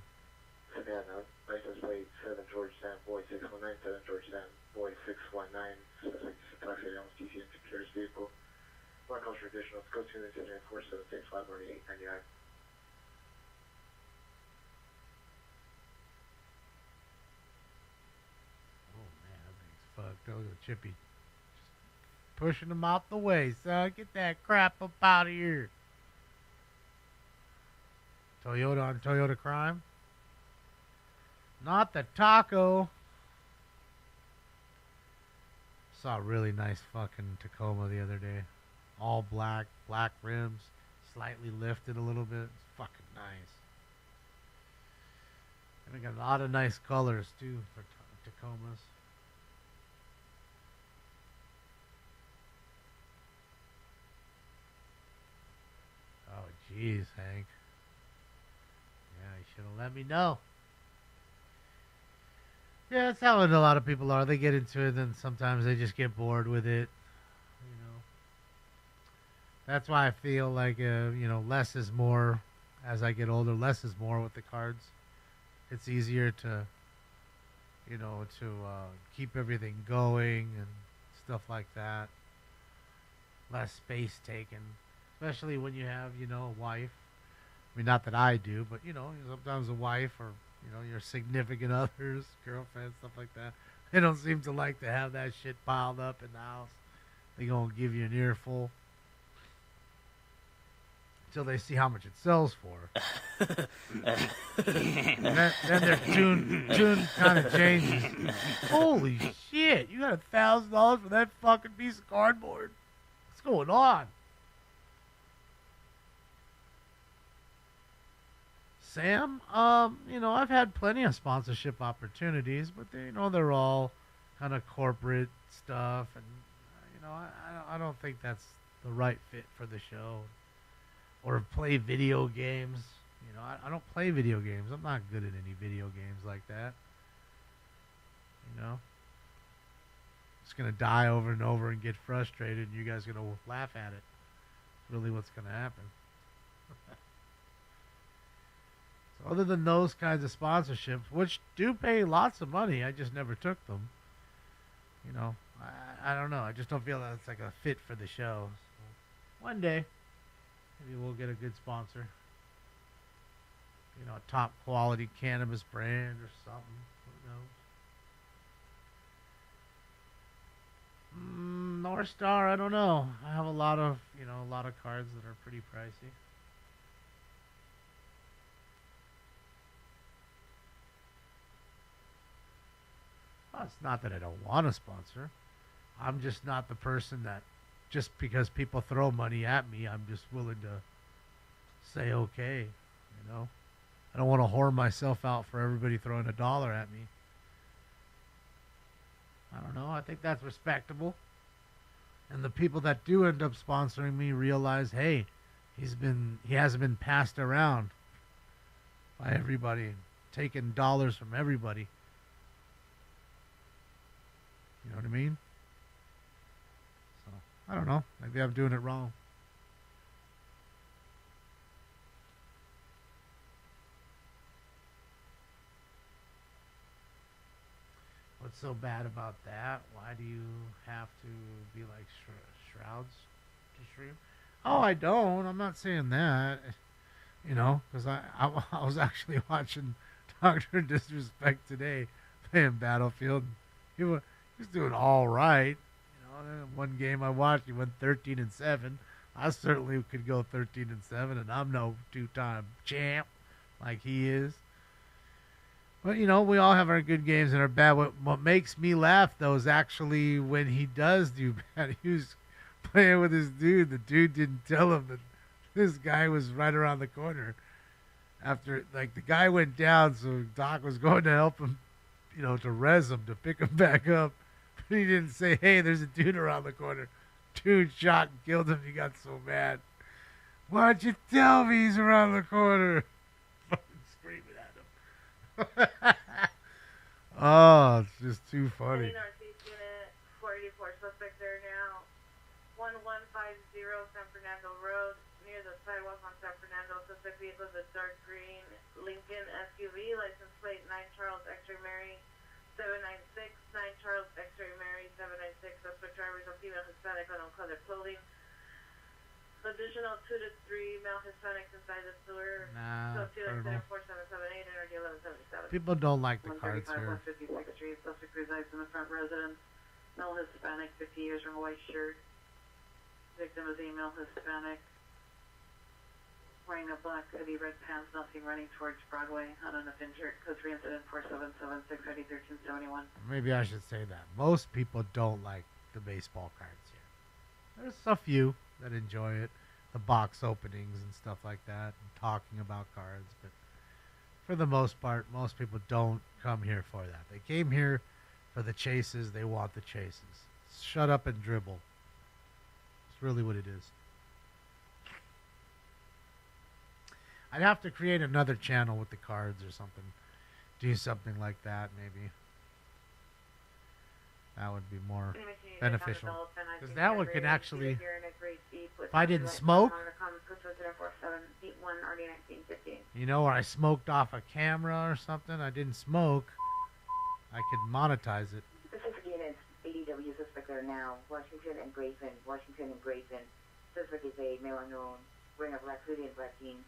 Savannah, license plate 7 Georgetown, boy 619, 7 Georgetown, boy 619. Suspect is intoxicated on TC and secures vehicle. Black House traditional, go to the incident 476 54899. Fuck, those are Chippy. Just pushing them out the way, son. Get that crap up out of here. Toyota on Toyota Crime. Not the taco. Saw a really nice fucking Tacoma the other day. All black, black rims, slightly lifted a little bit. It's fucking nice. And we got a lot of nice colors too for Tacomas. Oh, jeez, Hank. Yeah, you should have let me know. Yeah, that's how a lot of people are. They get into it, and sometimes they just get bored with it. You know. That's why I feel like, less is more. As I get older, less is more with the cards. It's easier to, keep everything going and stuff like that. Less space taken. Especially when you have, a wife. I mean, not that I do, but, sometimes a wife or, your significant others, girlfriends, stuff like that. They don't seem to like to have that shit piled up in the house. They're going to give you an earful. Until they see how much it sells for. And then their tune kind of changes. Holy shit, you got $1,000 for that fucking piece of cardboard? What's going on? Sam, I've had plenty of sponsorship opportunities, but they're all kind of corporate stuff, and I don't think that's the right fit for the show. Or play video games. I don't play video games. I'm not good at any video games like that. Just gonna die over and over and get frustrated, and you guys are gonna laugh at it. Really, what's gonna happen? So other than those kinds of sponsorships, which do pay lots of money, I just never took them. I don't know. I just don't feel that it's like a fit for the show. So one day, maybe we'll get a good sponsor. A top quality cannabis brand or something. Who knows? North Star, I don't know. I have a lot of cards that are pretty pricey. Well, it's not that I don't want a sponsor. I'm just not the person that, just because people throw money at me, I'm just willing to say okay. I don't want to whore myself out for everybody throwing $1 at me. I don't know. I think that's respectable. And the people that do end up sponsoring me realize, hey, he hasn't been passed around by everybody, taking dollars from everybody. You know what I mean? So, I don't know. Maybe I'm doing it wrong. What's so bad about that? Why do you have to be like Shrouds to stream? Oh, I don't. I'm not saying that. Because I was actually watching Dr. Disrespect today playing Battlefield. He was doing all right. One game I watched, he went 13-7. I certainly could go 13-7, and I'm no two-time champ like he is. But, we all have our good games and our bad. What makes me laugh, though, is actually when he does do bad. He was playing with his dude. The dude didn't tell him that this guy was right around the corner. After, the guy went down, so Doc was going to help him, to res him, to pick him back up. But he didn't say, hey, there's a dude around the corner. Dude shot and killed him. He got so mad. Why'd you tell me he's around the corner? Oh, it's just too funny. Northeast unit, 484 suspect there now. 1150 San Fernando Road, near the sidewalk on San Fernando. Suspect vehicle is a dark green Lincoln SUV, license plate 9 Charles X-ray Mary 796, 9 Charles X-ray Mary 796. Suspect driver is a female Hispanic on uncolored clothing. Additional 2 to 3 male Hispanics inside the sewer. Nah, so 2 incident 4778, energy 1177. People don't like the cards 135 here. 156th Street. Suspect resides in the front residence. Male Hispanic, 50 years, wearing a white shirt. Victim is a male Hispanic, wearing a black hoodie, red pants, nothing, running towards Broadway. Not enough injured. Code 3 incident 4776, ID 1371. Maybe I should say that. Most people don't like the baseball cards here. There's a few that enjoy it, the box openings and stuff like that, and talking about cards. But for the most part, most people don't come here for that. They came here for the chases. They want the chases. Shut up and dribble. It's really what it is. I'd have to create another channel with the cards or something. Do something like that, maybe. That would be more beneficial. Because that one can actually, if I didn't smoke, you know, or I smoked off a camera or something, I didn't smoke, I could monetize it. Pacific units, ADW suspect there now, Washington and Grayson. Suspect is a male unknown, wearing a black hoodie and black jeans,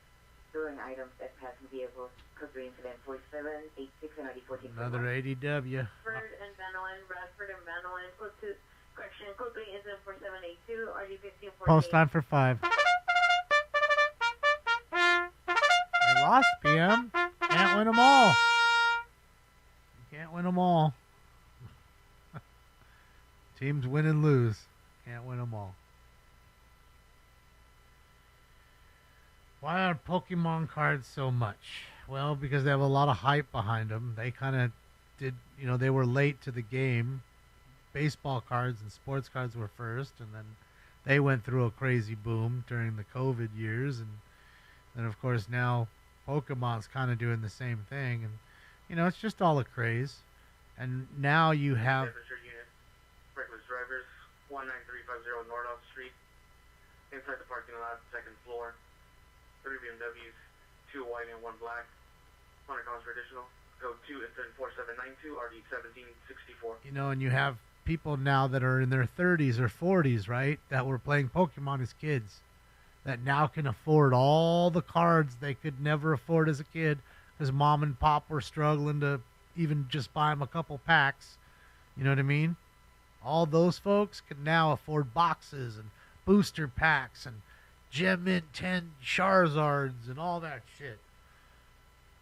storing items at passing vehicles. Code 3 incident 4786 and ID 14. Another ADW. Bradford and Manolin, code 2, correction, code 3 incident 4782, RD 1548. Post time for 5. They lost, PM. Can't win them all. You can't win them all. Teams win and lose. Can't win them all. Why are Pokemon cards so much? Well, because they have a lot of hype behind them. They kind of did, you know, they were late to the game. Baseball cards and sports cards were first, and then they went through a crazy boom during the COVID years. And then, of course, now Pokemon's kind of doing the same thing. And, you know, it's just all a craze. And now you have... Reckless drivers, 19350 Nordoff Street. Inside the parking lot, second floor. 3 BMWs, 2 white and 1 black. 100 calls for additional. Code 2 incident 4792, RD 1764. You know, and you have people now that are in their 30s or 40s, right, that were playing Pokemon as kids, that now can afford all the cards they could never afford as a kid because mom and pop were struggling to even just buy them a couple packs. You know what I mean? All those folks can now afford boxes and booster packs and Gem Mint 10 Charizards and all that shit.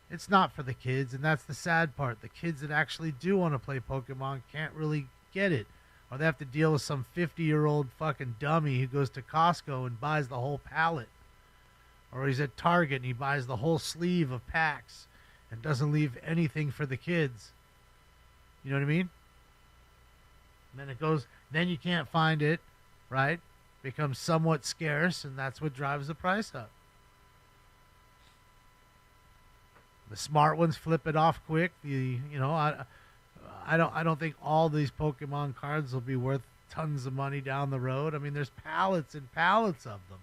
It's not for the kids, and that's the sad part. The kids that actually do want to play Pokemon can't really get it. Or they have to deal with some 50-year-old fucking dummy who goes to Costco and buys the whole pallet. Or he's at Target and he buys the whole sleeve of packs and doesn't leave anything for the kids. You know what I mean? And then it goes, then you can't find it, right? Becomes somewhat scarce, and that's what drives the price up. The smart ones flip it off quick. I don't think all these Pokemon cards will be worth tons of money down the road. I mean, there's pallets and pallets of them.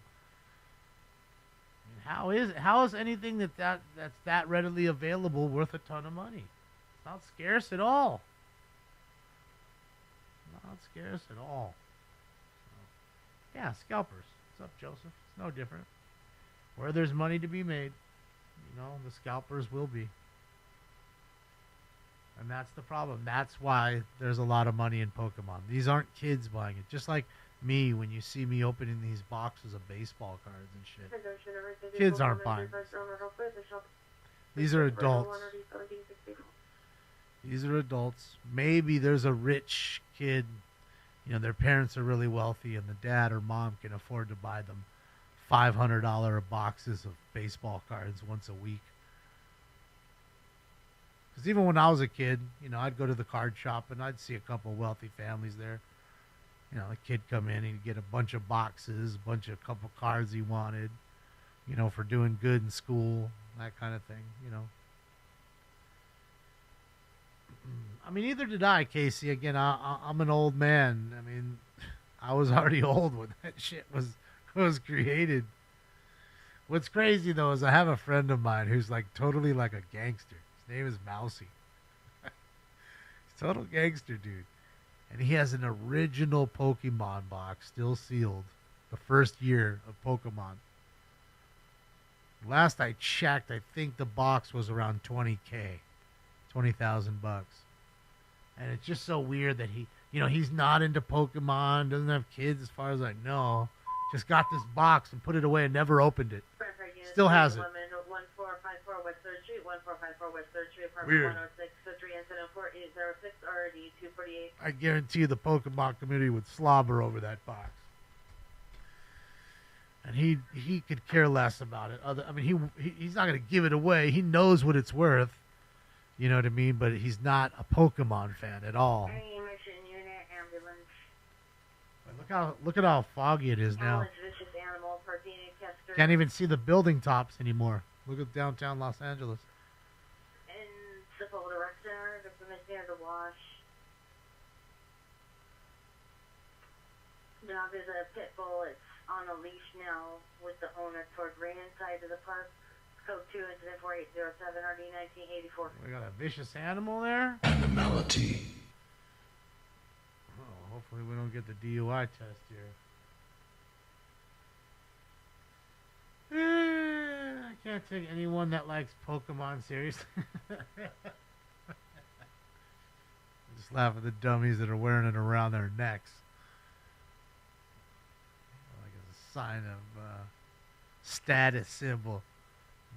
I mean, how is anything that's that readily available worth a ton of money? It's not scarce at all. Not scarce at all. Yeah, scalpers. What's up, Joseph? It's no different. Where there's money to be made, you know, the scalpers will be. And that's the problem. That's why there's a lot of money in Pokemon. These aren't kids buying it. Just like me, when you see me opening these boxes of baseball cards and shit. Kids aren't buying this. These are adults. These are adults. Maybe there's a rich kid, you know, their parents are really wealthy and the dad or mom can afford to buy them $500 boxes of baseball cards once a week. Because even when I was a kid, you know, I'd go to the card shop and I'd see a couple wealthy families there. You know, a kid come in and he'd get a bunch of boxes, a couple cards he wanted, you know, for doing good in school, that kind of thing, you know. I mean, neither did I, Casey. Again, I'm an old man. I mean, I was already old when that shit was created. What's crazy, though, is I have a friend of mine who's like totally like a gangster. His name is Mousy. He's a total gangster, dude. And he has an original Pokemon box, still sealed, the first year of Pokemon. Last I checked, I think the box was around $20,000, $20,000. And it's just so weird that he's not into Pokemon, doesn't have kids as far as I know. Just got this box and put it away and never opened it. Still has it. 1454 West 3rd Street, 1454 West 3rd Street, Weird. apartment 106, history incident 4806, RD 248. I guarantee you the Pokemon community would slobber over that box. And he could care less about it. He's not going to give it away. He knows what it's worth. You know what I mean? But he's not a Pokemon fan at all. Any mission unit, ambulance. Look at how foggy it is now. Vicious animal, Pardini, Kester. Can't even see the building tops anymore. Look at downtown Los Angeles. In Sepulveda Rec Center, the permission of the wash. The dog is a pit bull. It's on a leash now with the owner toward Raymond side of the park. Code 2, incident 4807, RD 1984. We got a vicious animal there. Animality. Oh, hopefully we don't get the DUI test here. I can't take anyone that likes Pokemon seriously. Just laugh at the dummies that are wearing it around their necks. Like a sign of status symbol.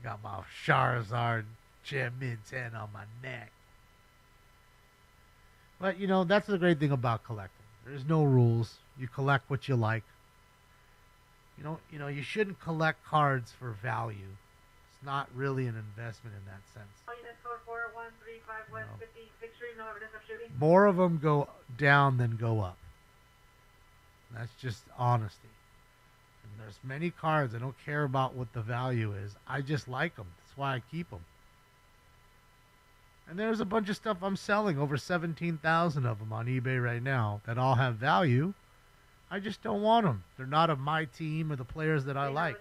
Got my Charizard Gem Min 10 on my neck. But, that's the great thing about collecting. There's no rules. You collect what you like. You shouldn't collect cards for value. It's not really an investment in that sense. More of them go down than go up. That's just honesty. And there's many cards. I don't care about what the value is. I just like them. That's why I keep them. And there's a bunch of stuff I'm selling, over 17,000 of them on eBay right now, that all have value. I just don't want them. They're not of my team or the players that I like.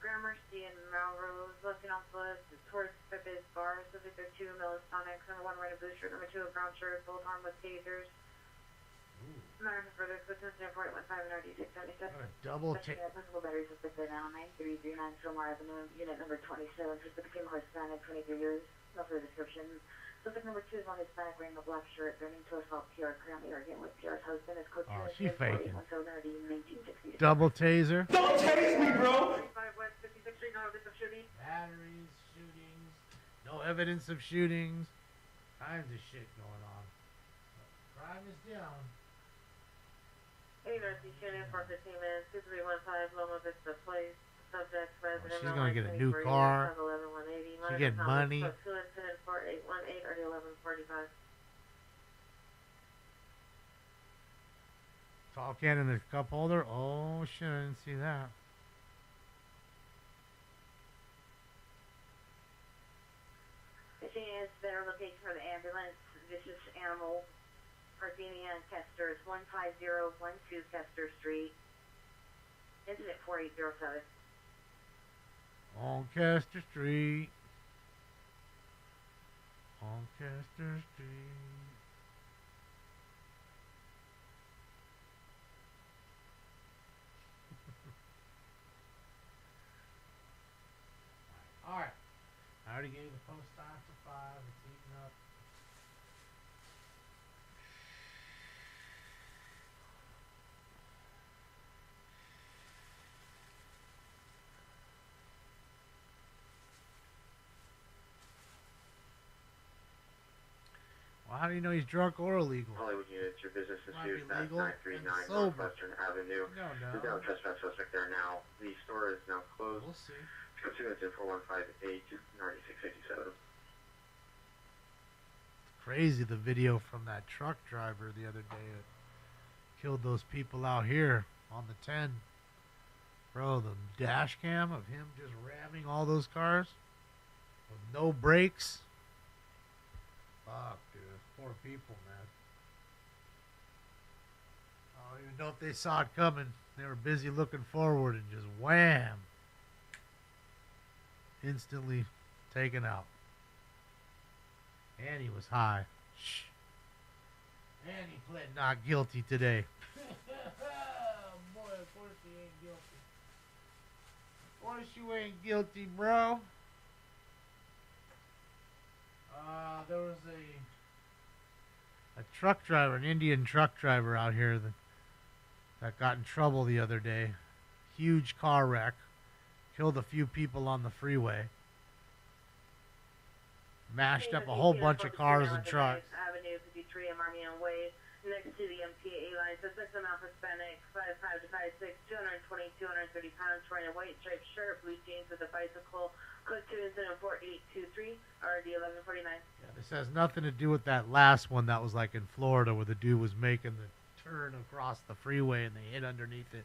Gramercy and Melrose, looking on foot, towards Pepe's Bar, Civic 2, Melisonics, number 1 right of blue shirt, number 2 of brown shirt, both armed with tasers. Number further, Citizens Near 415 and RD 677. Double take. Principal battery suspect now, 9339 Philmar Avenue, unit number 27, suspect became Hispanic, 23 years, no further description. Suspect number 2 is on Hispanic, wearing a black shirt, burning to assault PR, currently arguing with PR's husband. His coach is she faking. 1960. Double taser. Don't tase me, bro! 5 West 56th Street, no evidence of shooting. Batteries, shootings, no evidence of shootings. Kinds of shit going on. Crime is down. 8 Northeast Union, 415 minutes, 2315, Loma Vista Place. Subject, resident. She's going to get a new car. 11180. She get money. 2 incident 4818, RD 1145. Tall can in the cup holder. Oh, shit, I didn't see that. Fishing is better location for the ambulance. Vicious animal. Gardenia and Kester is 15012 Kester Street. Incident 4807. On Kester Street. On Kester Street. All right. I already gave the post time for 5. It's eating up. Well, how do you know he's drunk or illegal? Hollywood units, your business is Might used be at legal 939 and sober. Northwestern Avenue. No. There's no trespass suspect there now. The store is now closed. We'll see. Code 2 incident 4158, RD 657. Crazy, the video from that truck driver the other day that killed those people out here on the 10. Bro, the dash cam of him just ramming all those cars with no brakes. Fuck, dude. Poor people, man. I don't even know if they saw it coming. They were busy looking forward and just wham. Instantly taken out. And he was high. Shh. And he pled not guilty today. Boy, of course he ain't guilty. Of course you ain't guilty, bro. There was a truck driver, an Indian truck driver out here that got in trouble the other day. Huge car wreck. Killed a few people on the freeway. Mashed up a whole bunch of cars and trucks. Avenue 53 and Marmion Way, next to the MTA line. Suspect amount Hispanic, 5'5" to 5'6", 220, 230 pounds, wearing a white striped shirt, blue jeans with a bicycle. Code 2 incident 4823, RD 1149. Yeah, this has nothing to do with that last one that was like in Florida where the dude was making the turn across the freeway and they hit underneath it.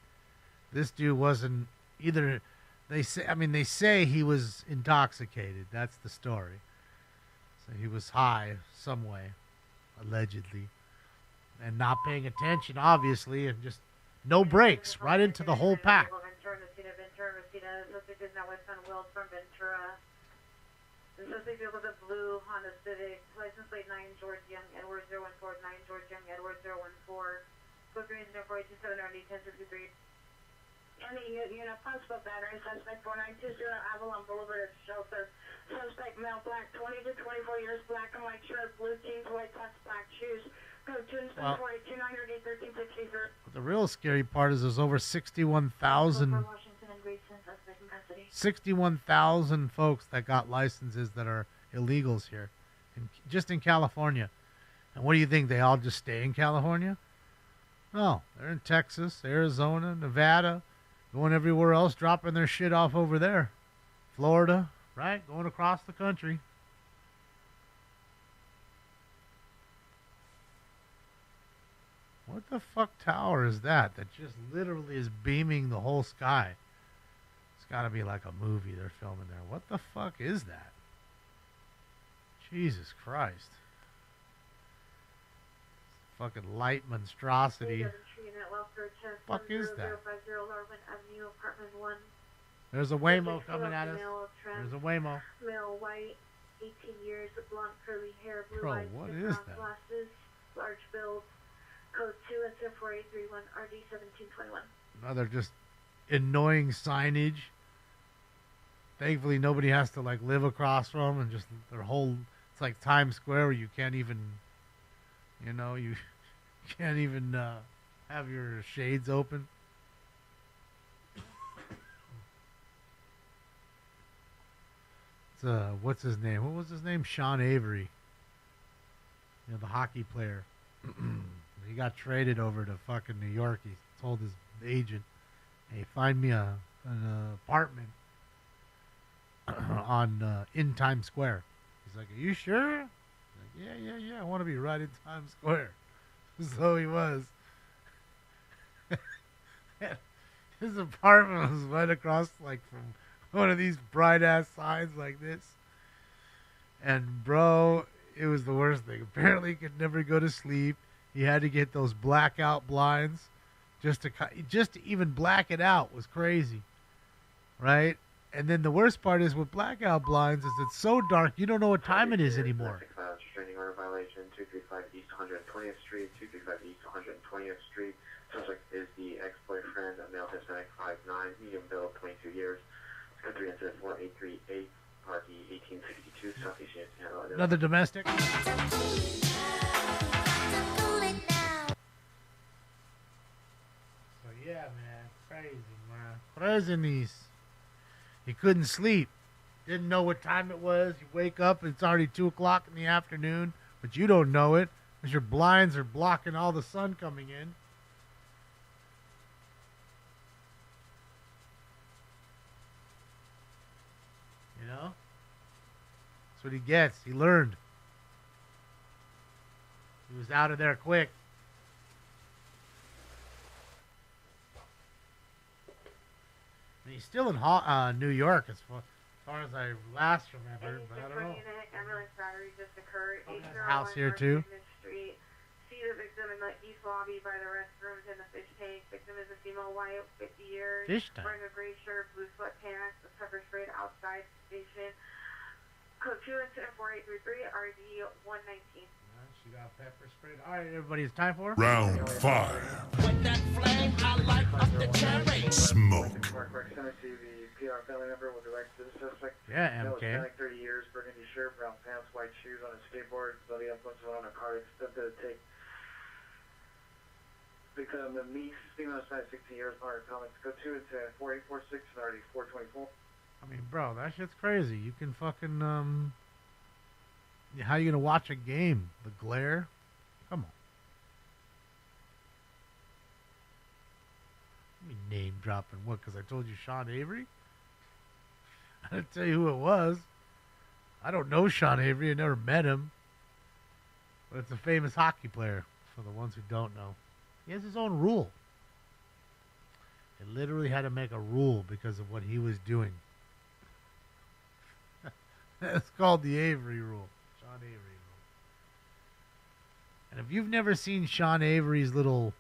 This dude wasn't either. They say he was intoxicated. That's the story. So he was high some way, allegedly, and not paying attention, obviously, and just no brakes, right into the whole pack. Ventura, the suspect is now westbound Wells from Ventura. The suspect vehicle is a blue Honda Civic, license plate 9 George Young Edwards 014, 9 George Young Edwards 014, code 3 incident 4827 RD 1053. Any unit possible battery, suspect 4920 Avalon Boulevard at Shelter. Suspect male, black, 20 to 24 years, black and white shirt, blue jeans, white socks, black shoes. Code 2 incident 4829 RD 1363. The real scary part is there's over 61,000 folks that got licenses that are illegals here, just in California. And what do you think? They all just stay in California? No, they're in Texas, Arizona, Nevada, going everywhere else, dropping their shit off over there. Florida, right? Going across the country. What the fuck tower is that just literally is beaming the whole sky? It's got to be like a movie they're filming there. What the fuck is that? Jesus Christ. Fucking light monstrosity. Fuck is that? There's a Waymo coming at us. There's a Waymo. Male, white, 18 years, blonde, curly hair, blue Bro, eyes, what is that? glasses, large build. Code 2 incident 4831 RD 1721. Another just annoying signage. Thankfully, nobody has to like live across from, and just their whole. It's like Times Square where you can't even, you can't even have your shades open. It's what's his name? What was his name? Sean Avery. The hockey player. He got traded over to fucking New York. He told his agent, "Hey, find me an apartment in Times Square." He's like, "Are you sure?" He's like, yeah. I want to be right in Times Square. So he was. His apartment was right across, like, from one of these bright ass signs like this. And bro, it was the worst thing. Apparently, he could never go to sleep. He had to get those blackout blinds just to even black it out was crazy, right? And then the worst part is with blackout blinds is it's so dark you don't know what time it is anymore. Restraining order violation, 235 East 120th Street, 235 East 120th Street. Suspect is the ex-boyfriend, a male Hispanic, 5'9", medium build, 22 years. Code 3 incident 4838, RD 1862, Southeast Union. Another domestic. Yeah, man. Crazy, man. Craziness. He couldn't sleep. Didn't know what time it was. You wake up, it's already 2 o'clock in the afternoon, but you don't know it because your blinds are blocking all the sun coming in. That's what he gets. He learned. He was out of there quick. And he's still in New York as far as I last remembered, but I don't know. battery just occurred. House here too. Street. See the victim in the east lobby by the restrooms and the fish tank. Victim is a female, white, 50 years. Fish tank. Wearing a gray shirt, blue sweatpants, a pepper sprayed outside station. Code 2 incident 4833, RD 119. She got pepper sprayed. All right, everybody, it's time for Round 5. With that flame, I light up the cherry. Smoke. The PR family member will direct to the suspect. Yeah, Male, MK. Hispanic, 30 years, burgundy shirt, brown pants, white shoes, on a skateboard, bloody influence on a car, attempted to take victim the niece, female, Hispanic, 16 years, Margaret Comments. Go to it's 4846 and already 424. I mean, bro, that shit's crazy. You can fucking how you gonna watch a game? The glare? Come on. I mean, name dropping what? Because I told you Sean Avery? I didn't tell you who it was. I don't know Sean Avery. I never met him. But it's a famous hockey player, for the ones who don't know. He has his own rule. They literally had to make a rule because of what he was doing. It's called the Avery rule. Sean Avery rule. And if you've never seen Sean Avery's little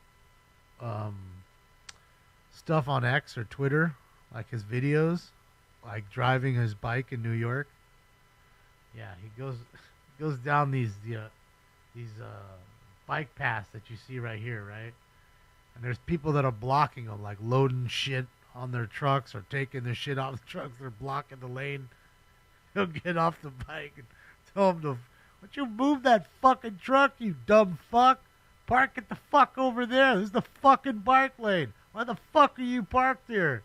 stuff on X or Twitter, like his videos, like driving his bike in New York, yeah, he goes down these bike paths that you see right here, right? And there's people that are blocking them, like loading shit on their trucks or taking their shit off the trucks. They're blocking the lane. He'll get off the bike and tell him to, "Why don't you move that fucking truck, you dumb fuck? Park it the fuck over there. This is the fucking bike lane. Why the fuck are you parked here?"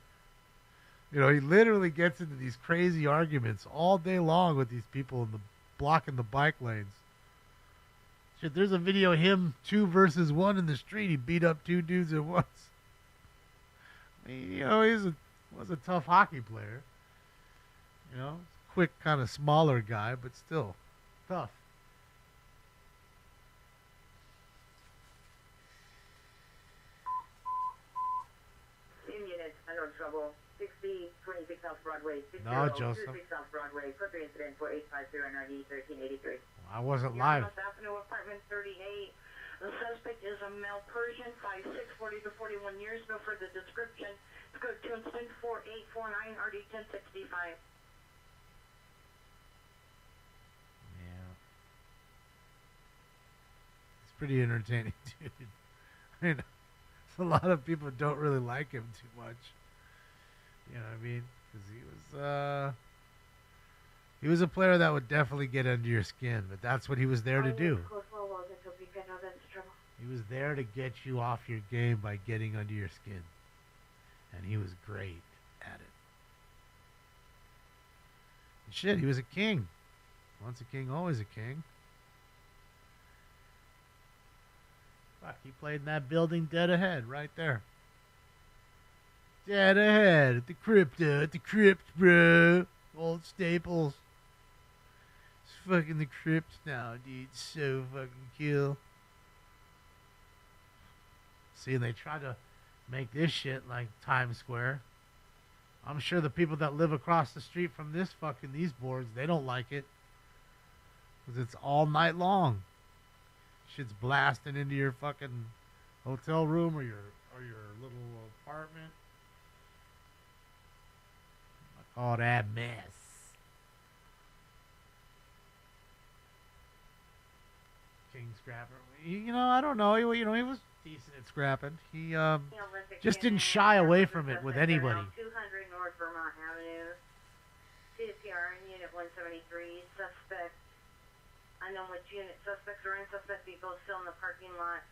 You know, he literally gets into these crazy arguments all day long with these people blocking the bike lanes. Shit, there's a video of him 2 versus 1 in the street. He beat up 2 dudes at once. I mean, you know, was a tough hockey player. You know, quick, kind of smaller guy, but still tough. Team units under trouble. 26 South Broadway. No, Joseph. 26 South Broadway. Code 3 incident 4850 I wasn't live. North Avenue, apartment 38. The suspect is a male Persian, 5'6", 40 to 41 years. No further description. Code 2 incident 4849, RD 1065. It's pretty entertaining, dude. I mean, a lot of people don't really like him too much. You know what I mean? Because he was a player that would definitely get under your skin, but that's what he was there to do. He was there to get you off your game by getting under your skin. And he was great at it. And shit, he was a king. Once a king, always a king. Fuck, he played in that building dead ahead, right there. Dead ahead at the crypt, bro. Old Staples. It's fucking the crypt now, dude. So fucking cool. See, and they try to make this shit like Times Square. I'm sure the people that live across the street from these boards, they don't like it. Because it's all night long. Shit's blasting into your fucking hotel room or your little apartment. I call that mess. King Scrapper. You know, I don't know. He was decent at scrapping. He just didn't shy away from it with anybody. 200 North Vermont Avenue. CPR in Unit 173. Suspect. Unknown which unit. Suspects are in. Suspect vehicle still in the parking lot.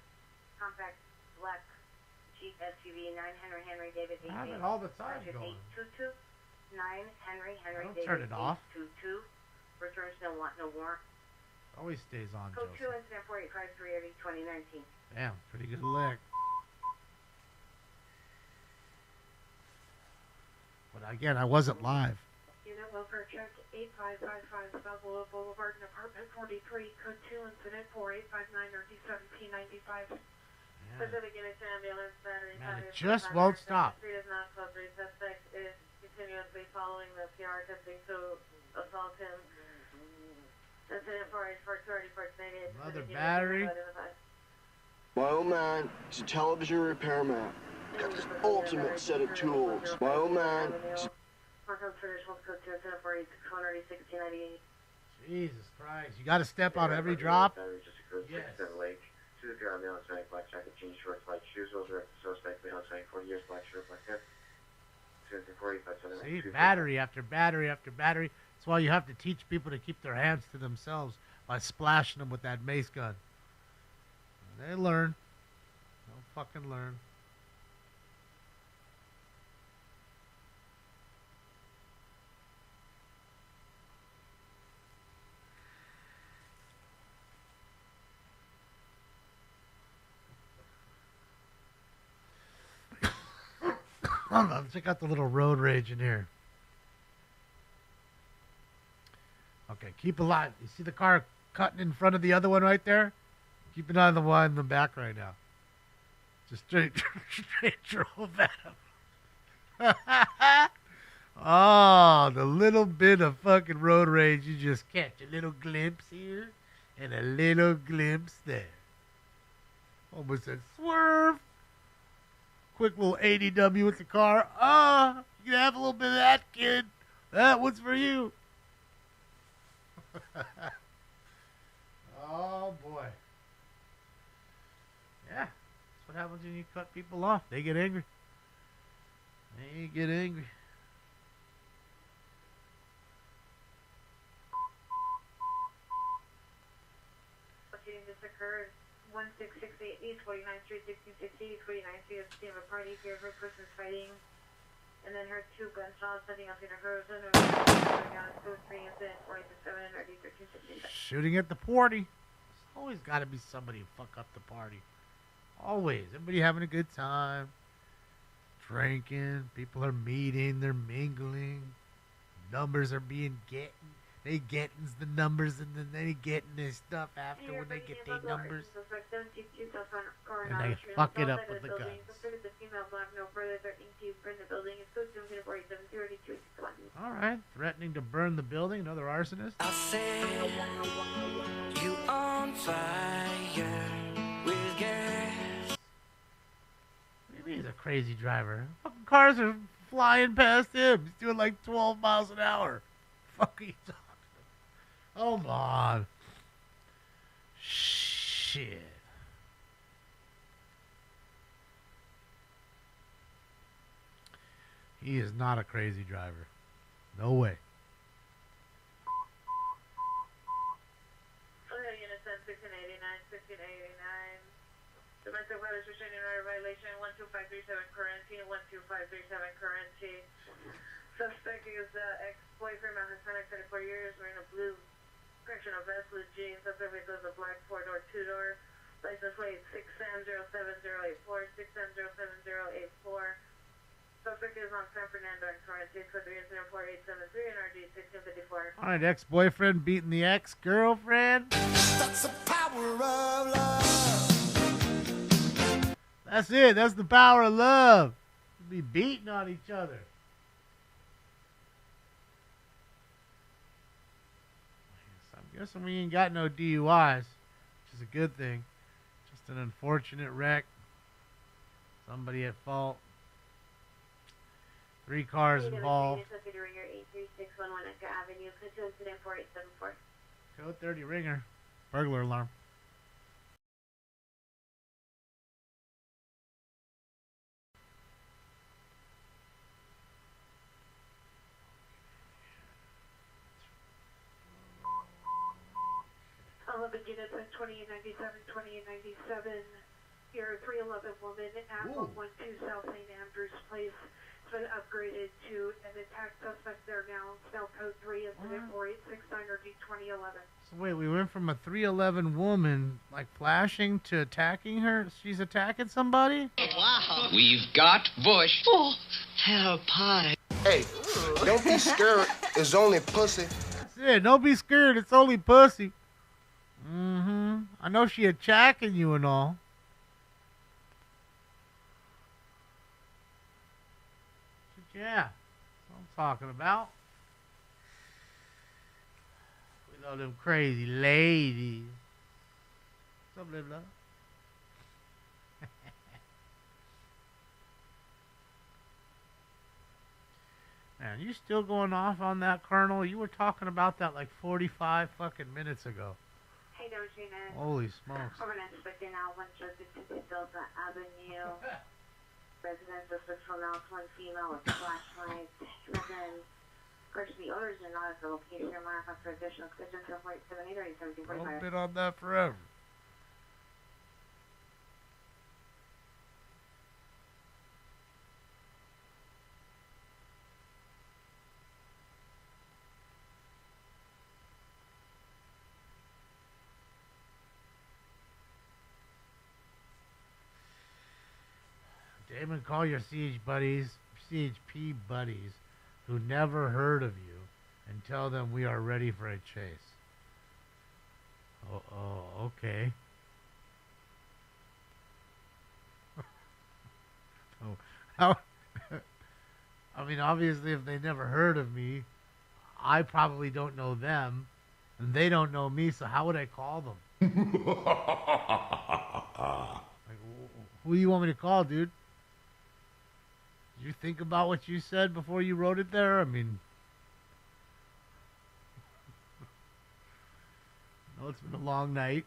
Compact black Jeep SUV. 9 Henry David. I have it all the time going. 822. 9 Henry Don't David. turn it off. 822. Returns no warrant. Always stays on, Code Joseph. 2 incident 4853 2019. Damn, pretty good lick. But again, I wasn't live. Unit welfare check 8555 Balboa Boulevard in apartment 43. Code 2 incident 4859 RD 1795. Pacific Unit to ambulance battery. Man, it just won't stop. Street is not closed. The suspect is continuously following the PR attempting to assault him. Incident Another battery. My old man is a television repairman. Got this ultimate set of tools. My old man is Jesus Christ. You got to step on every drop? Yes. Lake. Suzuki Army on Hispanic black jacket, jeans, shorts, white shoes, those are suspect, male, 40 years, black shirt, black hair. See, battery after battery after battery. That's why you have to teach people to keep their hands to themselves by splashing them with that mace gun. They learn. They'll fucking learn. Hold on, check out the little road rage in here. Okay, keep alive. You see the car cutting in front of the other one right there? Keep an eye on the one in the back right now. Just straight drove at him. Oh, the little bit of fucking road rage you just catch. A little glimpse here and a little glimpse there. Almost said swerve. Quick little ADW with the car. Ah, you can have a little bit of that, kid. That one's for you. Oh, boy. Yeah, that's what happens when you cut people off. They get angry. They get angry. Shooting just occurred 1668 East 49th Street, 1660 East 49th Street. At the scene of a party here, her person's fighting, and then heard two gunshots. Nothing else in her. Shooting at the party. There's always got to be somebody who fuck up the party. Always. Everybody having a good time. Drinking. People are meeting. They're mingling. Numbers are being getting. They getting's the numbers, and then they getting this stuff after when they get their numbers. And they fuck it up with the guns. All right, threatening to burn the building. Another arsonist. I said you on fire with gas. Maybe he's a crazy driver. Fucking cars are flying past him. He's doing like 12 miles an hour. Fuck are you talking? Hold on. Shit. He is not a crazy driver. No way. Unit 10, 1689, 1689. Domestic violence restraining order violation 12537 currency, 12537 currency. Suspect is ex-boyfriend of Hispanic, 34 years, wearing a blue correctional vest, blue jeans. Suspect is a black 4-door, 2-door. License plate 6707084, 6707084. Suspect is on San Fernando and currency, code 304-873 and RG 1654. All right, ex-boyfriend beating the ex-girlfriend. That's the power of love. That's it. That's the power of love. Be beating on each other. I'm guessing we ain't got no DUIs, which is a good thing. Just an unfortunate wreck. Somebody at fault. 3 cars involved. Code 30 ringer. Burglar alarm. Units at 2897, 2897. Your 311 woman at 112 South St. Andrews Place has been upgraded to an attack suspect there now. Cell code 3 incident 4869 or D2011. So wait, we went from a 311 woman like flashing to attacking her. She's attacking somebody? Wow. We've got Bush. Oh, help, pie. Hey, don't be scared. It's only pussy. That's it. Don't be scared. It's only pussy. Mm-hmm. I know she attacking you and all. But yeah, that's what I'm talking about. With all them crazy ladies. blah, blah, blah. Man, you still going off on that, Colonel? You were talking about that like 45 fucking minutes ago. Hey, Doge Unit. Holy smokes. We're going to inspect now 152 Delta Avenue. Residents of sexual now, one female with flashlights. Residents, of course, the owners are not at the location. Mark for additional extension 7.78 or 17.45. I've been on that forever. Damon, call your CHP buddies who never heard of you and tell them we are ready for a chase. Oh, okay. Oh, how? I mean, obviously, if they never heard of me, I probably don't know them, and they don't know me, so how would I call them? Like, who do you want me to call, dude? Did you think about what you said before you wrote it there? I mean, I know it's been a long night.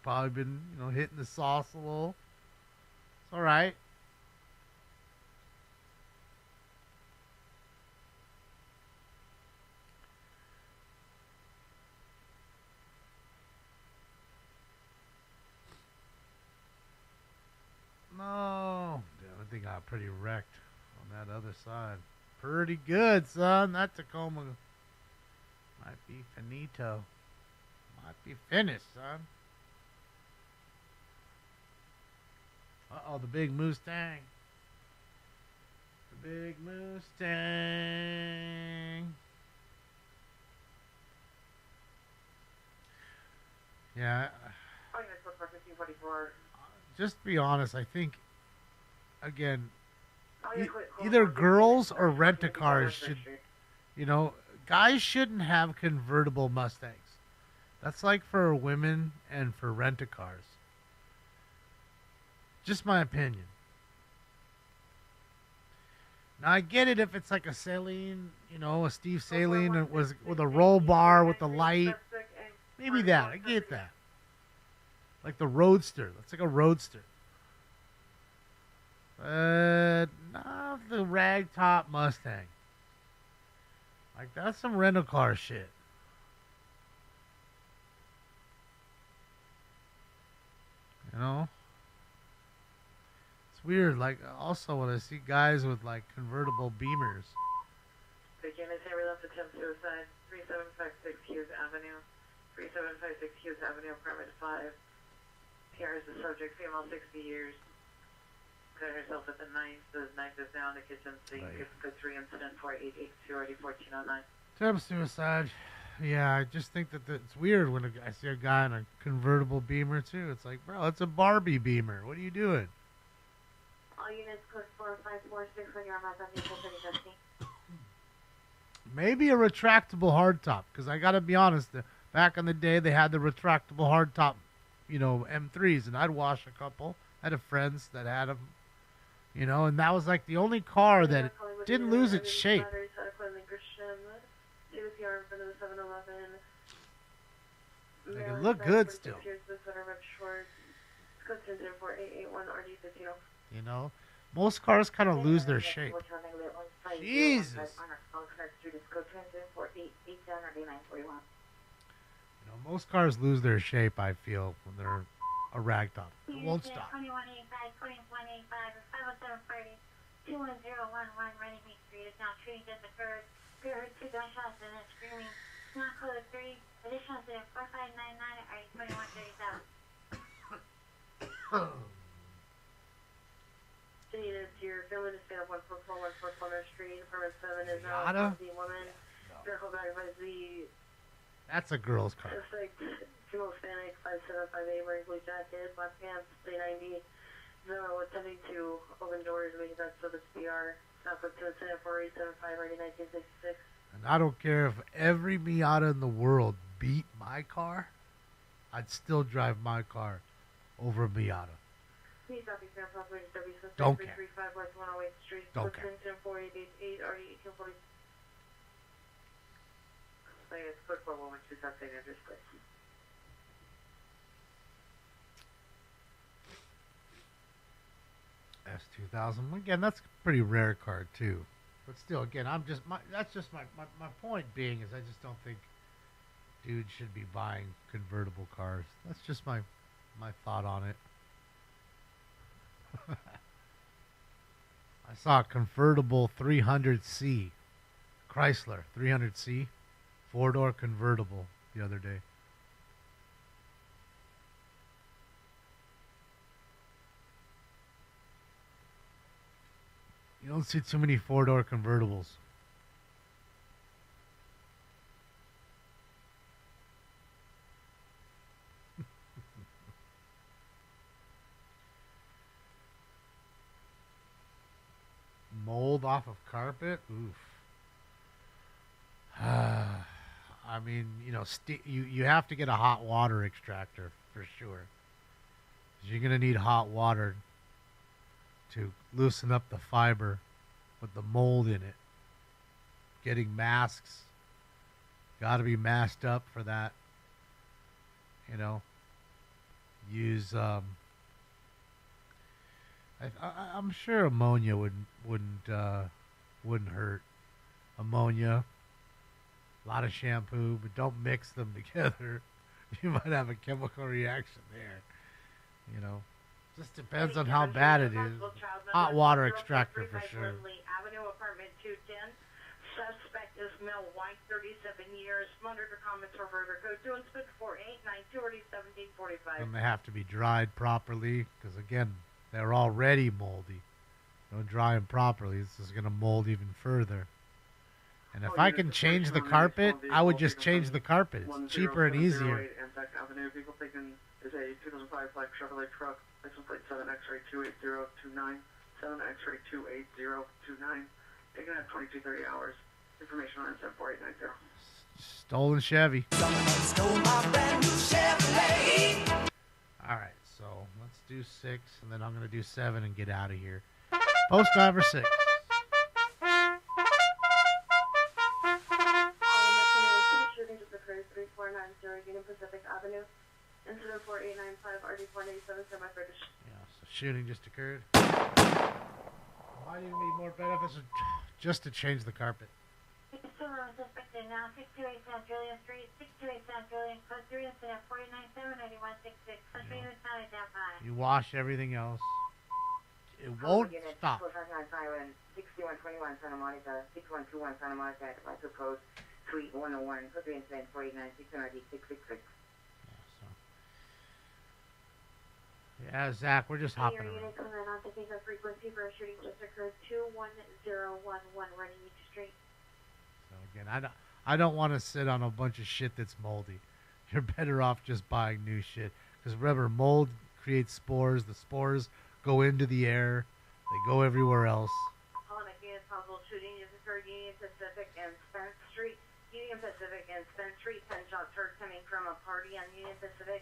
Probably been, hitting the sauce a little. It's all right. No. Damn, I think I got pretty wrecked on that other side. Pretty good, son. That Tacoma might be finito. Might be finished, son. Uh-oh, the big Mustang. The big Mustang. Yeah. Just be honest, I think, again, either girls or rent-a-cars should, guys shouldn't have convertible Mustangs. That's like for women and for rent-a-cars. Just my opinion. Now, I get it if it's like a Saline, a Steve Saline and was with a roll bar with the light. Maybe that. I get that. Like the Roadster. That's like a Roadster. But not the ragtop Mustang. Like, that's some rental-car shit. It's weird. Like, also when I see guys with, like, convertible Beamers. The unit say we left attempt suicide. 3756 Hughes Avenue. 3756 Hughes Avenue, apartment 5. PR is the subject, female, 60 years. Got herself at the 9th. The 9th is now in the kitchen sink. It's code 3 incident 4882 RD 1409. Attempt suicide. Yeah, I just think that it's weird when I see a guy in a convertible Beamer, too. It's like, bro, it's a Barbie Beamer. What are you doing? All units, code 4546 when you're on my vehicle 3050. Maybe a retractable hardtop, because I got to be honest, back in the day, they had the retractable hardtop, M3s, and I'd wash a couple. I had friends that had them, and that was like the only car that didn't lose its shape. Like, it looked good still. Most cars kind of lose their shape. Jesus. Most cars lose their shape, I feel, when they're a ragtop. It won't stop. 2185, 2185, 507 2111 Running Main Street is now treating death occurred. We heard 2 gunshots and then screaming. Now code 3. Additional incident 4599 are 2137. Unit here, family to stand up 144 Corner Street, apartment 7 is now the woman. Vehicle back by the. That's a girl's car. Suspect, female Hispanic, 5758, wearing blue jacket, black pants, Day 90. No, attempting to open doors, making that so this PR. Southwest to incident 4875, ready 1966. And I don't care if every Miata in the world beat my car. I'd still drive my car over a Miata. Please copy San Francisco W suspect Don't care. 335 West 108th Street. Don't care. Clinton 4888 RD 1840. It's code 4112 South St. Andrews Place. S2000. Again, that's a pretty rare car too. But still, again, that's just my point being is I just don't think dudes should be buying convertible cars. That's just my thought on it. I saw a convertible 300C, Chrysler 300C, 4-door convertible the other day. You don't see too many 4-door convertibles. Mold off of carpet? Oof. I mean, you know, you have to get a hot water extractor for sure. 'Cause you're going to need hot water to loosen up the fiber with the mold in it. Getting masks. Got to be masked up for that. You know. Use I'm sure ammonia wouldn't hurt. Ammonia, a lot of shampoo, but don't mix them together. You might have a chemical reaction there. You know, just depends on how bad it is. Hot water extractor for sure. Avenue, apartment 210. Suspect is male, white, 37 years. Monitor comments for further code 2 and spit 4892 or 1745. And they have to be dried properly because again, they're already moldy. Don't dry them properly. This is going to mold even further. And if I can change the carpet, I would just change the carpet. It's cheaper and easier. Anzac Avenue, vehicle taken is a 2005 black Chevrolet truck, license plate 7X-ray 28029, 7X-ray 28029, taken at 2230 hours. Information on 74890. Stolen Chevy. Stole my brand new Chevrolet. All right, so let's do 6, and then I'm going to do 7 and get out of here. Post driver 6. Shooting just occurred 3490 Union Pacific Avenue. Incident 4895 RD 487 semi-British. Yeah, so shooting just occurred. Might even be more beneficial just to change the carpet. Suspected now 628 South Julian Street, 628 South Julian, code 3, incident 497 9166. Suspect is not identified. You wash everything else. It won't stop. 6121 Santa Monica, 6121 Santa Monica, Advice Code Suite 101, code 3, incident 489 666. Yeah, Zach, we're just hopping around. Unit coming on taking a frequency for a shooting just occurred 21011 Running Beach Street. So again, I don't want to sit on a bunch of shit that's moldy. You're better off just buying new shit. Because remember, mold creates spores. The spores go into the air. They go everywhere else. On a unit possible shooting just occurred Union Pacific and Spence Street. Union Pacific and Spence Street. 10 shots heard coming from a party on Union Pacific.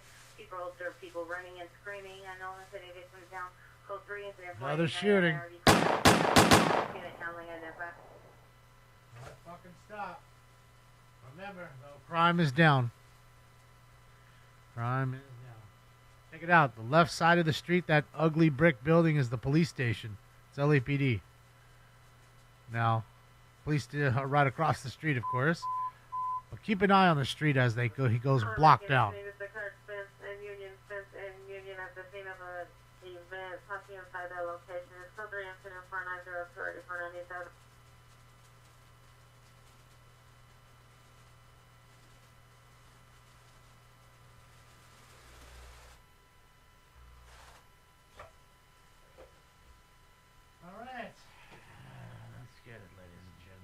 People running and screaming. I know if any victims down. Code 3 incident. Another shooting. Unit handling identified. Not fucking stop. Remember, though, crime is down. Crime is down. Check it out. The left side of the street, that ugly brick building is the police station. It's LAPD. Now, police right across the street, of course. But keep an eye on the street as they go. He goes blocked out. Spence and Union at the scene of an event. Passing inside that location. It's code 3 incident 490 497.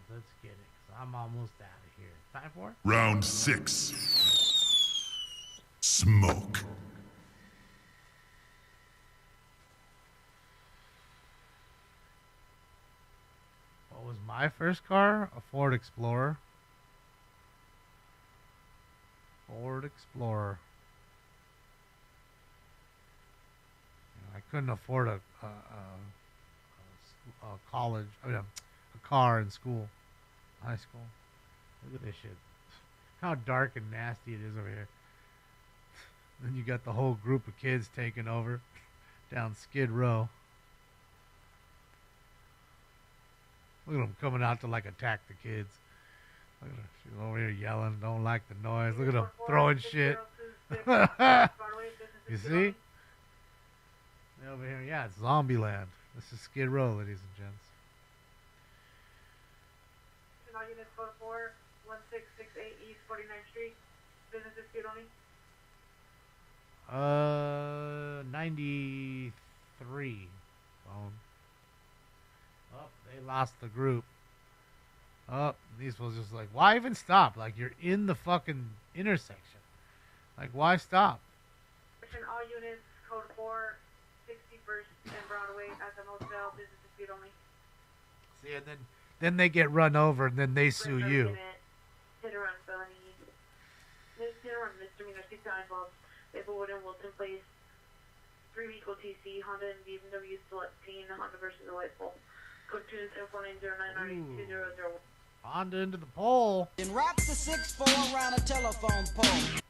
Let's get it, 'cause I'm almost out of here. Time for it? Round 6. Smoke. What was my first car? A Ford Explorer. Ford Explorer. couldn't afford a college, I mean, a car in school, high school. Look at this shit. How dark and nasty it is over here. Then you got the whole group of kids taking over down Skid Row. Look at them coming out to like attack the kids. Look at her. She's over here yelling, don't like the noise. Look at them throwing shit. You see? They're over here, yeah, it's Zombieland. This is Skid Row, ladies and gents. All units code 4, 1668 East 49th Street. Business dispute only. 93. Phone. Oh, they lost the group. Oh, these was just like, why even stop? Like, you're in the fucking intersection. Like, why stop? All units code 4, 61st and Broadway at the motel. Business dispute only. See, and then they get run over, and then they sue you. Hit and run felony. Hit and run misdemeanor, 6 involved. Maplewood and Wilson Place. 3-week OTC. Honda and BMW still at scene. Honda versus the White Pole. Code 27490992001. Honda into the pole. And wrap the 6-4 around a telephone pole.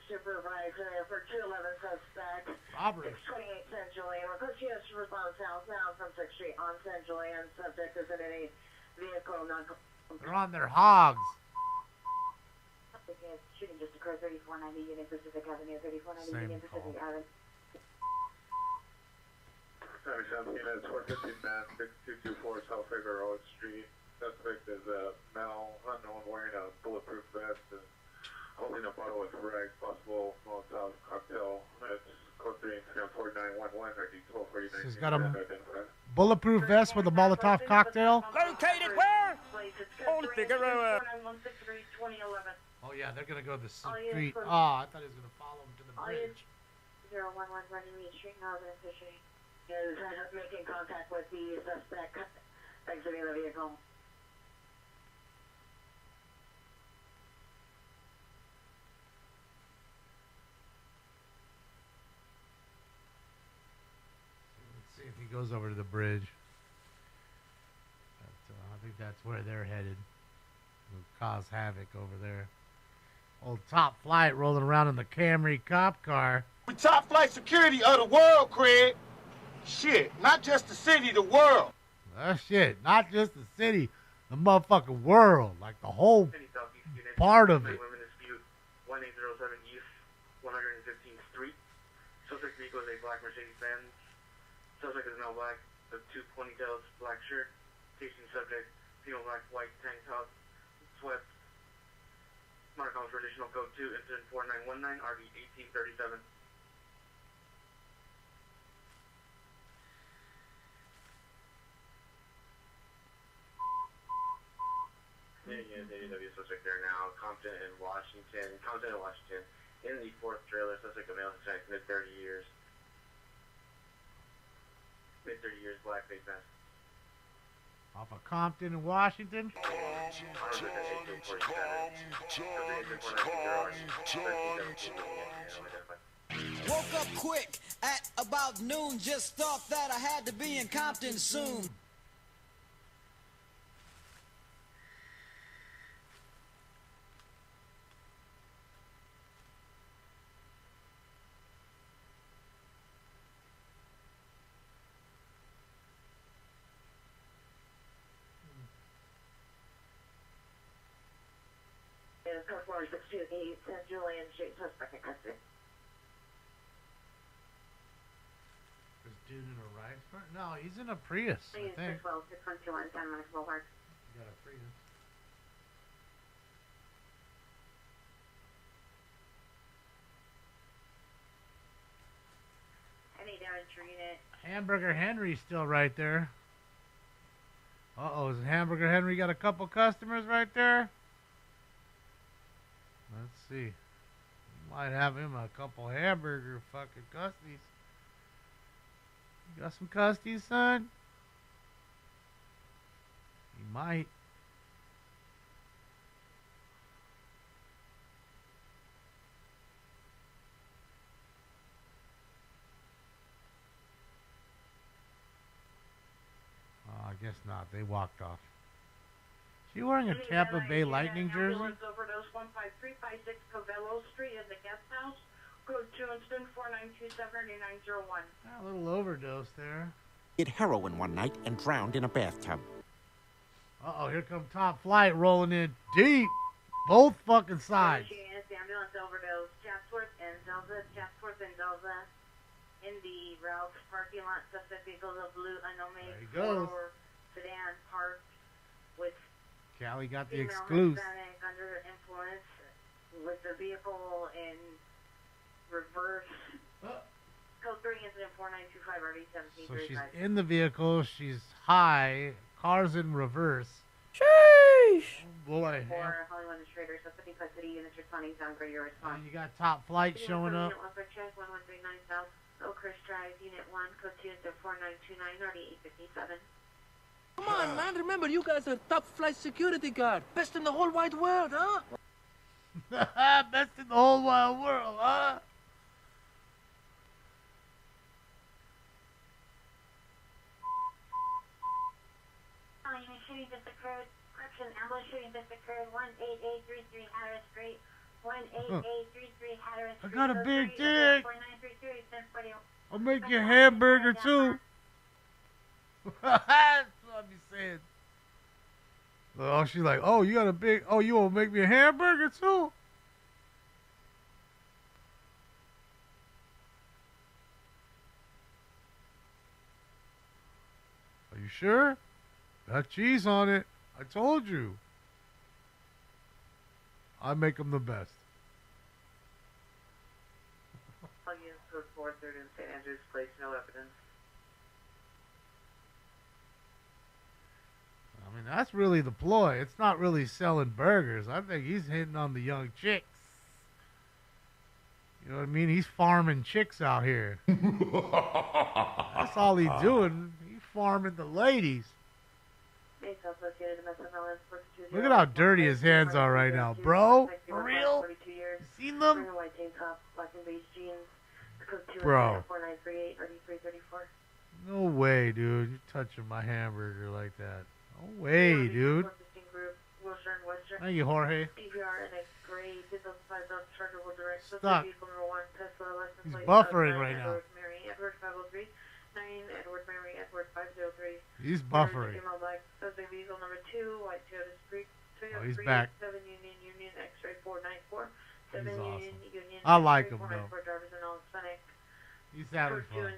Supervisor for 211 suspect. Robbery. 628 San Julian. Request yes to respond southbound from 6th Street on San Julian. Subject is in a vehicle non. They're on their hogs. Shooting just occurred 3490 Union Pacific Avenue, 3490 Same Union Pacific Avenue. 77 units, 415 man, 6224 South Figueroa Street. Suspect is a male, unknown, wearing a bulletproof vest and holding a bottle with rag, possible Molotov cocktail. It's code 3 incident 4911 or D1249. She's got a bulletproof vest with a Molotov cocktail. Located where? On Figueroa. Oh yeah, they're gonna go to the street. Oh, I thought he was gonna follow him to the bridge. 011 Running Mead Street, Northern Fishery. Is making contact with the suspect exiting the vehicle. Let's see if he goes over to the bridge. But, I think that's where they're headed. It'll cause havoc over there. Old Top Flight rolling around in the Camry cop car. We top flight security of the world, Craig. Shit, not just the city, the world. Shit, not just the city, the motherfucking world. Like the whole part of it. 1807 East 115th Street. Suspect vehicle is a black Mercedes-Benz. Suspect is male black, with 2 ponytails, black shirt. Casing subject, female black, white tank top, sweats. Marcom for additional code 2, incident 4919, RD 1837. ADW suspect there now, Compton and Washington, in the 4th trailer, suspect a male suspect, mid-30 years, black face mask. Off of Compton and Washington. Woke up quick at about noon, just thought that I had to be in Compton soon. Code 468 San Julian Street, suspect in custody. This dude in a rice car? No, he's in a Prius, I think. 12, 621 San Marcos Boulevard. He got a Prius. Any damage unit? Hamburger Henry's still right there. Uh-oh, is Hamburger Henry got a couple customers right there? Let's see. Might have him a couple hamburger fucking custies. You got some custies, son? He might. guess not. They walked off. She wearing a Tampa Bay Lightning jersey? Ambulance overdose 15356 Covello Street in the guest house. Code 2 incident 4927901. A little overdose there. Did heroin one night and drowned in a bathtub. Uh-oh, here come Top Flight rolling in deep. Both fucking sides. Ambulance overdose. Chatsworth and Delta. Chatsworth and Delta. In the Ralph's parking lot. Suspect vehicle of blue There he goes. four-door sedan parked with Callie got the female exclusive. Hispanic under influence with the vehicle in reverse. Code 3 incident 4925 RD 1735. So she's in the vehicle. She's high. Car's in reverse. Sheesh! Oh boy. For Hollywood and Schrader, suspect City units responding sound for your response. You got Top Flight showing up. Unit 1 for check 1139 South Oakhurst Drive, Unit 1, code 2 into 4929 RD 857. Come on, man. Remember, you guys are top flight security guard. Best in the whole wide world, huh? Best in the whole wide world, huh? Unit shooting just occurred. Correction, ambulance shooting just occurred. 18833 Hatteras Street. 18833 Hatteras I Street. got a big dick. 4933 1040. I'll make you a hamburger too. That's what I be saying. Oh, she's like, oh, you got a big, oh, you want to make me a hamburger too? Are you sure? Got cheese on it. I told you. I make them the best. Plug in code 4 3rd in St. Andrews Place, no evidence. I mean, that's really the ploy. It's not really selling burgers. I think he's hitting on the young chicks. You know what I mean? He's farming chicks out here. That's all he's doing. He's farming the ladies. Look at how dirty his hands are right now, bro. For real? You seen them? Bro. No way, dude. You're touching my hamburger like that. No way, dude. Thank you, Jorge. Stuck. He's buffering right now. He's buffering. Oh, he's back. He's awesome. I like him, though. He's having fun.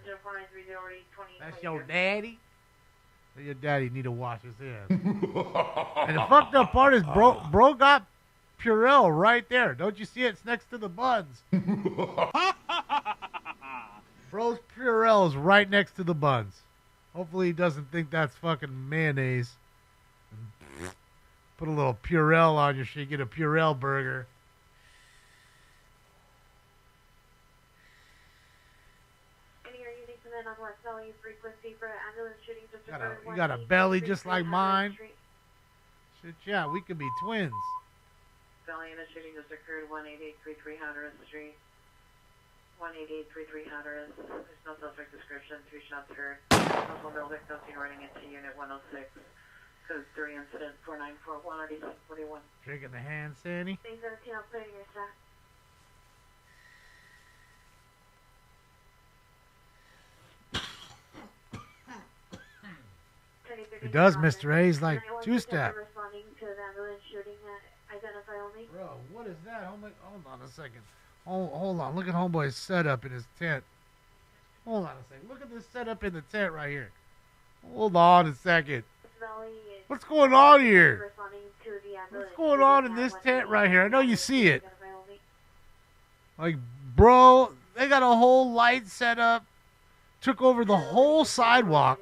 That's your daddy? Your daddy need to wash his hands. And the fucked up part is bro got Purell right there. Don't you see it? It's next to the buns. Bro's Purell is right next to the buns. Hopefully he doesn't think that's fucking mayonnaise. Put a little Purell on your shit. Get a Purell burger. You got a belly just like mine. Shit, yeah, we could be twins. Valiant shooting just occurred 18833 Hatteras Street. 18833 Hatteras. There's no suspect description. 3 shots heard. Multiple middle victims seen running into Unit 106. Code 3 incident 4941 RD 641. Drinking the hand, Sandy. Things 17, I'll put it in your stack. It does, Mr. A. He's like two-step. Responding to the ambulance shooting identify only. Bro, what is that? Hold on a second. Hold on. Look at Homeboy's setup in his tent. Hold on a second. Look at this setup in the tent right here. Hold on a second. What's going on here? What's going on in this tent right here? I know you see it. Like, bro, they got a whole light set up. Took over the whole sidewalk.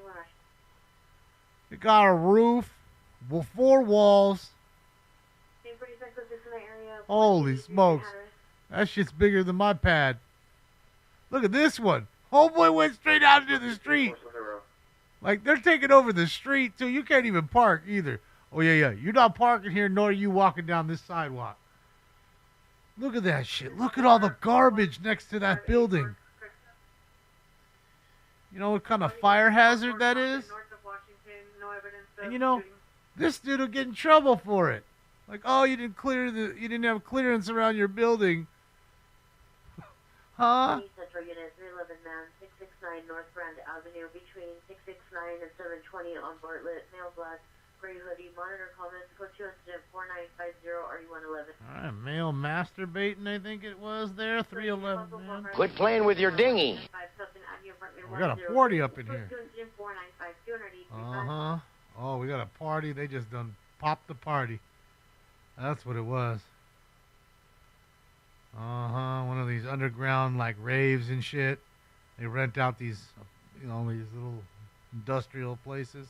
They got a roof, 4 walls. Holy smokes. That shit's bigger than my pad. Look at this one. Homeboy went straight out into the street. Like, they're taking over the street, too. You can't even park either. Oh, yeah. You're not parking here, nor are you walking down this sidewalk. Look at that shit. Look at all the garbage next to that building. You know what kind of fire hazard that is? And you know, this dude will get in trouble for it. Like, oh, you didn't have clearance around your building. Huh? Central Unit 311 man, 669 North Grand Avenue between 669 and 720 on Bartlett, male black, gray hoodie, monitor comments, code 2 incident 4950 RE111. All right, male masturbating, I think it was there, 311 man. Quit playing with your dinghy. We got a 40 up in here. Uh-huh. Oh, we got a party. They just done popped the party. That's what it was. Uh-huh. One of these underground, like, raves and shit. They rent out these, you know, these little industrial places.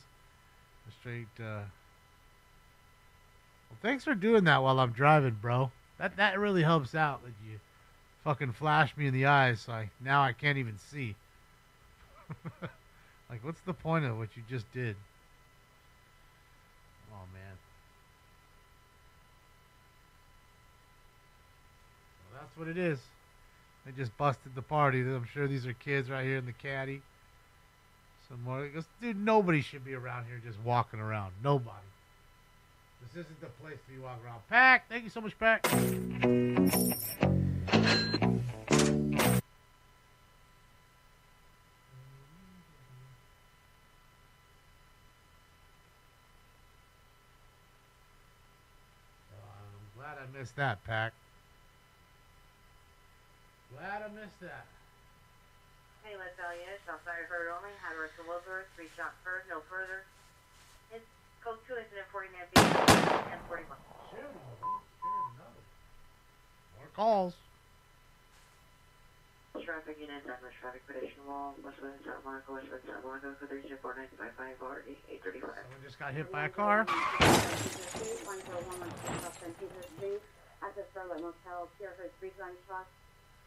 Straight, Well, thanks for doing that while I'm driving, bro. That really helps out that you fucking flash me in the eyes, so now I can't even see. Like, what's the point of what you just did? Oh, man. Well, that's what it is. They just busted the party. I'm sure these are kids right here in the caddy. Some more. Because, dude, nobody should be around here just walking around. Nobody. This isn't the place to be walking around. Pack! Thank you so much, Pack. Glad I missed that, Pack. Glad I missed that. Hey, West Valley Edge, Southside heard only, Hatteras to Wilbur, 3 shot heard, no further. It's code 2 incident 49 and 41. More calls. Traffic unit, Douglas traffic predation wall, Westwood, Santa Monica, Westwood, Santa Monica, code 34955 RE 835. Someone just got hit by a car. At the Starlight Motel, Sierra Hood 3 gunshots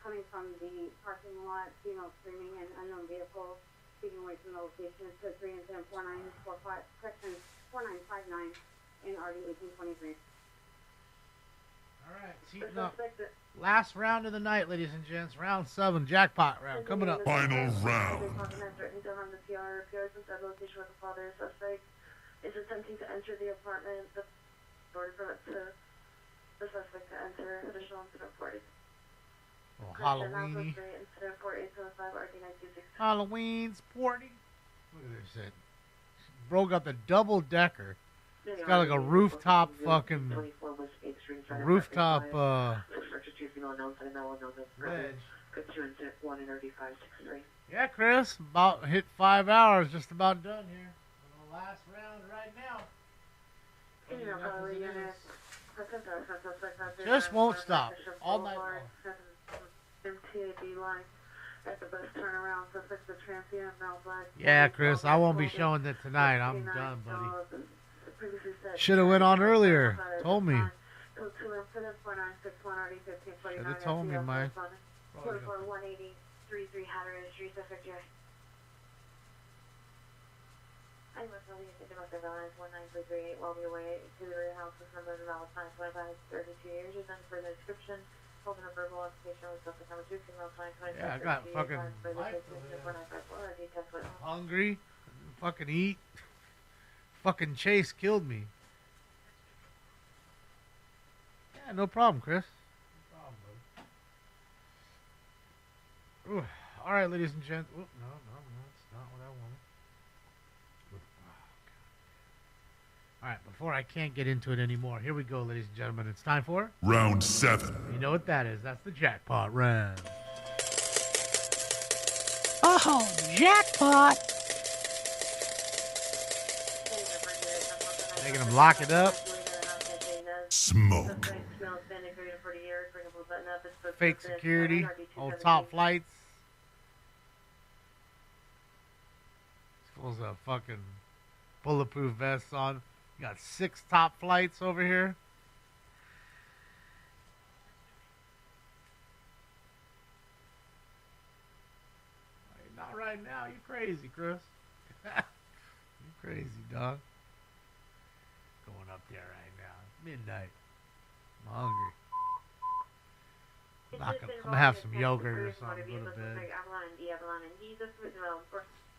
coming from the parking lot, female screaming and unknown vehicles speeding away from the location. It's code 3 incident 4945, correction 4959 in RD 1823. All right, heating up. Last round of the night, ladies and gents. Round 7, jackpot round coming up. Final round. Is attempting to enter the apartment. The door permit to the suspect to enter. Additional incident 40. Oh, Halloween. Incident 4875 RD 926. Halloween sporting. Look at this shit. Bro got the double decker. It's got like a rooftop fucking rooftop ledge. Yeah, Chris, about hit 5 hours, just about done here. On the last round right now. Just won't stop all night long. Yeah, Chris, I won't be showing that tonight. I'm done, buddy. Should have went on earlier. Told me. Should have told me, Mike. I must know you think about the Valentine's 19338 while we away to the rear house with number of Valentine's 32 years. You've done further description. Holding a verbal application with suspect number 2, female sign 26. Yeah, I got fucking hungry. Fucking eat. Fucking Chase killed me. Yeah, no problem, Chris. No problem, buddy. Ooh. All right, ladies and gents. No, it's not what I wanted. All right, before I can't get into it anymore, here we go, ladies and gentlemen. It's time for Round 7. You know what that is? That's the jackpot round. Oh, jackpot! Making them lock it up. Smoke. Fake security. Old top flights. Fools a fucking bulletproof vests on. You got 6 top flights over here. Not right now. You crazy, Chris. You crazy, dog. Going up there right now. Midnight. I'm hungry. I'm gonna have some yogurt or something. Go to bed.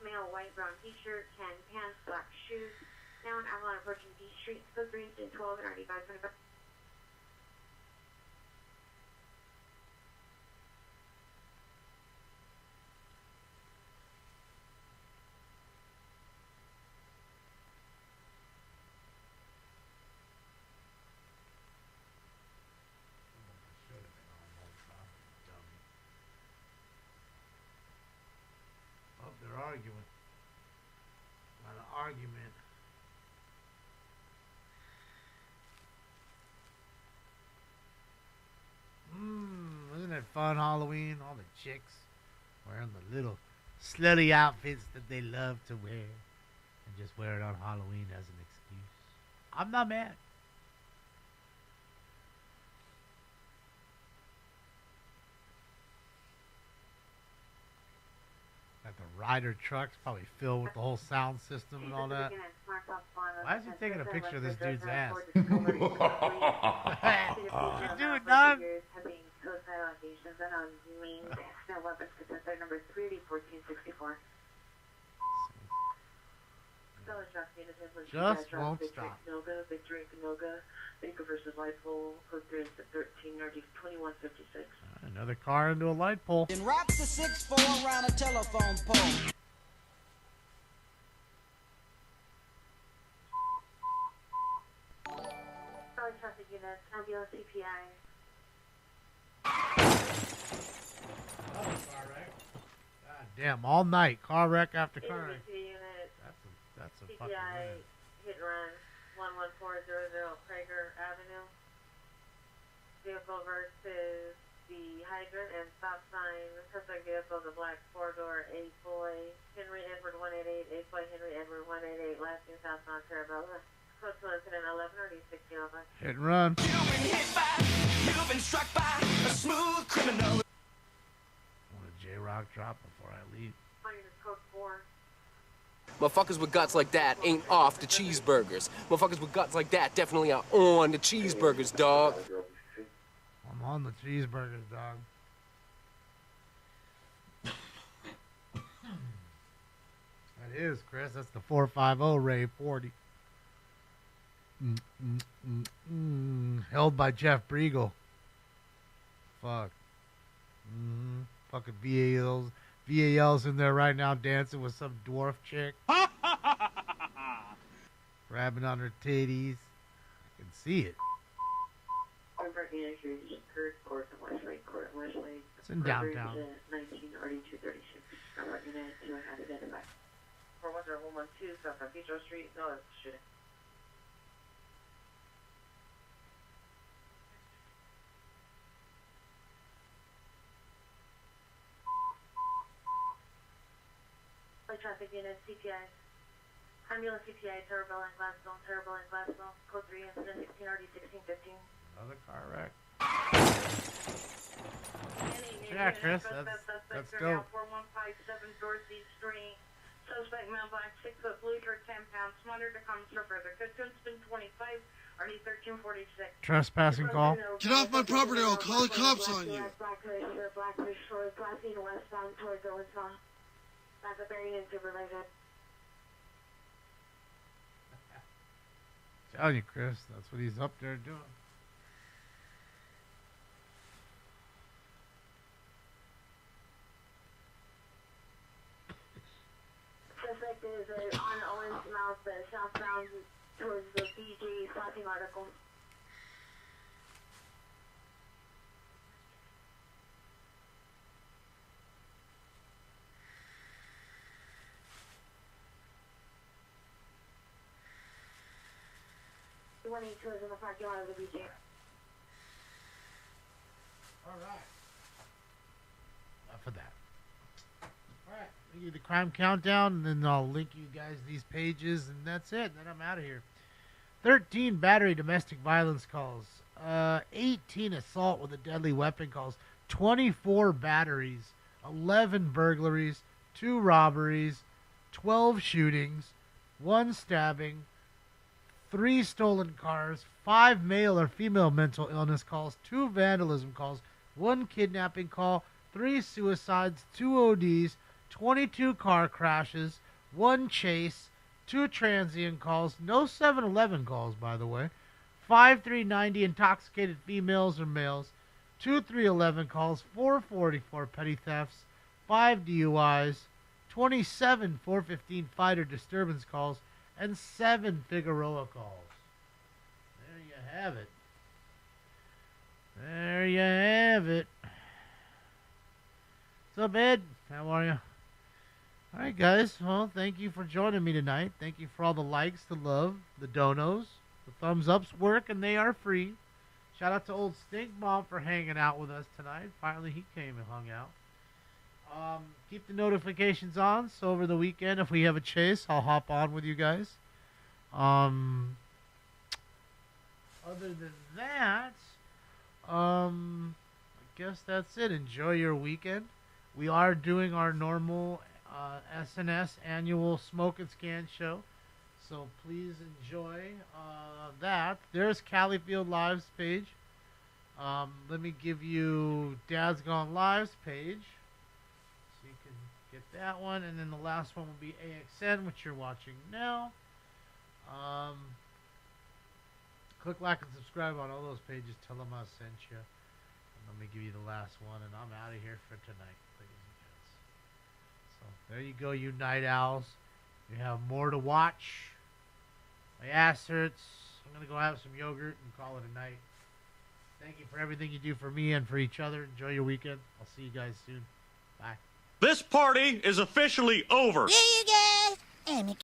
Male white brown t-shirt, tan pants, black shoes. now on Avalon approaching D Street, code 3 and 12 and RD 525. Oh, they're arguing. Not an argument. Isn't it fun, Halloween? All the chicks wearing the little slutty outfits that they love to wear and just wear it on Halloween as an excuse. I'm not mad. Got the rider trucks probably filled with the whole sound system and all that. Why is he taking a picture of this dude's ass? What you doing, Don? Just won't stop. Noga, Victory Canoga, Baker versus Light Pole, code 3 and 13, RD 2156. Another car into a light pole. And wrap the 6-4 around a telephone pole. Solid traffic units, ambulance CPI. God damn, all night, car wreck after car wreck. Unit, That's a CPI fucking win. hit and run 11400 Prager Avenue. Vehicle versus the hydrant and stop sign. Suspect vehicle is a black 4-door 8-boy. Henry Edward 188, 8-boy Henry Edward 188, last name southbound Terabella. Code to incident 11 RD 1605. Hit and run. You've been struck by a smooth criminal. Want a J-Rock drop before I leave? Mine is code 4. Motherfuckers with guts like that ain't off the cheeseburgers. Motherfuckers with guts like that definitely are on the cheeseburgers, dog. I'm on the cheeseburgers, dog. That is, Chris. That's the 450 Ray 40. Held by Jeff Briegel. Fuck. Fucking VALs. VAL's in there right now dancing with some dwarf chick. Grabbing on her titties. I can see it. I'm parking at your Kurt Court and Westlake Court and Westlake. It's in downtown. 19 RD 236. I'm parking at 2 and identified. 410 South on Petro Street. No, that's shooting. Traffic unit, CPI. Ambulance CPI, Terabella and Glassville, Terabella and Glassville, code 3, incident 16 RD 1615. Another car wreck. Yeah, Chris, that's dope. 4157 Dorothy Street. Suspect male black, 6 foot, blue shirt, 10 pounds, smothered to come no further. Good to spin 25, RD 1346. Trespassing call. Get off my property or I'll call the cops on you. Blackfish Shores, Glassine westbound towards Owensville. That's a very interrelated. Telling you, Chris, that's what he's up there doing. Suspect is on Owens Mouth, southbound towards the BG flashing article. Two is in the parking lot of the BG. All right. Enough of that. All right. I'll give you the crime countdown, and then I'll link you guys these pages, and that's it. Then I'm out of here. 13 battery domestic violence calls. 18 assault with a deadly weapon calls. 24 batteries. 11 burglaries. 2 robberies. 12 shootings. 1 stabbing. 3 stolen cars, 5 male or female mental illness calls, 2 vandalism calls, 1 kidnapping call, 3 suicides, 2 ODs, 22 car crashes, 1 chase, 2 transient calls, no 7-Eleven calls, by the way. 5,390 intoxicated females or males, 2 311 calls, 444 petty thefts, 5 DUIs, 27 415 fighter disturbance calls, and 7 Figueroa calls. There you have it. There you have it. What's up, Ed? How are you? All right, guys. Well, thank you for joining me tonight. Thank you for all the likes, the love, the donos. The thumbs ups work, and they are free. Shout out to old Stink Bomb for hanging out with us tonight. Finally, he came and hung out. Keep the notifications on, so over the weekend, if we have a chase, I'll hop on with you guys. Other than that, I guess that's it. Enjoy your weekend. We are doing our normal SNS annual Smoke and Scan show, so please enjoy that. There's Califield Live's page. Let me give you Dad's Gone Live's page, so you can get that one, and then the last one will be AXN, which you're watching now. Click like and subscribe on all those pages. Tell them I sent you. And let me give you the last one, and I'm out of here for tonight, ladies and gents. So there you go, you night owls. You have more to watch. My ass hurts. I'm going to go have some yogurt and call it a night. Thank you for everything you do for me and for each other. Enjoy your weekend. I'll see you guys soon. Bye. This party is officially over. Yeah, you guys.